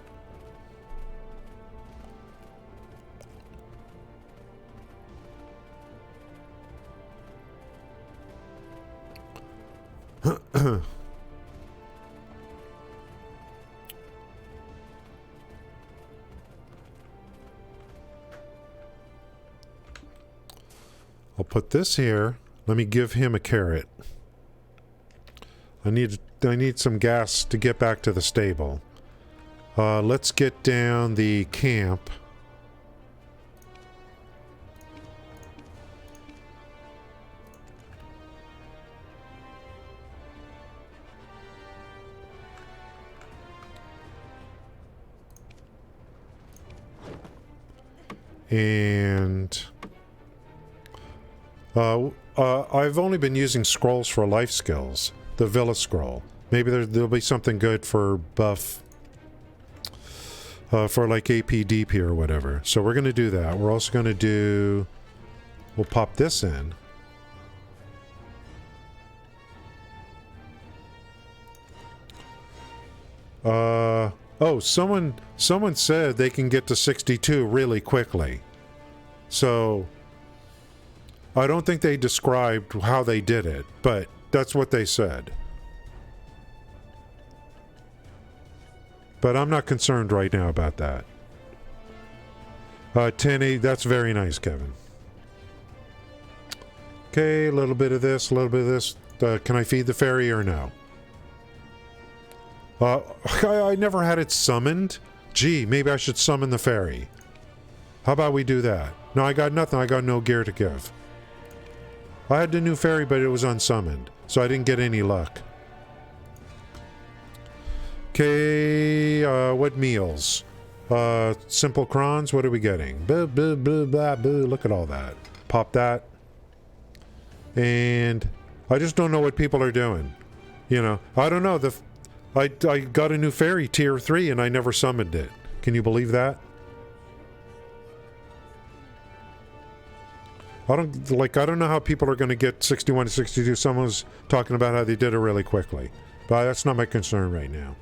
I'll put this here. Let me give him a carrot. I need some gas to get back to the stable. Let's get down the camp. And I've only been using scrolls for life skills. The Villa scroll. Maybe there'll be something good for buff. For like AP, DP or whatever. So we're going to do that. We're also going to do... We'll pop this in. Oh, someone said they can get to 62 really quickly. So... I don't think they described how they did it, but that's what they said. But I'm not concerned right now about that. 1080, that's very nice, Kevin. Okay, a little bit of this, a little bit of this. Can I feed the fairy or no? I never had it summoned. Gee, maybe I should summon the fairy. How about we do that? No, I got nothing. I got no gear to give. I had the new fairy, but it was unsummoned, so I didn't get any luck. Okay, what meals? Simple crons, what are we getting? Boo, boo, boo, blah, boo. Look at all that. Pop that. And I just don't know what people are doing. You know, I don't know. I got a new fairy, tier 3, and I never summoned it. Can you believe that? I don't know how people are going to get 61 to 62. Someone's talking about how they did it really quickly. But that's not my concern right now.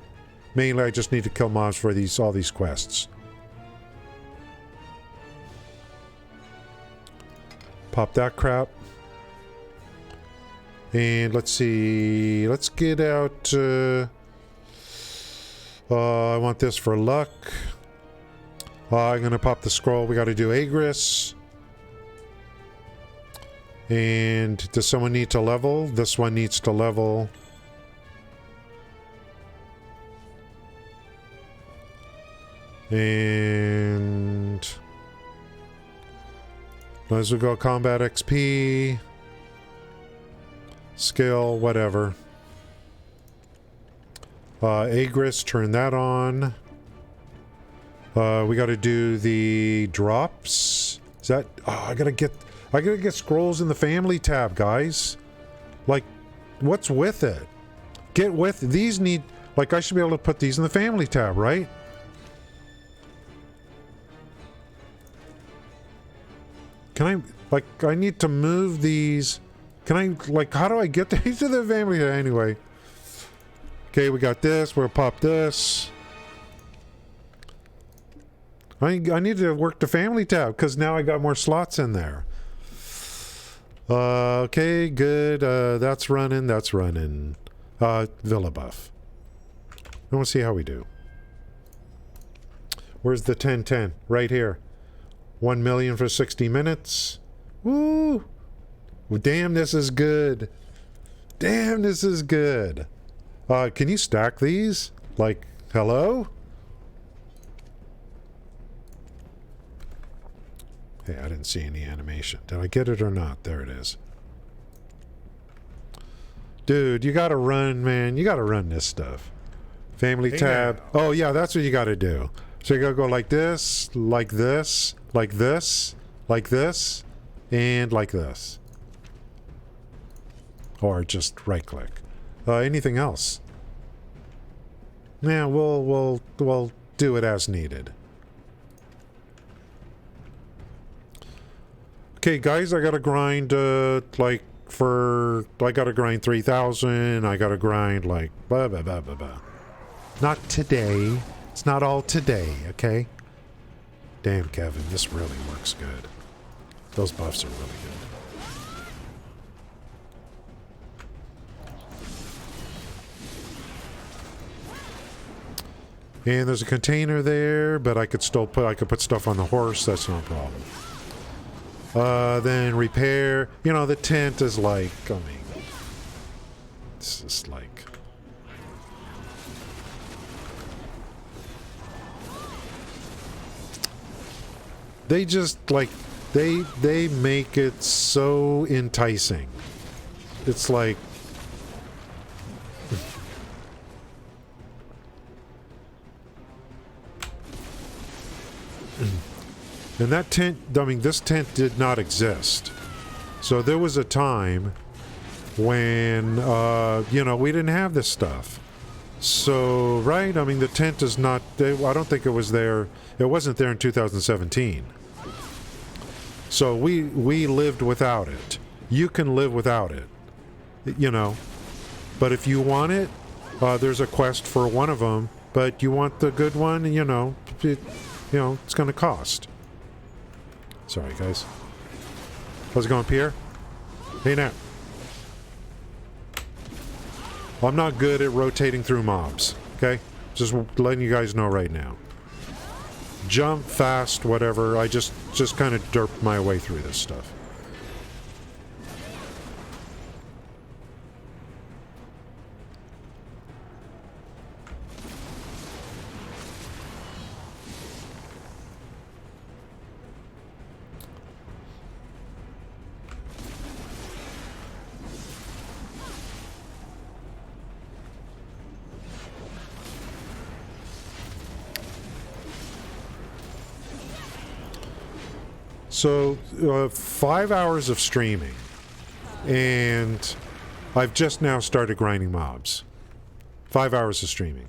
Mainly, I just need to kill mobs for all these quests. Pop that crap. And let's see. Let's get out... I want this for luck. I'm going to pop the scroll. We got to do Agris. And does someone need to level? This one needs to level. And as we go, combat XP, skill, whatever. Agris, turn that on. We got to do the drops. Is that? Oh, I gotta get scrolls in the family tab, guys. Like, what's with it? Get with these. Need, like, I should be able to put these in the family tab, right? Can I, like, I need to move these. Can I, like, how do I get these to the family tab anyway? Okay, we got this. We'll pop this. I need to work the family tab because now I got more slots in there. Okay, good. That's running. That's running. Villa buff. I want to see how we do. Where's the 10-10? Right here. 1 million for 60 minutes. Woo! Well, damn, this is good. Damn, this is good. Can you stack these? Like, hello? Hey, I didn't see any animation. Did I get it or not? There it is. Dude, you gotta run, man. You gotta run this stuff. Family tab. Now. Oh, yeah, that's what you gotta do. So you gotta go like this, like this, like this, like this, and like this. Or just right click. Anything else? Yeah, we'll do it as needed. Okay, guys, I gotta grind, like, I gotta grind 3,000, I gotta grind, like, blah, blah, blah, blah, blah. Not today. It's not all today, okay? Damn, Kevin, this really works good. Those buffs are really good. And there's a container there, but I could put stuff on the horse, that's no problem. Then repair. You know, the tent is like, I mean, it's just like... They just, like, they make it so enticing. It's like... And that tent, I mean, this tent did not exist. So there was a time when, you know, we didn't have this stuff. So, right? I mean, the tent is not, I don't think it was there, it wasn't there in 2017. So we lived without it. You can live without it, you know. But if you want it, there's a quest for one of them, but you want the good one, you know, it's going to cost. Sorry, guys. How's it going, Pierre? Hey, now. I'm not good at rotating through mobs, okay? Just letting you guys know right now. Jump, fast, whatever. I just kind of derp my way through this stuff. So, 5 hours of streaming, and I've just now started grinding mobs. 5 hours of streaming.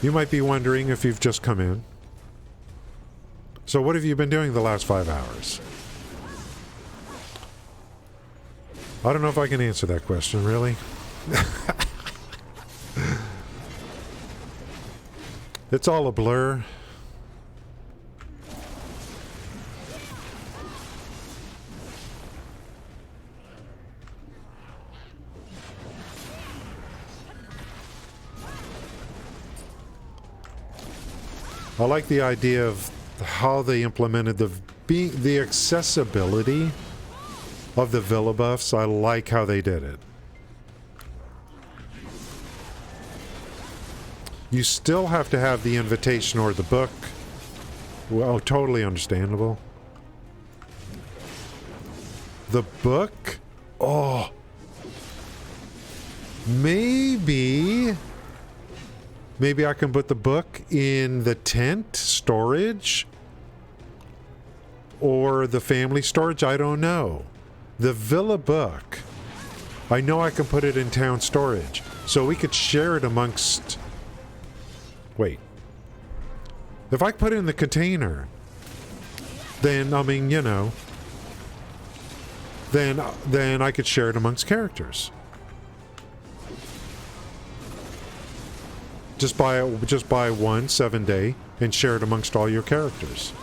You might be wondering if you've just come in. So what have you been doing the last 5 hours? I don't know if I can answer that question, really. It's all a blur. I like the idea of how they implemented the accessibility of the villa buffs. I like how they did it. You still have to have the invitation or the book. Well, totally understandable. The book? Oh. Maybe I can put the book in the tent storage or the family storage. I don't know. The villa book, I know I can put it in town storage. So we could share it amongst... Wait. If I put it in the container, then, I mean, you know, then I could share it amongst characters. Just buy one 7-day and share it amongst all your characters.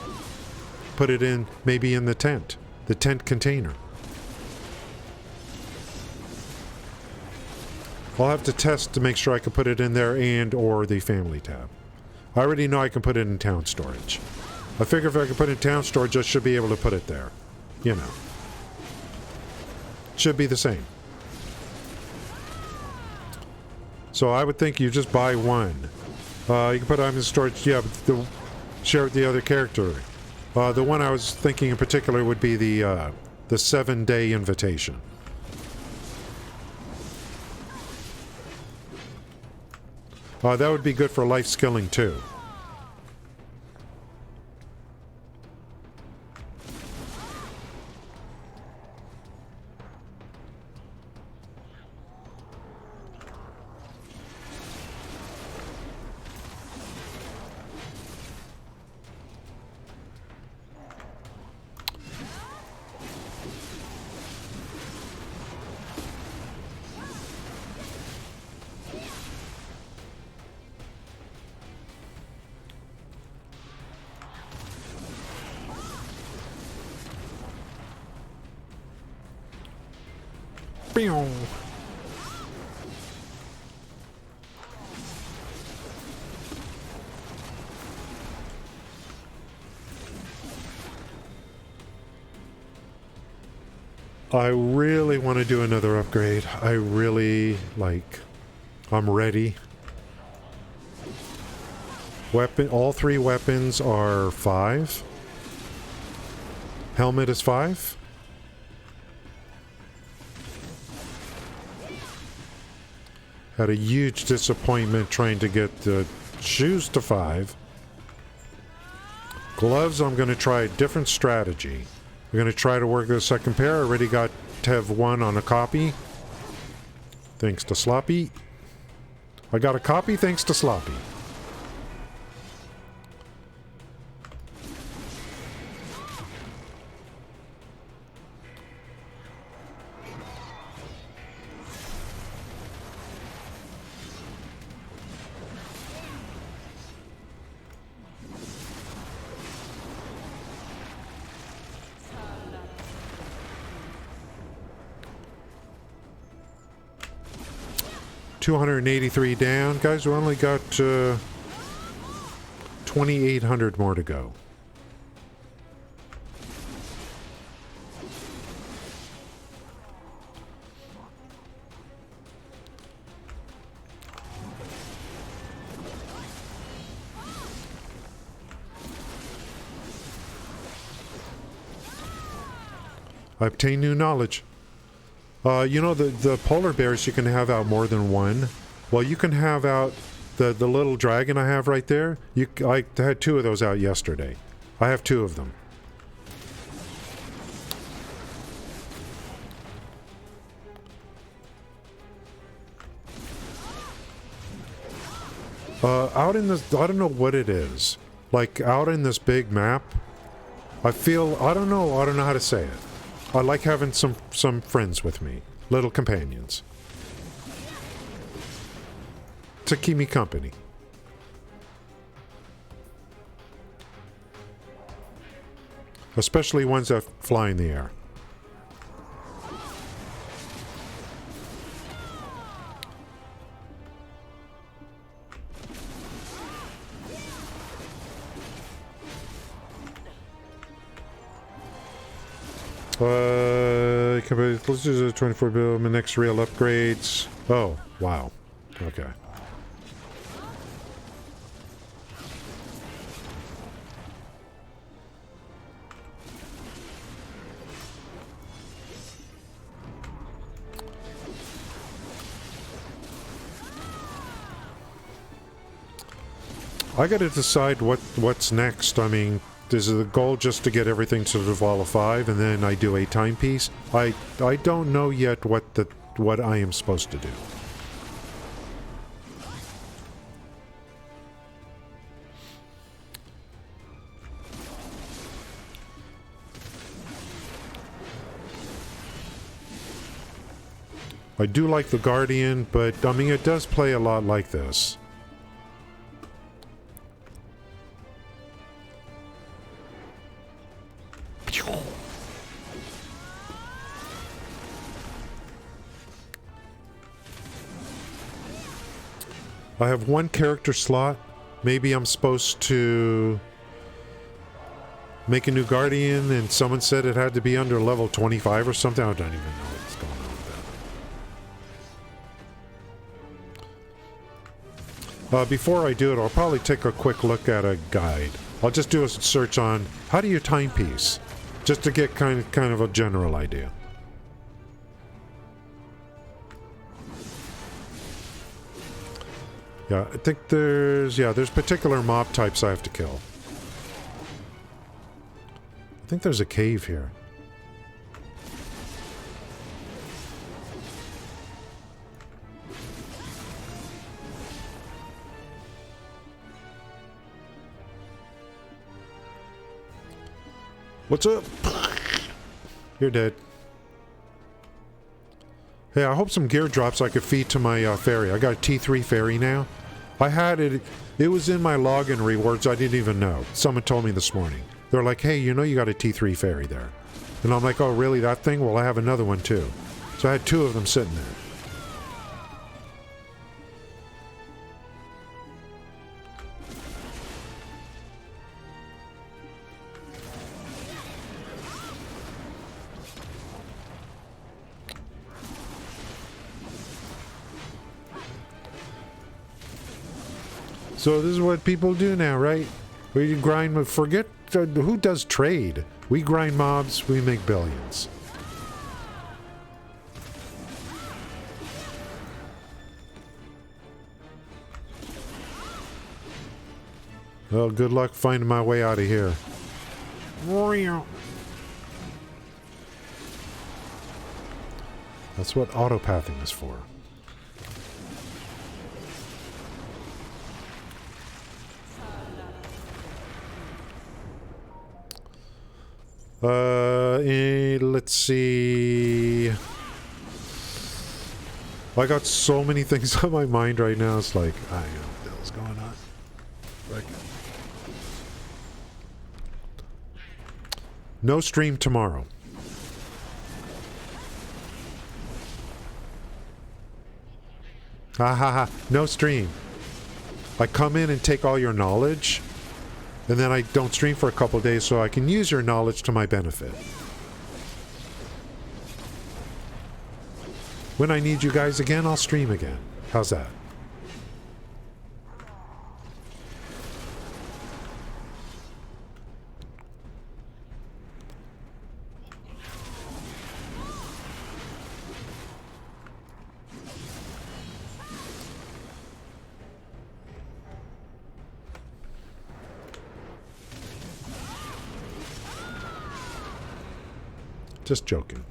Put it in, maybe in the tent container. I'll have to test to make sure I can put it in there and or the family tab. I already know I can put it in town storage. I figure if I can put it in town storage, I should be able to put it there. You know. should be the same. So I would think you just buy one. You can put items in storage, yeah, but share with the other character. The one I was thinking in particular would be the 7-day invitation. That would be good for life skilling too. I really want to do another upgrade. I really, I'm ready. All 3 weapons are 5. Helmet is 5. Had a huge disappointment trying to get the shoes to 5. Gloves, I'm going to try a different strategy. I'm going to try to work the second pair. I already got Tev 1 on a copy. Thanks to Sloppy. I got a copy thanks to Sloppy. $283 down. Guys, we only got 2,800 more to go. I obtain new knowledge. You know, the polar bears, you can have out more than one. Well, you can have out the little dragon I have right there. I had 2 of those out yesterday. I have 2 of them. Out in this, I don't know what it is. Like, out in this big map, I feel, I don't know how to say it. I like having some friends with me, little companions, to keep me company. Especially ones that fly in the air. Let's do the 24 bill. My next real upgrades. Oh, wow. Okay. I got to decide what's next. I mean, is the goal just to get everything to level 5 and then I do a timepiece? I don't know yet what I am supposed to do. I do like the Guardian, but I mean it does play a lot like this. I have 1 character slot. Maybe I'm supposed to make a new Guardian, and someone said it had to be under level 25 or something. I don't even know what's going Before I do it, I'll probably take a quick look at a guide. I'll just do a search on how do you timepiece, just to get kind of a general idea. Yeah, I think there's particular mob types I have to kill. I think there's a cave here. What's up? You're dead. Hey, I hope some gear drops I could feed to my ferry. I got a T3 ferry now. I had it. It was in my login rewards. I didn't even know. Someone told me this morning. They're like, hey, you know you got a T3 ferry there. And I'm like, oh, really? That thing? Well, I have another one too. So I had two of them sitting there. So this is what people do now, right? We grind, forget who does trade. We grind mobs, we make billions. Well, good luck finding my way out of here. That's what autopathing is for. Let's see. I got so many things on my mind right now. It's like, I don't know what the hell's going on. Like, no stream tomorrow. Ha ha ha. No stream. I come in and take all your knowledge, and then I don't stream for a couple of days so I can use your knowledge to my benefit. When I need you guys again, I'll stream again. How's that? Just joking.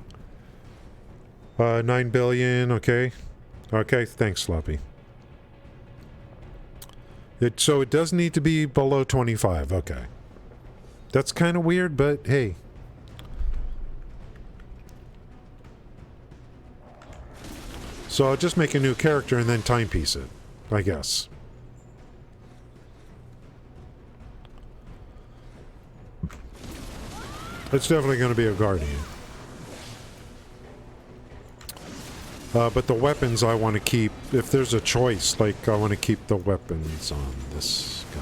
9 billion, okay. Okay, thanks, Sloppy. So it does need to be below 25, okay. That's kind of weird, but hey. So I'll just make a new character and then timepiece it, I guess. It's definitely going to be a Guardian. But the weapons I want to keep, if there's a choice, like I want to keep the weapons on this guy.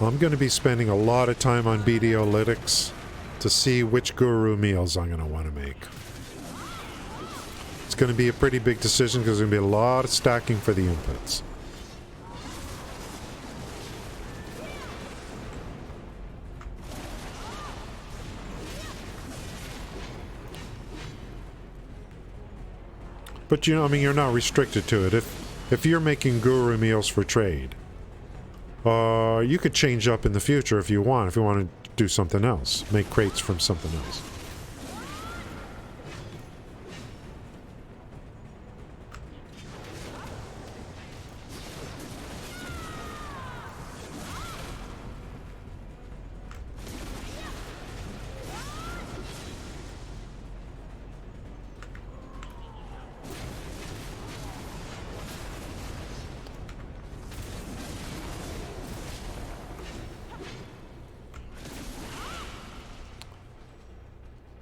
I'm going to be spending a lot of time on BDO Lytics to see which guru meals I'm going to want to make. It's going to be a pretty big decision because there's going to be a lot of stacking for the inputs. But you know, I mean, you're not restricted to it. If you're making guru meals for trade, you could change up in the future if you want to do something else. Make crates from something else.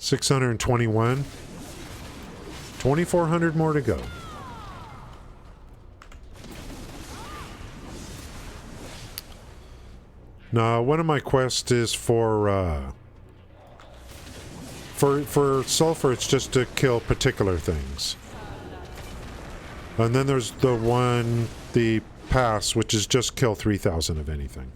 621. 2,400 more to go. Now, one of my quests is for sulfur, it's just to kill particular things. And then there's the pass, which is just kill 3,000 of anything.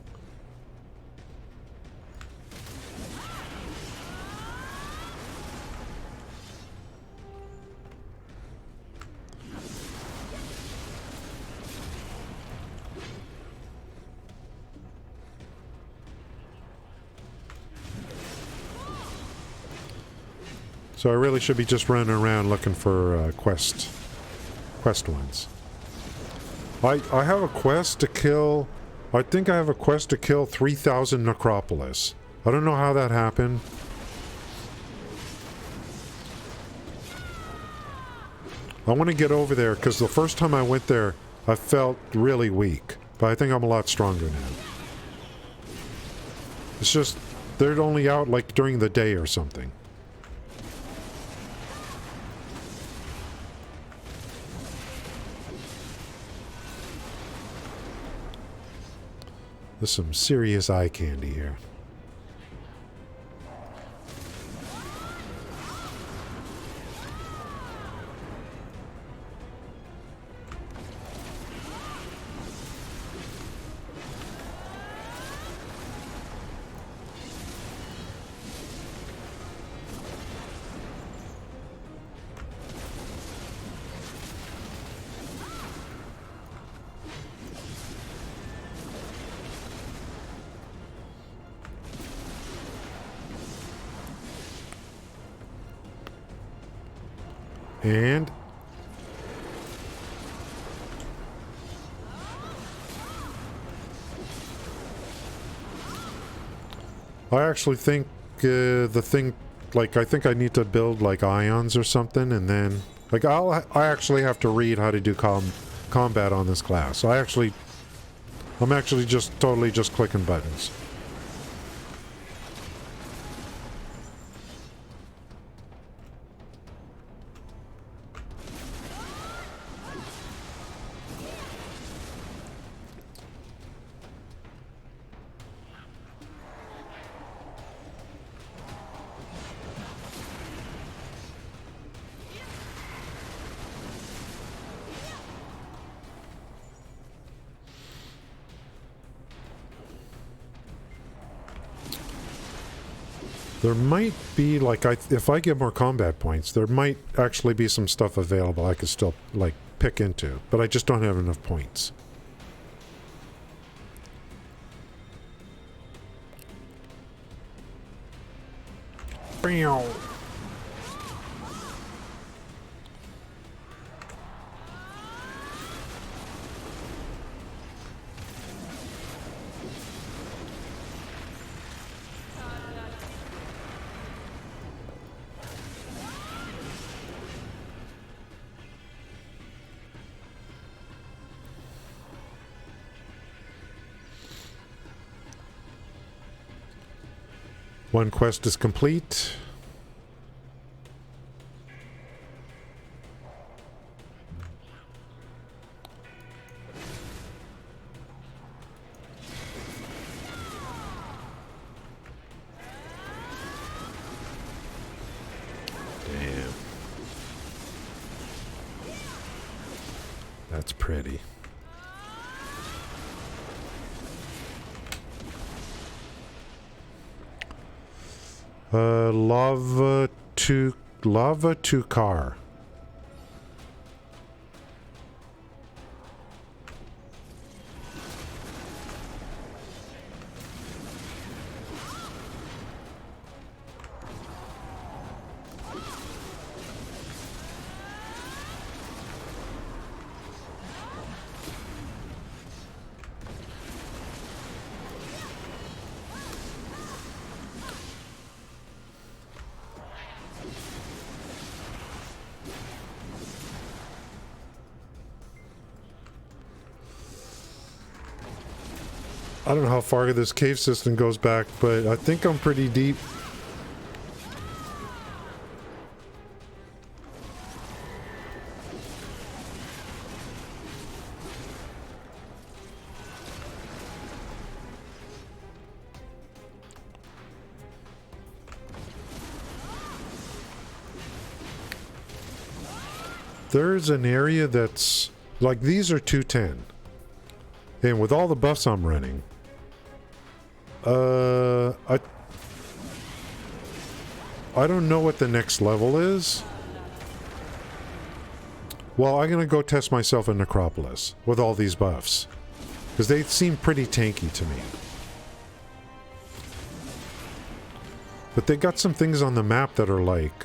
So I really should be just running around looking for quest ones. I have a quest to kill. I think I have a quest to kill 3,000 Necropolis. I don't know how that happened. I want to get over there because the first time I went there, I felt really weak. But I think I'm a lot stronger now. It's just they're only out like during the day or something. There's some serious eye candy here. And I actually think the thing, like, I think I need to build like ions or something, and then like I actually have to read how to do combat on this class. I'm actually just totally just clicking buttons. There might be, like, if I get more combat points, there might actually be some stuff available I could still, like, pick into. But I just don't have enough points. Meow. One quest is complete. Damn. That's pretty. Lava to car. I don't know how far this cave system goes back, but I think I'm pretty deep. there's an area that's like these are 210, and with all the buffs I'm running, I don't know what the next level is. Well, I'm gonna go test myself in Necropolis with all these buffs because they seem pretty tanky to me. But they got some things on the map that are like,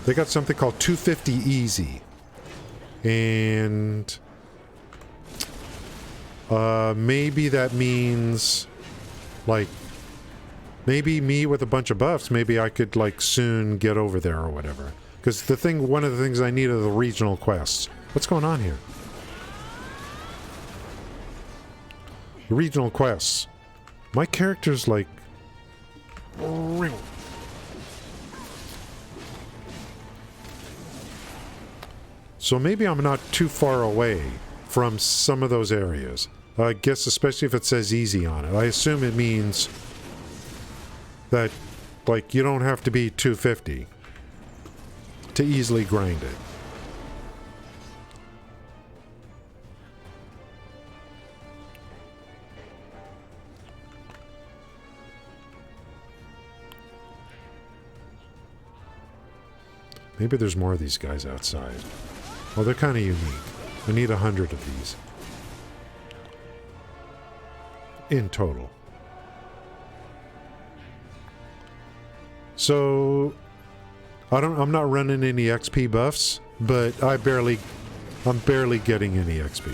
they got something called 250 easy. And maybe that means, like, maybe me with a bunch of buffs, maybe I could, like, soon get over there or whatever. Because one of the things I need are the regional quests. What's going on here? The regional quests. My character's like, so maybe I'm not too far away from some of those areas. I guess especially if it says easy on it. I assume it means that, like, you don't have to be 250 to easily grind it. Maybe there's more of these guys outside. Well, they're kind of unique. I need 100 of these. In total. So, I'm not running any XP buffs, but I'm barely getting any XP.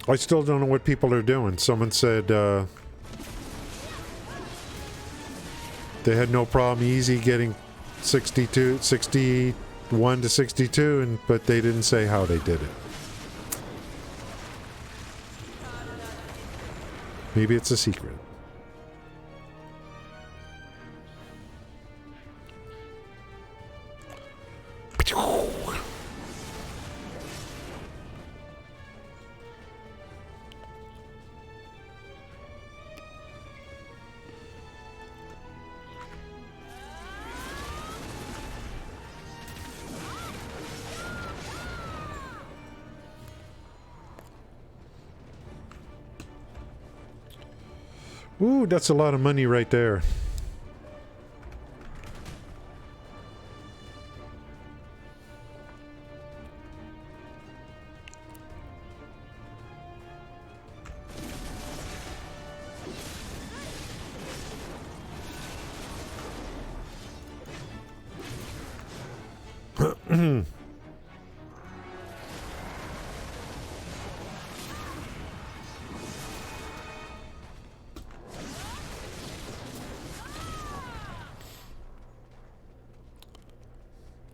I still don't know what people are doing. Someone said they had no problem easy getting 61 to 62, but they didn't say how they did it. Maybe it's a secret. Ooh, that's a lot of money right there.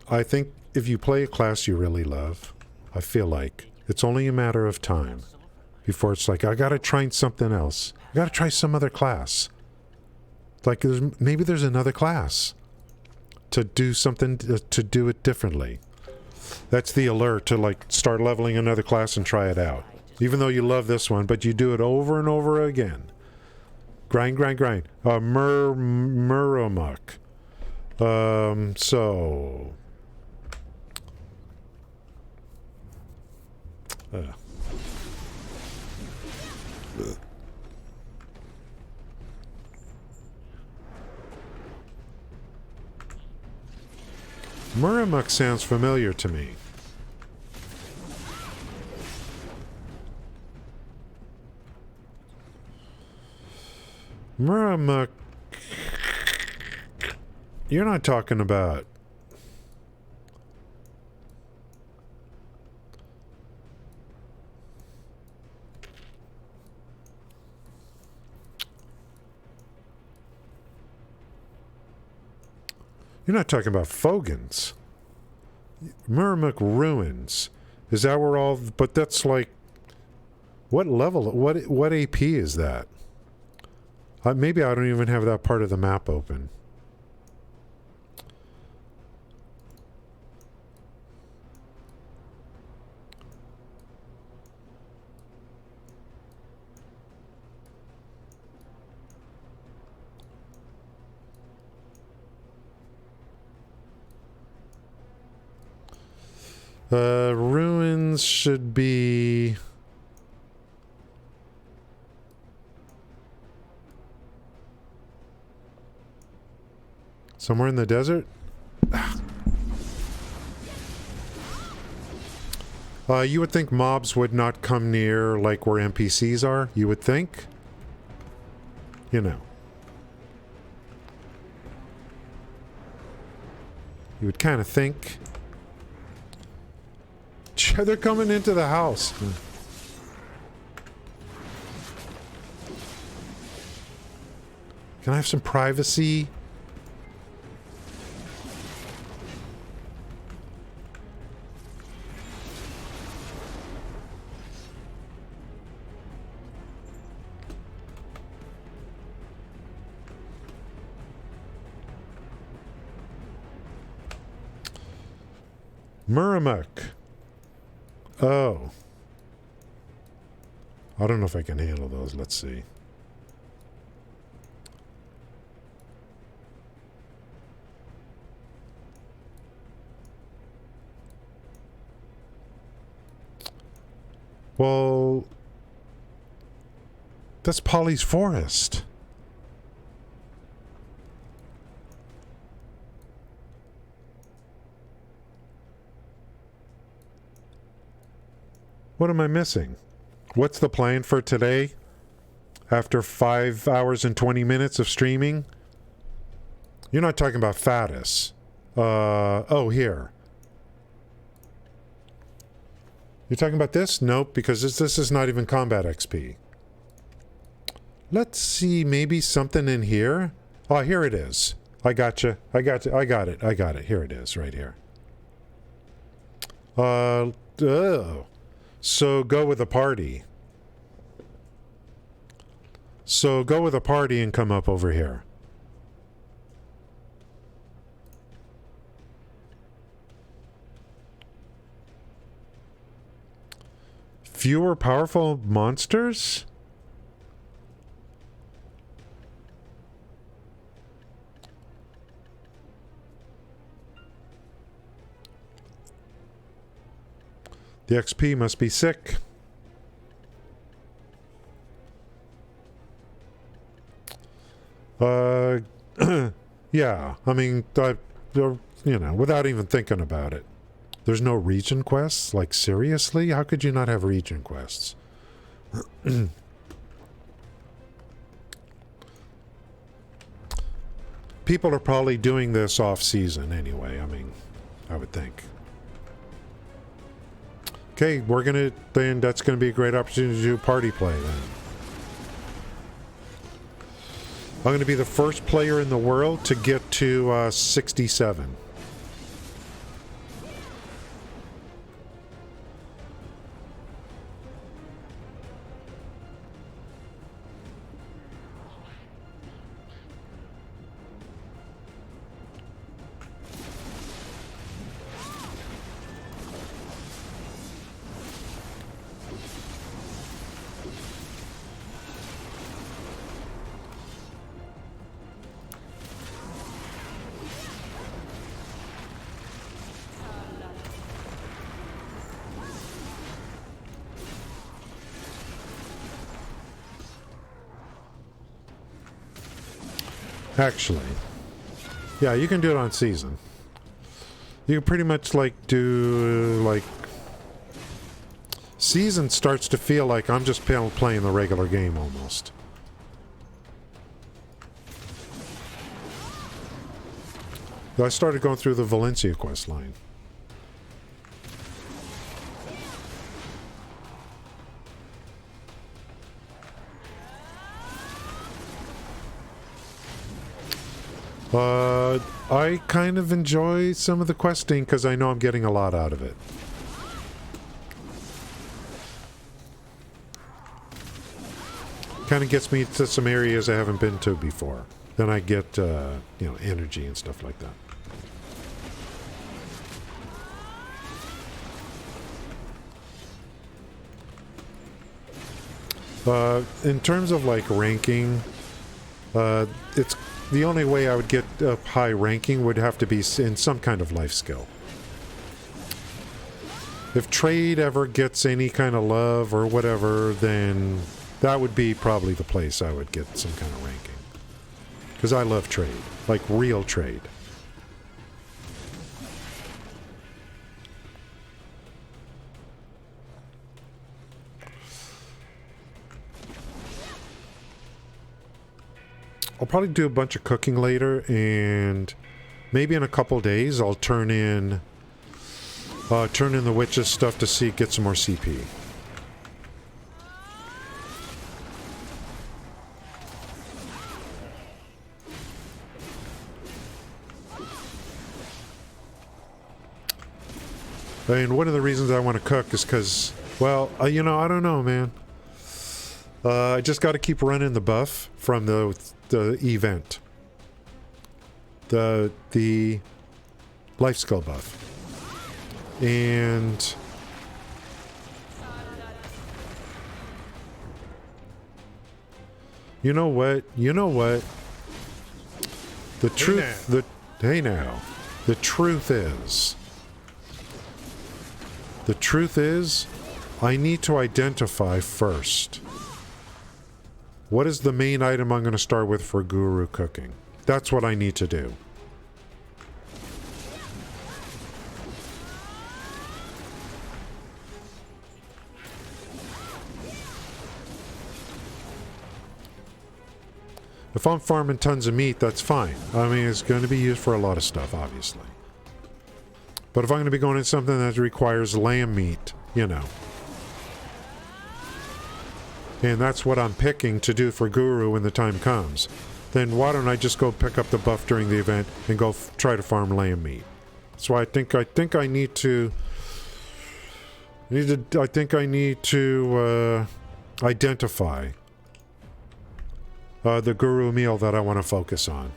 I think if you play a class you really love, I feel like it's only a matter of time before it's like, I gotta try something else. I gotta try some other class. Like, maybe there's another class to do something, to do it differently. That's the alert to, like, start leveling another class and try it out. Even though you love this one, but you do it over and over again. Grind, grind, grind. Muramuk. So... Muramuk sounds familiar to me. Muramuk... You're not talking about... You're not talking about Fogans. Muramuk Ruins. Is that where all... But that's like... What level... What AP is that? Maybe I don't even have that part of the map open. Ruins should be... somewhere in the desert? You would think mobs would not come near like where NPCs are, you would think. You know. You would kind of think. They're coming into the house. Can I have some privacy? Murramuck. Oh. I don't know if I can handle those. Let's see. Well, that's Polly's Forest. What am I missing? What's the plan for today? After 5 hours and 20 minutes of streaming? You're not talking about Fatus. Oh, here. You're talking about this? Nope, because this is not even combat XP. Let's see, maybe something in here? Oh, here it is. I got you. I got it. Here it is, right here. So go with a party. So go with a party and come up over here. Fewer powerful monsters? The XP must be sick. Yeah, I mean, you know, without even thinking about it. There's no region quests? Like, seriously? How could you not have region quests? People are probably doing this off-season anyway, I mean, I would think. Okay, then that's gonna be a great opportunity to do party play then. I'm gonna be the first player in the world to get to 67. Actually, yeah, you can do it on season. You can pretty much like do like season starts to feel like I'm just playing the regular game almost. I started going through the Valencia quest line. I kind of enjoy some of the questing because I know I'm getting a lot out of it. Kind of gets me to some areas I haven't been to before. Then I get, energy and stuff like that. In terms of like ranking, it's the only way I would get up high ranking would have to be in some kind of life skill. If trade ever gets any kind of love or whatever, then that would be probably the place I would get some kind of ranking. Because I love trade, like real trade. I'll probably do a bunch of cooking later, and maybe in a couple days I'll turn in the witch's stuff to get some more CP. And one of the reasons I want to cook is because, well, I don't know, man. I just got to keep running the buff from the event. The life skill buff. And you know what? The truth is I need to identify first. What is the main item I'm going to start with for guru cooking? That's what I need to do. If I'm farming tons of meat, that's fine. I mean, it's going to be used for a lot of stuff, obviously. But if I'm going to be going into something that requires lamb meat, and that's what I'm picking to do for Guru when the time comes, then why don't I just go pick up the buff during the event and go try to farm lamb meat? So I think I need to identify the Guru meal that I want to focus on.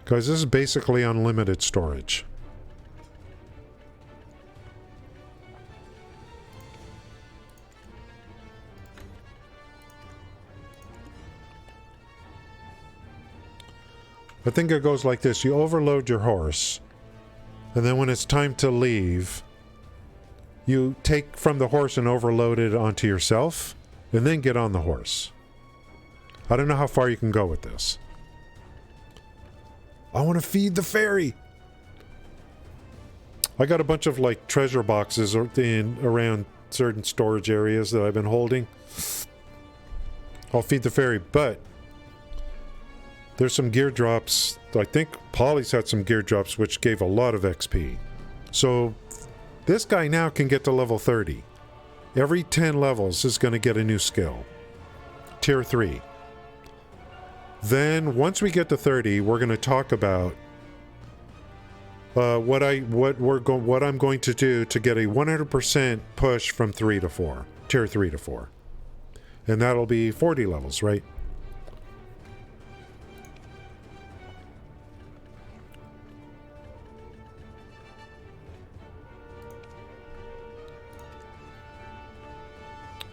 Because this is basically unlimited storage. I think it goes like this. You overload your horse, and then when it's time to leave, you take from the horse and overload it onto yourself, and then get on the horse. I don't know how far you can go with this. I want to feed the fairy. I got a bunch of like treasure boxes around certain storage areas that I've been holding. I'll feed the fairy, but there's some gear drops. I think Polly's had some gear drops which gave a lot of XP. So this guy now can get to level 30. Every 10 levels is going to get a new skill. Tier 3. Then once we get to 30, we're going to talk about what I'm going to do to get a 100% push from 3 to 4, tier 3 to 4. And that'll be 40 levels, right?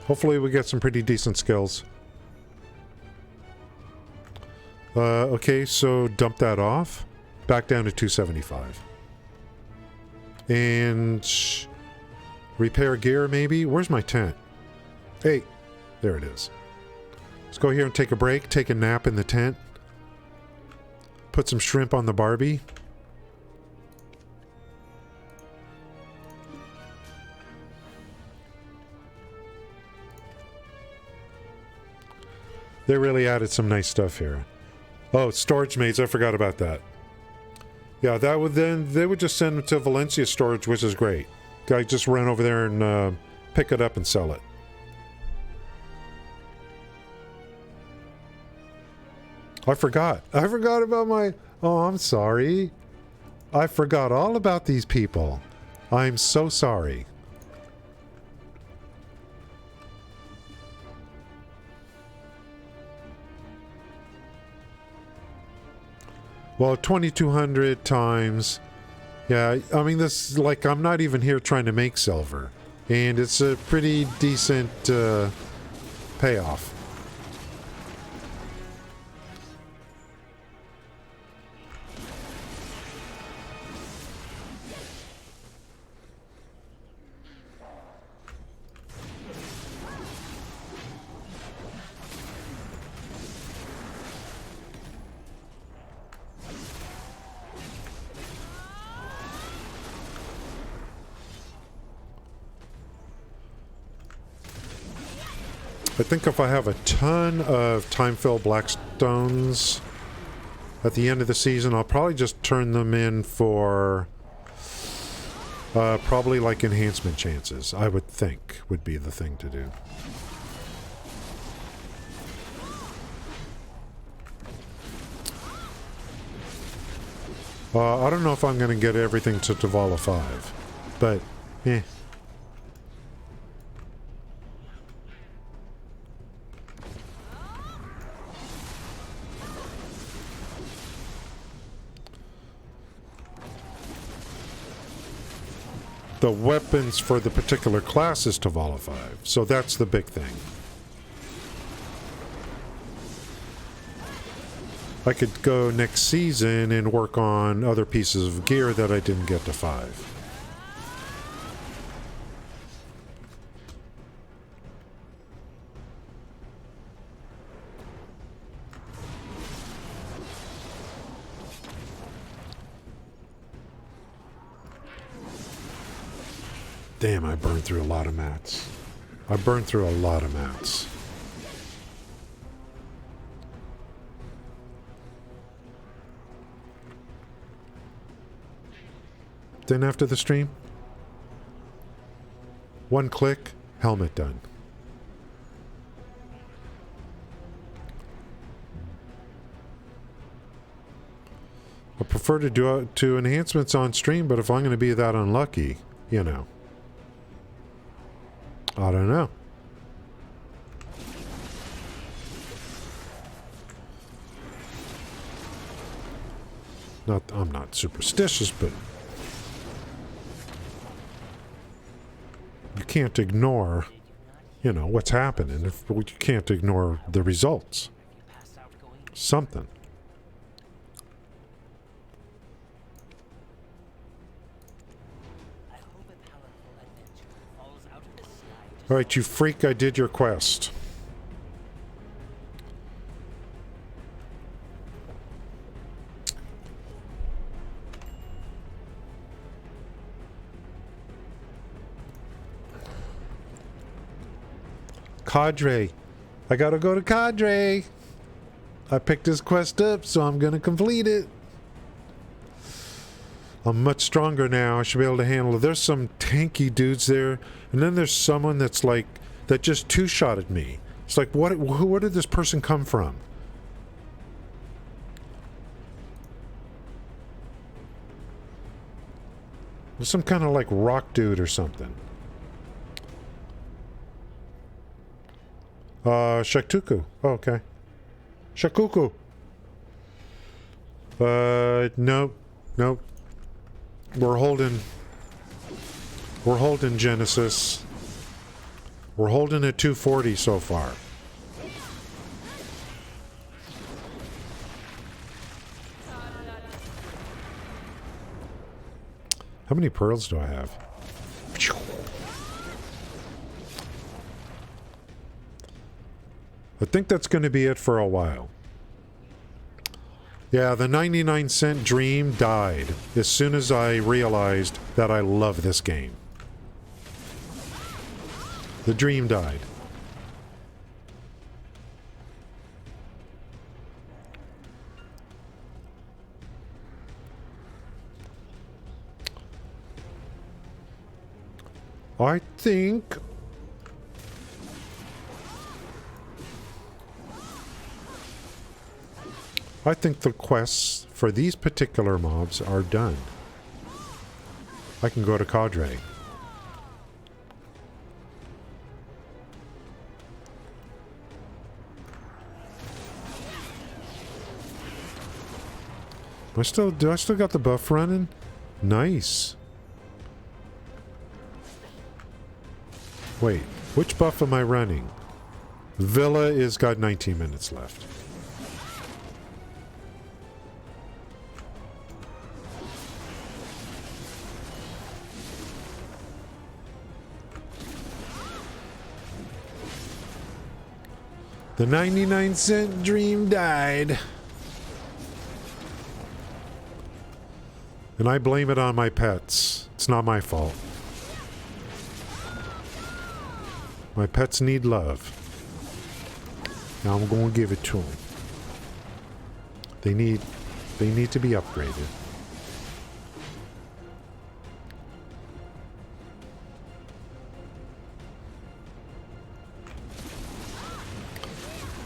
Hopefully we get some pretty decent skills. Okay, so dump that off. Back down to 275. And repair gear, maybe? Where's my tent? Hey, there it is. Let's go here and take a break, take a nap in the tent. Put some shrimp on the Barbie. They really added some nice stuff here. Oh, storage mates, I forgot about that. Yeah, they would just send them to Valencia storage, which is great. I just run over there and pick it up and sell it. I forgot. I forgot about my... Oh, I'm sorry. I forgot all about these people. I'm so sorry. Well, 2,200 times. Yeah, I mean, this, like, I'm not even here trying to make silver. And it's a pretty decent payoff. I think if I have a ton of time-filled blackstones at the end of the season, I'll probably just turn them in for probably like enhancement chances, I would think would be the thing to do. I don't know if I'm going to get everything to Tavala 5, but eh. The weapons for the particular class is Tavala 5, so that's the big thing. I could go next season and work on other pieces of gear that I didn't get to 5. Damn, I burned through a lot of mats. I burned through a lot of mats. Then after the stream, one click, helmet done. I prefer to do enhancements on stream, but if I'm going to be that unlucky, you know. I don't know. I'm not superstitious, but you can't ignore, you know, what's happening. If you can't ignore the results. Something. Alright, you freak, I did your quest. Cadre. I gotta go to Cadre. I picked this quest up, so I'm gonna complete it. I'm much stronger now. I should be able to handle it. There's some tanky dudes there. And then there's someone that's like, that just two-shotted me. It's like, where did this person come from? There's some kind of like rock dude or something. Shaktuku. Oh, okay. Shakuku. Nope. Nope. We're holding Genesis. We're holding at 240 so far. How many pearls do I have? I think that's going to be it for a while. Yeah, the 99-cent dream died as soon as I realized that I love this game. The dream died. I think the quests for these particular mobs are done. I can go to Cadre. Do I still got the buff running? Nice. Wait, which buff am I running? Villa is got 19 minutes left. The 99-cent dream died. And I blame it on my pets. It's not my fault. My pets need love. Now I'm going to give it to them. They need to be upgraded.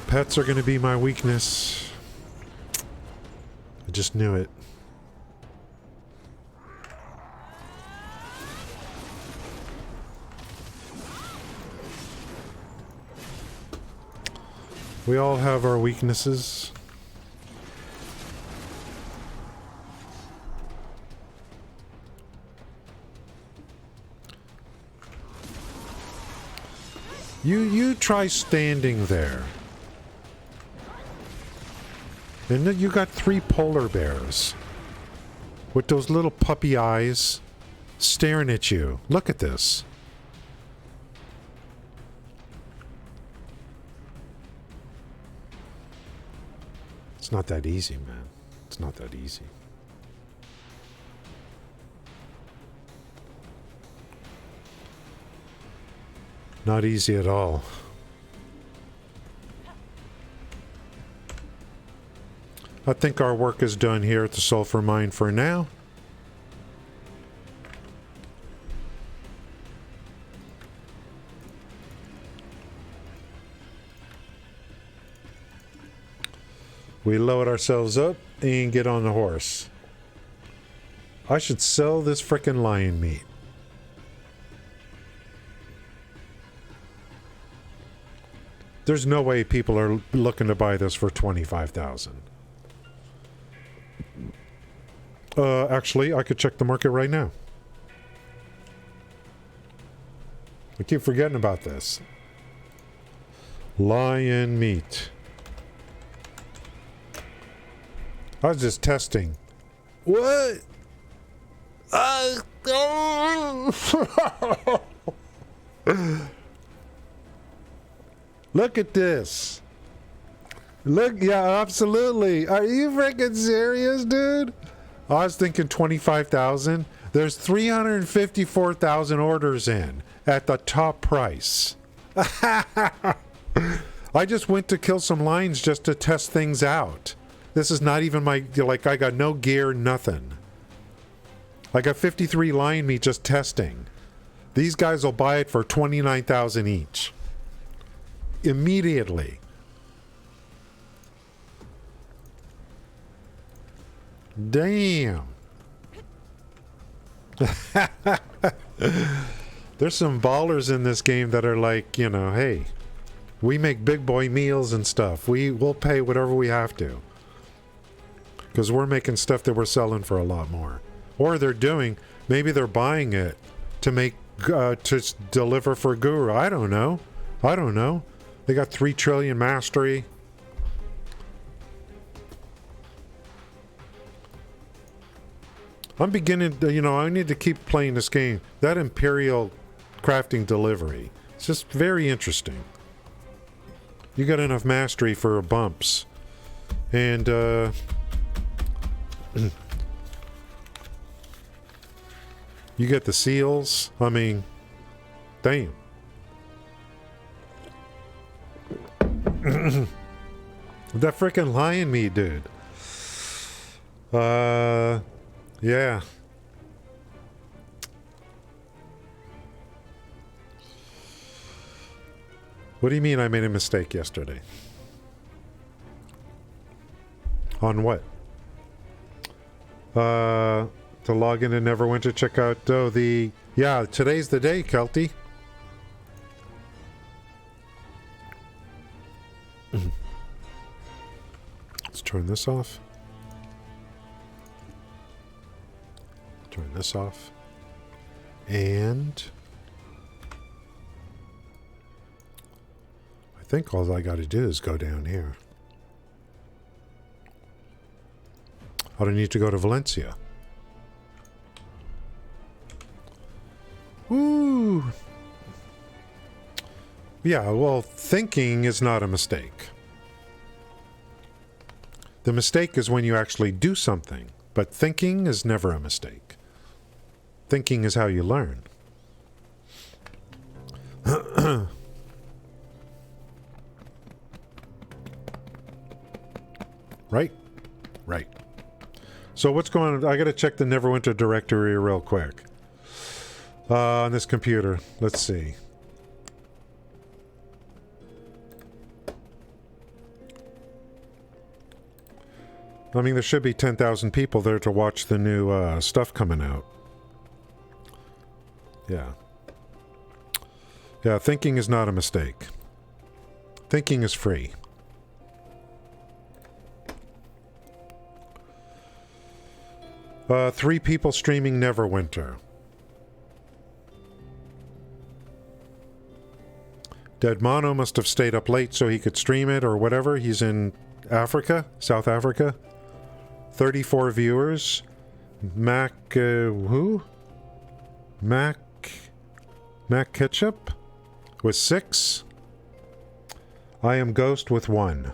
Pets are going to be my weakness. I just knew it. We all have our weaknesses. You try standing there. And then you got 3 polar bears with those little puppy eyes staring at you. Look at this. It's not that easy, man. It's not that easy. Not easy at all. I think our work is done here at the Sulphur Mine for now. We load ourselves up and get on the horse. I should sell this frickin' lion meat. There's no way people are looking to buy this for $25,000. Actually, I could check the market right now. I keep forgetting about this. Lion meat. I was just testing. What? Look at this. Look, yeah, absolutely. Are you freaking serious, dude? I was thinking 25,000. There's 354,000 orders in at the top price. I just went to kill some lions just to test things out. This is not even my, like, I got no gear, nothing. I got 53 lion meat just testing. These guys will buy it for 29,000 each. Immediately. Damn. There's some ballers in this game that are like, you know, hey, we make big boy meals and stuff. We'll pay whatever we have to. Because we're making stuff that we're selling for a lot more. Or maybe they're buying it to make, to deliver for Guru. I don't know. They got 3 trillion mastery. I'm beginning to, I need to keep playing this game. That Imperial crafting delivery. It's just very interesting. You got enough mastery for bumps. And, you get the seals. I mean, damn. That freaking lion meat, dude. Yeah. What do you mean I made a mistake yesterday? On what? To log in to Neverwinter, check out yeah, today's the day, Kelty. Let's turn this off. Turn this off. And I think all I got to do is go down here. I don't need to go to Valencia. Woo! Yeah, well, thinking is not a mistake. The mistake is when you actually do something, but thinking is never a mistake. Thinking is how you learn. Right? Right. So what's going on? I gotta check the Neverwinter directory real quick. On this computer. Let's see. I mean, there should be 10,000 people there to watch the new stuff coming out. Yeah. Yeah, thinking is not a mistake. Thinking is free. Three people streaming Neverwinter. Dead Mono must have stayed up late so he could stream it or whatever. He's in Africa, South Africa. 34 viewers. Mac, who? Mac Ketchup with 6. I am Ghost with 1.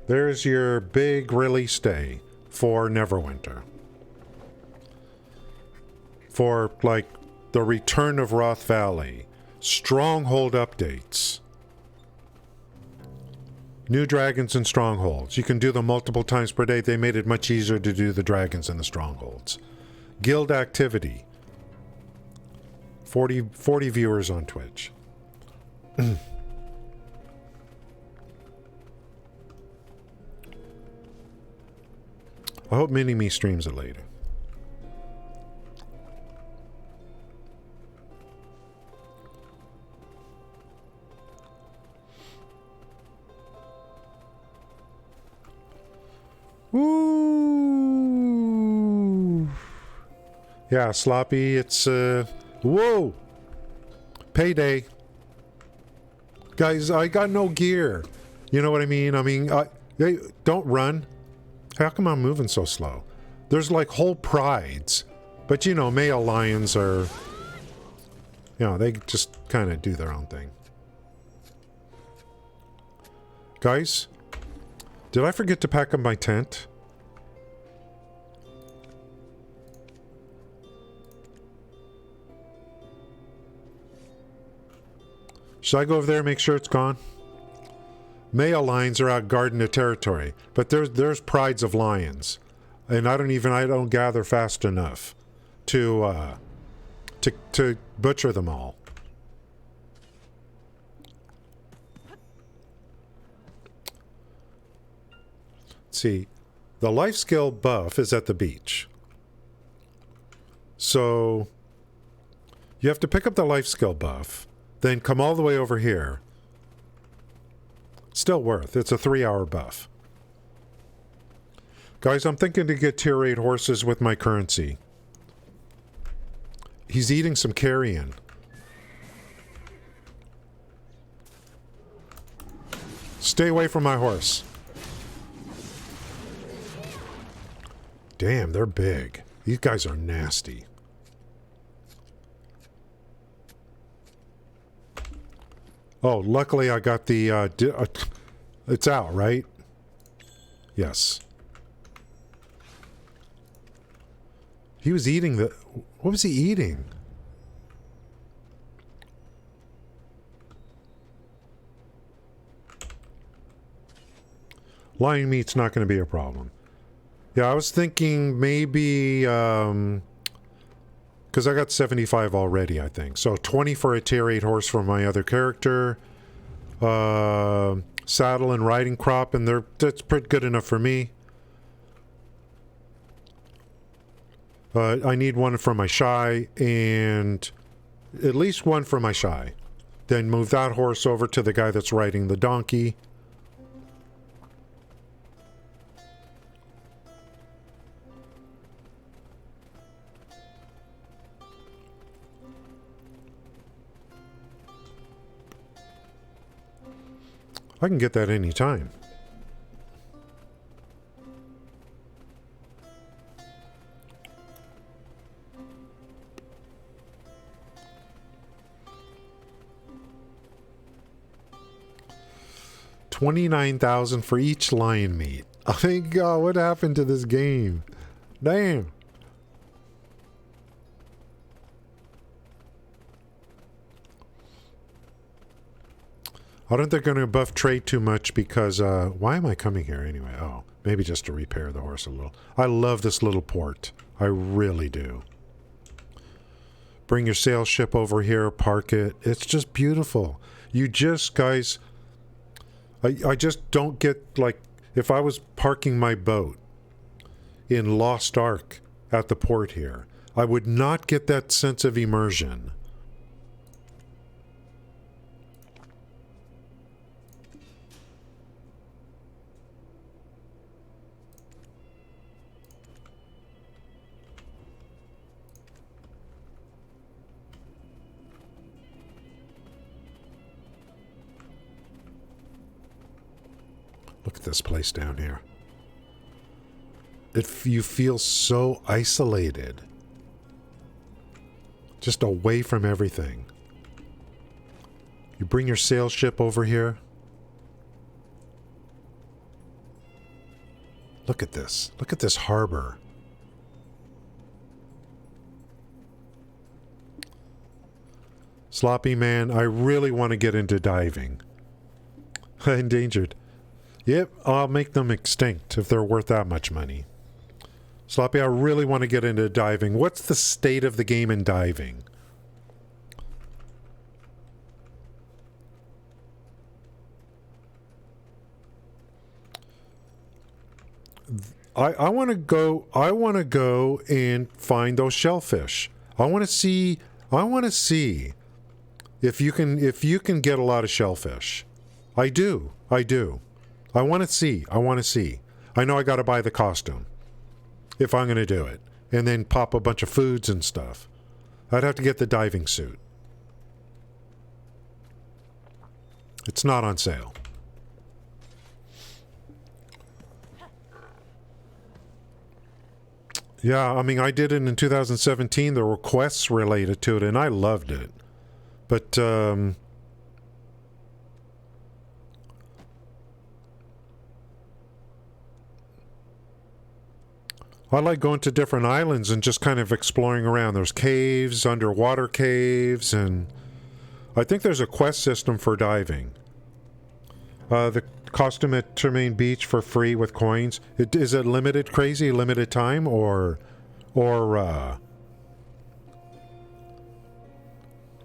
There's your big release day for Neverwinter. For, like, the return of Roth Valley. Stronghold updates. New dragons and strongholds. You can do them multiple times per day. They made it much easier to do the dragons and the strongholds. Guild activity. 40 viewers on Twitch. I hope Mini-Me streams it later. Woo! Yeah, Sloppy, it's, whoa! Payday. Guys, I got no gear. You know what I mean? I mean, hey, don't run. How come I'm moving so slow? There's like whole prides. But you know, male lions are, you know, they just kind of do their own thing. Guys, did I forget to pack up my tent? Should I go over there and make sure it's gone? Male lions are out guarding the territory, but there's prides of lions, and I don't gather fast enough to butcher them all. Let's see, the life skill buff is at the beach, so you have to pick up the life skill buff, then come all the way over here. Still worth. It's a 3-hour buff. Guys, I'm thinking to get tier 8 horses with my currency. He's eating some carrion. Stay away from my horse. Damn, they're big. These guys are nasty. Oh, luckily I got the, it's out, right? Yes. He was eating the, what was he eating? Lion meat's not going to be a problem. Yeah, I was thinking maybe, because Because I got 75 already, I think. So 20 for a tier 8 horse for my other character. Saddle and riding crop, and that's pretty good enough for me. I need one for my Shai, and at least one for my Shai. Then move that horse over to the guy that's riding the donkey. I can get that any time. $29,000 for each lion meat. Oh God, what happened to this game? Damn. I don't think they're going to buff trade too much because, why am I coming here anyway? Oh, maybe just to repair the horse a little. I love this little port. I really do. Bring your sail ship over here, park it. It's just beautiful. You just, guys, I just don't get, like, if I was parking my boat in Lost Ark at the port here, I would not get that sense of immersion. Look at this place down here. You feel so isolated. Just away from everything. You bring your sail ship over here. Look at this. Look at this harbor. Sloppy man, I really want to get into diving. Endangered. Yep, I'll make them extinct if they're worth that much money. Sloppy, I really want to get into diving. What's the state of the game in diving? I want to go and find those shellfish. I want to see if you can get a lot of shellfish. I do. I want to see. I know I got to buy the costume if I'm going to do it. And then pop a bunch of foods and stuff. I'd have to get the diving suit. It's not on sale. Yeah, I mean, I did it in 2017. There were quests related to it, and I loved it. But, I like going to different islands and just kind of exploring around. There's caves, underwater caves, and I think there's a quest system for diving. The costume at Tremaine Beach for free with coins. Is it limited crazy, limited time, or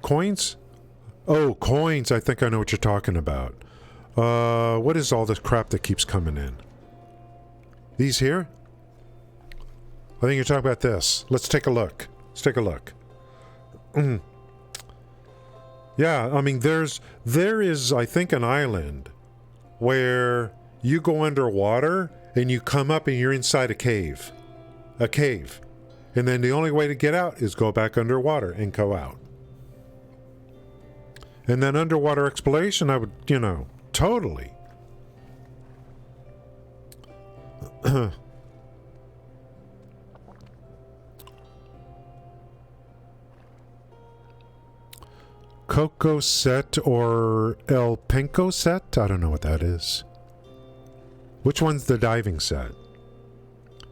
coins? Oh, coins. I think I know what you're talking about. What is all this crap that keeps coming in? These here? I think you're talking about this. Let's take a look. Yeah, I mean, there is, I think, an island where you go underwater and you come up and you're inside a cave. And then the only way to get out is go back underwater and go out. And then underwater exploration, I would, totally. Coco set or El Penco set? I don't know what that is. Which one's the diving set?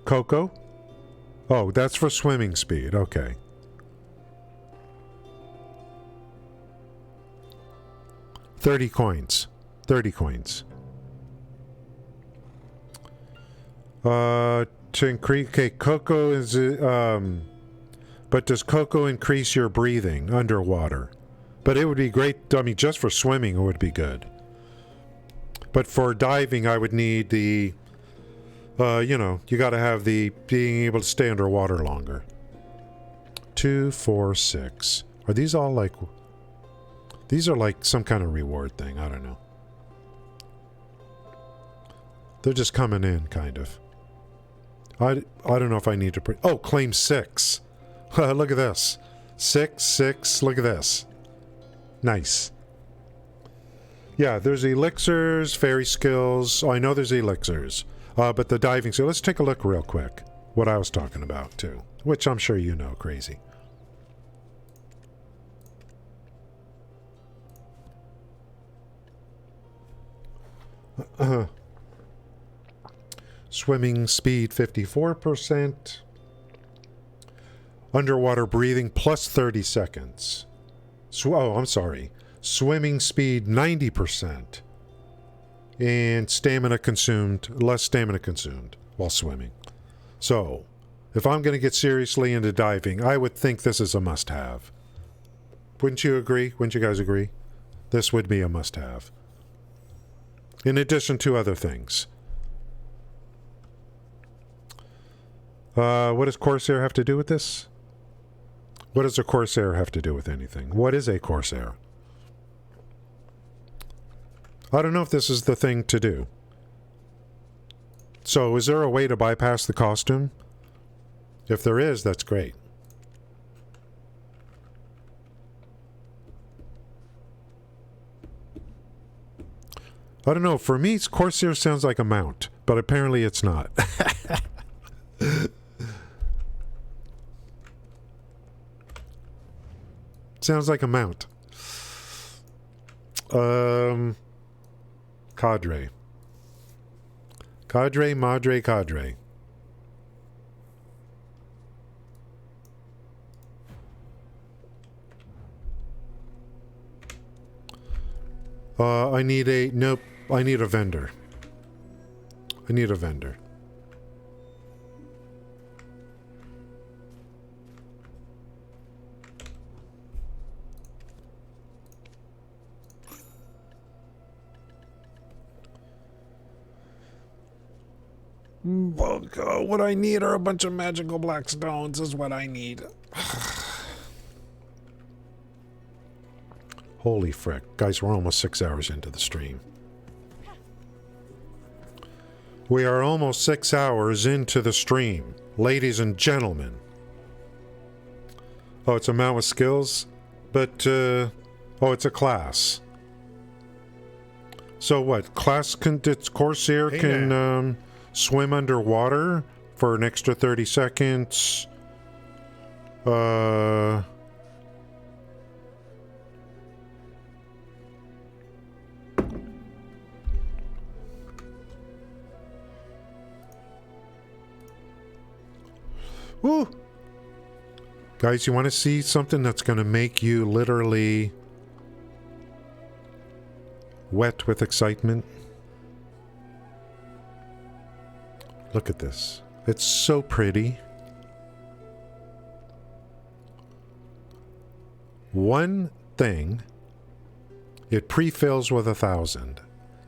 Coco? Oh, that's for swimming speed. Okay. $30 coins. To increase... Okay, Coco is... But does cocoa increase your breathing underwater? But it would be great, I mean, just for swimming it would be good. But for diving I would need the, you know, you gotta have the being able to stay underwater longer. 2, 4, 6. Are these all like... These are like some kind of reward thing, I don't know. They're just coming in, kind of. I don't know if I need to... Oh, claim 6. Look at this. 6, 6, look at this. Nice. Yeah, there's elixirs, fairy skills. Oh, I know there's elixirs. But the diving skill... Let's take a look real quick. What I was talking about, too. Which I'm sure you know, crazy. Swimming speed 54%. Underwater breathing plus 30 seconds. Oh, I'm sorry. Swimming speed 90%. And stamina consumed, less stamina consumed while swimming. So, if I'm going to get seriously into diving, I would think this is a must-have. Wouldn't you agree? Wouldn't you guys agree? This would be a must-have. In addition to other things. What does Corsair have to do with this? What does a Corsair have to do with anything? What is a Corsair? I don't know if this is the thing to do. So, is there a way to bypass the costume? If there is, that's great. I don't know, for me, Corsair sounds like a mount, but apparently it's not. Sounds like a mount. Cadre. Cadre, madre, cadre. I need a... Nope. I need a vendor. I need a vendor. What I need are a bunch of magical black stones is what I need. Holy frick. Guys, we're almost 6 hours into the stream. We are almost 6 hours into the stream, ladies and gentlemen. Oh, it's a mount with skills? But, oh, it's a class. So what? Corsair can, swim underwater for an extra 30 seconds. Woo! Guys, you want to see something that's going to make you literally wet with excitement? Look at this. It's so pretty. One thing, it pre-fills with 1,000.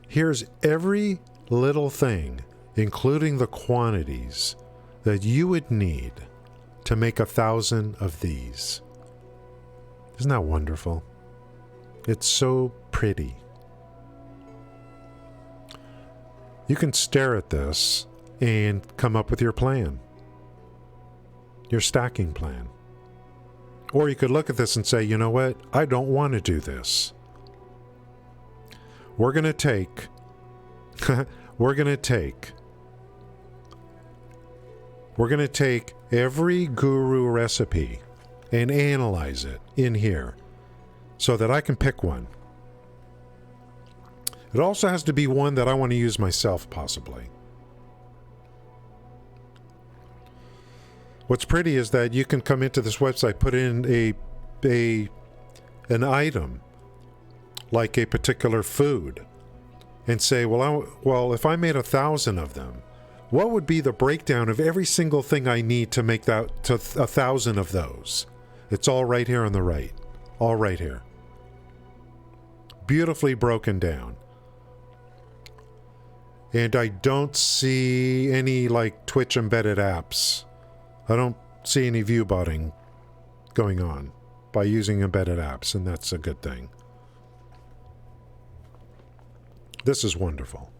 Here's every little thing, including the quantities that you would need to make 1,000 of these. Isn't that wonderful? It's so pretty. You can stare at this and come up with your plan. Your stacking plan. Or you could look at this and say, you know what? I don't want to do this. We're going to take every guru recipe and analyze it in here so that I can pick one. It also has to be one that I want to use myself, possibly. What's pretty is that you can come into this website, put in an item, like a particular food, and say, well, if I made 1,000 of them, what would be the breakdown of every single thing I need to make that to 1,000 of those? It's all right here on the right. All right here. Beautifully broken down. And I don't see any like Twitch embedded apps. I don't see any view botting going on by using embedded apps, and that's a good thing. This is wonderful.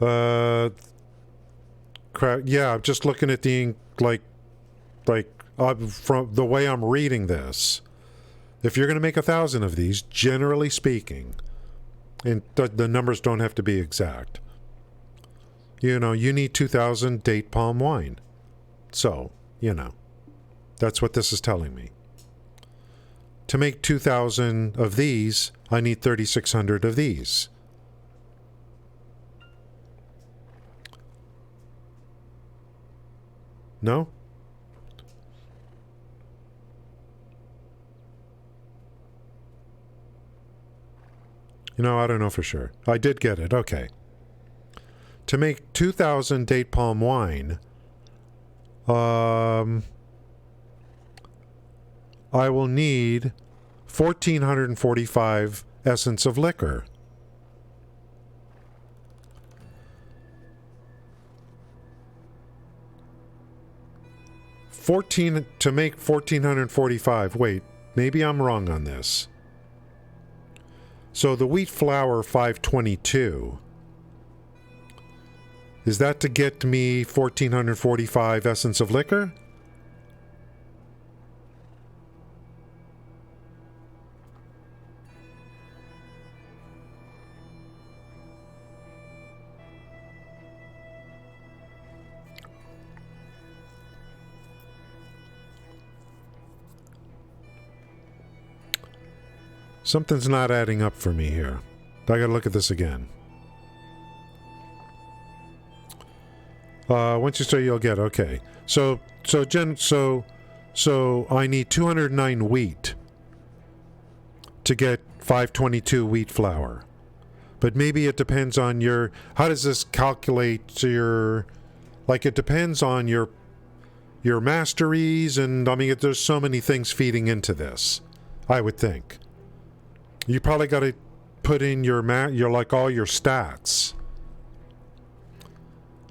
Yeah, I'm just looking at the from the way I'm reading this. If you're going to make 1,000 of these, generally speaking, and the numbers don't have to be exact, you know, you need 2,000 date palm wine. So, you know, that's what this is telling me. To make 2,000 of these, I need 3,600 of these. No? You know, I don't know for sure. I did get it. Okay. To make 2,000 date palm wine, I will need 1,445 essence of liquor. To make 1,445. Wait, maybe I'm wrong on this. So the wheat flour 522, is that to get me 1,445 essence of liquor? Something's not adding up for me here. I gotta look at this again. Once you start, you'll get, okay. So I need 209 wheat to get 522 wheat flour. But maybe it depends on your, how does this calculate your, like it depends on your masteries, and I mean, there's so many things feeding into this, I would think. You probably got to put in your like all your stats.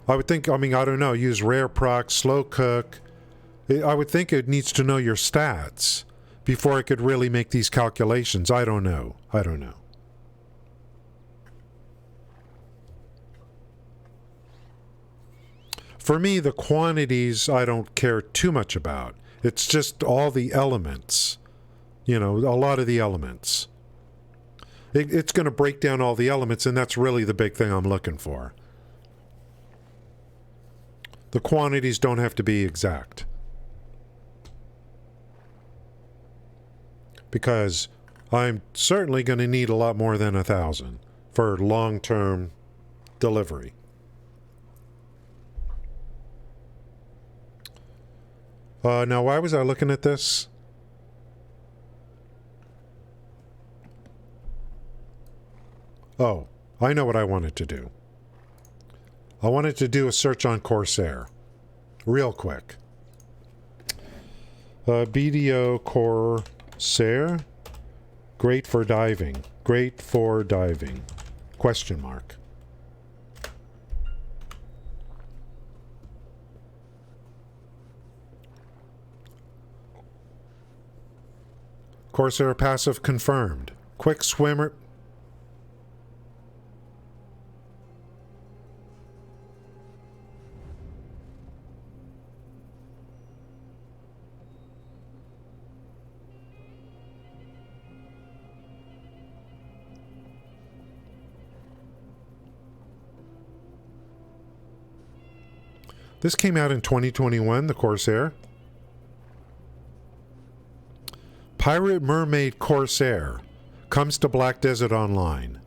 I would think, I mean, I don't know, use rare proc, slow cook. I would think it needs to know your stats before it could really make these calculations. I don't know. For me, the quantities I don't care too much about. It's just all the elements. You know, a lot of the elements. It's going to break down all the elements, and that's really the big thing I'm looking for. The quantities don't have to be exact. Because I'm certainly going to need a lot more than 1,000 for long-term delivery. Now, why was I looking at this? Oh, I know what I wanted to do. I wanted to do a search on Corsair. Real quick. BDO Corsair. Great for diving. Great for diving. Question mark. Corsair passive confirmed. Quick swimmer. This came out in 2021, the Corsair. Pirate Mermaid Corsair comes to Black Desert Online.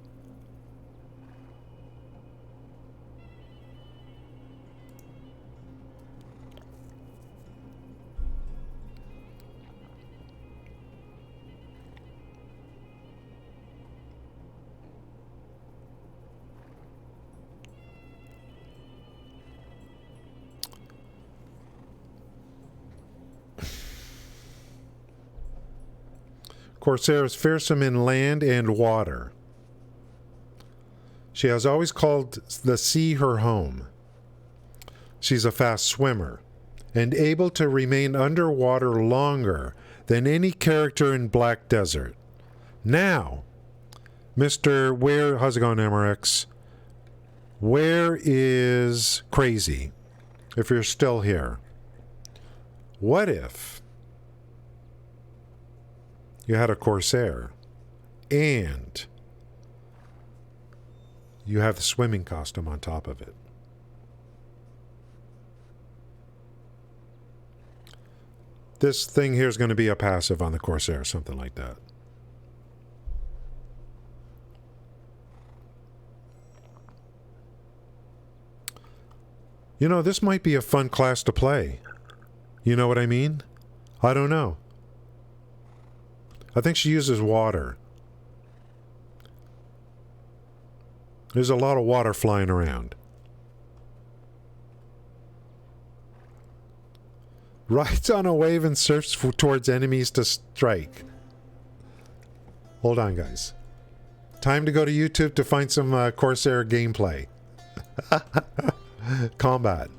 Corsair is fearsome in land and water. She has always called the sea her home. She's a fast swimmer and able to remain underwater longer than any character in Black Desert. Now, Mr. Where, how's it going, MRX? Where is Crazy? If you're still here. What if you had a Corsair and you have the swimming costume on top of it? This thing here is going to be a passive on the Corsair, something like that. You know, this might be a fun class to play. You know what I mean? I don't know. I think she uses water. There's a lot of water flying around. Rides on a wave and surfs towards enemies to strike. Hold on, guys. Time to go to YouTube to find some Corsair gameplay. Combat.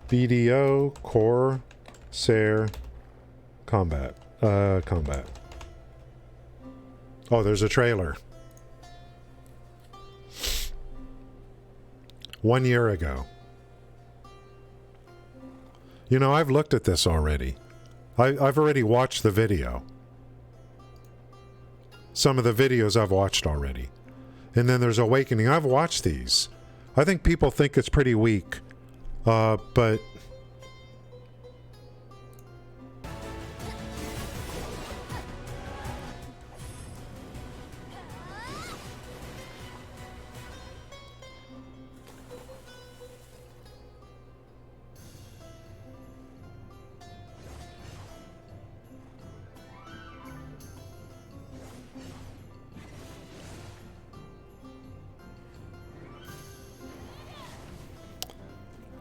BDO Corsair Combat. Combat. Oh, there's a trailer. 1 year ago. You know, I've looked at this already. I've already watched the video. Some of the videos I've watched already. And then there's Awakening. I've watched these. I think people think it's pretty weak. But...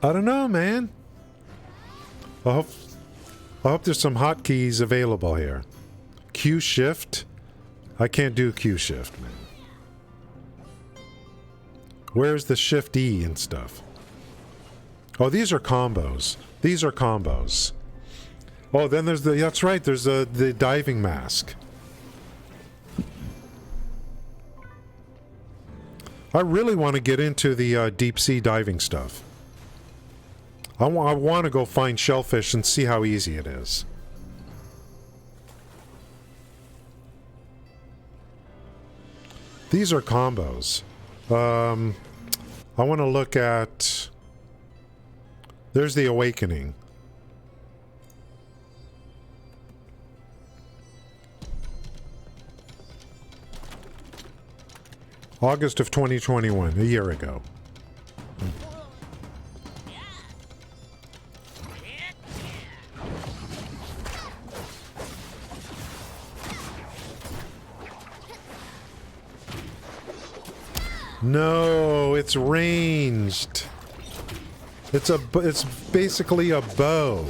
I don't know, man. I hope there's some hotkeys available here. Q shift? I can't do Q shift, man. Where's the shift E and stuff? Oh, these are combos. These are combos. Oh, then there's the... That's right, there's the diving mask. I really want to get into the deep sea diving stuff. I want to go find shellfish and see how easy it is. These are combos. I want to look at... There's the Awakening. August of 2021, a year ago. No, it's ranged. It's basically a bow.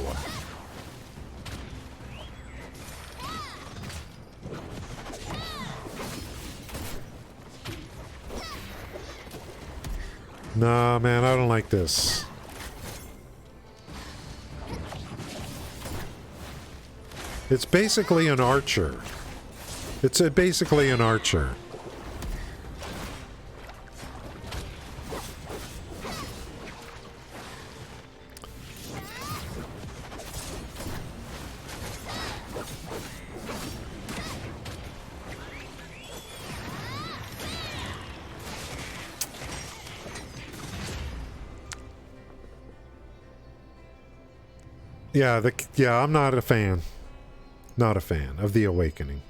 Nah, man, I don't like this. It's basically an archer. It's basically an archer. Yeah, I'm not a fan. Not a fan of the Awakening.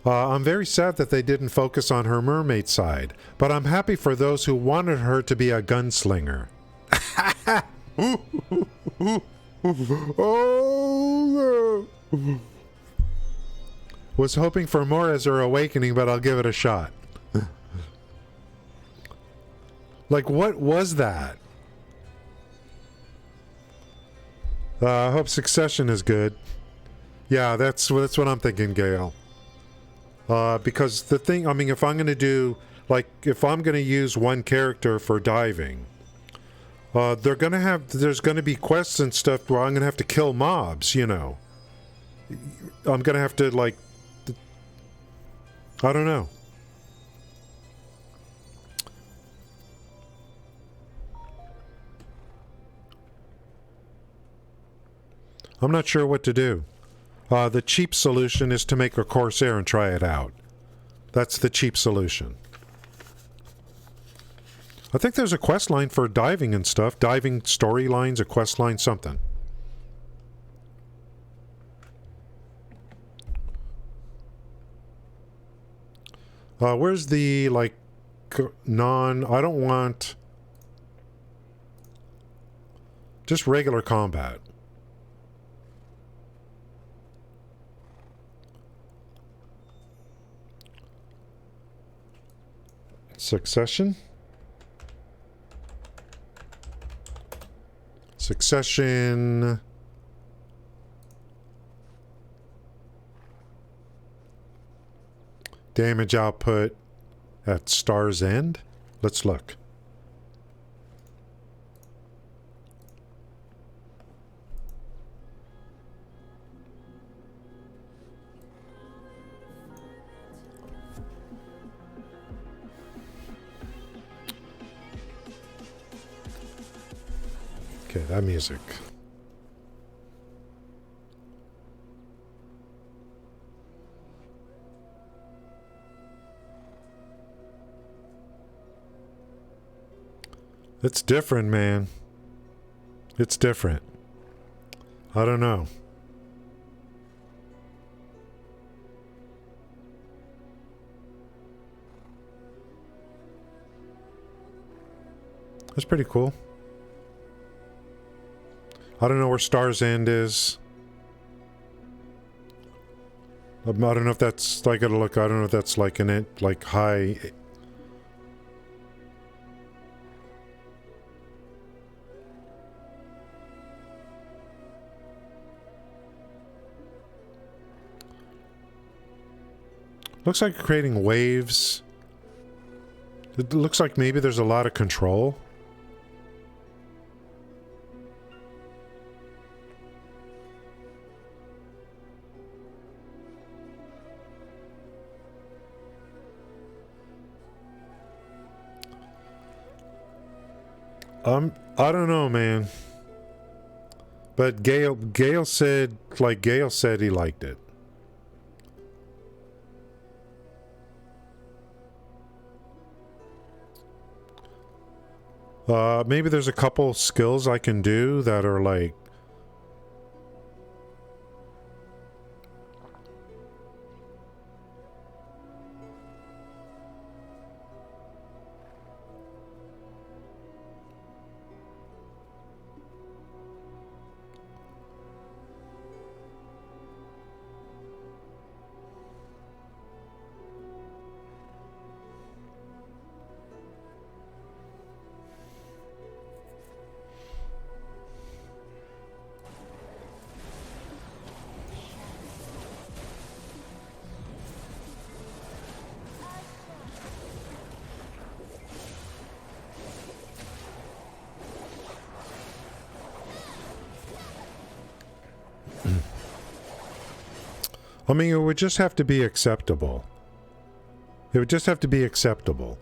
I'm very sad that they didn't focus on her mermaid side, but I'm happy for those who wanted her to be a gunslinger. Was hoping for more as her Awakening, but I'll give it a shot. Like, what was that? I hope Succession is good. Yeah, that's what I'm thinking, Gail. Because the thing, I mean, if I'm going to do, like, if I'm going to use one character for diving, there's going to be quests and stuff where I'm going to have to kill mobs, you know. I'm going to have to, like, I don't know. I'm not sure what to do. The cheap solution is to make a Corsair and try it out. That's the cheap solution. I think there's a quest line for diving and stuff. Diving storylines, a quest line, something. Where's the, like, I don't want... just regular combat. Succession. Succession. Damage output at Star's End. Let's look. Okay, that music. It's different, man. It's different. I don't know. That's pretty cool. I don't know where Star's End is. I don't know if that's, I gotta look, I don't know if that's like an, like high... Looks like creating waves. It looks like maybe there's a lot of control. I don't know, man. But Gail said he liked it. Maybe there's a couple skills I can do that are like... I mean, it would just have to be acceptable. It would just have to be acceptable.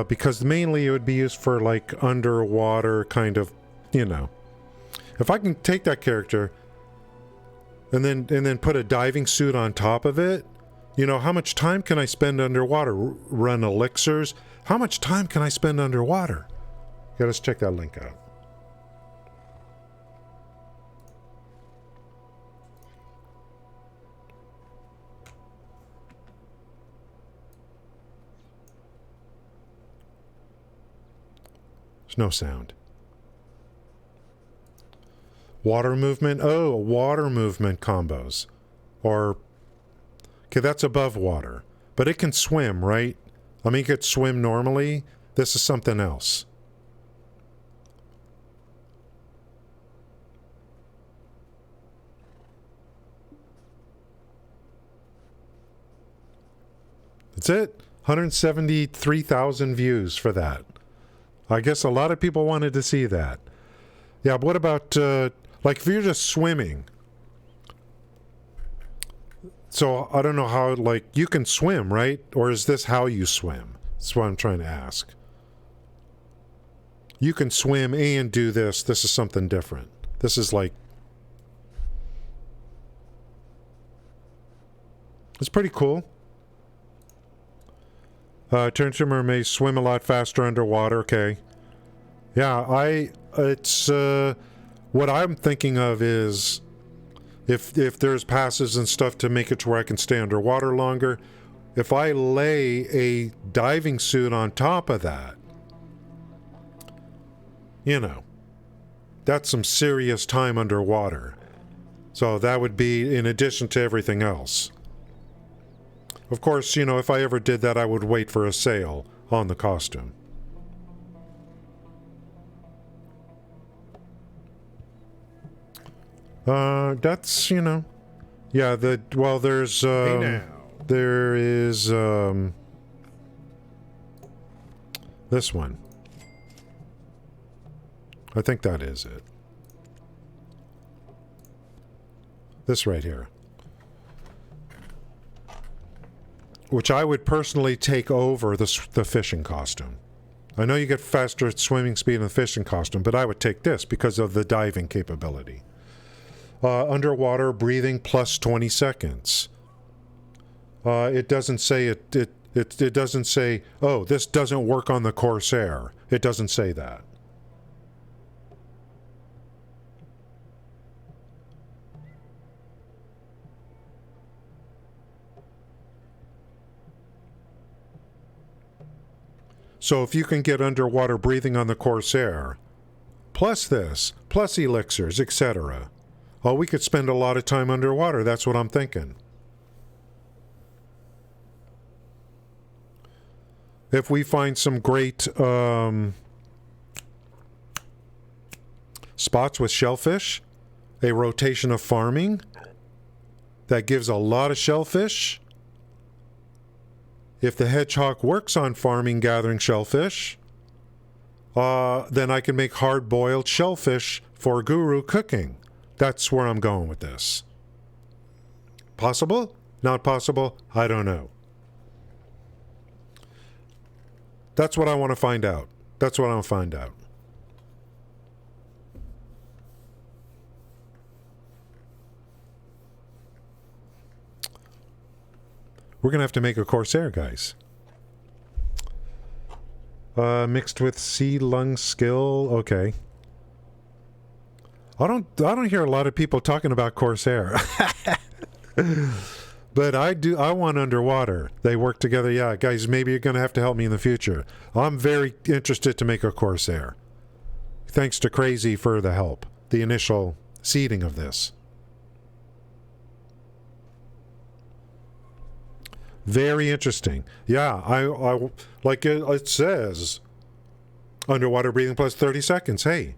Because mainly it would be used for, like, underwater kind of, you know. If I can take that character and then put a diving suit on top of it, you know, how much time can I spend underwater? Run elixirs? How much time can I spend underwater? Yeah, let's check that link out. There's no sound. Water movement? Oh, water movement combos. Or... okay, that's above water. But it can swim, right? I mean, it could swim normally. This is something else. That's it. 173,000 views for that. I guess a lot of people wanted to see that. Yeah, but what about, like, if you're just swimming? So, I don't know how, like, you can swim, right? Or is this how you swim? That's what I'm trying to ask. You can swim and do this. This is something different. This is like... It's pretty cool. Turn swimmer may swim a lot faster underwater. Okay. Yeah, it's, what I'm thinking of is if there's passes and stuff to make it to where I can stay underwater longer, if I lay a diving suit on top of that, you know, that's some serious time underwater. So that would be in addition to everything else. Of course, you know, if I ever did that, I would wait for a sale on the costume. That's, you know, yeah, well, there's, Hey now. there is, this one. I think that is it. This right here. Which I would personally take over the fishing costume. I know you get faster swimming speed in the fishing costume, but I would take this because of the diving capability. Underwater breathing plus 20 seconds. It doesn't say it doesn't say, oh, this doesn't work on the Corsair. It doesn't say that. So if you can get underwater breathing on the Corsair, plus this, plus elixirs, etc., oh, we could spend a lot of time underwater. That's what I'm thinking. If we find some great spots with shellfish, a rotation of farming that gives a lot of shellfish. If the hedgehog works on farming, gathering shellfish, then I can make hard-boiled shellfish for guru cooking. That's where I'm going with this. Possible? Not possible? I don't know. That's what I want to find out. That's what I want to find out. We're going to have to make a Corsair, guys. Mixed with sea lung skill. Okay. I don't hear a lot of people talking about Corsair. But I do. I want underwater. They work together. Yeah, guys, maybe you're going to have to help me in the future. I'm very interested to make a Corsair. Thanks to Crazy for the help. The initial seeding of this. Very interesting. Yeah, I like it says, underwater breathing plus 30 seconds. Hey,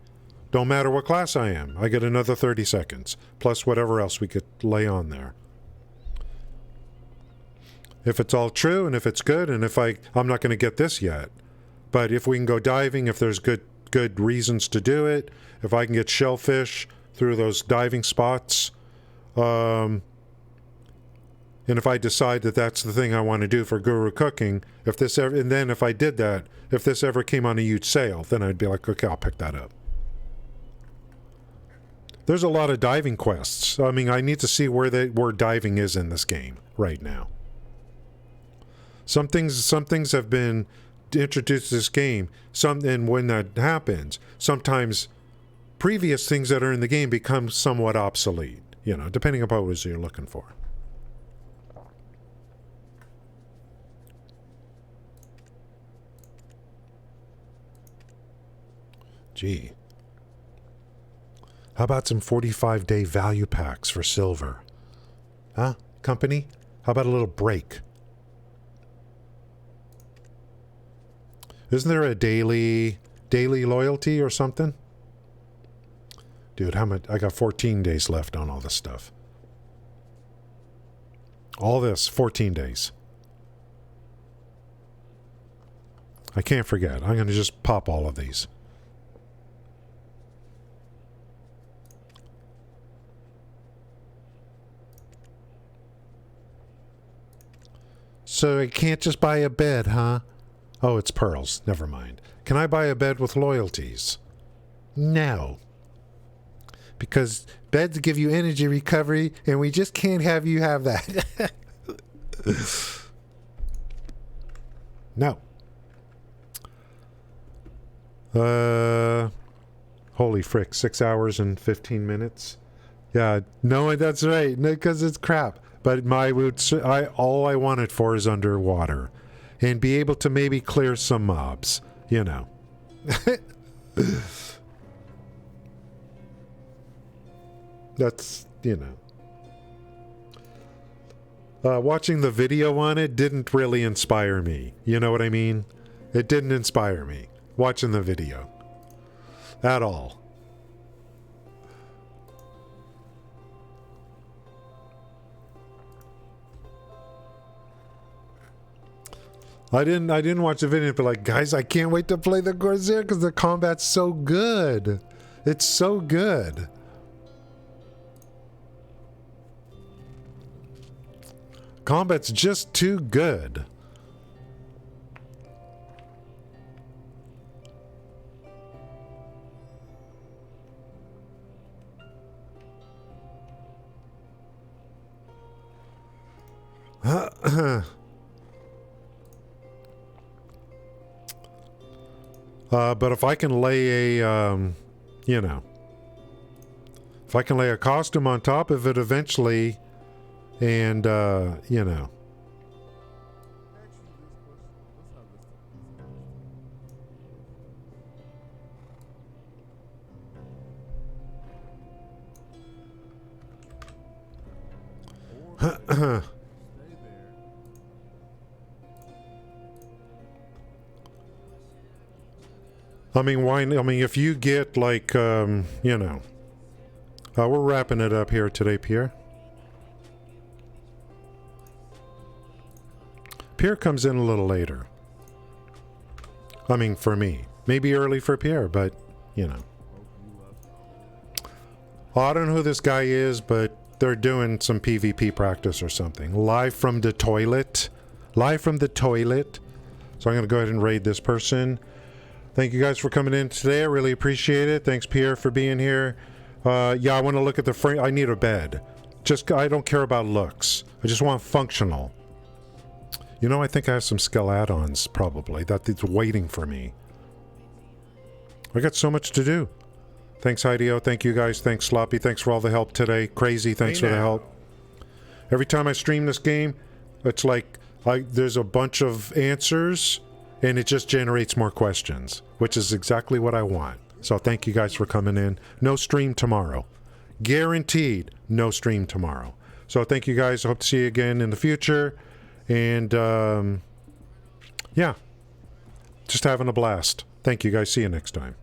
don't matter what class I am. I get another 30 seconds, plus whatever else we could lay on there. If it's all true, and if it's good, and if I'm not going to get this yet, but if we can go diving, if there's good reasons to do it, if I can get shellfish through those diving spots, and if I decide that that's the thing I want to do for guru cooking, if this ever, and then if I did that, if this ever came on a huge sale, then I'd be like, okay, I'll pick that up. There's a lot of diving quests. I mean, I need to see where diving is in this game right now. Some things have been introduced to this game. And when that happens, sometimes previous things that are in the game become somewhat obsolete. You know, depending upon what you're looking for. Gee. How about some 45-day value packs for silver? Huh? Company? How about a little break? Isn't there a daily loyalty or something? Dude, how much? I got 14 days left on all this stuff. All this, 14 days. I can't forget. I'm going to just pop all of these. So I can't just buy a bed, huh? Oh, it's pearls. Never mind. Can I buy a bed with loyalties? No. Because beds give you energy recovery, and we just can't have you have that. No. Holy frick, 6 hours and 15 minutes. Yeah, no, that's right. No, because it's crap. But all I want it for is underwater, and be able to maybe clear some mobs. You know. That's, you know. Watching the video on it didn't really inspire me. You know what I mean? It didn't inspire me. Watching the video. At all. I didn't watch the video, but like, guys, I can't wait to play the Corsair because the combat's so good. It's so good. Combat's just too good. But if I can lay a, you know, if I can lay a costume on top of it eventually, and, you know. I mean, why? I mean, if you get like, you know, we're wrapping it up here today, Pierre. Pierre comes in a little later. I mean, for me, maybe early for Pierre, but you know. Well, I don't know who this guy is, but they're doing some PvP practice or something. Live from the toilet. Live from the toilet. So I'm going to go ahead and raid this person. Thank you guys for coming in today. I really appreciate it. Thanks, Pierre, for being here. Yeah, I want to look at the frame. I need a bed. I don't care about looks. I just want functional. You know, I think I have some skill add-ons, probably. That's waiting for me. I got so much to do. Thanks, IDO. Thank you, guys. Thanks, Sloppy. Thanks for all the help today. Crazy, thanks for the help. Every time I stream this game, it's like there's a bunch of answers, and it just generates more questions, which is exactly what I want. So thank you guys for coming in. No stream tomorrow. Guaranteed no stream tomorrow. So thank you guys. I hope to see you again in the future. And, yeah. Just having a blast. Thank you guys. See you next time.